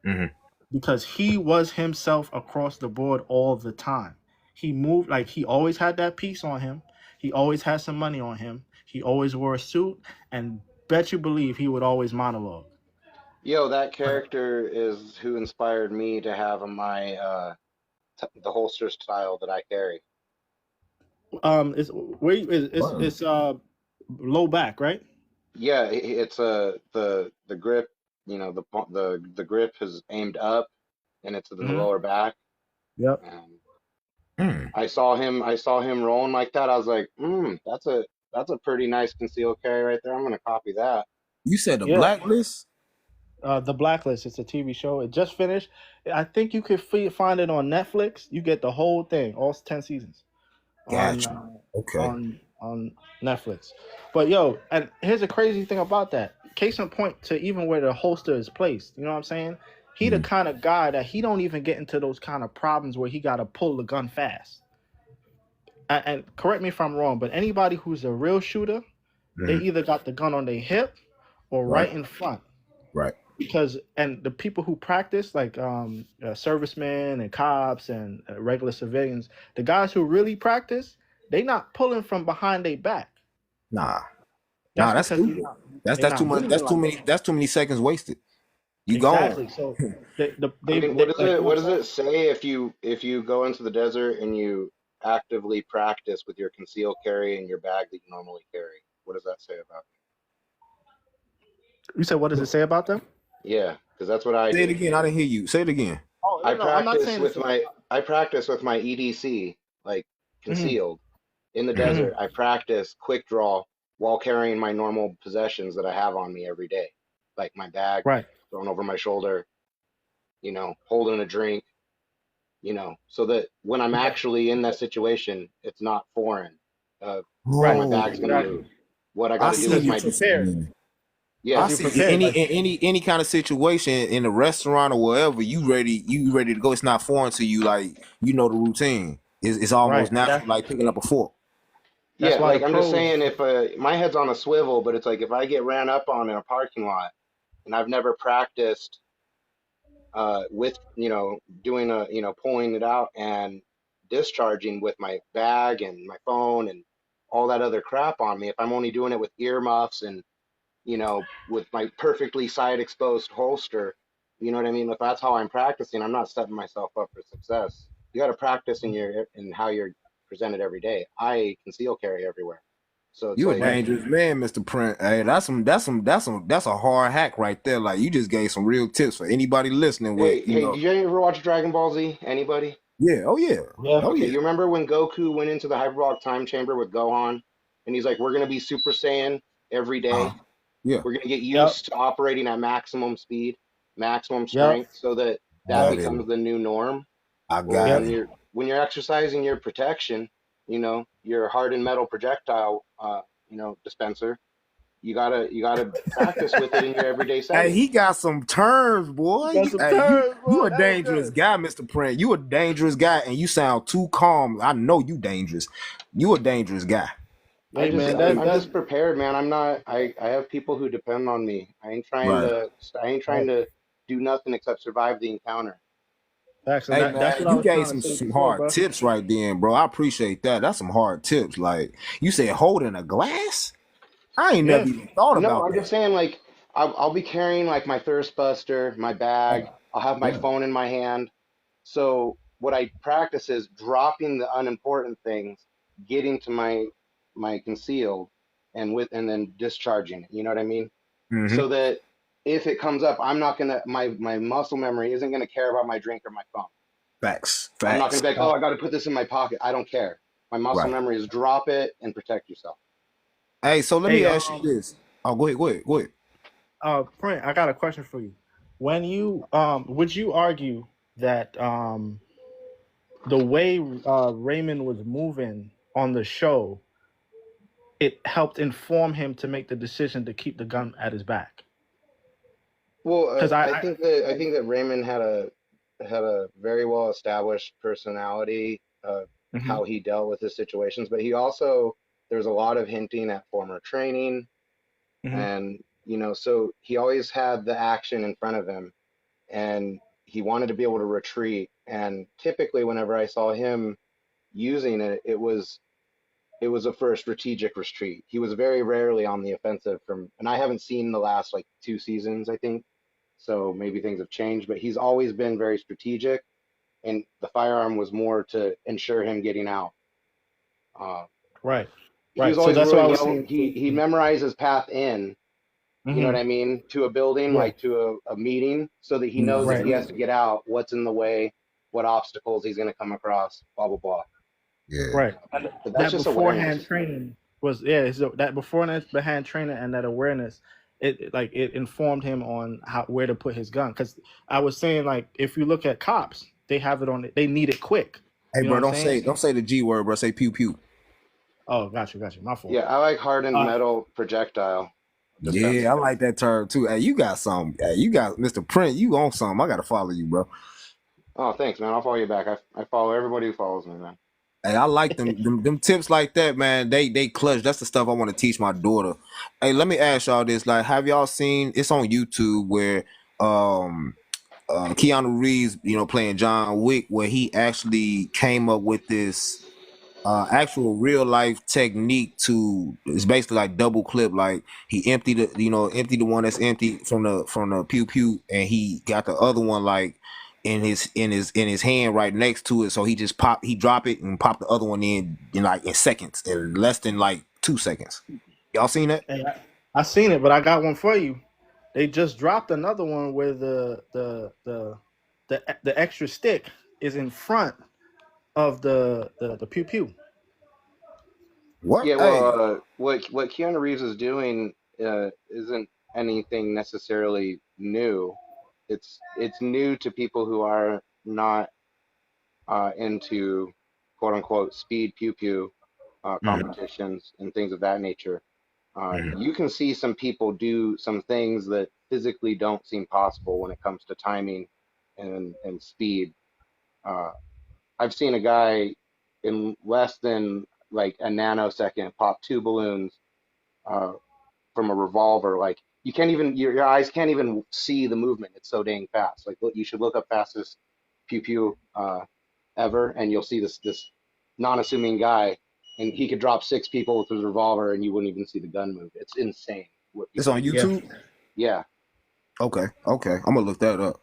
Mm-hmm. because he was himself across the board all the time. He moved like he always had that piece on him. He always had some money on him. He always wore a suit, and bet you believe he would always monologue. Yo, that character is who inspired me to have my the holster style that I carry. It's where it's low back, right? Yeah, it's the grip. You know, the grip is aimed up, and it's in the Mm-hmm. lower back. Yep. And I saw him rolling like that. I was like, that's a pretty nice concealed carry right there. I'm gonna copy that. You said the Yeah. Blacklist? The Blacklist. It's a TV show. It just finished. I think you could find it on Netflix. You get the whole thing, all 10 seasons, Gotcha. Okay. on Netflix. But yo, and here's a crazy thing about that. Case in point to even where the holster is placed. You know what I'm saying? He the kind of guy that he don't even get into those kind of problems where he got to pull the gun fast. And correct me if I'm wrong, but anybody who's a real shooter, they either got the gun on their hip or right in front. Right. Because and the people who practice like servicemen and cops and regular civilians, the guys who really practice, they not pulling from behind their back. That's stupid. That's too much. That's too many seconds wasted. You exactly. gone. So what does it say if you go into the desert and you actively practice with your concealed carry in your bag that you normally carry? What does that say about you? You said what does it say about them? Yeah, because that's what I Say it do. again. I didn't hear you. Say it again. Oh, I no, I'm not saying I practice with my EDC like concealed in the desert. I practice quick draw while carrying my normal possessions that I have on me every day, like my bag thrown over my shoulder, you know, holding a drink, you know, so that when I'm actually in that situation, it's not foreign. My bag's gonna move. What I got to do is my I see any kind of situation in a restaurant or wherever you ready to go. It's not foreign to you. Like you know the routine. It's almost natural, like picking up a fork. Yeah, like I'm just saying, if my head's on a swivel, but it's like if I get ran up on in a parking lot, and I've never practiced with doing pulling it out and discharging with my bag and my phone and all that other crap on me. If I'm only doing it with earmuffs and with my perfectly side exposed holster, you know what I mean? If that's how I'm practicing, I'm not setting myself up for success. You got to practice in how you're present it every day. I conceal carry everywhere. So it's You a like, dangerous man, Mr. Print. Hey, that's a hard hack right there. Like you just gave some real tips for anybody listening with, hey, did you ever watch Dragon Ball Z? Anybody? Yeah, oh yeah. Yeah. Oh Okay, yeah. you remember when Goku went into the hyperbolic time chamber with Gohan, and he's like, "We're gonna be Super Saiyan every day. Yeah. We're gonna get Yep. used to operating at maximum speed, maximum Yep. strength, so that Got it. becomes the new norm." I Well, got Yep. it. when you're exercising your protection, you know, your hardened metal projectile, dispenser, you gotta practice with it in your everyday Hey, setting. he got some terms, boy. Got some terms, You boy. a That was dangerous good. guy, Mr. Print. You a dangerous guy, and you sound too calm. I know you dangerous. You a dangerous guy. Hey man, I'm that's just prepared, man. I'm not. I have people who depend on me. I ain't trying to do nothing except survive the encounter. facts, and Hey that's man, what I you was gave trying to say some before, hard bro. tips right then, bro. I appreciate that. That's some hard tips. Like you said, holding a glass. I ain't Yeah. never even thought No, about I'm that. just saying, like, I'll be carrying like my thirst buster, my bag. I'll have my phone in my hand. So what I practice is dropping the unimportant things, getting to my concealed, and then discharging it. You know what I mean? Mm-hmm. So that if it comes up, I'm not gonna my muscle memory isn't gonna care about my drink or my phone. Facts. I'm not gonna Facts. be like, oh, I got to put this in my pocket. I don't care. My muscle Right. memory is drop it and protect yourself. Hey, so let Hey, me ask you this. Oh, go ahead. Print, I got a question for you. When you would you argue that the way Raymond was moving on the show, it helped inform him to make the decision to keep the gun at his back? Well, Because I think that Raymond had a very well established personality, how he dealt with his situations, but he also there's a lot of hinting at former training, and so he always had the action in front of him, and he wanted to be able to retreat. And typically, whenever I saw him using it, it was for a strategic retreat. He was very rarely on the offensive and I haven't seen the last like 2 seasons, I think. So maybe things have changed, but he's always been very strategic, and the firearm was more to ensure him getting out. right. He was So always that's what I really was well. saying. He memorized his path in. You know what I mean? To a building, Yeah. like to a meeting, so that he knows if he has to get out, what's in the way, what obstacles he's going to come across, blah blah blah. Yeah. Right. But that's That just beforehand awareness. training was so that beforehand training and that awareness, it informed him on where to put his gun. Because I was saying, like, if you look at cops, they have it on it, they need it quick. Hey, You know bro, what I'm don't say the G word, bro. Say pew pew. Oh, got you. My fault. Yeah, I like hardened metal projectile dispenser. Yeah, I like that term too. Hey, you got something. Hey, you got Mr. Print. You on something? I gotta follow you, bro. Oh, thanks, man. I'll follow you back. I follow everybody who follows me, man. Hey, I like them tips like that, man. They clutch. That's the stuff I want to teach my daughter. Hey, let me ask y'all this. Like, have y'all seen? It's on YouTube where Keanu Reeves, playing John Wick, where he actually came up with this actual real life technique to. It's basically like double clip. Like he emptied the one that's empty from the pew pew, and he got the other one like in his hand right next to it. So he just drop it and pop the other one in seconds, in less than like 2 seconds. Y'all seen that? Hey, I seen it, but I got one for you. They just dropped another one where the extra stick is in front of the pew pew. What? Yeah, well, what Keanu Reeves is doing isn't anything necessarily new. It's new to people who are not into quote unquote speed pew pew competitions and things of that nature. You can see some people do some things that physically don't seem possible when it comes to timing and speed. I've seen a guy in less than like a nanosecond pop 2 balloons from a revolver. Like you can't even your eyes can't even see the movement. It's so dang fast. Like you should look up fastest pew pew ever, and you'll see this non-assuming guy, and he could drop 6 people with his revolver, and you wouldn't even see the gun move. It's insane. It's on YouTube. Yeah. Okay. I'm gonna look that up.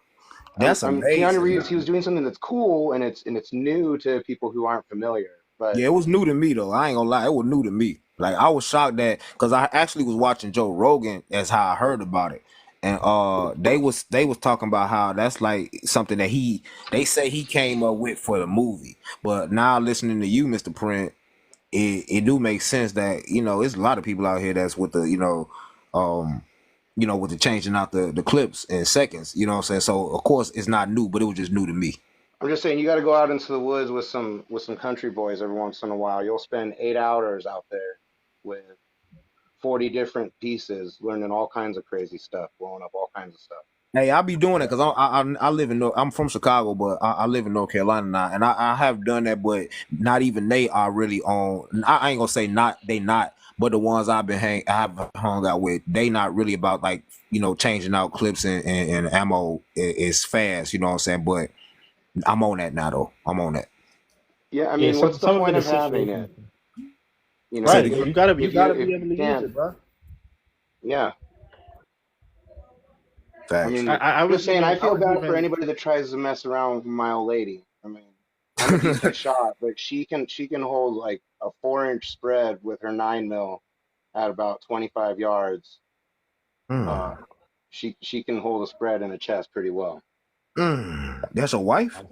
That's amazing. Keanu Reeves, he was doing something that's cool, and it's new to people who aren't familiar. but Yeah, it was new to me though. I ain't gonna lie, it was new to me. Like I was shocked that because I actually was watching Joe Rogan. That's how I heard about it, and they was talking about how that's like something that they say he came up with for the movie. But now listening to you, Mr. Print, it do make sense that there's a lot of people out here that's with the um with the changing out the clips in seconds. You know what I'm saying? So of course it's not new, but it was just new to me. I'm just saying you got to go out into the woods with some country boys every once in a while. You'll spend 8 hours out there with 40 different pieces, learning all kinds of crazy stuff, blowing up all kinds of stuff. Hey, I'll be doing it because I live in I'm from Chicago, but I live in North Carolina now, and I have done that, but not even they are really on. I ain't gonna say not, but the ones I've hung out with, they not really about like changing out clips and ammo is fast. You know what I'm saying? But I'm on that now though. I'm on that. Yeah, I Yeah, mean, what's the some of it point of is having situational. it? You know, Say it Right. again. You gotta if be you able to use can't, it, bro. yeah. I Facts. mean, I I'm just was saying, I even feel bad for anybody that tries to mess around with my old lady. I mean, I'm a decent shot, but she can hold like a 4-inch spread with her 9 mil at about 25 yards. Uh, Mm. she can hold a spread in a chest pretty well. That's a wife?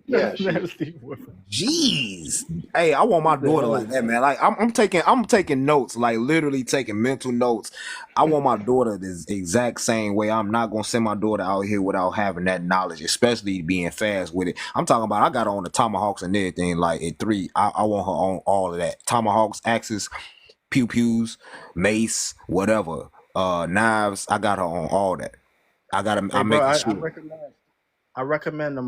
Yeah, she. That's the word. Jeez. Hey, I want my daughter like that, man. Like I'm taking notes, like literally taking mental notes. I want my daughter this exact same way. I'm not gonna send my daughter out here without having that knowledge, especially being fast with it. I'm talking about I got her on the tomahawks and everything, like at 3. I want her on all of that. Tomahawks, axes, pew pews, mace, whatever. Knives, I got her on all that. Hey, I'm bro, making I sure. recommend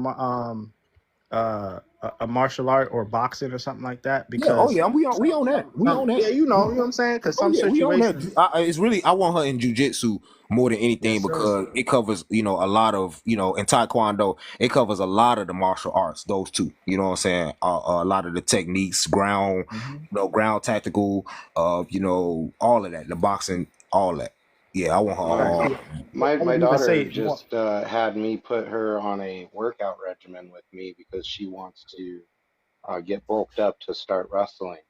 a martial art or boxing or something like that Yeah, oh because yeah, we on that. We on that. yeah, you know what I'm saying? Because Oh some yeah, we on that. situations, It's really I want her in jujitsu more than anything yes, sir. because it covers a lot of in taekwondo it covers a lot of the martial arts. Those two, you know what I'm saying? A lot of the techniques, ground, Hmm. ground tactical, all of that. The boxing, all that. Yeah, I want her Facts. all. Um, Yeah, I my would even daughter say you want. just had me put her on a workout regimen with me because she wants to get bulked up to start wrestling.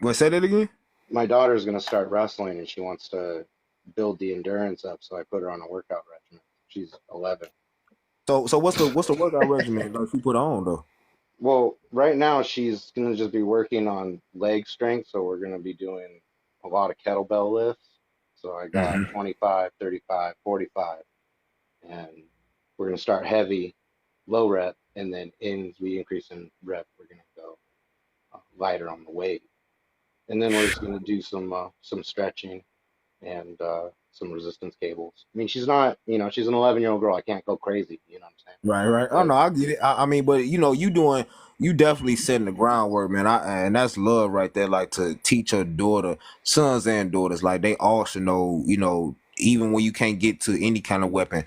Want to say that again? My daughter's going to start wrestling and she wants to build the endurance up, so I put her on a workout regimen. She's 11. So what's the workout regimen that she put on though? Well, right now she's going to just be working on leg strength, so we're going to be doing a lot of kettlebell lifts. So I got Mm-hmm. 25, 35, 45, and we're going to start heavy, low rep, and then as we increase in rep, we're going to go lighter on the weight. And then we're just going to do some stretching and some resistance cables. I mean, she's not, she's an 11-year-old girl. I can't go crazy, you know what I'm saying? Right, right. Oh But no, I get it. I mean, but you definitely setting the groundwork, man. And that's love right there. Like to teach your daughter, sons and daughters, like they all should know. Even when you can't get to any kind of weapon,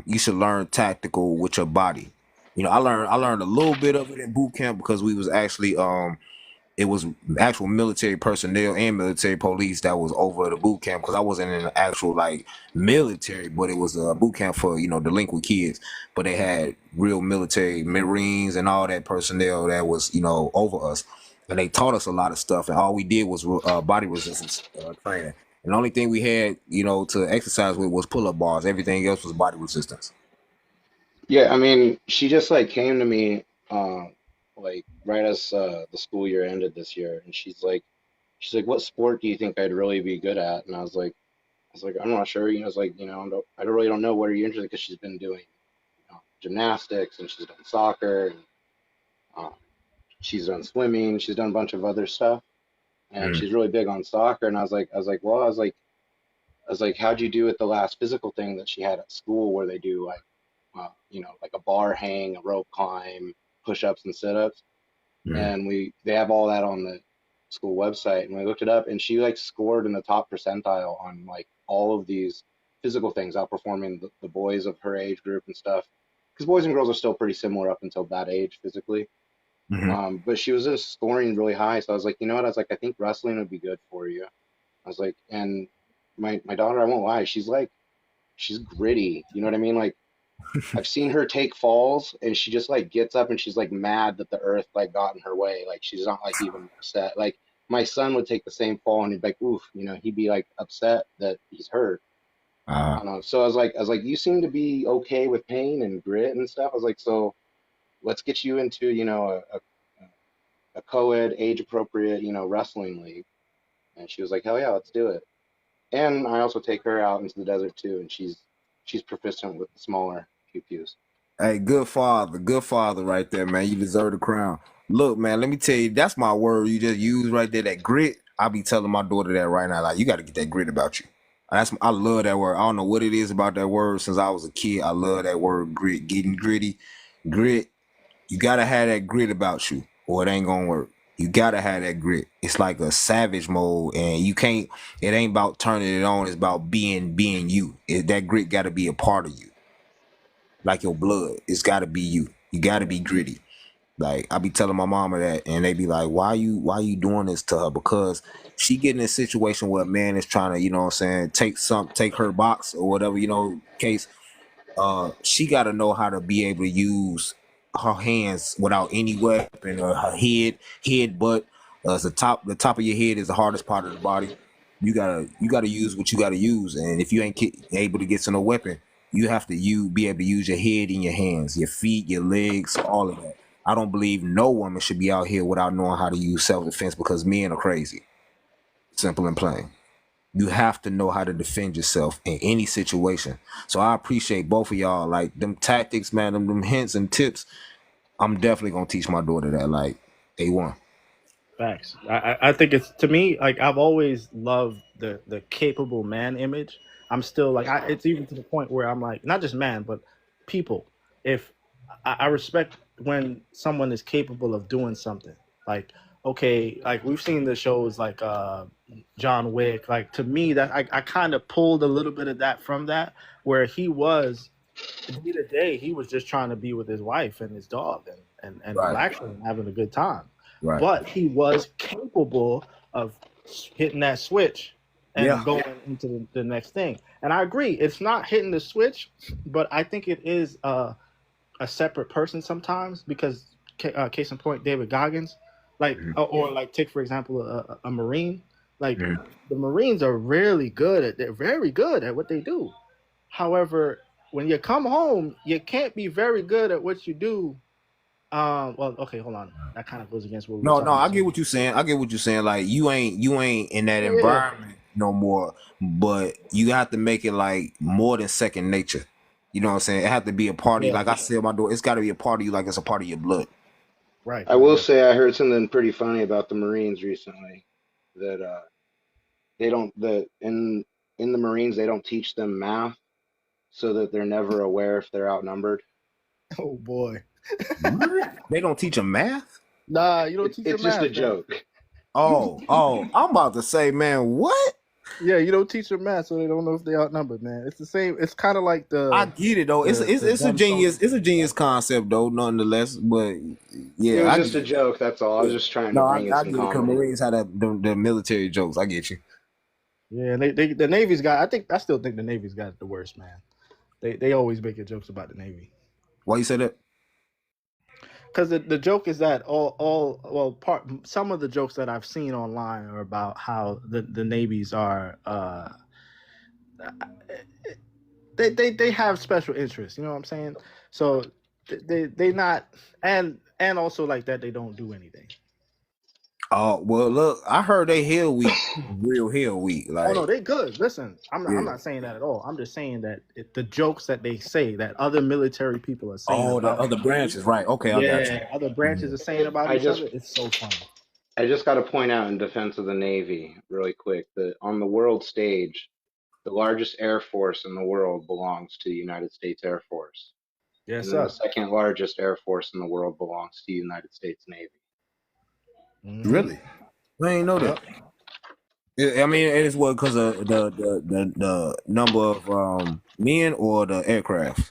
you should learn tactical with your body. I learned a little bit of it in boot camp because we was actually it was actual military personnel and military police that was over the boot camp because I wasn't in the actual like military, but it was a boot camp for delinquent kids. But they had real military Marines and all that personnel that was over us, and they taught us a lot of stuff. And all we did was body resistance training. And the only thing we had to exercise with was pull up bars. Everything else was body resistance. yeah, I mean, she just like came to me like right as the school year ended this year, and she's like, what sport do you think I'd really be good at? And I was like, I'm not sure. It's like, I really don't know what are you interested because she's been doing gymnastics and she's done soccer and uh, she's done swimming. She's done a bunch of other stuff, and Mm. she's really big on soccer. And I was like, how'd you do at the last physical thing that she had at school where they do like, like a bar hang, a rope climb, push-ups and sit-ups, Mm. and they have all that on the school website, and we looked it up, and she like scored in the top percentile on like all of these physical things, outperforming the boys of her age group and stuff. Because boys and girls are still pretty similar up until that age physically. Mhm. But she was just scoring really high, so I was like, you know what? I was like, I think wrestling would be good for you. I was like, and my daughter, I won't lie, she's gritty. You know what I mean? Like I've seen her take falls, and she just like gets up and she's like mad that the earth like got in her way. Like she's not like even upset. Like my son would take the same fall and he'd be like, oof, you know, he'd be like upset that he's hurt. I don't know. So I was like, you seem to be okay with pain and grit and stuff. I was like, so let's get you into, you know, a co-ed, age appropriate, you know, wrestling league. And she was like, hell yeah, let's do it. And I also take her out into the desert too, and she's proficient with the smaller pew-pews. Hey, good father right there, man. You deserve the crown. Look, man, let me tell you, that's my word you just used right there, that grit. I be telling my daughter that right now. Like, you got to get that grit about you. I love that word. I don't know what it is about that word since I was a kid. I love that word, grit, getting gritty. Grit, you got to have that grit about you or it ain't going to work. You got to have that grit. It's like a savage mode, and you can't, it ain't about turning it on. It's about being you. That grit got to be a part of you. Like your blood, it's got to be you. You got to be gritty. Like, I be telling my mama that, and they be like, why you doing this to her? Because she get in a situation where a man is trying to, you know what I'm saying, take her box or whatever, you know, case. She got to know how to be able to use her hands without any weapon, or her head, butt. The top of your head is the hardest part of the body. You gotta use what you gotta use, and if you ain't able to get to no weapon, you have to be able to use your head and your hands, your feet, your legs, all of that. I don't believe no woman should be out here without knowing how to use self-defense, because men are crazy. Simple and plain. You have to know how to defend yourself in any situation. So I appreciate both of y'all. Like, them tactics, man, them hints and tips. I'm definitely gonna teach my daughter that, like, A1. Facts. I think it's, to me, like, I've always loved the capable man image. I'm still like, it's even to the point where I'm like, not just man, but people. If I respect when someone is capable of doing something. Like, okay, like we've seen the shows like John Wick. Like, to me, that I kind of pulled a little bit of that from that, where he was, at the end of the day, he was just trying to be with his wife and his dog and Right. relaxing and having a good time. Right. But he was capable of hitting that switch and going into the next thing. And I agree, it's not hitting the switch, but I think it is a separate person sometimes, because case in point, David Goggins, like, or like, take for example a Marine. Like, the Marines are they're very good at what they do. However, when you come home, you can't be very good at what you do. Well, okay, hold on. That kind of goes against what we were talking about. I get what you're saying. Like, you ain't in that environment no more, but you have to make it like more than second nature. You know what I'm saying? It have to be a part of you. Like I said, my door, it's got to be a part of you, like it's a part of your blood. Right. I will say I heard something pretty funny about the Marines recently, that they don't, in the Marines they don't teach them math, so that they're never aware if they're outnumbered. Oh boy. They don't teach them math? Nah, you don't teach them math. It's just a joke. Oh, I'm about to say, man, what? Yeah, you don't teach them math, so they don't know if they outnumbered, man. It's the same. It's kind of like I get it though. It's a genius concept though, nonetheless. But yeah, it was just a joke. That's all. I was just trying to bring in some comedy. Marines had the military jokes. I get you. Yeah, the Navy's got. I still think the Navy's got the worst, man. They always making jokes about the Navy. Why you say that? Because the joke is that some of the jokes that I've seen online are about how the Navies are they have special interests, you know what I'm saying? So they not, and also like that they don't do anything. Oh, well, look, I heard they Hell Week, real Hell Week. Like, oh no, they good. Listen, I'm not saying that at all. I'm just saying that the jokes that they say that other military people are saying. Oh, the other branches, right? Okay, I got you. Other branches are saying about each other. It's so funny. I just got to point out in defense of the Navy, really quick, that on the world stage, the largest air force in the world belongs to the United States Air Force. Yes, and then the second largest air force in the world belongs to the United States Navy. Really? I ain't know that. I mean, it is what, because of the number of men or the aircraft?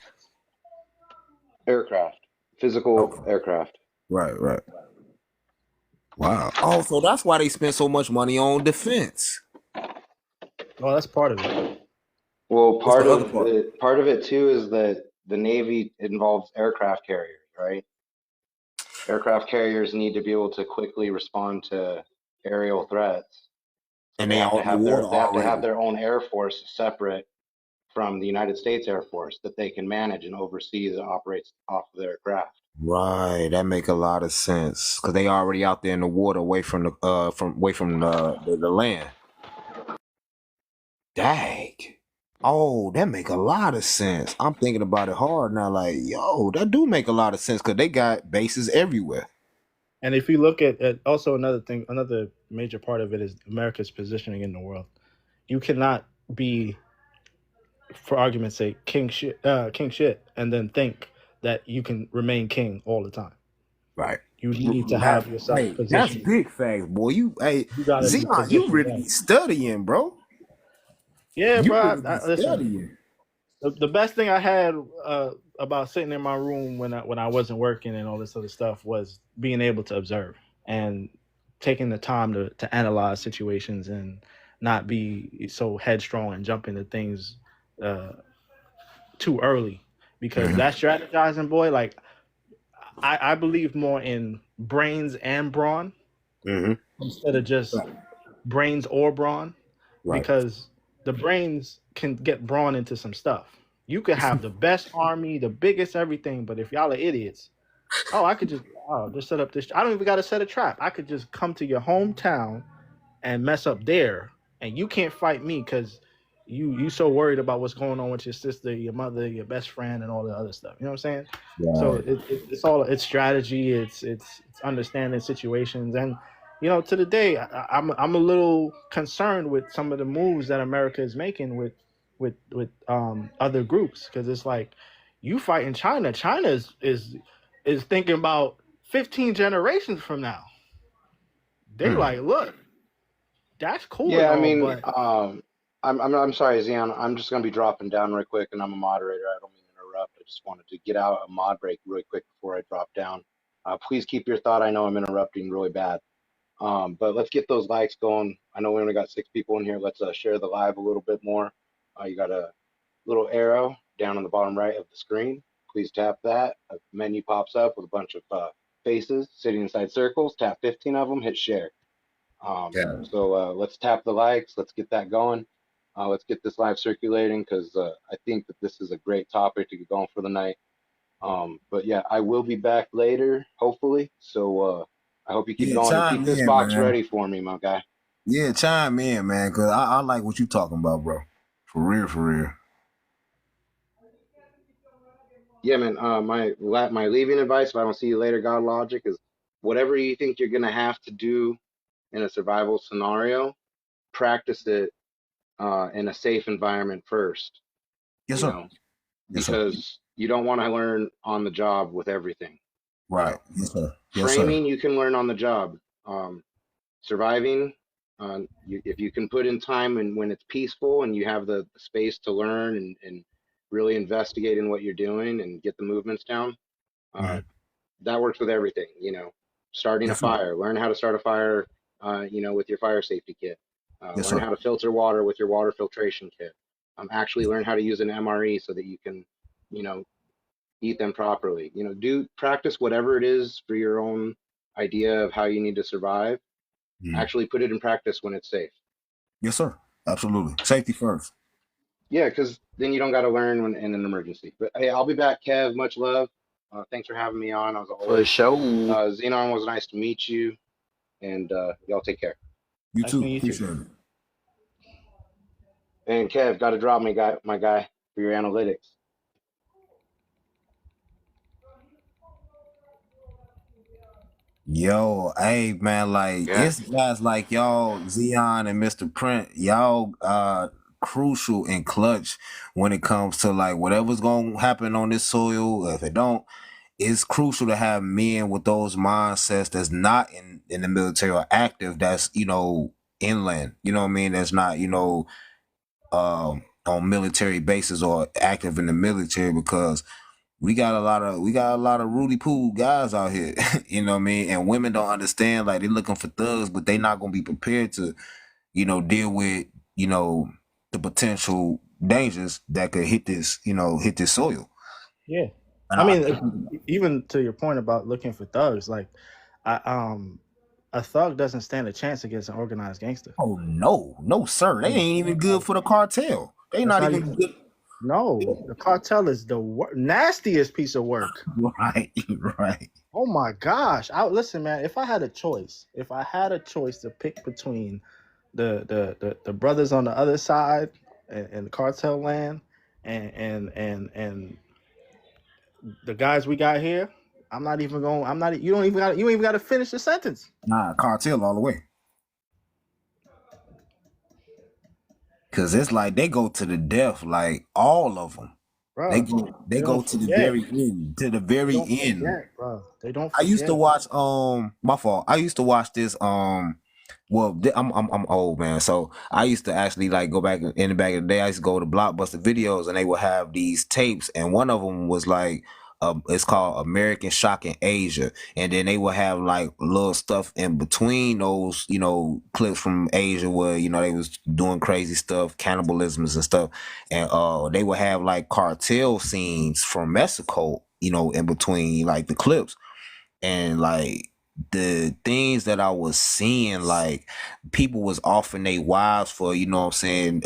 Aircraft. Physical aircraft. Right. Wow. Oh, so that's why they spend so much money on defense. Well, that's part of it. Well, part of it too is that the Navy involves aircraft carriers, right? Aircraft carriers need to be able to quickly respond to aerial threats. So And they they have all to in the have water already. their own air force separate from the United States Air Force that they can manage and oversee that operates off of their craft. Right, that make a lot of sense because they already out there in the water, away from the land. Dang. Oh, that make a lot of sense. I'm thinking about it hard now. Like, yo, that do make a lot of sense because they got bases everywhere. And if you look at also another major part of it is America's positioning in the world. You cannot be, for argument's sake, king shit, and then think that you can remain king all the time. Right. You need to have yourself Hey, that's positioned. big facts, boy. You gotta be Zion, you really positioned be studying, bro. Yeah, You bro. really be Listen, studying. the best thing I had about sitting in my room when I wasn't working and all this other stuff was being able to observe and taking the time to analyze situations and not be so headstrong and jump into things too early, because that strategizing, boy, like I believe more in brains and brawn instead of just brains or brawn, because the brains can get brawn into some stuff. You could have the best army, the biggest everything, but if y'all are idiots, I could just set up this. I don't even got to set a trap. I could just come to your hometown and mess up there, and you can't fight me because you so worried about what's going on with your sister, your mother, your best friend, and all the other stuff. You know what I'm saying? Right. So it's strategy, it's understanding situations, and to the day, I'm a little concerned with some of the moves that America is making with other groups, because it's like you fight in China. China is thinking about 15 generations from now. They like, look, that's cool. Yeah, I mean, but I'm sorry, Zion. I'm just gonna be dropping down real quick, and I'm a moderator. I don't mean to interrupt. I just wanted to get out a mod break really quick before I drop down. Please keep your thought. I know I'm interrupting really bad. But let's get those likes going. I know we only got 6 people in here. Let's share the live a little bit more. You got a little arrow down on the bottom right of the screen. Please tap that. A menu pops up with a bunch of faces sitting inside circles. Tap 15 of them. Hit share. So let's tap the likes. Let's get that going. Let's get this live circulating, because I think that this is a great topic to get going for the night. But yeah, I will be back later, hopefully. So I hope you keep going and keep this box ready for me, my guy. Yeah, chime in, man, because I like what you talking about, bro. For real, for real. Yeah, man. My leaving advice, if I don't see you later, God Logic, is whatever you think you're gonna have to do in a survival scenario, practice it in a safe environment first. Yes, sir. Because you don't want to learn on the job with everything. Right. Yes, sir. Framing, you can learn on the job. Surviving, if you can put in time and when it's peaceful and you have the space to learn and really investigate in what you're doing and get the movements down, that works with everything. Starting a fire, learn how to start a fire, with your fire safety kit. Learn how to filter water with your water filtration kit. Actually learn how to use an MRE so that you can, eat them properly. Do practice whatever it is for your own idea of how you need to survive. Actually put it in practice when it's safe. Yes, sir. Absolutely. Safety first. Yeah, because then you don't got to learn when in an emergency. But hey, I'll be back, Kev. Much love. Thanks for having me on. I was always Xenon, was nice to meet you, and y'all take care. You too. Appreciate it. And Kev, got to drop my guy for your analytics. Yo, hey man, like it's guys like y'all, Zion and Mr. Print, y'all crucial and clutch when it comes to like whatever's gonna happen on this soil. If it don't, it's crucial to have men with those mindsets that's not in the military or active, that's inland. You know what I mean? That's not, on military bases or active in the military, because we got a lot of Rudy Poo guys out here, you know what I mean? And women don't understand, like they're looking for thugs, but they not gonna be prepared to, deal with, the potential dangers that could hit this soil. Yeah. And I I mean, even to your point about looking for thugs, like, a thug doesn't stand a chance against an organized gangster. oh no, sir. They ain't even good for the cartel. They That's not not even even. good. No, the cartel is the nastiest piece of work. Right, right. Oh my gosh! Listen, man. If I had a choice, to pick between the brothers on the other side and cartel land and the guys we got here, I'm not even going. I'm not. You ain't even got to finish the sentence. Nah, cartel all the way. Cause it's like they go to the death, like all of them. Bro, They go don't to the forget. very end. To the They very don't end. forget, bro. They don't I used to forget. watch my fault. I used to watch this well I'm old, man, so I used to actually like go back in the back of the day. I used to go to Blockbuster Videos and they would have these tapes, and one of them was like it's called American Shock in Asia, and then they would have like little stuff in between those, you know, clips from Asia where, you know, they was doing crazy stuff, cannibalisms and stuff, and they would have like cartel scenes from Mexico, you know, in between like the clips. And like the things that I was seeing, like people was offering their wives for, you know what I'm saying,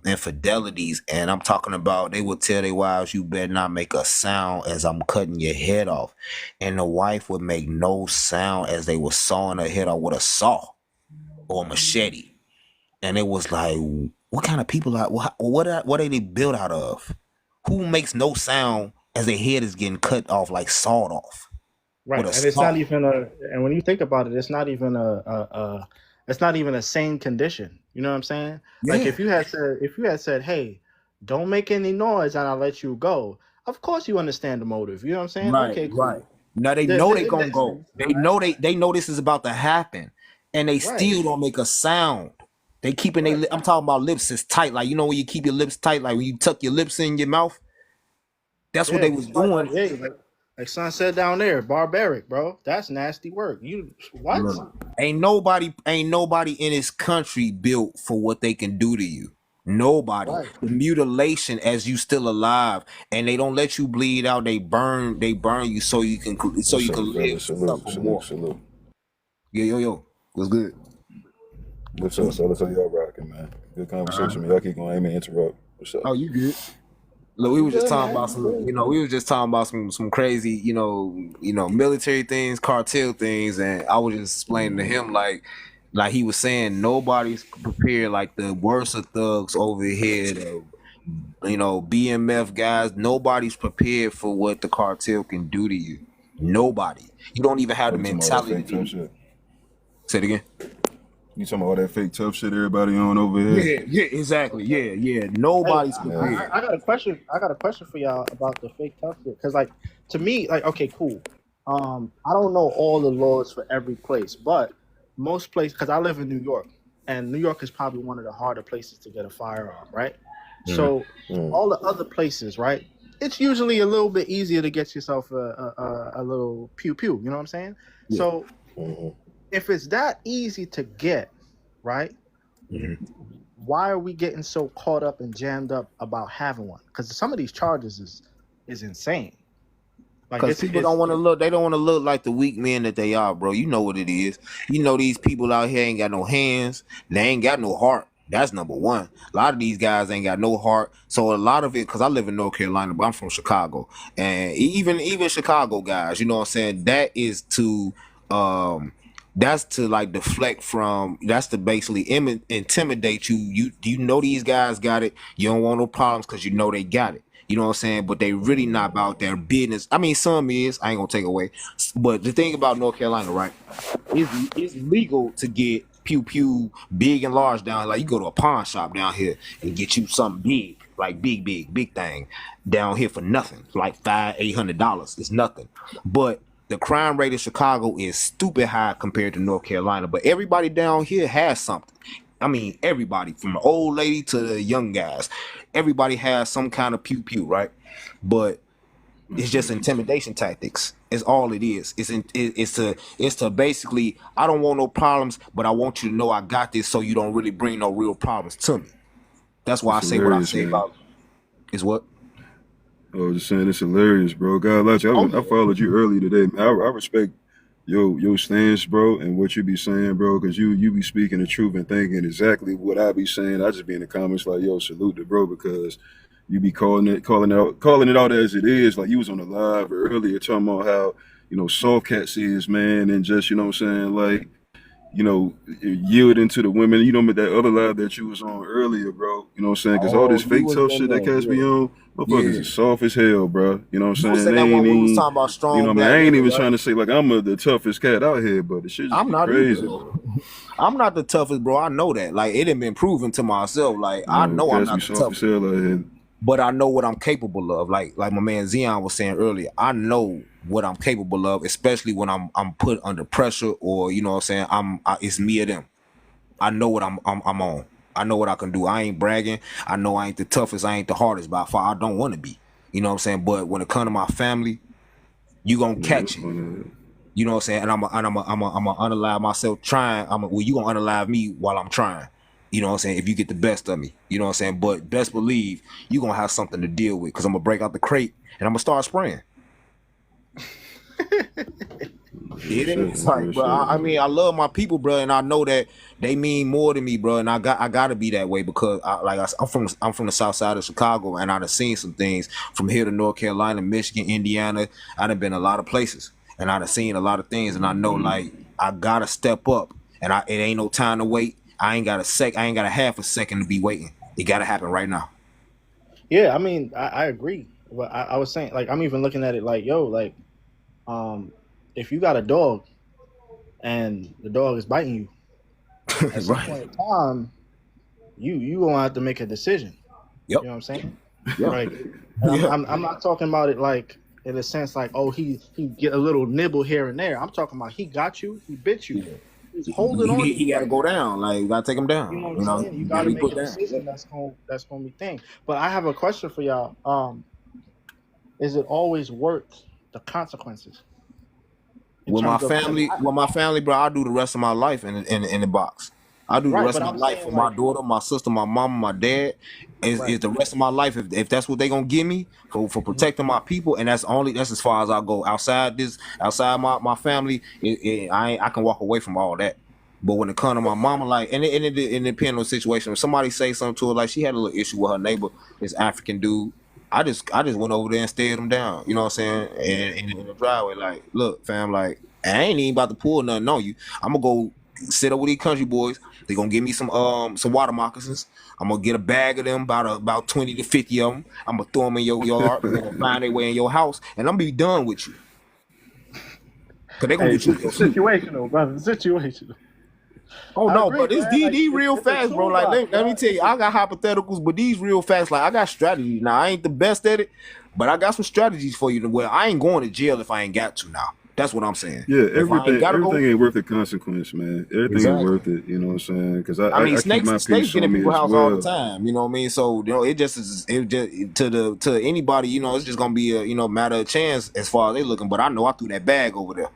infidelities. And I'm talking about they would tell their wives, you better not make a sound as I'm cutting your head off. And the wife would make no sound as they were sawing her head off with a saw or a machete. And it was like, what kind of people are what are they built out of? Who makes no sound as their head is getting cut off, like sawed off? Right, and it's not even a. And when you think about it, it's not even it's not even a sane condition. You know what I'm saying? Yeah. Like if you had said, "Hey, don't make any noise, and I'll let you go." Of course, you understand the motive. You know what I'm saying? Right, Okay, cool. right. Now they know they gonna go. They know they know this is about to happen, and they still don't make a sound. They keeping they. I'm talking about lips is tight, like, you know when you keep your lips tight, like when you tuck your lips in your mouth. That's what they was doing. Like son said down there, barbaric, bro. That's nasty work. You what? Look, ain't nobody in this country built for what they can do to you. Nobody. Right. The mutilation as you still alive, and they don't let you bleed out. They burn you so you can live. Salute. Yo. What's good? What's up? So y'all rocking, man. Good conversation, man. Y'all keep going. I ain't mean to interrupt. What's up? Oh, you good? Look, we were just talking about some crazy, you know, military things, cartel things, and I was just explaining to him like he was saying nobody's prepared, like the worst of thugs over here, you know, BMF guys, nobody's prepared for what the cartel can do to you. Nobody. You don't even have the mentality. Say it again. You talking about all that fake tough shit everybody on over here? Yeah, exactly. Yeah. Nobody's prepared. I got a question. I got a question for y'all about the fake tough shit. Because, like, to me, like, okay, cool. I don't know all the laws for every place, but most places, because I live in New York, and New York is probably one of the harder places to get a firearm, right? So all the other places, right? It's usually a little bit easier to get yourself a little pew pew. You know what I'm saying? Yeah. So. If it's that easy to get, right? Why are we getting so caught up and jammed up about having one? Because some of these charges is insane. Because people don't want to look. They don't want to look like the weak men that they are, bro. You know what it is. You know these people out here ain't got no hands. They ain't got no heart. That's number one. A lot of these guys ain't got no heart. So a lot of it, because I live in North Carolina, but I'm from Chicago, and even Chicago guys, you know what I'm saying. That is to that's to like deflect from. That's to basically intimidate you. You know these guys got it. You don't want no problems because you know they got it. You know what I'm saying? But they really not about their business. I mean, some is. I ain't gonna take away. But the thing about North Carolina, right? It's legal to get pew big and large down here. Like you go to a pawn shop down here and get you something big, like big thing down here for nothing. Like $500-$800. It's nothing. But the crime rate in Chicago is stupid high compared to North Carolina. But everybody down here has something. I mean, everybody from the old lady to the young guys, everybody has some kind of pew, right? But it's just intimidation tactics. It's all it is. It's to basically, I don't want no problems, but I want you to know I got this, so you don't really bring no real problems to me. That's why I say what I say about is what. I was just saying it's hilarious, bro. God, like Oh I yeah. followed you earlier today, man. I respect your stance, bro, and what you be saying, bro, because you be speaking the truth and thinking exactly what I be saying. I just be in the comments like, yo, salute to bro, because you be calling it out as it is. Like you was on the live earlier talking about how, soft cats is, man, and just, you know what I'm saying, like, yielding to the women. You know, that other live that you was on earlier, bro. You know what I'm saying? Because all Oh, this you fake was tough in shit that there, cats be yeah. on, motherfuckers Yeah. is soft as hell, bro. You know what You I'm was saying? in They that one ain't we was even, talking about strong I mean, I black ain't women, even right? trying to say like I'm the toughest cat out here, but the shit just I'm be not crazy, either. bro. I'm not the toughest, bro. I know that. Like it ain't been proven to myself. Like I No, know I'm cats be not the soft as toughest, hell out here. but I know what I'm capable of. Like my man Zion was saying earlier, I know what I'm capable of, especially when I'm put under pressure or you know what I'm saying. It's me or them. I know what I'm on. I know what I can do. I ain't bragging. I know I ain't the toughest. I ain't the hardest by far. I don't want to be. You know what I'm saying. But when it comes to my family, you gonna Yeah, catch it. You know what I'm saying? And I'm a unalive myself trying. You gonna unalive me while I'm trying. You know what I'm saying? If you get the best of me, you know what I'm saying? But best believe you gonna have something to deal with because I'm gonna break out the crate and I'm gonna start spraying. real It shit, ain't that's like, real bro. shit, I man. mean, I love my people, bro, and I know that they mean more to me, bro. And I gotta be that way because I'm from the south side of Chicago, and I done seen some things from here to North Carolina, Michigan, Indiana. I done been a lot of places, and I done seen a lot of things, and I know like I gotta step up, and it ain't no time to wait. I ain't got a half a second to be waiting. It gotta happen right now. Yeah, I mean, I agree. But I was saying, like, I'm even looking at it like, yo, like, if you got a dog and the dog is biting you, at some Right. point in time, you gonna have to make a decision. Yep. You know what I'm saying? Yeah. Like, Yeah. I'm not talking about it like in a sense like, oh, he get a little nibble here and there. I'm talking about he got you, he bit you, Yeah. he's holding on to He you got to right go now. down. Like you gotta take him You know down. what I'm You know, saying? You you got gotta to be make put a down. decision that's gonna be thing. But I have a question for y'all. Is it always worth the consequences in With my terms of because family, bro, I do the rest of my life in the box. I do the right? rest But of my I'm life saying for my like daughter, my sister, my mama, my dad. Is right. the rest of my life if that's what they gonna give me for Mhm. protecting my people, and that's as far as I go. Outside my family, I can walk away from all that. But when it comes to my mama, like, and it depends on the situation. If somebody say something to her, like she had a little issue with her neighbor, this African dude, I just went over there and stared him down. You know what I'm saying? And in the driveway, like, look, fam, like, I ain't even about to pull nothing on you. I'm gonna go sit up with these country boys. They gonna give me some water moccasins. I'm gonna get a bag of them, about 20 to 50 of them. I'm gonna throw them in your yard. They're gonna find their way in your house, and I'm gonna be done with you. Cause they gonna Hey, get you with your food. situational, brother. Situational. Oh I no, agree, but it's man. Like these real it's a facts, bro. Like toolbox, let me bro. tell you, I got hypotheticals, but these real facts, like I got strategies. Now I ain't the best at it, but I got some strategies for you to where I ain't going to jail if I ain't got to now. That's what I'm saying. Yeah, If I ain't gotta everything go, ain't worth the consequence, man. Everything ain't exactly. worth it. You know what I'm saying? Because I mean, I keep my snakes peace get in on me people's as house all the well. time. You know what I mean? So it just to anybody, it's just gonna be a matter of chance as far as they looking. But I know I threw that bag over there.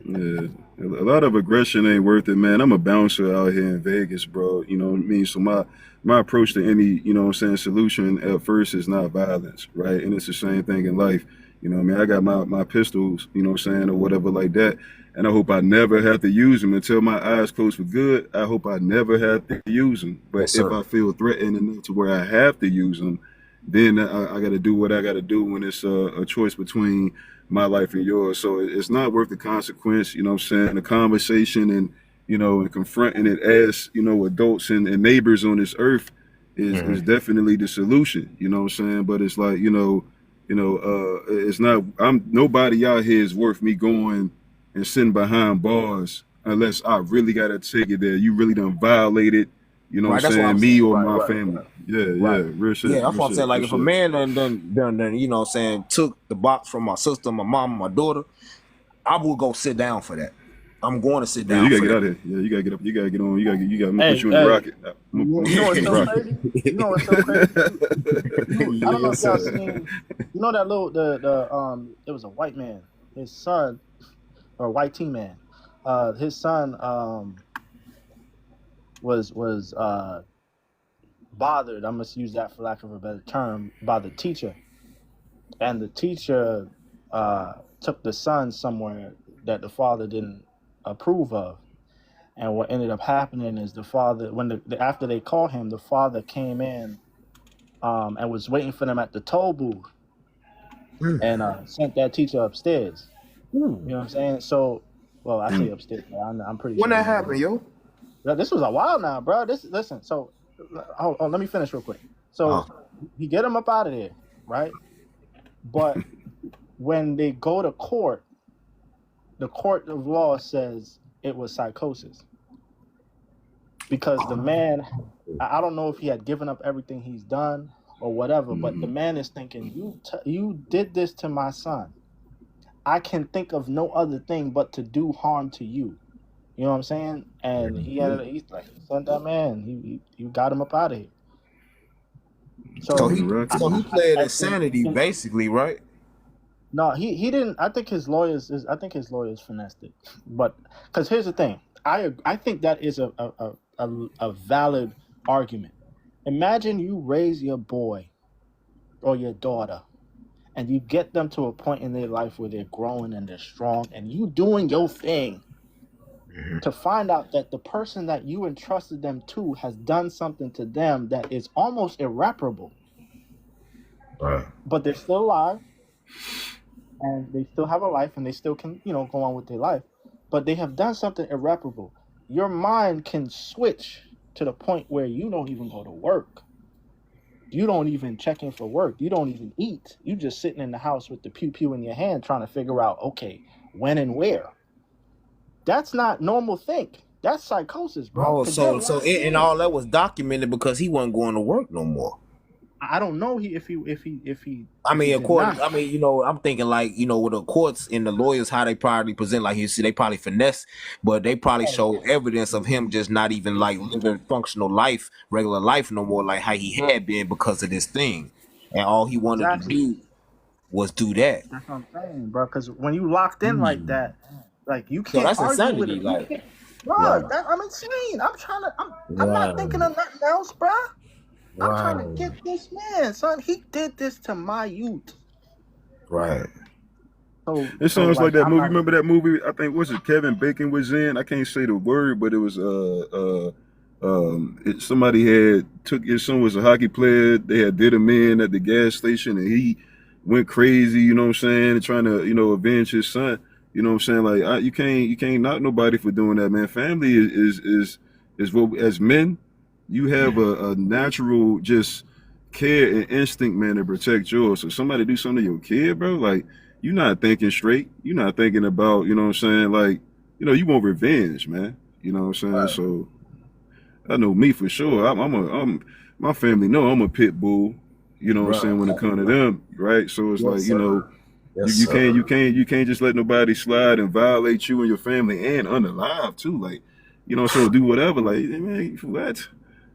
Yeah, a lot of aggression ain't worth it, man. I'm a bouncer out here in Vegas, bro. You know what I mean? So my approach to any, solution at first is not violence, right? And it's the same thing in life. You know what I mean? I got my pistols, or whatever like that. And I hope I never have to use them until my eyes close for good. I hope I never have to use them. But Yes, if sir. I feel threatened enough to where I have to use them, then I got to do what I got to do when it's a choice between my life and yours. So it's not worth the consequence, you know what I'm saying? The conversation and, and confronting it as, adults and neighbors on this earth Mm-hmm. is definitely the solution, you know what I'm saying? But it's like, it's not, nobody out here is worth me going and sitting behind bars unless I really got to take it there. You really done violated, you know what I'm Right. That's what I'm saying, me saying. or Right. my Right. family. Yeah, Right. real Yeah, shit, that's real what I'm saying. shit, Like real if a shit. man done took the box from my sister, my mom, my daughter, I will go sit down for that. I'm going to sit Yeah, you down gotta for get that. out of here. Yeah, you gotta get up. You gotta get on. I'm gonna put Hey, you in the hey, rocket. I'm you gonna know put you what's in the so rocket. crazy? You know what's so crazy? I don't know if Yes, y'all sir. seen. You know that little it was a white man. His son or white teen man. His son was bothered, I must use that for lack of a better term, by the teacher. And the teacher took the son somewhere that the father didn't approve of. And what ended up happening is the father, after they called him, the father came in and was waiting for them at the toll booth and sent that teacher upstairs. You know what I'm saying? So, well, I say upstairs. I'm pretty sure. When that happened, yo? This was a while now, bro. Listen. So, let me finish real quick. So, he get him up out of there, right? But when they go to court, the court of law says it was psychosis because the man, I don't know if he had given up everything he's done or whatever, but the man is thinking, you did this to my son. I can think of no other thing but to do harm to you. You know what I'm saying? And he's like, son, that man, he got him up out of here. So he played insanity, basically, right? No, he didn't. I think his lawyers finessed it. But because here's the thing, I think that is a valid argument. Imagine you raise your boy or your daughter, and you get them to a point in their life where they're growing and they're strong, and you doing your thing. To find out that the person that you entrusted them to has done something to them that is almost irreparable. Right. But they're still alive and they still have a life and they still can, go on with their life. But they have done something irreparable. Your mind can switch to the point where you don't even go to work. You don't even check in for work. You don't even eat. You just sitting in the house with the pew-pew in your hand trying to figure out, okay, when and where. That's not normal think. That's psychosis, bro. Oh, and all that was documented because he wasn't going to work no more. I don't know if he. I mean, of course. I mean, I'm thinking like, with the courts and the lawyers, how they probably present, like you see, they probably finesse, but they probably show evidence of him just not even like living functional life, regular life no more, like how he had been because of this thing, and all he wanted to do was do that. That's what I'm saying, bro. Because when you locked in like that. Like you can't. So that's argue insanity, with it. Bro, I'm insane. I'm not thinking of nothing else, bro. I'm trying to get this man, son. He did this to my youth. Right. So it sounds like that movie. Remember that movie? I think Kevin Bacon was in. I can't say the word, but it was somebody had took his son was a hockey player. They had did him in at the gas station, and he went crazy. You know what I'm saying? And trying to avenge his son. You know what I'm saying? Like you can't knock nobody for doing that, man. Family is what, as men, you have a natural just care and instinct, man, to protect yours. So somebody do something to your kid, bro, like you're not thinking straight. You're not thinking about, you know what I'm saying? Like, you want revenge, man. You know what I'm saying? Right. So I know me for sure. My family know I'm a pit bull. You know what I'm saying? When it comes to them, right? So it's like, Yes, you can't just let nobody slide and violate you and your family and unalive too. Like, so do whatever. Like, man, what?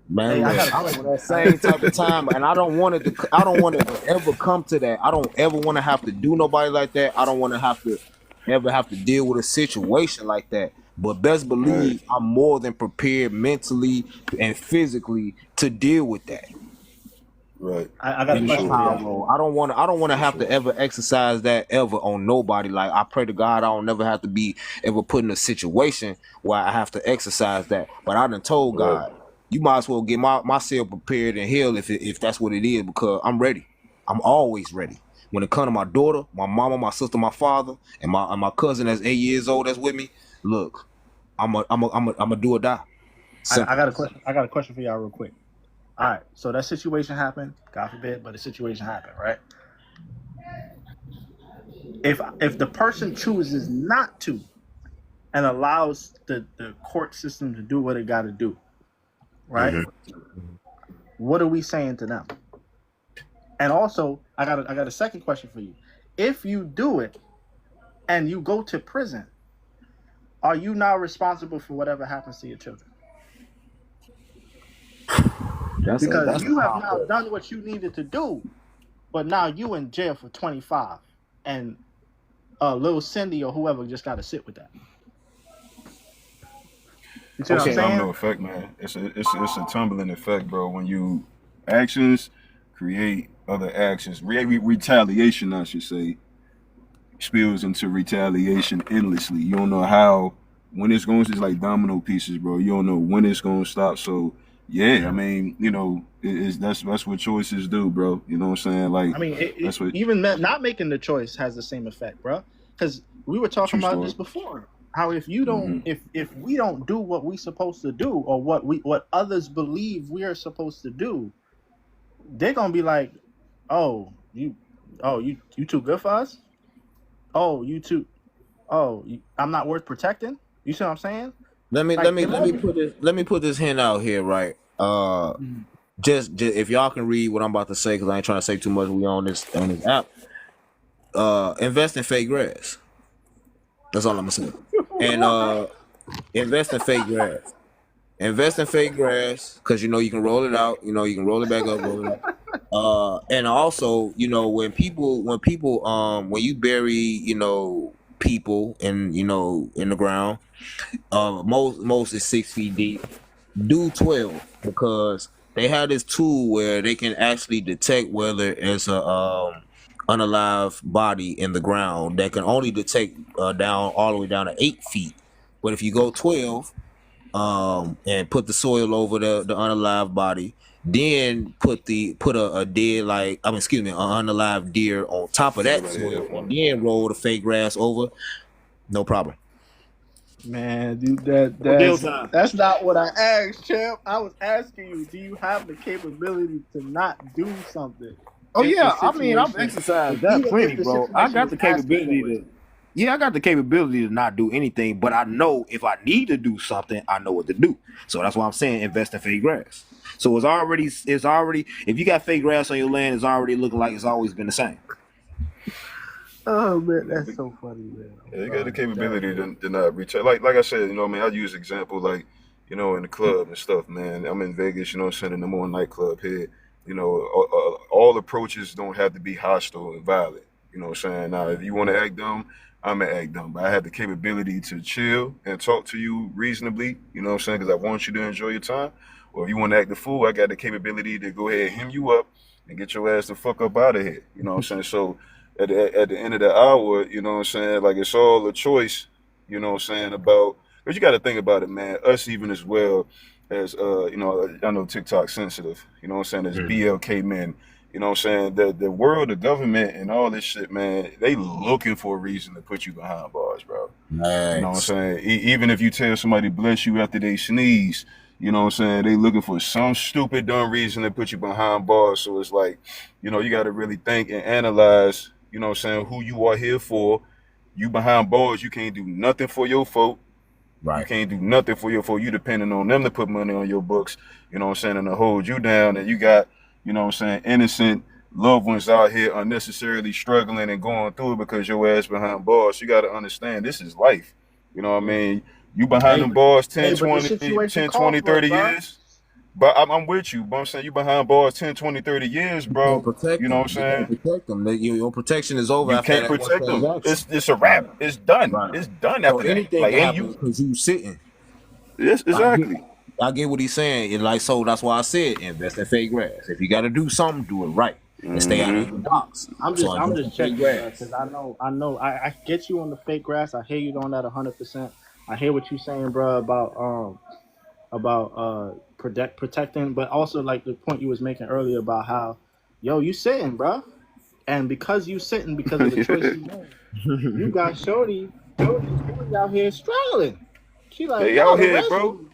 Man, I that same type of time, and I don't want it to ever come to that. I don't ever want to have to do nobody like that. I don't want to ever have to deal with a situation like that. But best believe I'm more than prepared mentally and physically to deal with that. Right. I got a question. I don't want to have to ever exercise that ever on nobody. Like I pray to God I don't never have to be ever put in a situation where I have to exercise that. But I done told God, you might as well get myself prepared in hell if that's what it is, because I'm ready. I'm always ready. When it comes to my daughter, my mama, my sister, my father, and my cousin that's 8 years old that's with me, look, I'm a do or die. I got a question. I got a question for y'all real quick. All right, so that situation happened, God forbid, but the situation happened, right? If the person chooses not to and allows the court system to do what it got to do, right? Mm-hmm. What are we saying to them? And also, I got a second question for you. If you do it and you go to prison, are you now responsible for whatever happens to your children? Because you have now done what you needed to do, but now you in jail for 25, and little Cindy or whoever just got to sit with that. You see what It's I'm a Okay. saying? domino effect, man. It's a tumbling effect, bro. When you actions create other actions, retaliation, I should say, spills into retaliation endlessly. You don't know how when it's going. It's like domino pieces, bro. You don't know when it's going to stop. So yeah, I mean, that's what choices do, bro. You know what I'm saying? Like I mean, that's what even not making the choice has the same effect, bro. Because we were talking true about this story. before. How if you don't, Mm-hmm. if we don't do what we supposed to do, or what others believe we are supposed to do, they're gonna be like, oh, you too good for us. Oh, you too. Oh, I'm not worth protecting. You see what I'm saying? Let me let Like, me let me imagine. put this let me put this hint out here, right? Just if y'all can read what I'm about to say, because I ain't trying to say too much. We on this app. Invest in fake grass. That's all I'm gonna say. And invest in fake grass. Invest in fake grass because you can roll it out. You can roll it back up, roll it out. And also, when you bury, people in the ground, most is 6 feet deep. Do 12 because they have this tool where they can actually detect whether it's a unalive body in the ground that can only detect down all the way down to 8 feet. But if you go 12, and put the soil over the unalive body, then put a dead, like, I mean, excuse me, an unalive deer on top of Think that about soil, it, and F1. then roll the fake grass over. No problem. Man, dude, Deal time. that's not what I asked, champ. I was asking you, do you have the capability to not do something Oh if the yeah, I mean, I've situation, exercised that even if plenty, the bro. I situation got is the asking capability for it? to. Yeah, I got the capability to not do anything, but I know if I need to do something, I know what to do. So that's why I'm saying invest in fake grass. So it's already if you got fake grass on your land, it's already looking like it's always been the same. Oh man, Yeah, that's so funny, man. I'm you got the sorry. That capability to not reach. Like I said, I mean, I use example like, in the club and stuff, man. I'm in Vegas, sending them on nightclub here. All approaches don't have to be hostile and violent. You know what I'm saying? Now, if you want to act dumb, I'm gonna act dumb. But I have the capability to chill and talk to you reasonably. You know what I'm saying? Because I want you to enjoy your time. Or if you want to act the fool, I got the capability to go ahead and hem you up and get your ass the fuck up out of here. You know what I'm saying? So at the end of the hour, you know what I'm saying? Like it's all a choice, you know what I'm saying, about because you gotta think about it, man. Us even as well as I know TikTok sensitive, you know what I'm saying, as BLK men, you know what I'm saying? The world, the government and all this shit, man, they looking for a reason to put you behind bars, bro. You know what I'm Nice. saying? Even if you tell somebody bless you after they sneeze, you know what I'm saying? They looking for some stupid dumb reason to put you behind bars. So it's like, you got to really think and analyze, you know what I'm saying, who you are here for. You behind bars, you can't do nothing for your folk. You Right. can't do nothing for your folk. You depending on them to put money on your books, you know what I'm saying, and to hold you down. And you got, you know what I'm saying, innocent loved ones out here unnecessarily struggling and going through it because your ass behind bars. You got to understand this is life. You know what I mean? You behind hey, them bars hey, 10, but the 20, situation 10, called 20, for it, 30 bro. years. But I'm with you. But I'm saying you behind bars 10, 20, 30 years, You can't bro. protect You know them. what You I'm can't saying? protect them. Your protection is over You after can't that one protect them. transaction. It's a Right. wrap. It's done. Right. It's done So after that. anything Like, can and happen you, because you sitting. yes, I get, exactly. I get what he's saying. And like, so that's why I said invest in fake grass. If you got to do something, do it right and stay out of the box. So I'm invest in just fake checking, bro, grass. because I get you on the fake grass. I hear you on that 100%. I hear what you're saying, bro, about protecting, but also like the point you was making earlier about how, yo, you sitting, bro, and because you sitting because of the choice you made, you got shorty out here struggling. She like, They yo, out the here, rest of bro. you.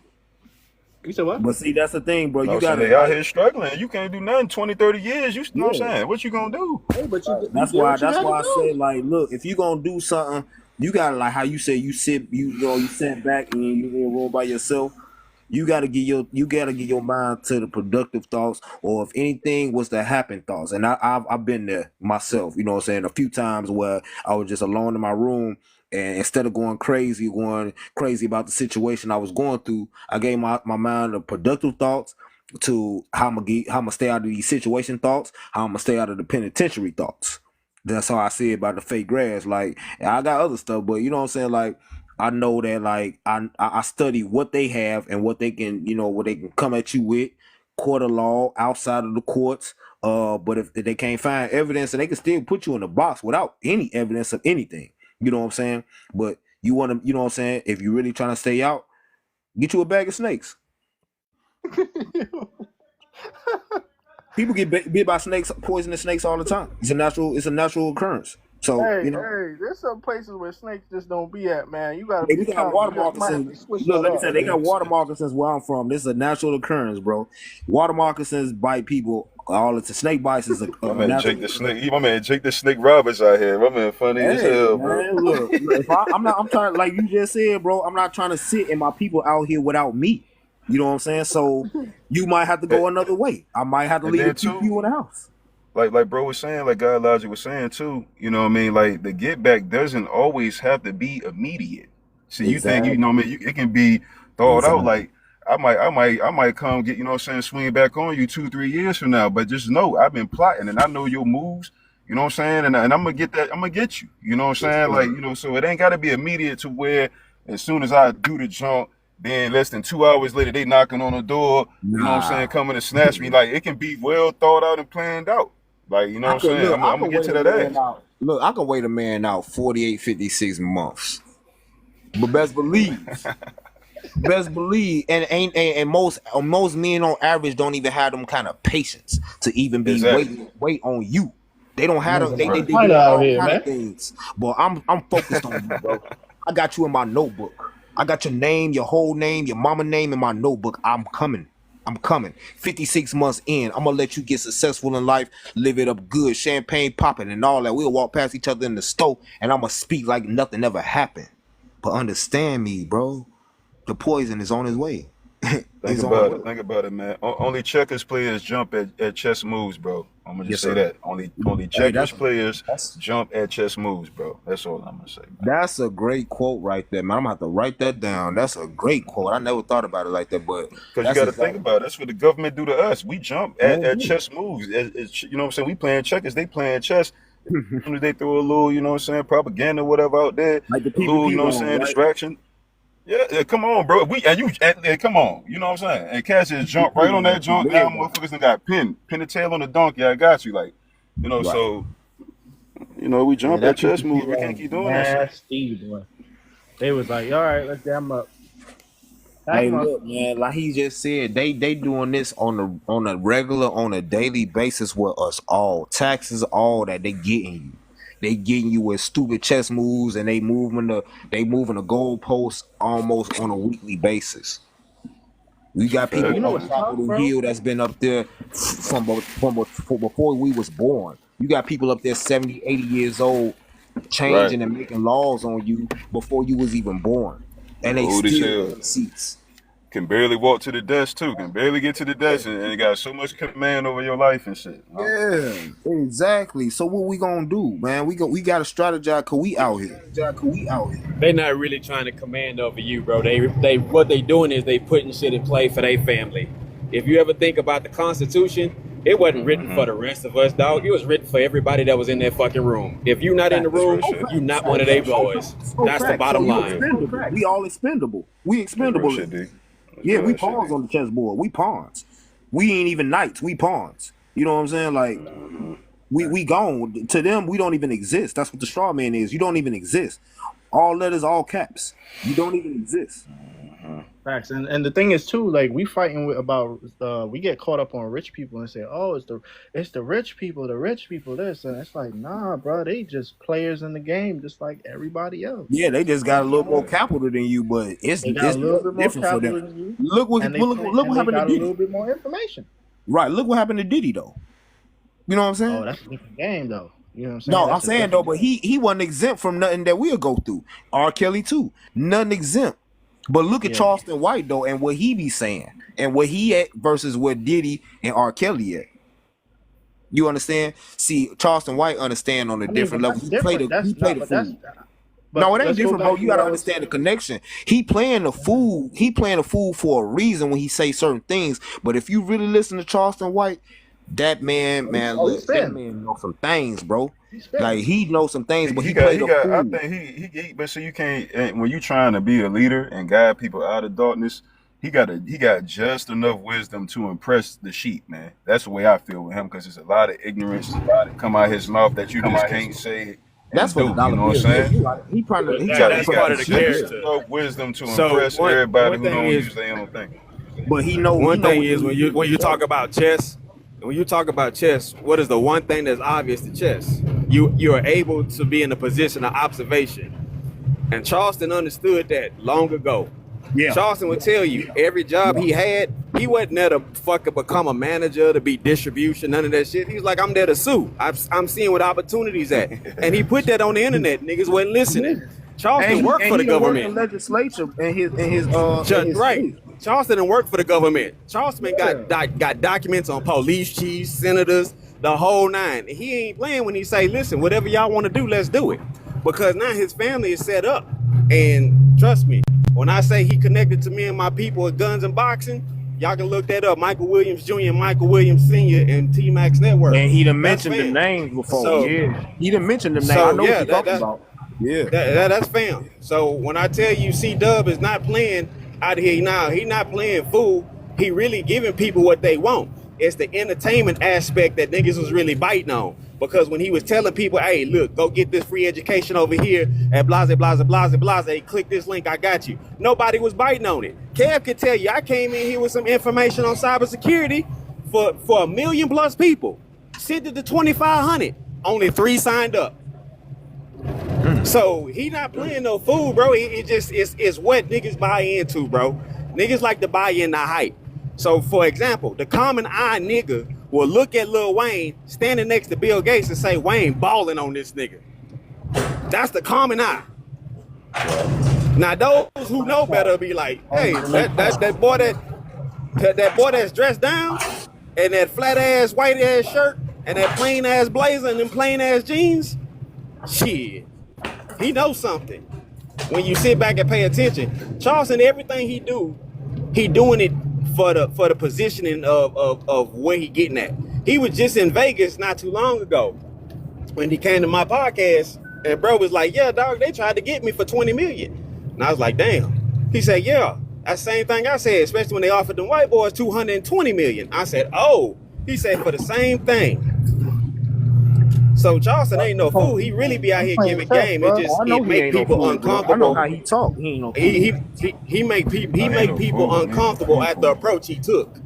You said what? But see, that's the thing, bro. No, You saying gotta they out like, here struggling. You can't do nothing 20, 30 years. You know what I'm yeah. saying? What you gonna do? Hey, but you That's did why. what you That's had to why I do. say, like, look, if you gonna do something, you gotta, like how you say you sit, you sit back and you in a room by yourself. You gotta get your mind to the productive thoughts, or if anything was to happen thoughts. And I've been there myself, you know what I'm saying, a few times where I was just alone in my room, and instead of going crazy about the situation I was going through, I gave my mind the productive thoughts to how I'm gonna stay out of these situation thoughts, how I'm gonna stay out of the penitentiary thoughts. That's how I see it about the fake grass. Like, I got other stuff, but you know what I'm saying, like, I know that like I study what they have and what they can, what they can come at you with, court of law, outside of the courts. But if they can't find evidence, and they can still put you in the box without any evidence of anything. You know what I'm saying? But you want to, you know what I'm saying? If you're really trying to stay out, get you a bag of snakes. People get bit by snakes, poisonous snakes all the time. It's a natural occurrence. So hey, there's some places where snakes just don't be at, man. You gotta we got water moccasins. Look, let me say, they got water moccasins where I'm from. This is a natural occurrence, bro. Water moccasins bite people. All it's a snake bites is a my man Jake the Snake. My man Jake the Snake Roberts out here. My man funny as hell, bro. Look, if I'm trying, like you just said, bro. I'm not trying to sit and my people out here without me. You know what I'm saying? So you might have to go another way. I might have to leave you in the house. Like bro was saying, like God Logic was saying too, you know what I mean? Like the get back doesn't always have to be immediate. See, you think, you know what I mean, it can be thought out. Like I might come get, you know what I'm saying, swing back on you 2-3 years from now. But just know I've been plotting and I know your moves, you know what I'm saying? And I'm gonna get you. You know what I'm saying? Like, you know, so it ain't gotta be immediate to where as soon as I do the jump, then less than 2 hours later they knocking on the door, you know what I'm saying, coming to snatch me. Like it can be well thought out and planned out. Like, you know what I'm saying? I'm gonna get to that age. Look, I can wait a man out 48, 56 months. But best believe, and most men on average don't even have them kind of patience to even be wait on you. They don't have them. They do all kind of things. But I'm focused on you, bro. I got you in my notebook. I got your name, your whole name, your mama name in my notebook. I'm coming. 56 months in, I'm gonna let you get successful in life, live it up good, champagne popping and all that. We'll walk past each other in the store and I'm gonna speak like nothing ever happened. But understand me, bro. The poison is on his way. Think about it, man. Only checkers players jump at chess moves, bro. I'm gonna just say that. Only checkers players jump at chess moves, bro. That's all I'm gonna say, man. That's a great quote right there, man. I'm gonna have to write that down. That's a great quote. I never thought about it like that, but because you got to think about it. That's what the government do to us. We jump at chess moves. You know what I'm saying? We playing checkers. They playing chess. As soon as they throw a little, you know what I'm saying, propaganda, whatever out there, like the little, you know what I'm saying, distraction. Yeah, come on, bro. Come on. You know what I'm saying? And Cash just jump right on that jump. Now motherfuckers done got pin the tail on the donkey. I got you. Like, you know, so, you know, we jump at chess moves. We can't keep doing that shit. They was like, all right, let's jam up. Hey, look, man, like he just said, they doing this on a regular, on a daily basis with us all. Taxes, all that, they getting you. They getting you with stupid chess moves, and they moving the goalposts almost on a weekly basis. We got people on top of the hill that's been up there from before we was born. You got people up there 70, 80 years old changing and making laws on you before you was even born. And they still in seats. Can barely walk to the desk too. Can barely get to the desk, and they got so much command over your life and shit. Yeah, exactly. So what we gonna do, man? We gotta strategize. Cause we out here. They not really trying to command over you, bro. They what they doing is they putting shit in play for their family. If you ever think about the Constitution, it wasn't written for the rest of us, dog. It was written for everybody that was in that fucking room. If you not in the room, you not one of their boys. That's the bottom line. We all expendable. We expendable. Yeah, we pawns on the chessboard. We pawns. We ain't even knights. We pawns. You know what I'm saying? Like, we gone. To them, we don't even exist. That's what the straw man is. You don't even exist. All letters, all caps. You don't even exist. Facts. And the thing is too, like we fighting about we get caught up on rich people and say, oh, it's the rich people this, and it's like, nah, bro, they just players in the game just like everybody else. Yeah, they just got a little more capital than you, but it's a little bit different for them. Look what happened to Diddy. A little bit more information. Right, look what happened to Diddy though. You know what I'm saying? Oh, that's a different game though. You know what I'm saying? No, I'm saying though, but he wasn't exempt from nothing that we'll go through. R. Kelly too, nothing exempt. But look at Charleston White though, and what he be saying, and where he at versus where Diddy and R. Kelly at. You understand? See, Charleston White understand on a different level. He played the fool. No, it ain't different, bro. You gotta understand the connection. He playing the fool. He playing the fool for a reason when he say certain things. But if you really listen to Charleston White, That man, look, that man know some things, bro. Like he knows some things, but he got, played a I fool. think he but so you can't, when you trying to be a leader and guide people out of darkness, he got just enough wisdom to impress the sheep, man. That's the way I feel with him, because there's a lot of ignorance come out his mouth that you just can't say. That's what the dollar you know what I'm bill is. saying? He trying to. That's part of the character. Enough wisdom to So impress everybody who thing don't is, use their own thing. But he know. one thing is when you talk about chess, what is the one thing that's obvious to chess? You are able to be in a position of observation, and Charleston understood that long ago. Yeah. Charleston would tell you every job he had, he wasn't there to fucking become a manager, to be distribution, none of that shit. He was like, I'm there to sue. I'm seeing what opportunities at, and he put that on the internet. Niggas wasn't listening. Charleston worked for the government. In legislature in his right. Charleston didn't work for the government. Charleston got documents on police chiefs, senators, the whole nine. And he ain't playing when he say, listen, whatever y'all want to do, let's do it. Because now his family is set up. And trust me, when I say he connected to me and my people with guns and boxing, y'all can look that up. Michael Williams Jr. and Michael Williams Sr. and T-Max Network. And he done mentioned the names before. So, he done mentioned them names. I know what you're talking about. Yeah. That's fam. So when I tell you C-Dub is not playing out here now, he not playing fool. He really giving people what they want. It's the entertainment aspect that niggas was really biting on. Because when he was telling people, hey, look, go get this free education over here at blase, blase, blase, blase, click this link, I got you. Nobody was biting on it. Kev could tell you, I came in here with some information on cybersecurity for 1 million plus people. Sent it to 2,500. Only 3 signed up. So he not playing no fool, bro. It's what niggas buy into, bro. Niggas like to buy in the hype. So for example, the common eye nigga will look at Lil Wayne standing next to Bill Gates and say, Wayne balling on this nigga. That's the common eye. Now those who know better be like, hey, that boy that's dressed down and that flat ass white ass shirt and that plain ass blazer and them plain ass jeans, shit, he knows something. When you sit back and pay attention, Charleston, everything he doing it for the positioning of where he getting at. He was just in Vegas not too long ago when he came to my podcast, and bro was like, yeah, dog, they tried to get me for 20 million. And I was like, damn. He said, yeah, that's the same thing I said, especially when they offered them white boys 220 million. I said, oh. He said, for the same thing. So Charleston ain't no fool. He really be out here giving game. It make people uncomfortable. I know how he talk. He ain't no fool. He make people uncomfortable at the approach he took.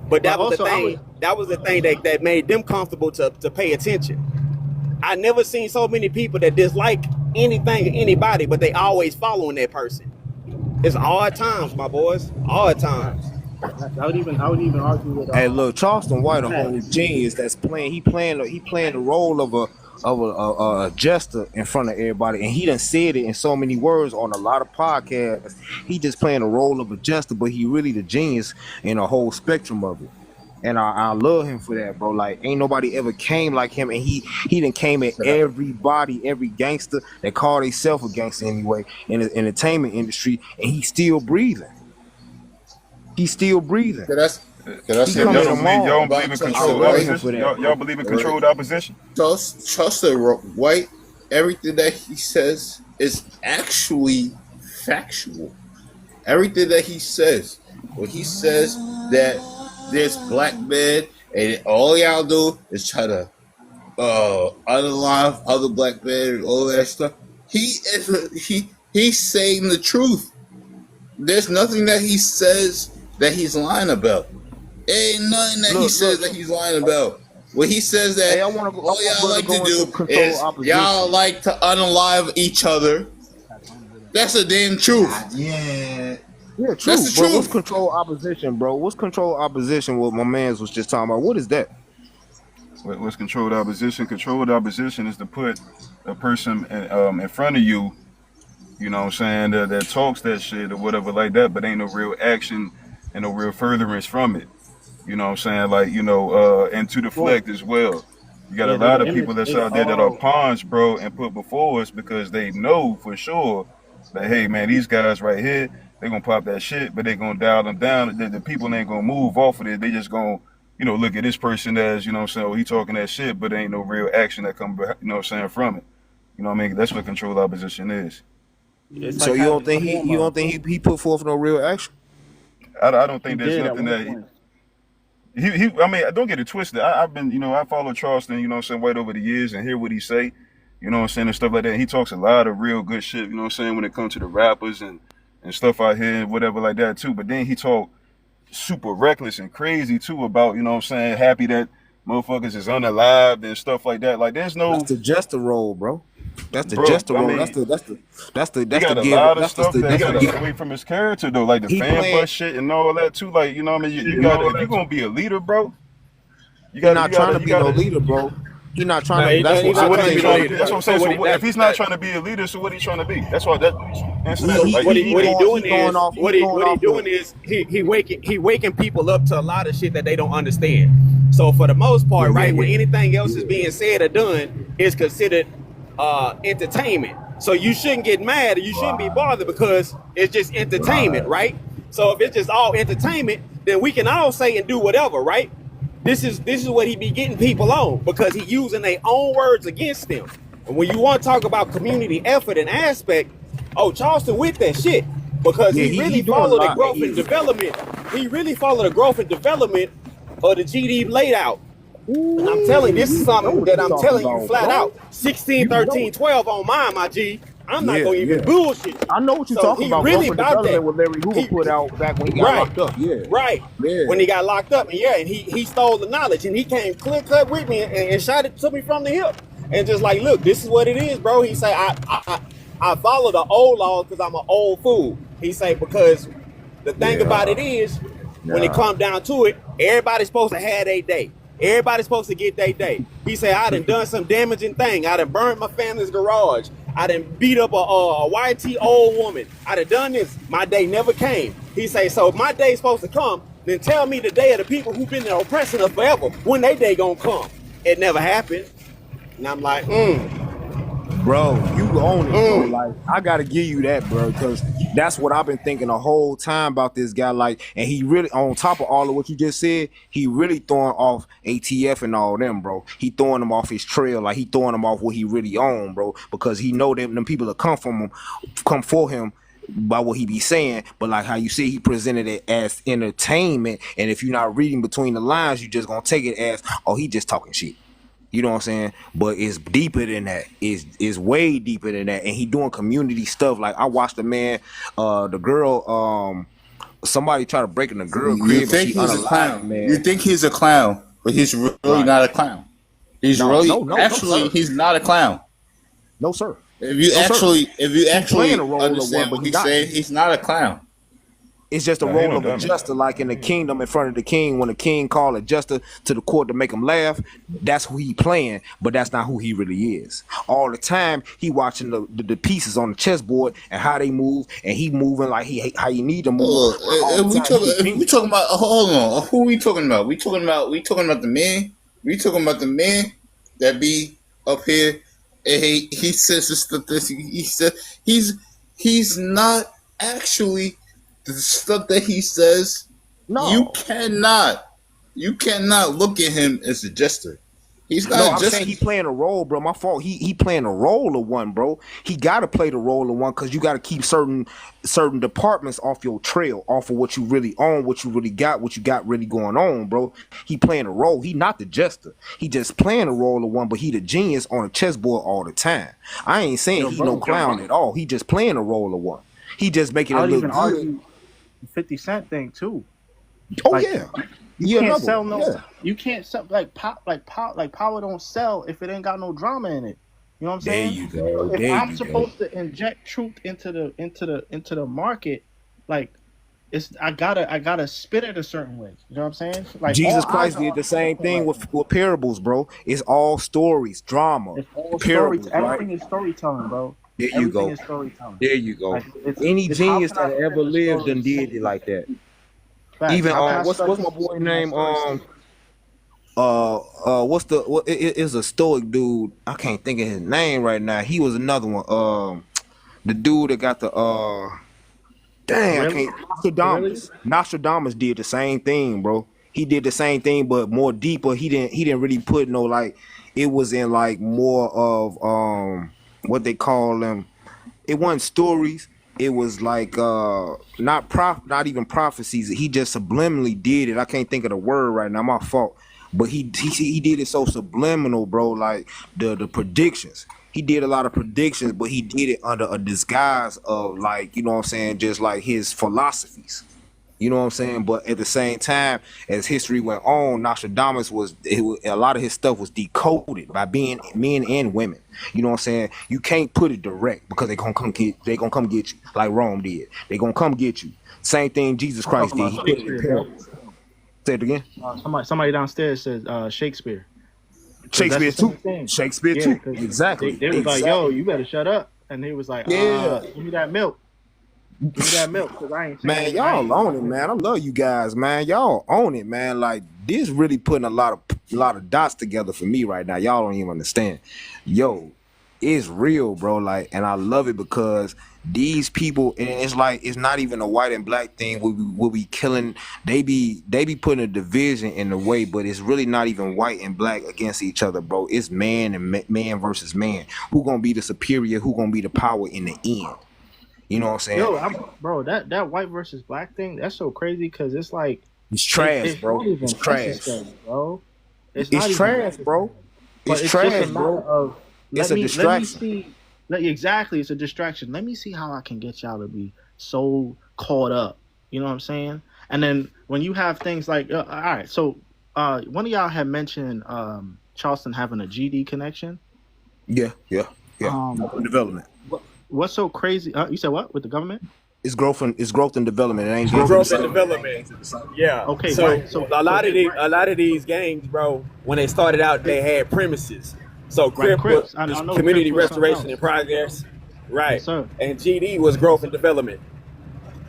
But that was the thing. That was the thing that made them comfortable to pay attention. I never seen so many people that dislike anything or anybody, but they always following that person. It's odd times, my boys. Odd times. I would even argue with. Hey, look, Charleston White, a whole genius that's playing. He playing the role of a jester in front of everybody, and he done said it in so many words on a lot of podcasts. He just playing the role of a jester, but he really the genius in a whole spectrum of it. And I love him for that, bro. Like, ain't nobody ever came like him, and he done came at everybody, every gangster that called himself a gangster anyway in the entertainment industry, and he's still breathing. He's still breathing. Can I say y'all don't believe in controlled opposition? Y'all believe in controlled opposition? Trust the White. Everything that he says is actually factual. Everything that he says. When he says that there's black men and all y'all do is try to unalive other black men and all that stuff, he's saying the truth. There's nothing that he says that he's lying about. Ain't nothing that he says that he's lying about. When he says that all y'all like to do is y'all like to unalive each other, that's the damn truth. Yeah, true. That's the But truth. what's control opposition, bro? What's control opposition? What my man was just talking about. What is that? What's controlled opposition? Controlled opposition is to put a person in front of you, you know what I'm saying, that talks that shit or whatever like that, but ain't no real action and no real furtherance from it. You know what I'm saying? Like, you know, and to deflect as well. You got a lot of people that's out there that are pawns, bro, and put before us because they know for sure that, hey, man, these guys right here, they're going to pop that shit, but they're going to dial them down. The people ain't going to move off of it. They just going to, look at this person as, you know what I'm saying, oh, he talking that shit, but there ain't no real action that come, you know what I'm saying, from it. You know what I mean? That's what controlled opposition is. It's So like you don't having think he put forth no real action? I don't he think there's did at nothing one that point. I mean, don't get it twisted. I've been, I follow Charleston, you know what I'm saying, right over the years and hear what he say, you know what I'm saying, and stuff like that. He talks a lot of real good shit, you know what I'm saying, when it comes to the rappers and stuff out here and whatever like that too. But then he talk super reckless and crazy too about, you know what I'm saying, happy that motherfuckers is unalived and stuff like that. Like there's no, That's the jester role, bro. That's the bro, jester I role. mean, That's he the got a give. lot of That's stuff the that that's the takes give. away from his character though, like the He fan playing. bus shit and all that too. Like, you know what I mean? You gotta, if you're gonna be a leader, bro, He not trying to be no leader, bro. He not trying to. That's So what what I is he think. trying to be? That's what I'm saying. So that, if he's not trying to be a leader, so what he trying to be? That's why that answer that. He Like what he he what he going doing he going is off he what he going what he off doing the is he waking people up to a lot of shit that they don't understand. So for the most part, right, when anything else is being said or done, is considered entertainment. So you shouldn't get mad or you shouldn't be bothered because it's just entertainment, right? So if it's just all entertainment, then we can all say and do whatever, right? This is what he be getting people on because he using their own words against them. And when you want to talk about community effort and aspect, oh, Charleston with that shit because Yeah, he he really doing a followed the lot. growth and development. He really followed the growth and development of the GD laid out. And I'm telling you, this is You know something what that you I'm talking telling you about, flat bro. out. 16, You know 13, it. 12 on mine, my G. I'm not Yeah, going to even yeah. bullshit you. I know what you So talking he about. Growth really and about that. development what Larry Hoover put out back when he got Right, locked up. Yeah. right. Yeah. When he got locked up, and and he stole the knowledge, and he came clear cut with me and shot it to me from the hip, and just like, look, this is what it is, bro. He say, I follow the old laws because I'm an old fool. He say because the thing about it is, when it comes down to it, everybody's supposed to have their day. Everybody's supposed to get their day. He said, I done some damaging thing. I done burned my family's garage. I done beat up a YT old woman. I done this. My day never came. He say, so if my day's supposed to come, then tell me the day of the people who've been there oppressing us forever. When they day gonna come? It never happened. And I'm like, Bro, you own it, bro. Like, I gotta give you that, bro, because that's what I've been thinking the whole time about this guy. Like, and he really, on top of all of what you just said, he really throwing off ATF and all them, bro. He throwing them off his trail, like he throwing them off what he really own, bro, because he know them people that come for him by what he be saying, but like how you see he presented it as entertainment, and if you're not reading between the lines, you just gonna take it as, oh, he just talking shit. You know what I'm saying? But it's deeper than that. It's way deeper than that. And he doing community stuff. Like I watched the man, the girl, somebody try to break in the girl You crib and think she he's a unalive, clown? man. You think he's a clown, but he's really not a clown. He's No, actually he's not a clown. No, sir. If you actually playing a role of understand one, what but he's saying, he's not a clown. It's just a Nah, he role no of a dummy. jester, like in the kingdom in front of the king. When the king called a jester to the court to make him laugh, that's who he playing, but that's not who he really is. All the time he watching the pieces on the chessboard and how they move, and he moving like how you need to move. If we talking about, hold on, who we talking about? We talking about the man. We talking about the man that be up here. And he says this. He said he's not actually the stuff that he says. No, you cannot look at him as a jester. He's not. No, I'm saying he playing a role, bro. My fault. He playing a role of one, bro. He got to play the role of one because you got to keep certain departments off your trail, off of what you really own, what you really got, what you got really going on, bro. He playing a role. He not the jester. He just playing a role of one, but he the genius on a chessboard all the time. I ain't saying he no clown at all. He just playing a role of one. He just making it look good. Argue the 50 Cent thing too. Oh like, yeah. You can't sell you can't sell power don't sell if it ain't got no drama in it. You know what I'm saying? There you go. If I'm supposed to inject truth into the market, like I gotta spit it a certain way. You know what I'm saying? Like Jesus Christ did the same thing with parables, bro. It's all stories, drama. It's all parables, everything is storytelling, bro. There you Everything go. is storytelling. There you go. Like, Any it's genius how can that I ever fit the lived story? and did it like that. Facts. Even How can I what's start my boy this name? story? It is a stoic dude. I can't think of his name right now. He was another one. The dude that got the I can't. Nostradamus. Nostradamus did the same thing, bro. he did the same thing but more deeper. He didn't really put no like it was in like more of what they call them. It wasn't stories. It was like not even prophecies. He just subliminally did it. I can't think of the word right now. My fault. But he did it so subliminal, bro. Like the predictions. He did a lot of predictions, but he did it under a disguise of like, you know what I'm saying, just like his philosophies. You know what I'm saying? But at the same time, as history went on, Nostradamus a lot of his stuff was decoded by being men and women. You know what I'm saying? You can't put it direct because they gonna come get you like Rome did. They gonna come get you. Same thing Jesus I'm Christ talking did. He about put it in Shakespeare, bro. parables. Say it again. Somebody downstairs says Shakespeare. Shakespeare That's the same too. thing. Shakespeare Yeah, too. because Exactly. they was like, yo, you better shut up. And they was like, Yeah. give me that milk. Give me that milk, because I ain't saying Man, y'all own it, man. I love you guys, man. Y'all own it, man. Like this really putting a lot of dots together for me right now. Y'all don't even understand. Yo, it's real, bro. Like, and I love it because these people, and it's like it's not even a white and black thing. We'll be killing. They be putting a division in the way, but it's really not even white and black against each other, bro. It's man and man versus man. Who gonna be the superior? Who gonna be the power in the end? You know what I'm saying? Yo, bro, that white versus black thing, that's so crazy because it's like it's trash, it's bro. not even It's trash, bro. It's trash, bro. It's trash, bro. It's a distraction. Exactly, it's a distraction. Let me see how I can get y'all to be so caught up. You know what I'm saying? And then when you have things like, all right, so one of y'all had mentioned Charleston having a GD connection. Yeah. Development. What's so crazy? You said what with the government? It's growth and development. It ain't growth and development. Yeah. Okay. So, right. So a lot of these gangs, bro, when they started out, they had premises. So Crip was community restoration and progress, right? Yes, sir. And GD was growth and development.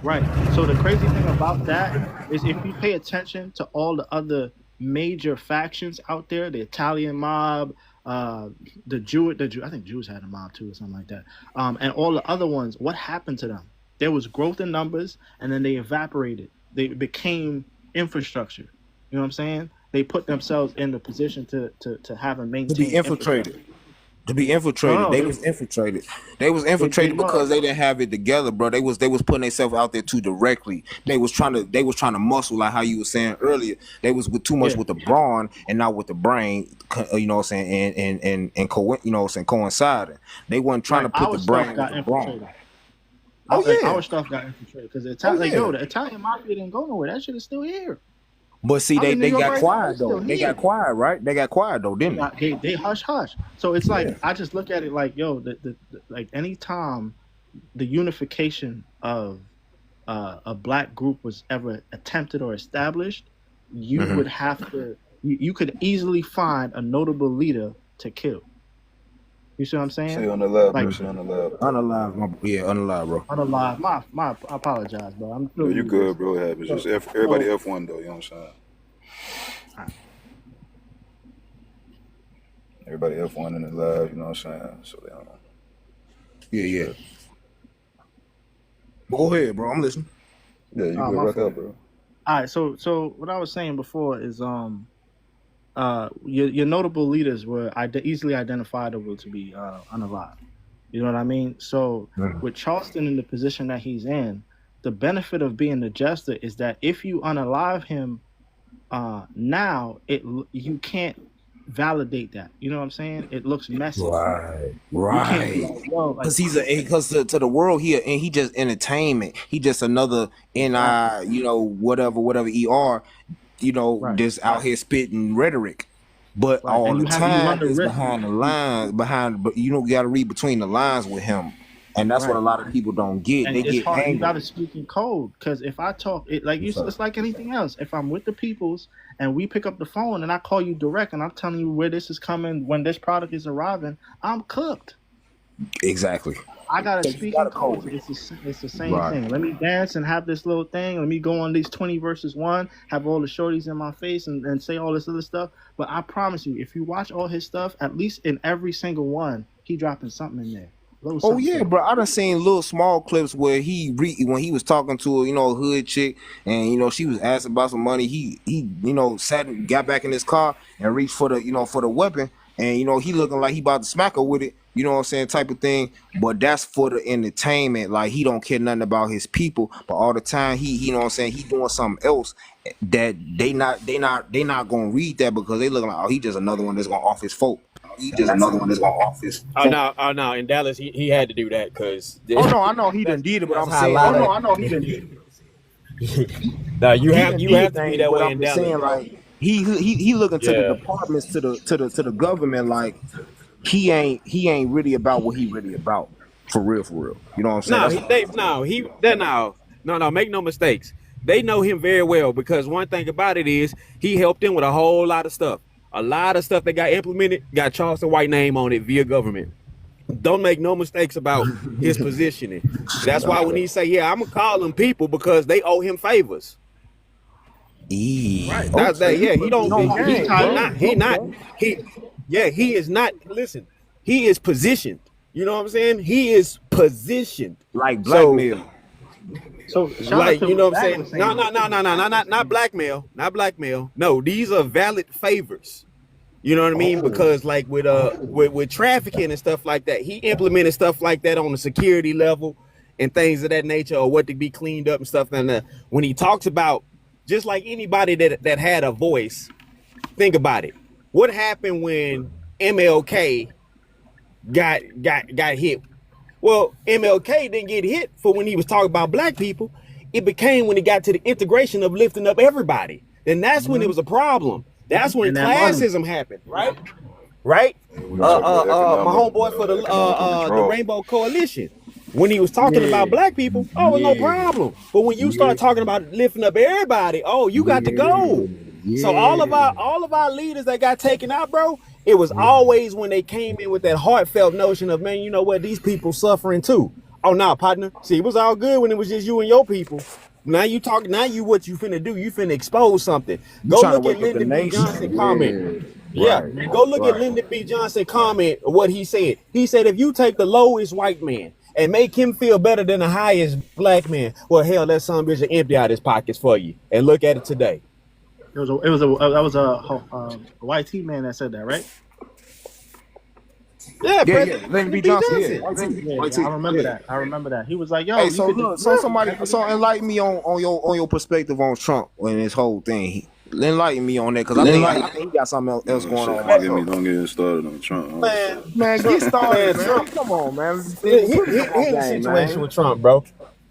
Right. So the crazy thing about that is if you pay attention to all the other major factions out there, the Italian mob, the Jew, I think Jews had a mob too or something like that, and all the other ones, what happened to them? There was growth in numbers, and then they evaporated. They became infrastructure. You know what I'm saying? They put themselves in the position to have a maintain. To be infiltrated. They was infiltrated. They was infiltrated because they didn't have it together, bro. They was putting themselves out there too directly. They was trying to muscle, like how you were saying earlier. They was with too much with the brawn and not with the brain. You know what I'm saying? And coinciding. They wasn't trying to put the brain with the brawn. Our stuff got infiltrated because the Italian mafia didn't go nowhere. That shit is still here. But see, they got quiet though. They got quiet, right? They got quiet though, didn't they? They hush. So it's like I just look at it like, yo, the like any time the unification of a black group was ever attempted or established, you would have to. You could easily find a notable leader to kill. You see what I'm saying? Say on the left, like, bro. Unalive, bro. Unalive. I apologize, bro. No, you good, bro. It happens. Just everybody F1 though. You know what I'm saying? Right. Everybody F1 in the live. You know what I'm saying? So they don't know. Yeah. Go ahead, bro. I'm listening. Yeah, you good. Rock up, bro. All right. So what I was saying before is your notable leaders were easily identifiable to be unalive. You know what I mean? So with Charleston in the position that he's in, the benefit of being the jester is that if you unalive him now, you can't validate that. You know what I'm saying? It looks messy. Right. Because because to the world here, and he just entertainment. He just another whatever ER. Just out here spitting rhetoric, but all the time is behind the lines. But you got to read between the lines with him, and that's what a lot of people don't get. And they get hard. angry. You got to speak in code, because if I talk, it's like anything else. If I'm with the peoples and we pick up the phone and I call you direct and I'm telling you where this is coming, when this product is arriving, I'm cooked. Exactly. I gotta speak in code. It's the same thing. Let me dance and have this little thing. Let me go on these 20 versus 1, have all the shorties in my face and say all this other stuff. But I promise you, if you watch all his stuff, at least in every single one, he dropping something in there. Little Oh something, yeah, something. bro. I done seen little small clips where when he was talking to a hood chick, and she was asking about some money. He sat and got back in his car and reached for the weapon, and he looking like he about to smack her with it. You know what I'm saying, type of thing. But that's for the entertainment. Like, he don't care nothing about his people, but all the time he you know what I'm saying, he doing something else that they not gonna read that, because they looking like, oh, he just another one that's gonna off his folk. He just another one that's gonna office. Oh no! In Dallas, he had to do that because Oh no, I know he done that's did it, but that's I'm how a saying, lot Oh no, of. I know he didn't. Now you he have done you did have to be things, that but way I'm in just Dallas, saying, bro. like, he looking to the Yeah. departments, to the government, like, he ain't really about what he really about, for real, for real. You know what I'm saying? No, That's he they no he they no. Make no mistakes. They know him very well because one thing about it is he helped them with a whole lot of stuff. A lot of stuff that got implemented got Charleston White name on it via government. Don't make no mistakes about his positioning. That's why when he say, "Yeah, I'm gonna call them people," because they owe him favors. Right. That's Okay, that. you Yeah. He putting me don't. on He game, He bro. tight. not. He not. Okay. He. Yeah. He is not. Listen. He is positioned. You know what I'm saying? He is positioned. Like So, blackmail. So shout out like, to you know what what I'm Bag saying? was No, saying. no, no, no, no, no, not blackmail. Not blackmail. No, these are valid favors. You know what I mean? Oh, Because like with trafficking and stuff like that, he implemented stuff like that on the security level and things of that nature, or what to be cleaned up and stuff. And when he talks about, just like anybody that had a voice, think about it. What happened when MLK got hit? Well, MLK didn't get hit for when he was talking about black people. It became when it got to the integration of lifting up everybody. Then that's when it was a problem. That's when And that money. classism happened, right? Right? When we talk about My economic, homeboy for economical the control. Rainbow Coalition, when he was talking about black people, oh, no problem. But when you start talking about lifting up everybody, oh, you got to go. So all of our leaders that got taken out, bro, it was always when they came in with that heartfelt notion of, man, you know what, these people suffering too. Oh, nah, partner. See, it was all good when it was just you and your people. Now you talk. Now you what you finna do? You finna expose something. you Go trying to look at wake up the Lyndon B. nation? Johnson comment. Yeah, Yeah, right, go look at right. Lyndon B. Johnson comment. What he said. He said if you take the lowest white man and make him feel better than the highest black man, well, hell, that son bitch will empty out his pockets for you. And look at it today. That was a YT man that said that, right? Yeah, Yeah, President Lyndon B. B. Johnson. Johnson. Yeah, Yeah, I remember that. I remember that. He was like, "Yo, Hey, you so could look, just so enlighten me on your perspective on Trump and this whole thing. Enlighten me on that, because I think he got something else Oh going shit! on Don't myself. get started on Trump. Man, Man, get started, man. Trump. Come on, man. Put it on Here's the game, situation man. with Trump, bro.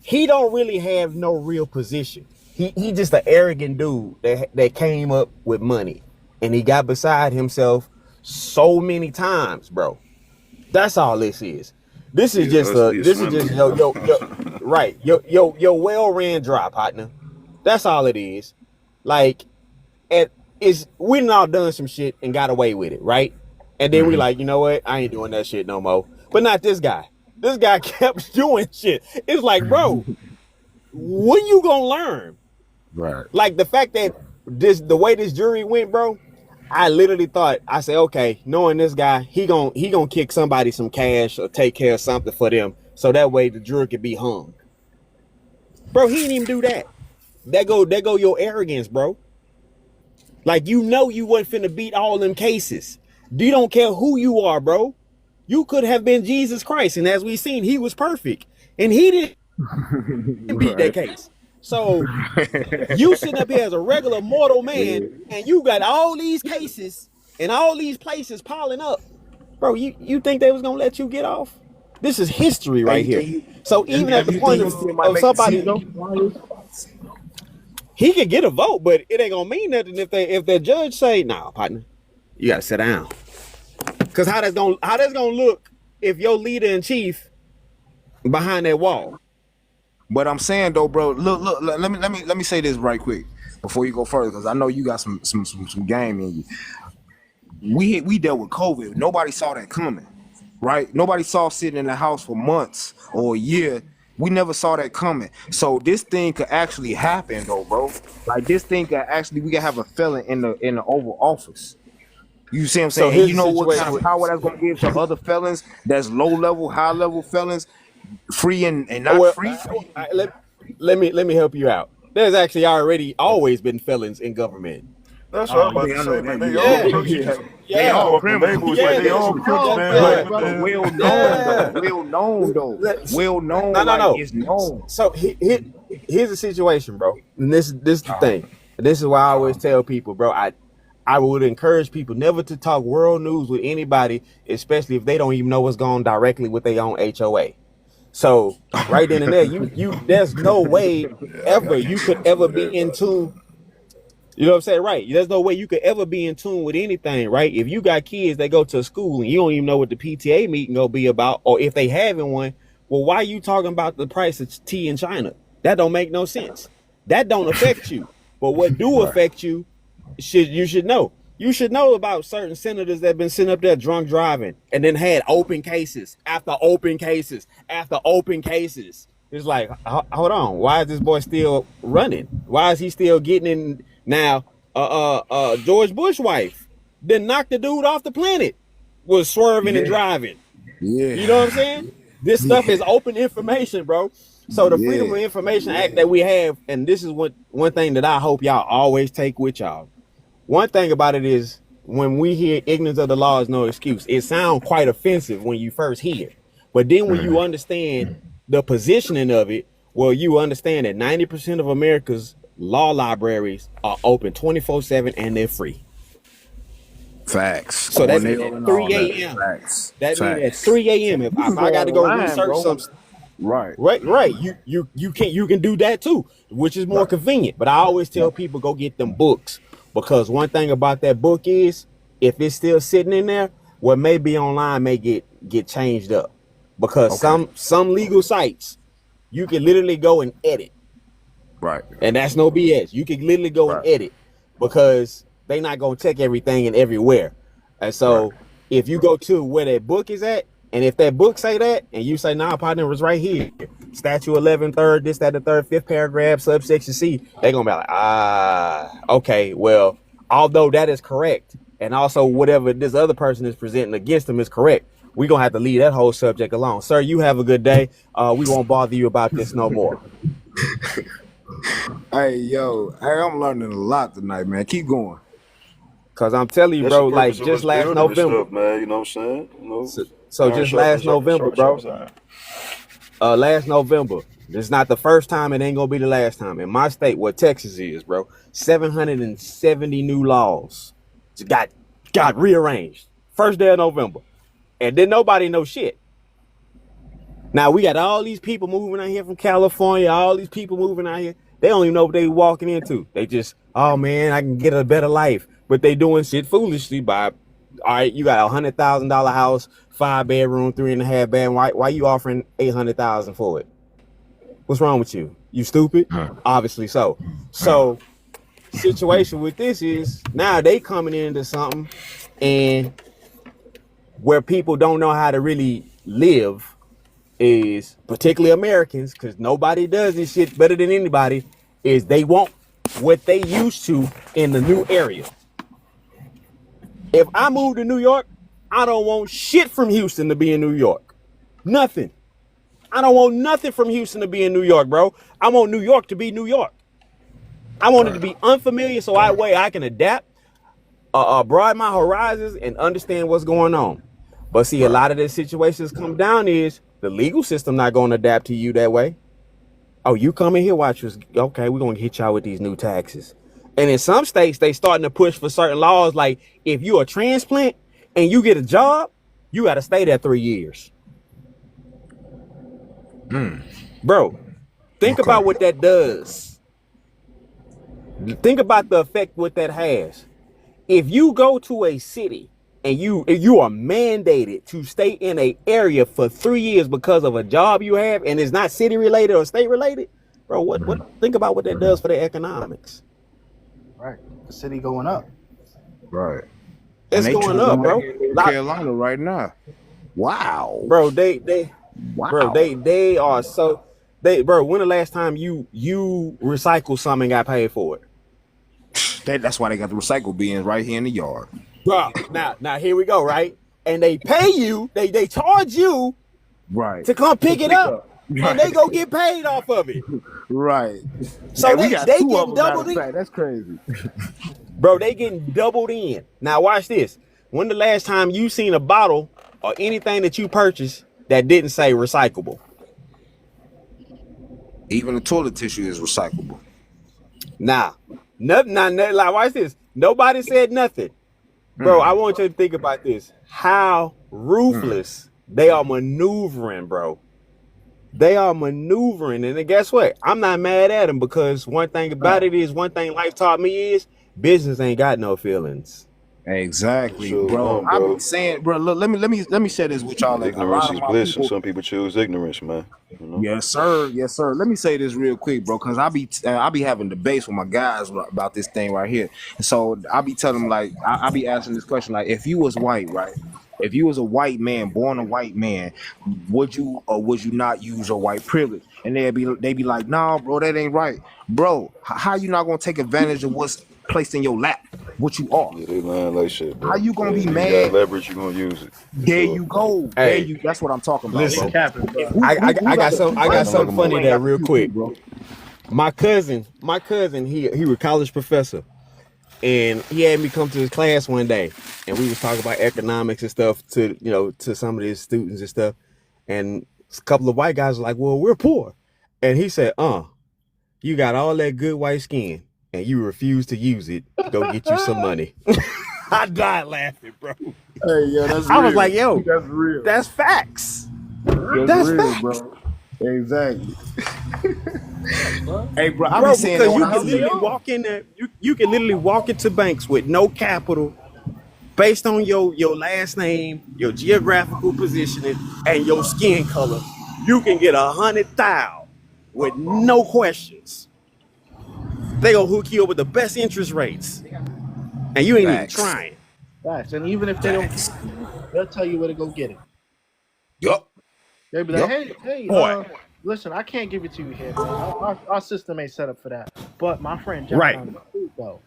He don't really have no real position. He just an arrogant dude that came up with money, and he got beside himself so many times, bro. That's all this is. This is just your well ran dry partner. That's all it is. Like, we all done some shit and got away with it, right? And then we like, you know what? I ain't doing that shit no more. But not this guy. This guy kept doing shit. It's like, bro, when you gonna learn? Right. Like the fact that the way this jury went, bro, I literally thought, I said, okay, knowing this guy, he gonna kick somebody some cash or take care of something for them, so that way the jury could be hung. Bro, he didn't even do that. There go your arrogance, bro. Like, you wasn't finna beat all them cases. You don't care who you are, bro. You could have been Jesus Christ, and as we seen, he was perfect, and he didn't beat that case. So you sitting up here as a regular mortal man, and you got all these cases and all these places piling up, bro. You think they was gonna let you get off? This is history right here. So even at the point of somebody, he could get a vote, but it ain't gonna mean nothing if the judge say, "Nah, partner, you gotta sit down." Because how that's gonna look if your leader in chief behind that wall? But I'm saying though, bro, look, let me say this right quick before you go further, because I know you got some game in you. We dealt with COVID. Nobody saw that coming, right? Nobody saw sitting in the house for months or a year. We never saw that coming. So this thing could actually happen though, bro. Like, this thing could actually, we could have a felon in the Oval Office. You see what I'm So saying? And here's you the know what situation kind of with. power that's gonna give to other felons that's low level, high level felons, free and not Well, free. let me help you out. There's actually already always been felons in government. That's what I'm Oh, about yeah, to I know say, that. man. They Yeah, all Yeah, crooks. You yeah. just They you yeah, all throw up the criminals. label. It's like yeah. they There's all some crooks, Oh, man. fellas, Like, but what the fellas. hell? Well known though. yeah. Well known though. Well No, known, no, like no. it's known. So here's the situation, bro. And this is the thing. This is why I always tell people, bro. I would encourage people never to talk world news with anybody, especially if they don't even know what's going on directly with their own HOA. So right then and there, you there's no way Yeah, I ever can't you say could nothing ever about be in everybody. tune. You know what I'm saying? Right. There's no way you could ever be in tune with anything, right? If you got kids that go to a school and you don't even know what the PTA meeting gonna be about, or if they having one, well, why are you talking about the price of tea in China? That don't make no sense. That don't affect you. But what do Right. affect you, you should know. You should know about certain senators that have been sitting up there drunk driving and then had open cases after open cases after open cases. It's like, hold on, why is this boy still running? Why is he still getting in now? George Bush wife then knocked the dude off the planet, was swerving and Yeah. driving. Yeah. You know what I'm saying? This stuff is open information, bro. So the Freedom Yeah. of Information Act that we have, and this is one thing that I hope y'all always take with y'all. One thing about it is when we hear ignorance of the law is no excuse, it sounds quite offensive when you first hear it. But then when you understand the positioning of it, well, you understand that 90% of America's law libraries are open 24/7 and they're free. Facts. So that On means nail at and 3 all that. a.m. Facts. That means at Facts. 3 a.m. If You can I go got to go online, research bro. some. Right. Right. You can do that too, which is more Right. convenient. But I always tell people go get them books, because one thing about that book is if it's still sitting in there, what may be online may get changed up, because Okay. some legal sites you can literally go and edit, Right. and that's no BS. You can literally go and Right. edit because they not gonna check everything and everywhere. And so Right. if you go to where that book is at, and if that book say that, and you say, nah, partner, was right here, statute 11, third, this, that, the third, fifth paragraph, subsection C, they gonna be like, okay, well, although that is correct, and also whatever this other person is presenting against them is correct, we gonna have to leave that whole subject alone. Sir, you have a good day. We won't bother you about this no more. Hey, yo. Hey, I'm learning a lot tonight, man. Keep going. Cause I'm telling you, That's the bro, like purpose of just us last building this November. stuff, man. You know what I'm saying? You know, So iron just last sharpens November, bro. iron. Last November. It's not the first time, it ain't gonna be the last time. In my state, where Texas is, bro, 770 new laws got rearranged. First day of November. And then nobody knows shit. Now we got all these people moving out here from California, all these people moving out here. They don't even know what they walking into. They just, oh man, I can get a better life. But they doing shit foolishly by, all right, you got $100,000 house, 5-bedroom, 3.5 bed. Why you offering $800,000 for it? What's wrong with you? You stupid? Obviously so. So situation with this is now they coming into something, and where people don't know how to really live is, particularly Americans, because nobody does this shit better than anybody, is they want what they used to in the new area. If I move to New York, I don't want shit from Houston to be in New York. Nothing. I don't want nothing from Houston to be in New York, bro. I want New York to be New York. I want it to be unfamiliar so that way I can adapt, broaden my horizons, and understand what's going on. But see, a lot of the situations come down is the legal system not going to adapt to you that way. Oh, you come in here, watch us. Okay, we're going to hit y'all with these new taxes. And in some states, they starting to push for certain laws. Like if you're a transplant and you get a job, you got to stay there 3 years. Bro, think about what that does. Think about the effect what that has. If you go to a city and you are mandated to stay in a area for 3 years because of a job you have, and it's not city related or state related, bro, what think about what that does for the economics. Right. The city going up. Right. It's and going up, bro. North Carolina right now. Wow. Bro, they are so bro, when the last time you recycled something and got paid for it? That's why they got the recycle bins right here in the yard. bro. Now here we go, right? And they pay you, they charge you Right. to come pick it up, Right. and they go get paid off of it. Right. So Hey, they we got they two of getting them, matter doubled of in, fact. That's crazy. bro. They getting doubled in. Now watch this. When the last time you seen a bottle or anything that you purchased that didn't say recyclable? Even the toilet tissue is recyclable. Nah, nothing. Like watch this. Nobody said nothing, bro. I want you to think about this. How ruthless they are maneuvering, bro. They are maneuvering, and then guess what? I'm not mad at them because one thing about it is, one thing life taught me is business ain't got no feelings. Exactly, Sure bro. don't, I bro. be saying, bro. Look, let me share this with y'all. Like a Ignorance lot of is my bliss, and people. some people choose ignorance, man. You know? Yes, sir. Yes, sir. Let me say this real quick, bro, because I be having debates with my guys about this thing right here. And so I be telling them like I be asking this question like, if you was white, right? If you was a white man, born a white man, would you or would you not use your white privilege? And they be like, nah, bro, that ain't right, bro. How you not gonna take advantage of what's placed in your lap? What you are? Yeah, they lying like shit, bro. How you gonna be You mad? got leverage, you gonna use it. There Sure. you go. Hey, There you. That's what I'm talking about, listen, bro. I got something Like a funny there real quick. My cousin, he was a college professor, and he had me come to his class one day, and we was talking about economics and stuff to some of his students and stuff, and a couple of white guys were like, "Well, we're poor," and he said, you got all that good white skin, and you refuse to use it to go get you some money." I died laughing, bro. Hey, yo, that's I real. was like, yo, That's real. that's facts. That's That's real, facts. bro. Exactly. Hey, bro, I Bro, be saying that because when you I can see literally walk in there, you can literally walk into banks with no capital based on your last name, your geographical positioning, and your skin color. You can get 100,000 with no questions. They gonna hook you up with the best interest rates, and you ain't even facts. trying. Facts. And even if they don't, Facts. they'll tell you where to go get it. Yup. They'll be like, Yup. hey, Boy. listen, I can't give it to you here, man. Our system ain't set up for that. But my friend John Right. on the street, though.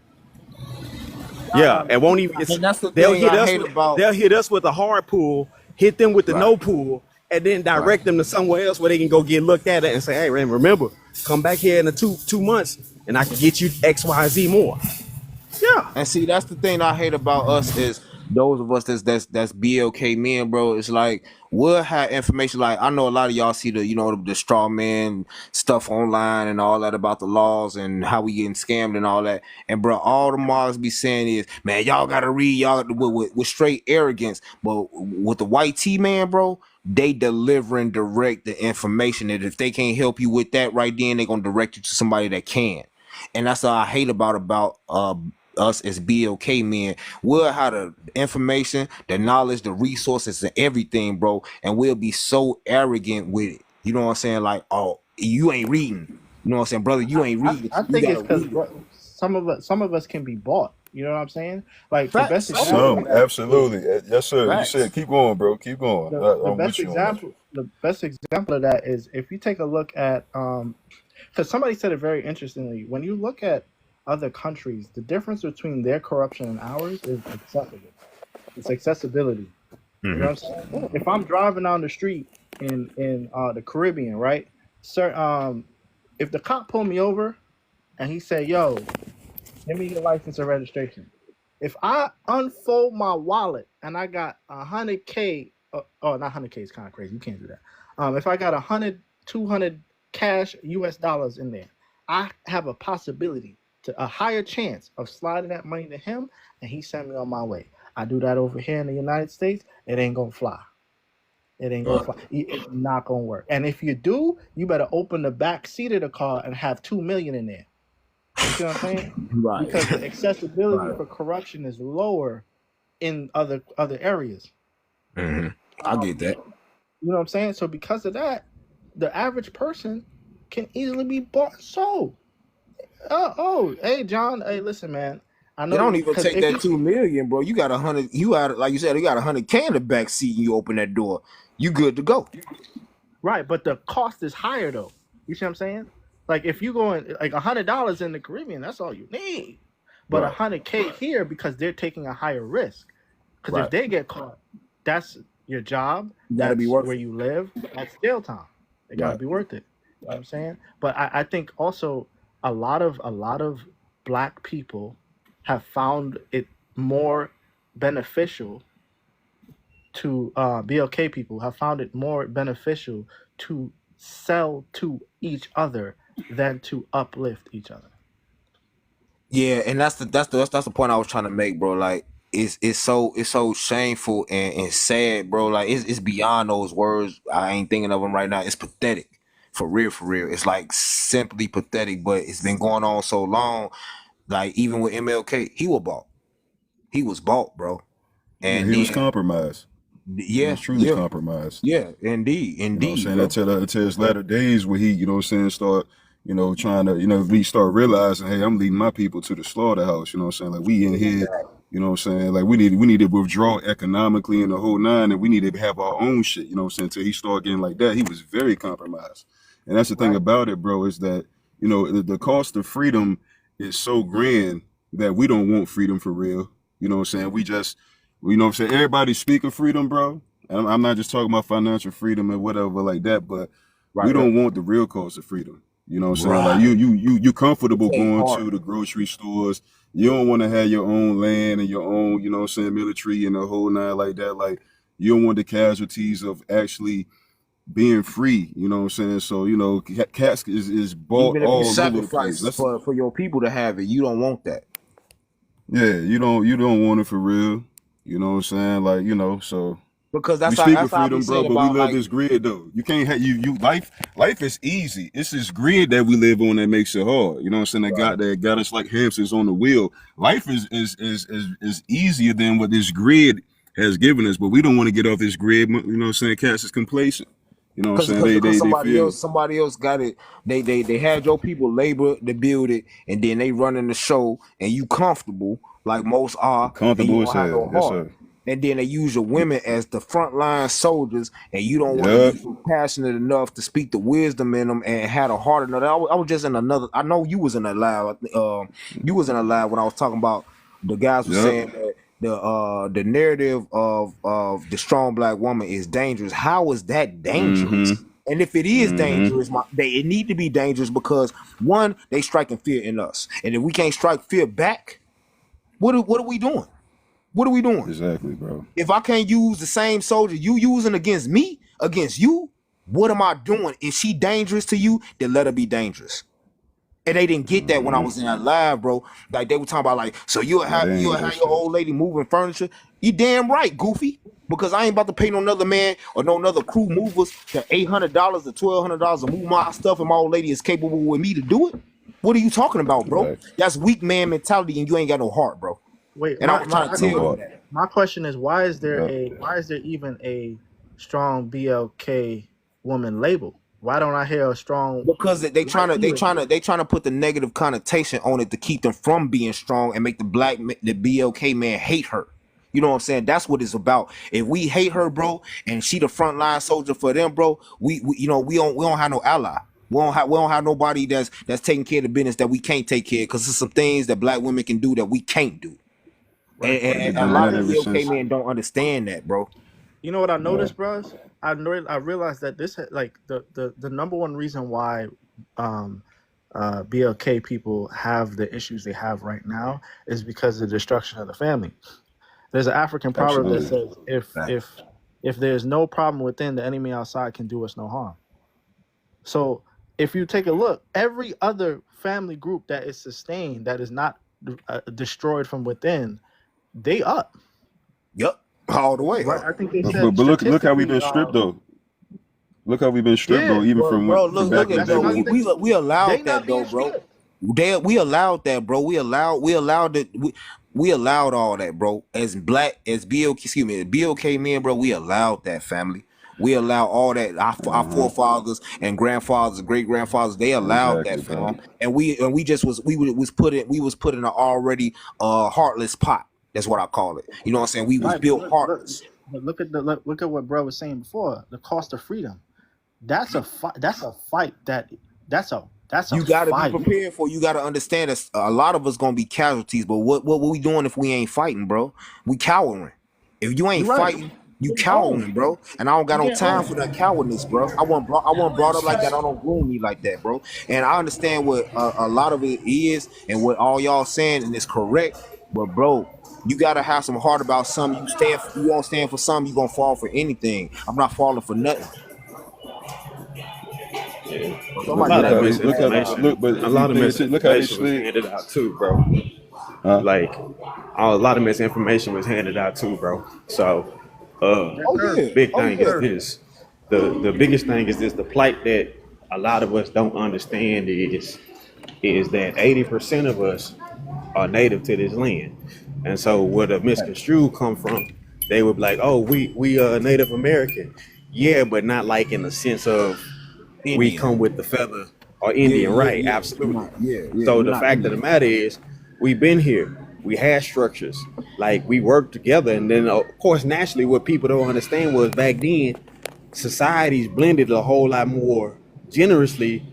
Yeah, and won't even. And that's the They'll thing hit I us. hate about. They'll hit us with a hard pull, hit them with the Right. no pull, and then direct Right. them to somewhere else where they can go get looked at it and say, "Hey, man, remember, come back here in the two months, and I can get you XYZ more." Yeah. And see, that's the thing I hate about us is those of us that's BLK men, bro. It's like we'll have information. Like I know a lot of y'all see the straw man stuff online and all that about the laws and how we getting scammed and all that. And bro, all the mods be saying is, man, y'all gotta read y'all with straight arrogance. But with the white T man, bro, they delivering direct the information that if they can't help you with that right then, they gonna direct you to somebody that can. And that's what I hate about us as BLK men. We'll have the information, the knowledge, the resources, and everything, bro. And we'll be so arrogant with it. You know what I'm saying? Like, oh, you ain't reading. You know what I'm saying, brother? You ain't reading. I You think it's gotta because read it. some of us can be bought. You know what I'm saying? Like the Facts. best Some of example. Some, absolutely. Yes, sir. You Facts. said keep going, bro. Keep going. The I'm best with you on that. example. The best example of that is if you take a look at because somebody said it very interestingly. When you look at other countries, the difference between their corruption and ours is accessible. It's accessibility. You know what I'm saying? If I'm driving down the street in the Caribbean, right? Sir, if the cop pulled me over and he said, "Yo, give me your license and registration," if I unfold my wallet and I got 100K, not 100K is kind of crazy. You can't do that. If I got 100, 200 cash US dollars in there, I have a possibility a higher chance of sliding that money to him and he sent me on my way. I do that over here in the United States, it ain't gonna fly. It ain't gonna fly. It's not gonna work. And if you do, you better open the back seat of the car and have 2 million in there. You see what I'm saying? Right. Because the accessibility Right. for corruption is lower in other areas. I get that. You know what I'm saying? So because of that, the average person can easily be bought and sold. Hey John, hey, listen, man. I know They don't even 'cause take if that you- 2 million, bro. You got 100. You got, like you said, you got 100K in the back seat, and you open that door. You good to go. Right, but the cost is higher though. You see what I'm saying? Like if you going like $100 in the Caribbean, that's all you need. but Right. 100K here because they're taking a higher risk. Because Right. if they get caught, that's your job. You gotta be That's worth where it. you live. That's jail time. It gotta Right. be worth it. You know what I'm saying? But I think also a lot of black people have found it more beneficial to BLK people have found it more beneficial to sell to each other than to uplift each other. Yeah, and that's the point I was trying to make, bro. Like it's so shameful and sad, bro. Like it's beyond those words. I ain't thinking of them right now. It's pathetic. For real, for real. It's like simply pathetic, but it's been going on so long. Like even with MLK, he was bought. He was bought, bro. Yeah, And he was then compromised. He yeah, was truly yeah, compromised. yeah, indeed, You know what I'm saying? bro. Until his latter days where he, you know what I'm saying, start, you know, trying to, you know, we start realizing, hey, I'm leading my people to the slaughterhouse. You know what I'm saying? Like we in here, you know what I'm saying? Like we need to withdraw economically in the whole nine, and we need to have our own shit, you know what I'm saying? Until he started getting like that, he was very compromised. And that's the thing about it, bro, is that, you know, the cost of freedom is so grand that we don't want freedom for real. You know what I'm saying? We just, you know what I'm saying? Everybody's speaking freedom, bro. I'm not just talking about financial freedom and whatever like that, but we don't want the real cost of freedom. You know what I'm saying? Like you comfortable going to the grocery stores. You don't want to have your own land and your own, you know what I'm saying, military and the whole nine like that. Like you don't want the casualties of actually being free. You know what I'm saying? So, you know, cats is bought Even if you all over the place. sacrifice for your people to have it, you don't want that. Yeah, you don't want it for real. You know what I'm saying? Like, you know, so because we that's speak how of I be freedom, bro, saying but we about love like this grid though. You can't have you life is easy. It's this grid that we live on that makes it hard. You know what I'm saying? That got us like hamsters on the wheel. Life is easier than what this grid has given us, but we don't want to get off this grid. You know what I'm saying? Cats is complacent. You know what I'm saying? because They feel somebody else got it. They had your people labor to build it, and then they running the show, and you comfortable like most are, and you comfortable as don't have no hell. Yes, heart. sir. And then they use your women as the frontline soldiers, and you don't want to Yep. be passionate enough to speak the wisdom in them and had a heart enough. I was just in another. I know you was in a live. You was in a live when I was talking about the guys were Yep. saying that the narrative of the strong black woman is dangerous. How is that dangerous? Mm-hmm. And if it is Mm-hmm. dangerous, it need to be dangerous because one, they striking fear in us, and if we can't strike fear back, what are we doing? What are we doing? Exactly, bro. If I can't use the same soldier you using against me, against you, what am I doing? If she dangerous to you, then let her be dangerous. And they didn't get that when I was in that live, bro. Like they were talking about, like, so you'll have your old lady moving furniture. You damn right, goofy. Because I ain't about to pay no another man or no another crew movers to $800 to $1,200 to move my stuff, and my old lady is capable with me to do it. What are you talking about, bro? Right. That's weak man mentality, and you ain't got no heart, bro. Wait, and I was trying to tell you that. My question is, why is there even a strong BLK woman label? Why don't I hear a strong? Because they trying to put the negative connotation on it to keep them from being strong and make the BLK man hate her. You know what I'm saying? That's what it's about. If we hate her, bro, and she the frontline soldier for them, bro, we don't have no ally. We don't have nobody that's taking care of the business that we can't take care of, because there's some things that black women can do that we can't do. Right. And a lot of BLK men don't understand that, bro. You know what I noticed, bros? I realized that this like the number one reason why BLK people have the issues they have right now is because of the destruction of the family. There's an African proverb that says, if there's no problem within, the enemy outside can do us no harm. So if you take a look, every other family group that is sustained, that is not destroyed from within, they up. Yep, all the way. Right? I think they said. But look how we've been stripped though. Look how we've been stripped though, even from bro. Look at that. We allowed that though, bro. We allowed that, bro. We allowed all that, bro. As BLK men, bro. We allowed that, family. We allow all that. Our forefathers and grandfathers, great grandfathers, they allowed that, fam. And we was put in an already heartless pot. That's what I call it. You know what I'm saying? We was built heartless. But look at what bro was saying before. The cost of freedom. That's a fight. That's That's a You got to be fight. prepared for. You got to understand that a lot of us gonna be casualties. But what we doing if we ain't fighting, bro? We cowering. If you ain't You're right. fighting, you Getting old. cowering, bro. And I don't got You no getting time old. for that cowardness, bro. I wasn't brought up like that. I don't groom me like that, bro. And I understand what a lot of it is and what all y'all saying, and it's correct. But bro, you gotta have some heart about something. You won't stand for something. You gonna fall for anything. I'm not falling for nothing. Yeah. So A somebody lot of Look how misinformation. but A if you lot of pay attention, look how they misinformation was slid. handed out too, bro. Huh? Like a lot of misinformation was handed out too, bro. So, Oh yeah. big Oh thing is yeah. this. The biggest thing is this. The plight that a lot of us don't understand is that 80% of us are native to this land, and so where the misconstrued come from, they would be like, "Oh, we are Native American." Yeah, but not like in the sense of we Indian. come with the feather or Yeah, Indian, yeah, right? yeah. You're Absolutely. not, yeah, yeah. So You're the not fact of the Indian. matter is, we've been here. We had structures, like we worked together, and then of course, naturally, what people don't understand was back then, societies blended a whole lot more generously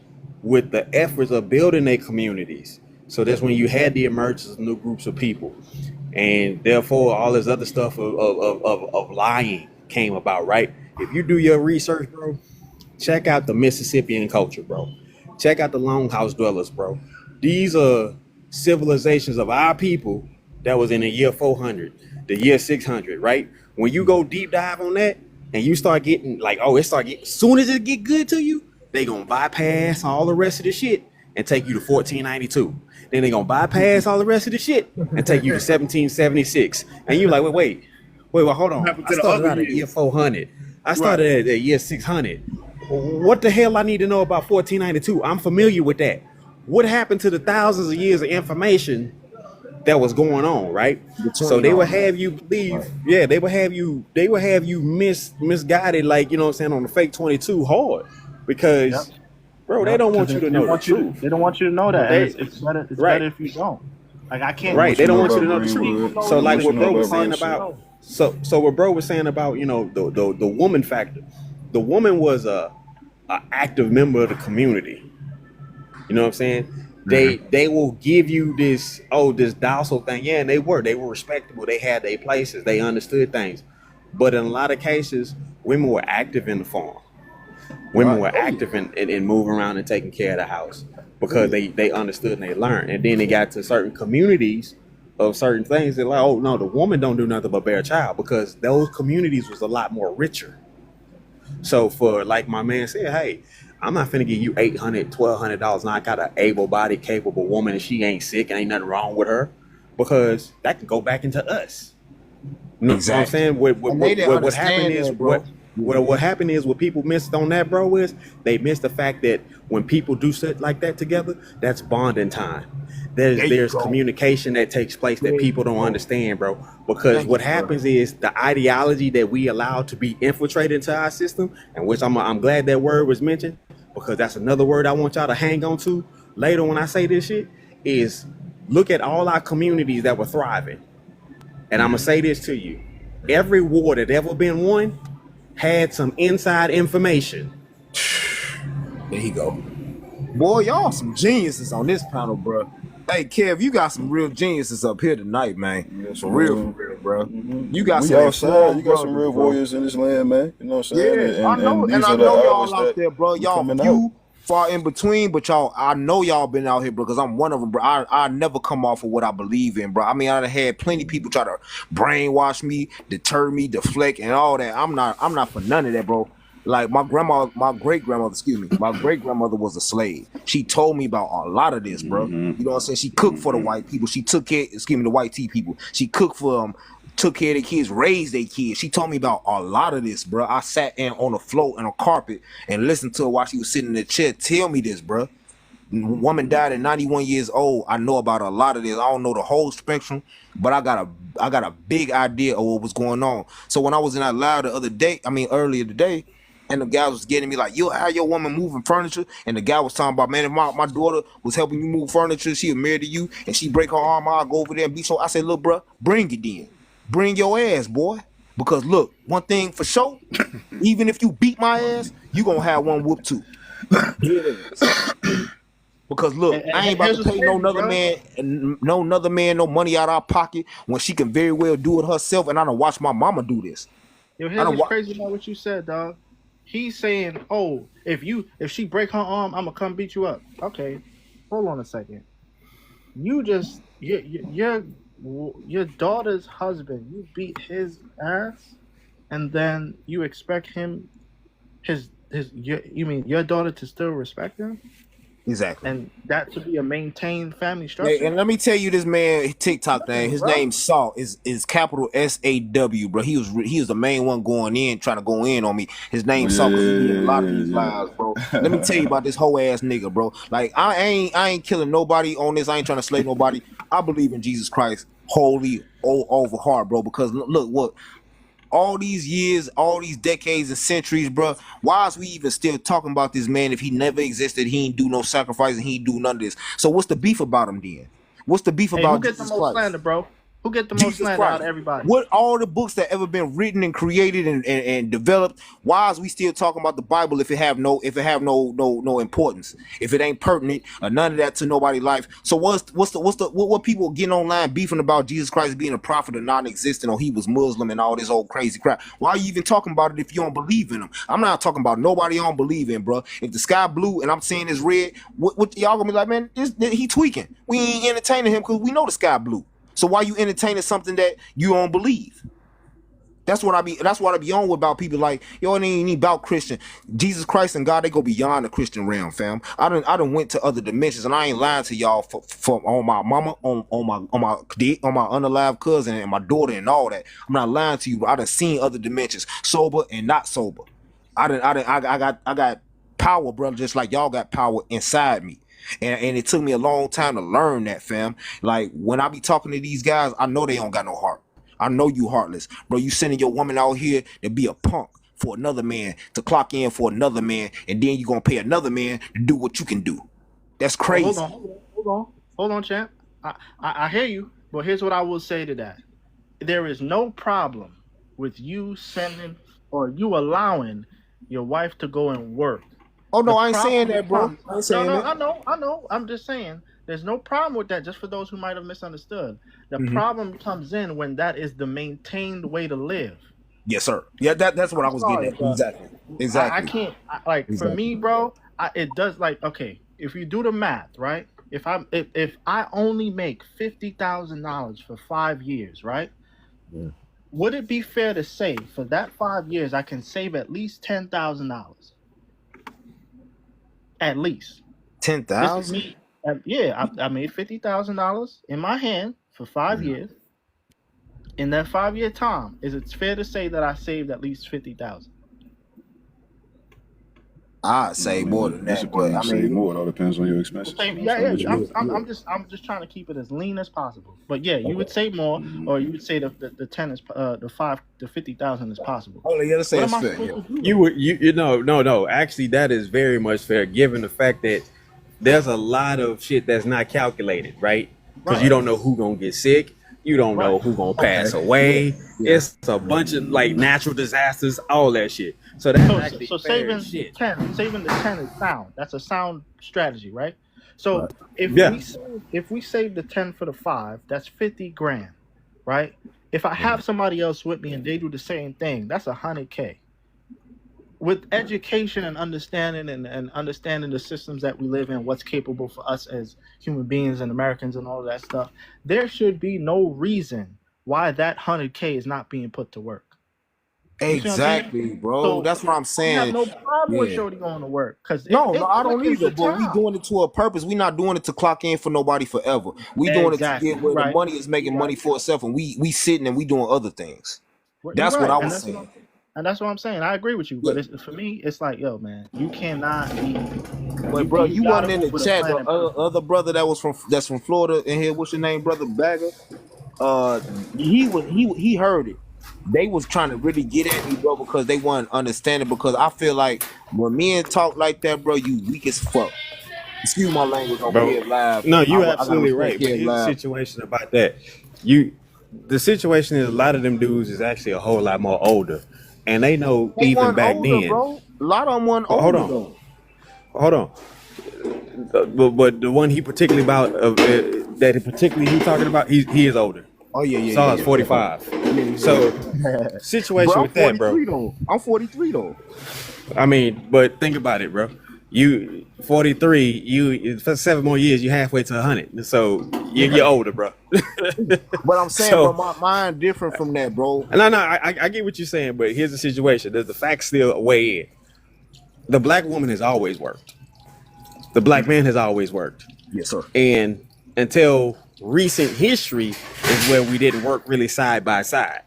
with the efforts of building their communities. So that's when you had the emergence of new groups of people, and therefore all this other stuff of lying came about, right? If you do your research, bro, check out the Mississippian culture, bro. Check out the Longhouse dwellers, bro. These are civilizations of our people that was in the year 400, the year 600, right? When you go deep dive on that and you start getting like, oh, it start getting, soon as it get good to you, they gonna bypass all the rest of the shit and take you to 1492. Then they gonna bypass all the rest of the shit and take you to 1776. And you like, wait, hold on. I started out at year 400. I started at year 600. What the hell I need to know about 1492? I'm familiar with that. What happened to the thousands of years of information that was going on, right? So Between they all would that. have you believe, yeah, they would have you misguided, like, you know what I'm saying, on the fake 22 hard. Yep. Because, bro, they Yep. don't 'Cause want you to know the truth. they don't want you to know that, and They it's better. It's right, better if you don't. Like I can't. right. What you They don't know want you about to know the truth. Greenwood? So like What you what know bro about was saying Greenwood? about so what bro was saying about, you know, the woman factor. The woman was a active member of the community. You know what I'm saying? They will give you this docile thing. Yeah, and they were respectable. They had their places. They understood things. But in a lot of cases, women were active in the farm. Women Right. were Oh yeah. active in moving around and taking care of the house because they understood and they learned. And then they got to certain communities of certain things. They're like, oh no, the woman don't do nothing but bear a child, because those communities was a lot more richer. So for, like my man said, hey, I'm not finna give you $800, $1,200. Now I got an able-bodied, capable woman and she ain't sick and ain't nothing wrong with her, because that can go back into us. You know what I'm Exactly. saying? And they didn't What happened understand is that, bro. what happened is what people missed on that, bro, is they missed the fact that when people do shit like that together, that's bonding time. There you There's go. communication that takes place There that you people don't go. understand, bro. Because Thank what you, bro. happens is the ideology that we allow to be infiltrated into our system, and which I'm glad that word was mentioned, because that's another word I want y'all to hang on to later when I say this shit, is look at all our communities that were thriving. And I'm gonna say this to you. Every war that ever been won had some inside information. There you go. Boy, y'all some geniuses on this panel, bro. Hey, Kev, you got some real geniuses up here tonight, man. Yes, For real, man. bro. Mm-hmm. You got We some outside. informed You got some brothers, real bro. warriors in this land, man. You know what I'm saying? Yeah, I know, And and these I are the know hours y'all out that there, bro. we Y'all coming out. few, far in between, but y'all, I know y'all been out here, bro, because I'm one of them, bro. I never come off of what I believe in, bro. I mean, I done had plenty of people try to brainwash me, deter me, deflect, and all that. I'm not for none of that, bro. Like my great grandmother, my great grandmother was a slave. She told me about a lot of this, bro. Mm-hmm. You know what I'm saying? She cooked for the white people. She took care, the white tea people. She cooked for them, took care of their kids, raised their kids. She told me about a lot of this, bro. I sat in on the floor and a carpet and listened to her while she was sitting in the chair tell me this, bro. Woman died at 91 years old. I know about a lot of this. I don't know the whole spectrum, but I got a big idea of what was going on. So when I was in that loud earlier today, and the guy was getting me like, "You'll have your woman moving furniture," and the guy was talking about, "Man, if my daughter was helping you move furniture, she'll marry to you, and she break her arm, I'll go over there and beat." So I said, "Look, bro, bring it then. Bring your ass, boy. Because look, one thing for sure, even if you beat my ass, you gonna have one whoop too." Because look, I ain't about here's to what's pay no crazy, another bro. man, no money out of our pocket when she can very well do it herself. And I don't watch my mama do this. Yo, I here's don't what's watch. crazy about what you said, dog. He's saying, "Oh, if she break her arm, I'm gonna come beat you up." Okay, hold on a second. Your daughter's husband, you beat his ass, and then you expect him, you mean your daughter to still respect him? Exactly. And that to be a maintained family Yeah, structure? and let me tell you this man TikTok thing. His bro. name Saw is capital SAW, bro. He was the main one trying to go in on me. His name Saw because he be in a lot of these lives, bro. Let me tell you about this whole ass nigga, bro. Like I ain't killing nobody on this. I ain't trying to slay nobody. I believe in Jesus Christ wholly over heart, bro. Because look what. All these years, all these decades and centuries, bro. Why is we even still talking about this man if he never existed? He ain't do no sacrifice and he ain't do none of this. So what's the beef about him then? What's the beef Hey, who about gets the Jesus most Christ? slander, bro? Who get the most Jesus slander out Christ. of everybody? What all the books that ever been written and created and developed? Why is we still talking about the Bible if it have no importance? If it ain't pertinent or none of that to nobody's life? So what people getting online beefing about Jesus Christ being a prophet or non-existent or he was Muslim and all this old crazy crap? Why are you even talking about it if you don't believe in him? I'm not talking about nobody I don't believe in, bro. If the sky blue and I'm saying it's red, what y'all gonna be like, man? He tweaking. We ain't entertaining him because we know the sky blue. So why you entertaining something that you don't believe? That's what I be on with about people like, yo, it ain't about Christian. Jesus Christ and God, they go beyond the Christian realm, fam. I done went to other dimensions, and I ain't lying to y'all for on my mama, on my unalive cousin and my daughter and all that. I'm not lying to you, but I done seen other dimensions, sober and not sober. I got power, brother, just like y'all got power inside me. And it took me a long time to learn that, fam. Like when I be talking to these guys, I know they don't got no heart. I know you heartless, bro. You sending your woman out here to be a punk for another man, to clock in for another man, and then you gonna pay another man to do what you can do. That's crazy. Hold on, champ. I hear you, but here's what I will say to that. There is no problem with you sending or you allowing your wife to go and work. Oh no, I ain't saying that, bro. I know. I'm just saying there's no problem with that, just for those who might have misunderstood. The problem comes in when that is the maintained way to live. Yes, sir. Yeah, that's what I was getting at. Exactly. I can't for me, bro, it does okay, if you do the math, right? If I only make $50,000 for 5 years, right? Yeah. Would it be fair to say for that 5 years I can save at least $10,000? At least 10,000. Yeah, I made $50,000 in my hand for 5 years. In that 5 year time, is it fair to say that I saved at least 50,000? I'd say more than that, but I mean, more. It all depends on your expenses. I'm just trying to keep it as lean as possible. But yeah, you would say more, or you would say the 10 is the 50,000 is possible. Oh yeah, let's say it's fair. No. Actually, that is very much fair, given the fact that there's a lot of shit that's not calculated, right? Because you don't know who gonna get sick. You don't know who gonna pass away. Yeah. It's a bunch of natural disasters, all that shit. So that's actually saving shit. Saving the 10 is sound. That's a sound strategy, right? So if we save the 10 for the 5, that's 50 grand, right? If I have somebody else with me and they do the same thing, that's $100K. With education and understanding and understanding the systems that we live in, what's capable for us as human beings and Americans and all that stuff, there should be no reason why that $100K is not being put to work. Exactly, bro. So that's what I'm saying. I have no problem with Shorty going to work. No, I don't either. But we doing it to a purpose. We not doing it to clock in for nobody forever. We doing it to get where the money is making money for itself, and we sitting and we doing other things. That's what I was saying. And that's what I'm saying. I agree with you, but for me, it's like, yo, man, you cannot be. But bro, you wasn't in the chat. The other brother that's from Florida in here. What's your name, brother Bagger? He heard it. They was trying to really get at me, bro, because they weren't understanding. Because I feel like when men talk like that, bro, you weak as fuck. Excuse my language over here live. No, you're absolutely right. But here's the situation about that. The situation is a lot of them dudes is actually a whole lot more older. And they know even back then. Bro. A lot of them weren't older. Hold on. but the one he particularly about that he talking about, he is older. Oh yeah. Saw is 45. Yeah. So situation Bro, I'm with that, bro. 43 though. I'm 43 though. I mean, but think about it, bro. You 43, you for 7 more years, you're halfway to 100. So you're older, bro. But I'm saying, So, bro, my mind different from that, bro. no, I get what you're saying, but here's the situation. There's the facts still weigh in. The black woman has always worked. The black man has always worked. Yes, sir. And until recent history is where we didn't work really side by side.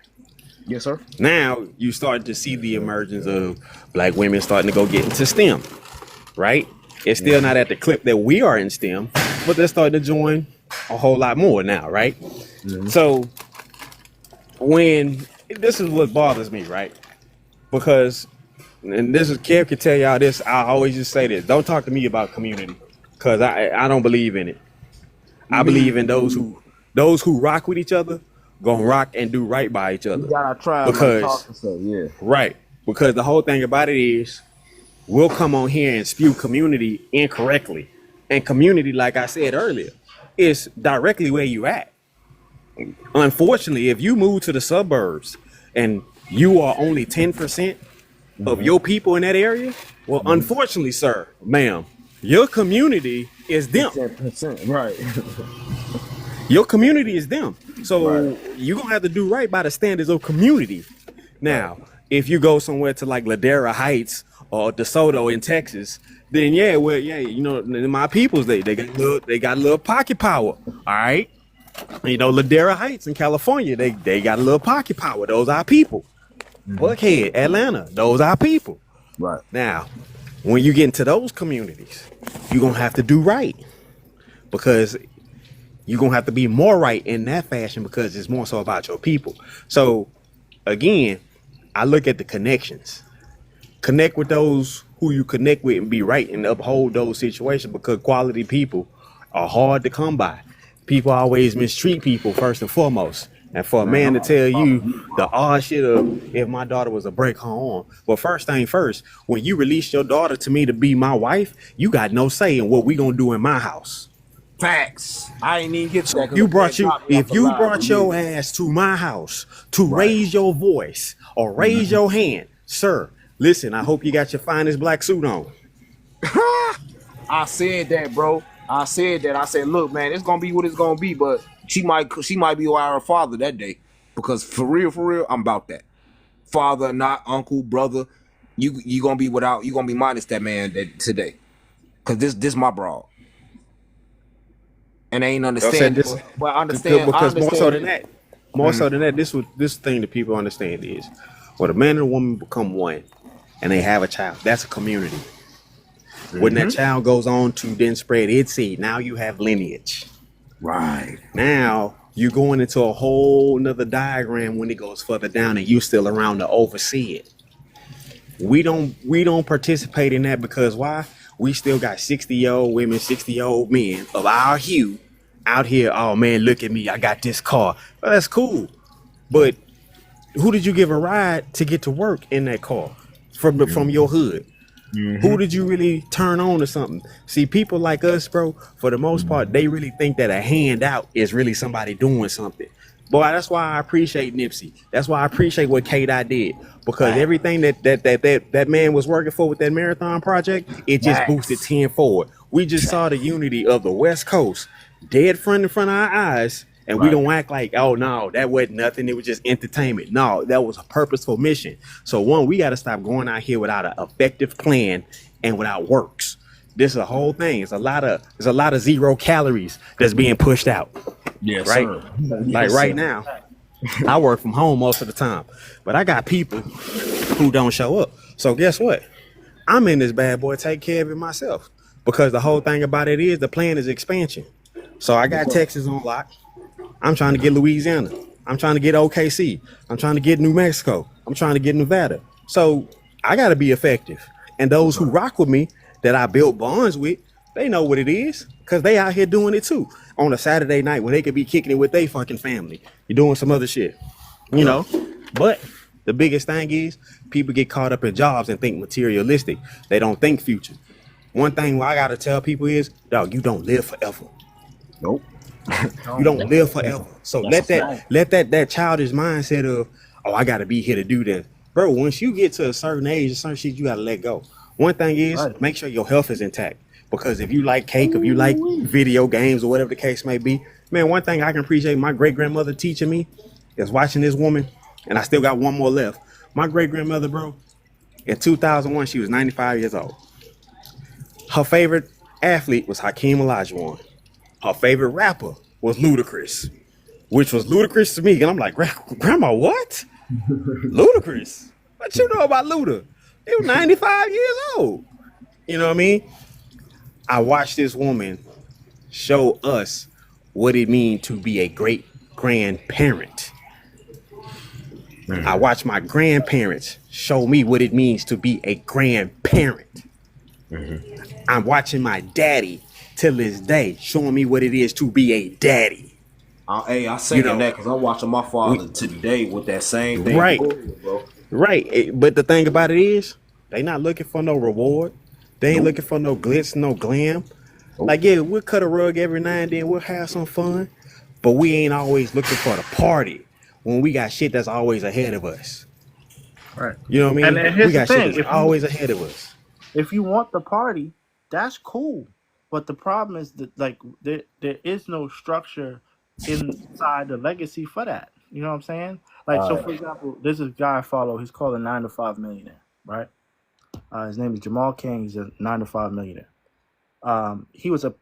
Yes, sir. Now you start to see the emergence of black women starting to go get into STEM, right? It's still not at the clip that we are in STEM, but they're starting to join a whole lot more now, right? Mm-hmm. So this is what bothers me, right? Because, and this is, Kev can tell y'all this, I always just say this, don't talk to me about community, because I don't believe in it. I believe in those who rock with each other, gonna rock and do right by each other. You gotta try because right. Because the whole thing about it is we'll come on here and spew community incorrectly. And community, like I said earlier, is directly where you at. Unfortunately, if you move to the suburbs and you are only 10% of your people in that area, well, unfortunately, sir, ma'am, your community is them. 10%, right. Your community is them. So you're going to have to do right by the standards of community. Now, if you go somewhere to like Ladera Heights or DeSoto in Texas, then you know, my peoples, they got a little pocket power. All right. You know, Ladera Heights in California, they got a little pocket power. Those are people. Buckhead, Atlanta, those are people. Right. Now, when you get into those communities, you're going to have to do right, because you're going to have to be more right in that fashion, because it's more so about your people. So again, I look at the connections. Connect with those who you connect with and be right and uphold those situations, because quality people are hard to come by. People always mistreat people first and foremost. And for a man to tell you the odd shit of, if my daughter was a break her arm. Well, first thing first, when you release your daughter to me to be my wife, you got no say in what we gonna do in my house. Facts. I ain't even get to that. If you brought your ass to my house to raise your voice or raise your hand, sir, listen, I hope you got your finest black suit on. I said that, bro. I said, look, man, it's gonna be what it's gonna be, but she might be our father that day, because for real, I'm about that. Father, not uncle, brother. You gonna be without. You gonna be minus that man today, because this my broad, and I ain't understand this. But I understand because more so than that, this thing that people understand is, when a man and a woman become one, and they have a child, that's a community. When that child goes on to then spread its seed, now you have lineage. Right. Now you're going into a whole nother diagram when it goes further down and you still around to oversee it. We don't participate in that, because why? We still got 60-year-old women, 60-year-old men of our hue out here. Oh man, look at me, I got this car. Well, that's cool. But who did you give a ride to get to work in that car from your hood? Who did you really turn on or something? See, people like us, bro, for the most part, they really think that a handout is really somebody doing something. Boy, that's why I appreciate Nipsey. That's why I appreciate what K-Dot did, because everything that man was working for with that marathon project, it just boosted 10 forward. We just saw the unity of the West Coast dead front in front of our eyes. And we don't act like, oh no, that wasn't nothing, it was just entertainment. No, that was a purposeful mission. So one, we got to stop going out here without an effective plan and without works. This is a whole thing. There's a lot of 0 calories that's being pushed out. Yes, right. Sir. Like right now, I work from home most of the time, but I got people who don't show up. So guess what? I'm in this bad boy, take care of it myself, because the whole thing about it is the plan is expansion. So I got Texas on lock. I'm trying to get Louisiana. I'm trying to get OKC. I'm trying to get New Mexico. I'm trying to get Nevada. So I got to be effective. And those who rock with me, that I built bonds with, they know what it is, because they out here doing it too. On a Saturday night when they could be kicking it with their fucking family. You're doing some other shit, you know? But the biggest thing is people get caught up in jobs and think materialistic. They don't think future. One thing I gotta tell people is, dog, you don't live forever. Nope. You don't live forever. So That's a let fact. that childish mindset of, oh, I gotta be here to do this. Bro, once you get to a certain age, a certain shit you gotta let go. One thing is, Right. make sure your health is intact. Because if you like cake, if you like video games or whatever the case may be, man, one thing I can appreciate my great grandmother teaching me is watching this woman, and I still got one more left. My great grandmother, bro, in 2001, she was 95 years old. Her favorite athlete was Hakeem Olajuwon. Her favorite rapper was Ludacris, which was ludicrous to me. And I'm like, Grandma, what? Ludacris? What you know about Luda? He was 95 years old. You know what I mean? I watched this woman show us what it means to be a great grandparent. I watched my grandparents show me what it means to be a grandparent. I'm watching my daddy till this day showing me what it is to be a daddy. Hey, I say that because I'm watching my father today with that same thing. Right. Bro. Right. But the thing about it is, they not looking for no reward. They ain't looking for no glitz, no glam. Like, yeah, we'll cut a rug every now and then. We'll have some fun. But we ain't always looking for the party when we got shit that's always ahead of us. Right. You know what I mean? And here's We got the thing: shit that's always ahead of us. if you want the party, that's cool. But the problem is that like there is no structure inside the legacy for that. You know what I'm saying? Like so, for example, there's a guy I follow. He's called a 9-to-5 millionaire, right? His name is Jamal King. He's a 9-to-5 millionaire. He was a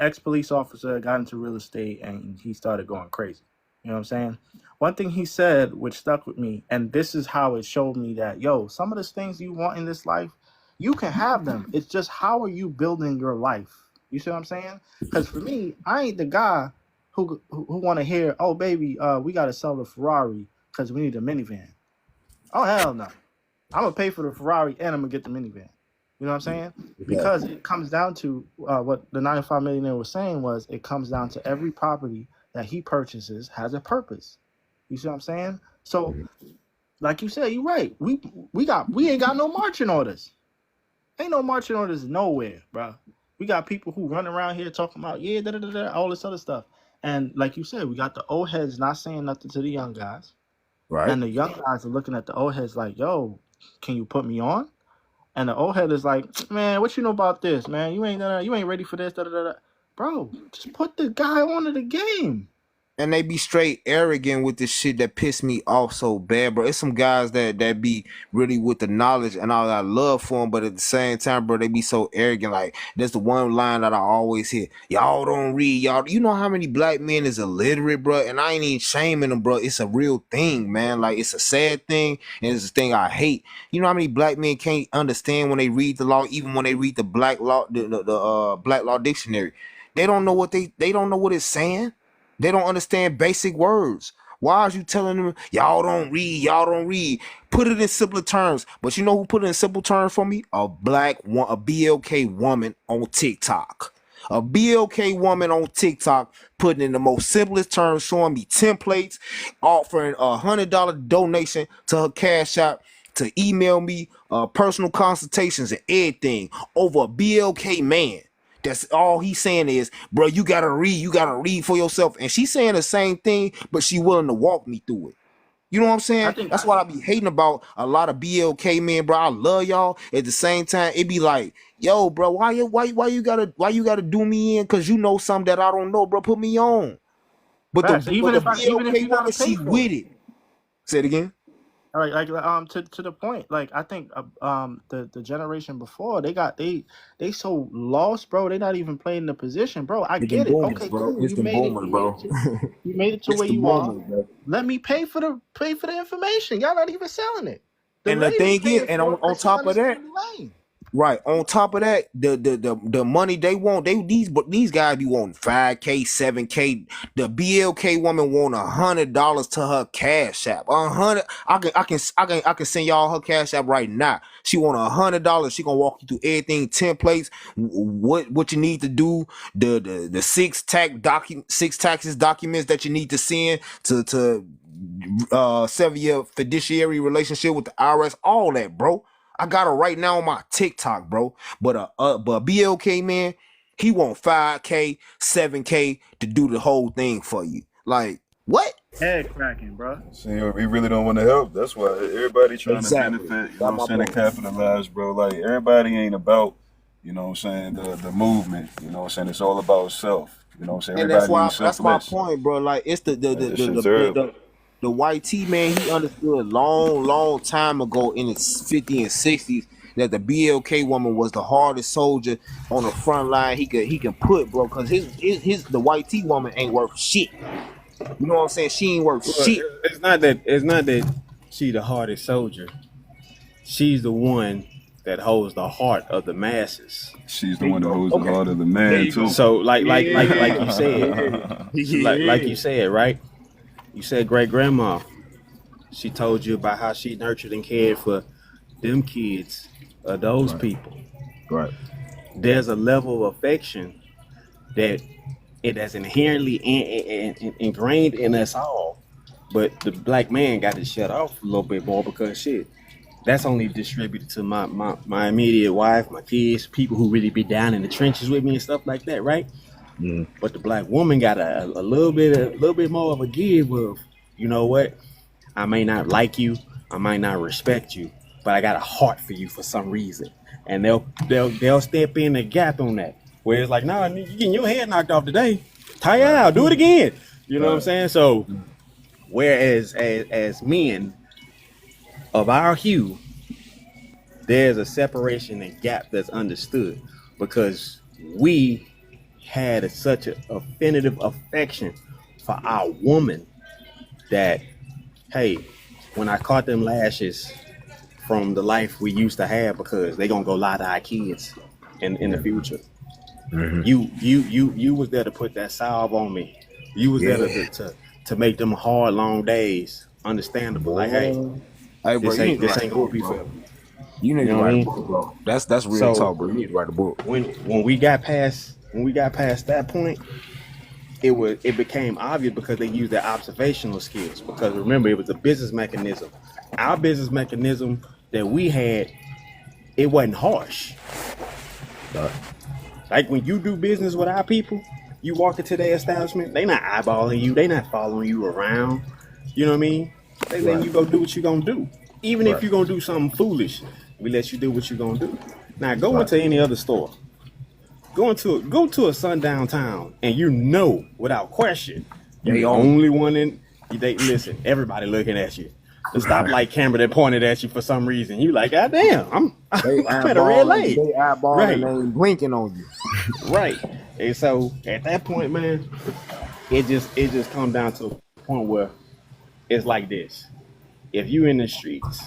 ex-police officer, got into real estate, and he started going crazy. You know what I'm saying? One thing he said, which stuck with me, and this is how it showed me that, yo, some of the things you want in this life, you can have them. It's just how are you building your life? You see what I'm saying? Because for me, I ain't the guy who want to hear, oh, baby, we got to sell the Ferrari because we need a minivan. Oh, hell no. I'm going to pay for the Ferrari and I'm going to get the minivan. You know what I'm saying? Because it comes down to what the 9-to-5 millionaire was saying was it comes down to every property that he purchases has a purpose. You see what I'm saying? So, like you said, you're right. We ain't got no marching orders. Ain't no marching orders nowhere, bro. We got people who run around here talking about all this other stuff. And like you said, we got the old heads not saying nothing to the young guys. Right. And the young guys are looking at the old heads like, yo, can you put me on? And the old head is like, man, what you know about this, man? You ain't ready for this, Bro, just put the guy onto the game. And they be straight arrogant with this shit that piss me off so bad, bro. It's some guys that be really with the knowledge and all that love for them, but at the same time, bro, they be so arrogant. Like, that's the one line that I always hear. Y'all don't read, y'all. You know how many black men is illiterate, bro? And I ain't even shaming them, bro. It's a real thing, man. Like, it's a sad thing, and it's a thing I hate. You know how many black men can't understand when they read the law, even when they read the black law, the Black Law Dictionary. They don't know what they don't know what it's saying. They don't understand basic words. Why are you telling them, y'all don't read? Put it in simpler terms. But you know who put it in simple terms for me? A BLK woman on TikTok. A BLK woman on TikTok putting in the most simplest terms, showing me templates, offering $100 donation to her Cash App to email me personal consultations and everything over a BLK man. That's all he's saying is, bro, you gotta read for yourself. And she's saying the same thing, but she willing to walk me through it. You know what I'm saying? That's what I be hating about a lot of BLK men, bro. I love y'all. At the same time, it be like, yo, bro, why you gotta do me in? Cause you know something that I don't know, bro. Put me on. But the BLK woman, she with it. Say it again. All right, like to the point, like I think the generation before they so lost, bro. They not even playing the position, bro. I get it. Boomers, Okay, bro. cool. It's You the made boomers, bro. you made it to where you are. Let me pay for the information. Y'all not even selling it. And the thing is, and on top of that, right, on top of that, the money they want, these guys be wanting 5K, 7K. The BLK woman want $100 to her Cash App. $100. I can send y'all her Cash App right now. She want $100. She gonna walk you through everything, templates, what you need to do, the six taxes documents that you need to send to sever your fiduciary relationship with the IRS, all that, bro. I got her right now on my TikTok, bro. But BLK, man, he want 5K, 7K to do the whole thing for you. Like, what? Head cracking, bro. See, we really don't want to help. That's why everybody trying Exactly. to benefit, you know what I'm saying, and capitalize, bro. Like, everybody ain't about, you know what I'm saying, the movement. You know what I'm saying? It's all about self. You know what I'm saying? And Everybody that's my point, bro. Like, it's the white T, man, he understood long time ago in his 50s and 60s that the BLK woman was the hardest soldier on the front line he can put, bro, because the white T woman ain't worth shit. You know what I'm saying? She ain't worth shit. It's not that she the hardest soldier. She's the one that holds the heart of the masses. She's the one that holds the heart of the man too. So like you said, like you said, right? You said great grandma. She told you about how she nurtured and cared for them kids of those people. Right. There's a level of affection that it is inherently ingrained in us all, but the black man got to shut off a little bit more because shit, that's only distributed to my immediate wife, my kids, people who really be down in the trenches with me and stuff like that, right? Mm. But the black woman got a little bit more of a give of, you know what? I may not like you, I might not respect you, but I got a heart for you for some reason, and they'll step in the gap on that. Where it's like, nah, you getting your head knocked off today. Tie out, do it again. You know what I'm saying? So, whereas as men of our hue, there's a separation and gap that's understood because we had such an affinitive affection for our woman that, hey, when I caught them lashes from the life we used to have, because they gonna go lie to our kids in the future. Mm-hmm. You was there to put that salve on me. You was there to make them hard, long days understandable. Like, hey bro, this ain't gonna be forever. You need to write a book, bro. That's real talk, bro. You need to write a book. When we got past that point, it became obvious because they used their observational skills. Because remember, it was a business mechanism. Our business mechanism that we had, it wasn't harsh. Like when you do business with our people, you walk into their establishment, they not eyeballing you, they not following you around. You know what I mean? They letting you go do what you gonna do. Even if you're gonna do something foolish, we let you do what you're gonna do. Now go into any other store. Go to a sundown town, and you know without question, you're the only one in. Listen, everybody looking at you. The stoplight camera that pointed at you for some reason. You like, God damn, I'm at a red light. They eyeballing and blinking on you. Right. And so at that point, man, it just comes down to the point where it's like this. If you in the streets,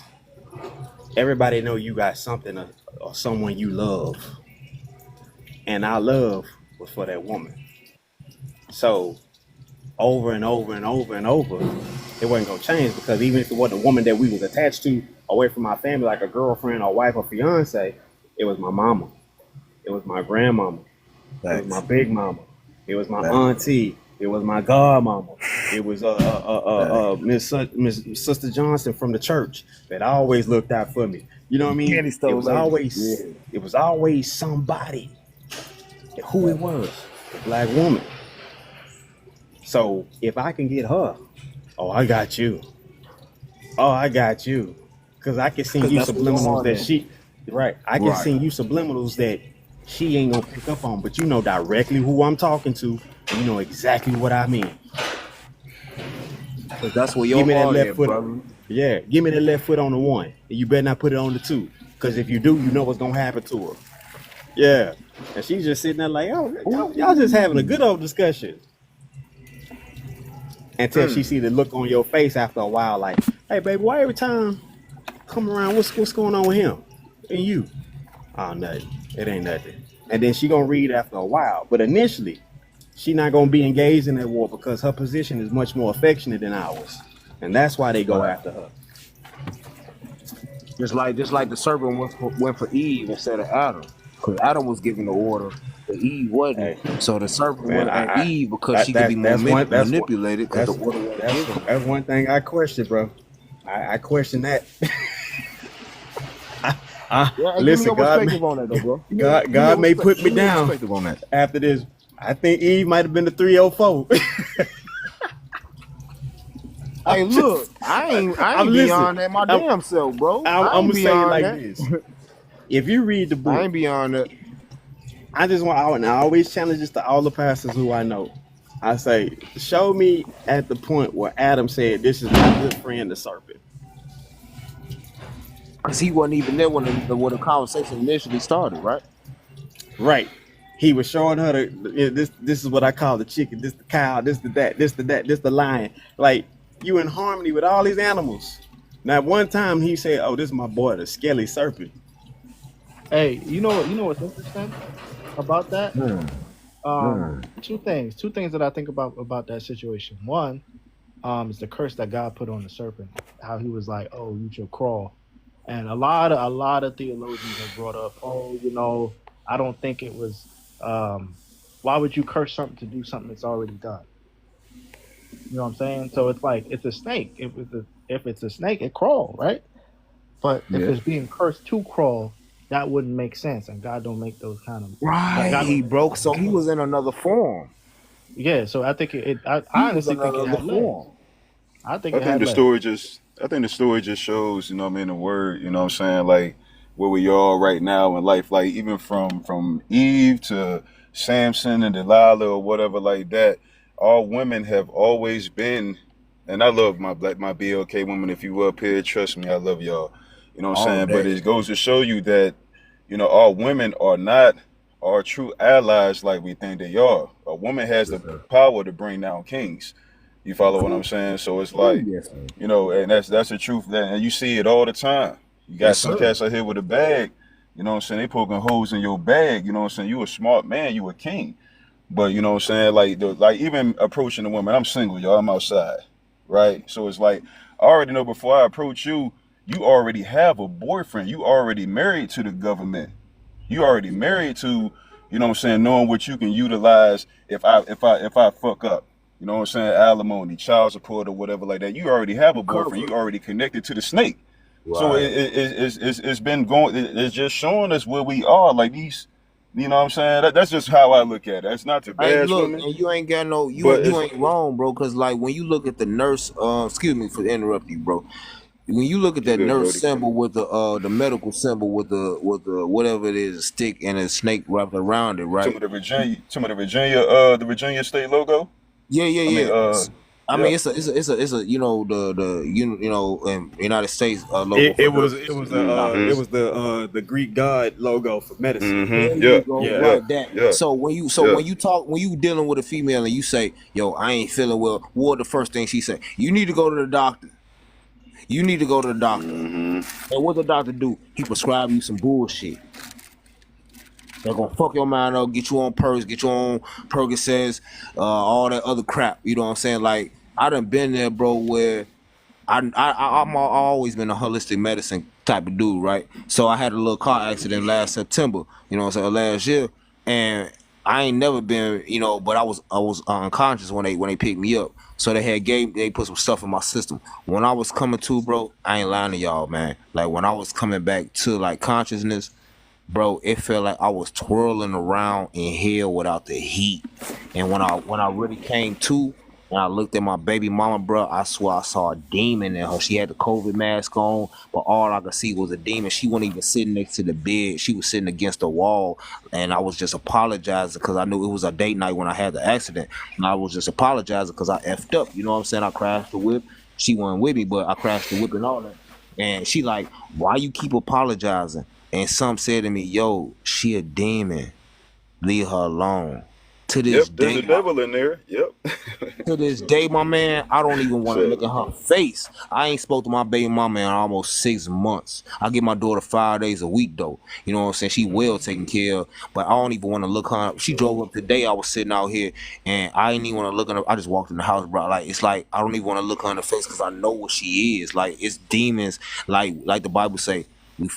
everybody know you got something or someone you love. And our love was for that woman. So over and over and over and over, it wasn't gonna change, because even if it wasn't a woman that we was attached to away from our family, like a girlfriend or wife or fiance, it was my mama. It was my grandmama. It was my big mama. It was my auntie. It was my godmama. It was Miss Sister Johnson from the church that always looked out for me. You know what I mean? It was always somebody. Who it was, a black woman. So if I can get her, I got you. I got you. Because I can send you subliminals that she, right. I can send you subliminals that she ain't gonna pick up on, but you know directly who I'm talking to, and you know exactly what I mean. Because that's where your heart is, brother. Yeah, give me the left foot on the one, and you better not put it on the two. Because if you do, you know what's gonna happen to her. Yeah. And she's just sitting there like, y'all just having a good old discussion. Until she see the look on your face after a while, like, hey, baby, why every time come around, what's going on with him and you? Oh, nothing. It ain't nothing. And then she gonna read after a while. But initially, she not gonna be engaged in that war because her position is much more affectionate than ours. And that's why they go after her. Just like the serpent went for Eve instead of Adam. Because Adam was given the order, but Eve wasn't. So the serpent went at Eve because she could be manipulated. That's one thing I question, bro. I question that. Yeah, hey, give me Listen, your perspective on that, though, bro. God may put me Give me your down perspective on that. after this. I think Eve might have been the 304. Hey, look, I ain't beyond that my damn self, bro. I'm gonna say it like that. this. If you read the book, I ain't beyond that. I always challenge this to all the pastors who I know. I say, show me at the point where Adam said, "This is my good friend, the serpent." Because he wasn't even there when the conversation initially started, right? Right. He was showing her this is what I call the chicken, this the cow, this the that, this the that, this the lion. Like, you in harmony with all these animals. Now, one time he said, "Oh, this is my boy, the scaly serpent." Hey, you know what's interesting about that? Two things that I think about that situation. One, is the curse that God put on the serpent. How he was like, "Oh, you shall crawl," and a lot of theologians have brought up, "Oh, I don't think it was. Why would you curse something to do something that's already done?" You know what I'm saying? So it's like it's a snake. If it's a snake, it crawl, right? But if it's being cursed to crawl, that wouldn't make sense, and God don't make those kind of right. He broke, so he was in another form. Yeah, so I think I honestly think it had legs. I think the story just shows, you know what I mean, the word, you know what I'm saying, like where we are right now in life, like even from Eve to Samson and Delilah or whatever like that, all women have always been, and I love my BLK women. If you up here, trust me, I love y'all. You know what I'm saying? But it goes to show you that, all women are not our true allies like we think they are. A woman has the power to bring down kings. You follow what I'm saying? So it's like, and that's the truth. And you see it all the time. You got some cats out here with a bag, you know what I'm saying? They poking holes in your bag, you know what I'm saying? You a smart man, you a king. But you know what I'm saying? Like even approaching a woman, I'm single, y'all, I'm outside, right? So it's like, I already know before I approach you, you already have a boyfriend. You already married to the government. You already married to, you know what I'm saying, knowing what you can utilize if I fuck up. You know what I'm saying? Alimony, child support, or whatever like that. You already have a boyfriend. You already connected to the snake. Right. So it's been going. It's just showing us where we are. Like these, you know what I'm saying? That's just how I look at it. That's not to bash women. And you ain't got no. You ain't wrong, bro. Because like when you look at the nurse, excuse me for interrupting you, bro. When you look at that nurse symbol with the medical symbol with the whatever it is, a stick and a snake wrapped around it, right? Some of the Virginia state logo. Yeah. I mean, it's a the United States logo. It was the Greek god logo for medicine. Right. So when you dealing with a female and you say, "Yo, I ain't feeling well," what the first thing she say? You need to go to the doctor. You need to go to the doctor. And what the doctor do? He prescribe you some bullshit. They're gonna fuck your mind up, get you on Perks, get you on Percocets, all that other crap. You know what I'm saying? Like, I done been there, bro, where I'm always been a holistic medicine type of dude, right? So I had a little car accident last September, you know what I'm saying, last year. And I ain't never been, but I was unconscious when they picked me up. So they put some stuff in my system. When I was coming to, bro, I ain't lying to y'all, man. Like when I was coming back to like consciousness, bro, it felt like I was twirling around in hell without the heat. And when I really came to, and I looked at my baby mama, bro, I swear I saw a demon in her. She had the COVID mask on, but all I could see was a demon. She wasn't even sitting next to the bed. She was sitting against the wall, and I was just apologizing because I knew it was a date night when I had the accident. And I was just apologizing because I effed up. You know what I'm saying? I crashed the whip. She wasn't with me, but I crashed the whip and all that. And she like, why you keep apologizing? And some said to me, yo, she a demon. Leave her alone. To this day, there's a devil in there. Yep. To this day, my man, I don't even want to look at her face. I ain't spoke to my baby mama in almost 6 months. I get my daughter 5 days a week, though. You know what I'm saying? She well taken care of, but I don't even want to look her. She drove up today. I was sitting out here, and I didn't even want to look at her. I just walked in the house, bro. Like, it's like I don't even want to look her in the face because I know what she is. Like, it's demons. Like the Bible say,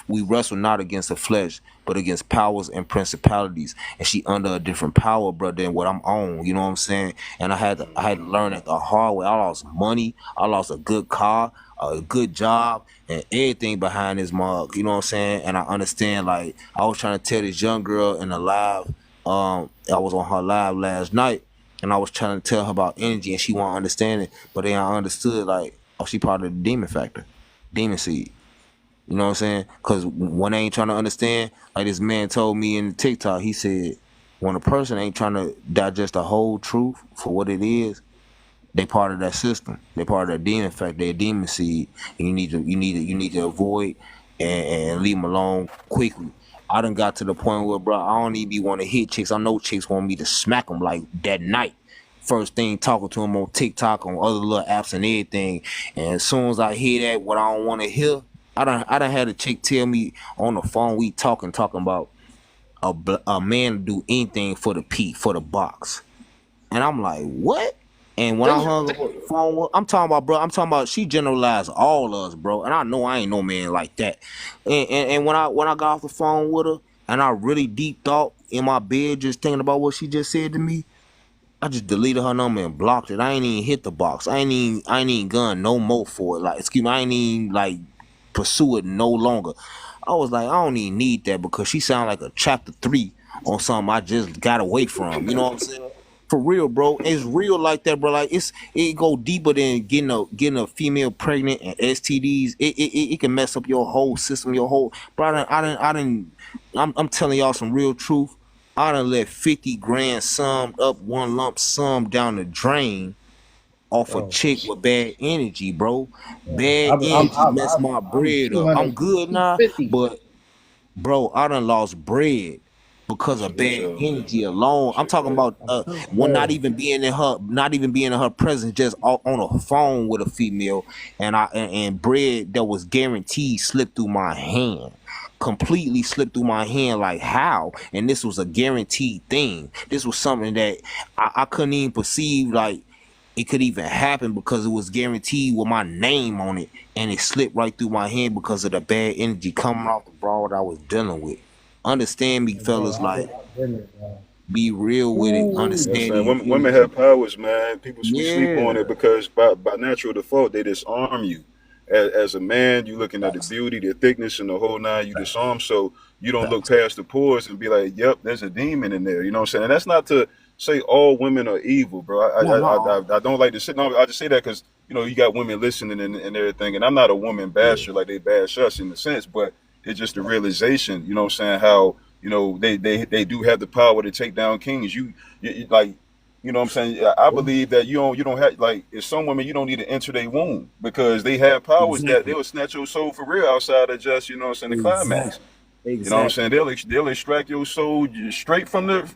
We wrestle not against the flesh, but against powers and principalities. And she under a different power, bro, than what I'm on. You know what I'm saying? And I had to learn it the hard way. I lost money. I lost a good car, a good job, and everything behind this mug. You know what I'm saying? And I understand. Like, I was trying to tell this young girl in the live. I was on her live last night, and I was trying to tell her about energy, and she wasn't understanding. But then I understood, like, oh, she part of the demon factor, demon seed. You know what I'm saying? Because when I ain't trying to understand, like this man told me in TikTok, he said, when a person ain't trying to digest the whole truth for what it is, they part of that system. They part of that demon factor, they're a demon seed. And you need to avoid and leave them alone quickly. I done got to the point where, bro, I don't even be want to hit chicks. I know chicks want me to smack them like that night. First thing, talking to them on TikTok, on other little apps and everything. And as soon as I hear that, what I don't want to hear, I done had a chick tell me on the phone, we talking about a man do anything for the box. And I'm like, what? And when I hung up the phone, I'm talking about she generalized all of us, bro. And I know I ain't no man like that. And when I got off the phone with her, and I really deep thought in my bed just thinking about what she just said to me, I just deleted her number and blocked it. I ain't even hit the box. I ain't even gone no more for it. Like, excuse me, I ain't even like pursue it no longer. I was like, I don't even need that because she sound like a chapter 3 on something I just got away from. You know what I'm saying? For real, bro. It's real like that, bro. Like it go deeper than getting a female pregnant and STDs. It can mess up your whole system, your whole. Bro, I'm telling y'all some real truth. I done let 50 grand summed up one lump sum down the drain off a chick with bad energy, bro. Bad energy mess my bread up. I'm good now, but bro, I done lost bread because of bad energy alone. I'm talking about not even being in her presence, just on a phone with a female, and bread that was guaranteed slipped through my hand. Completely slipped through my hand. Like, how? And this was a guaranteed thing. This was something that I couldn't even perceive, like it could even happen, because it was guaranteed with my name on it, and it slipped right through my hand because of the bad energy coming off the broad I was dealing with. Understand me, fellas, like, be real with it. Understand me. Women have powers, man. People sleep on it because by natural default, they disarm you. As a man, you looking at the beauty, the thickness, and the whole nine, you disarm, so you don't look past the pores and be like, yep, there's a demon in there. You know what I'm saying? And that's not to say all women are evil, bro. I don't like to sit. No, I just say that because, you know, you got women listening and everything, and I'm not a woman basher like they bash us in the sense, but it's just the realization, you know what I'm saying, how, you know, they do have the power to take down kings. You like, you know what I'm saying? I believe that you don't have, like, if some women, you don't need to enter their womb because they have powers that they will snatch your soul for real outside of just, you know what I'm saying, the climax. You know what I'm saying? They'll extract your soul straight from the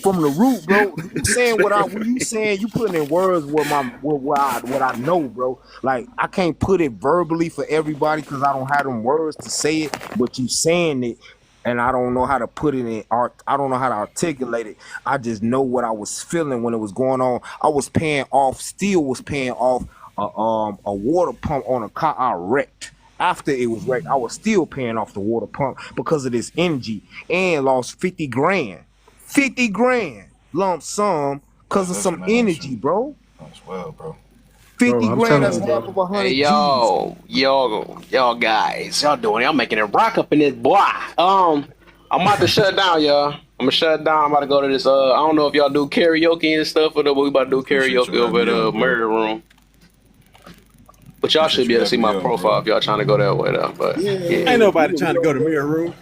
root, bro. You saying when you saying, you putting in words what I know, bro. Like, I can't put it verbally for everybody because I don't have them words to say it, but you saying it, and I don't know how to put it in art. I don't know how to articulate it. I just know what I was feeling when it was going on. I was still paying off a water pump on a car I wrecked. After it was wrecked, I was still paying off the water pump because of this energy, and lost 50 grand lump sum because of some energy, bro. As well, bro. 50 grand, that's half of 100 Hey, y'all guys, y'all making it rock up in this boy. I'm about to shut down, y'all. I'm gonna shut down. I'm about to go to this. I don't know if y'all do karaoke and stuff, but we about to do karaoke over at the murder room. But y'all should be able to see my profile if y'all trying to go that way, though. But yeah. Ain't nobody trying to go to mirror room.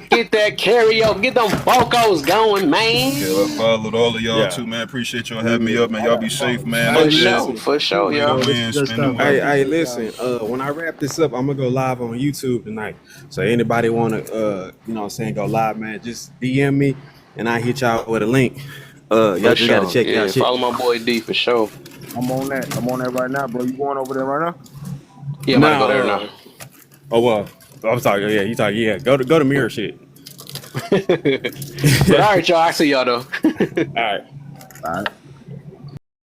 Get that karaoke, get them vocals going, man. Yeah, I followed all of y'all too, man. Appreciate y'all having me up, man. Y'all be safe, man. For sure, y'all. Hey, listen. When I wrap this up, I'm gonna go live on YouTube tonight. So anybody wanna, you know what I'm saying, go live, man, just DM me, and I hit y'all with a link. Y'all just gotta check that shit. Follow my boy D for sure. I'm on that right now, bro. You going over there right now? Yeah, I'm about to go there now. Oh well, I'm talking. Yeah, you talking. Yeah, go to mirror shit. But all right, y'all. I see y'all though. All right.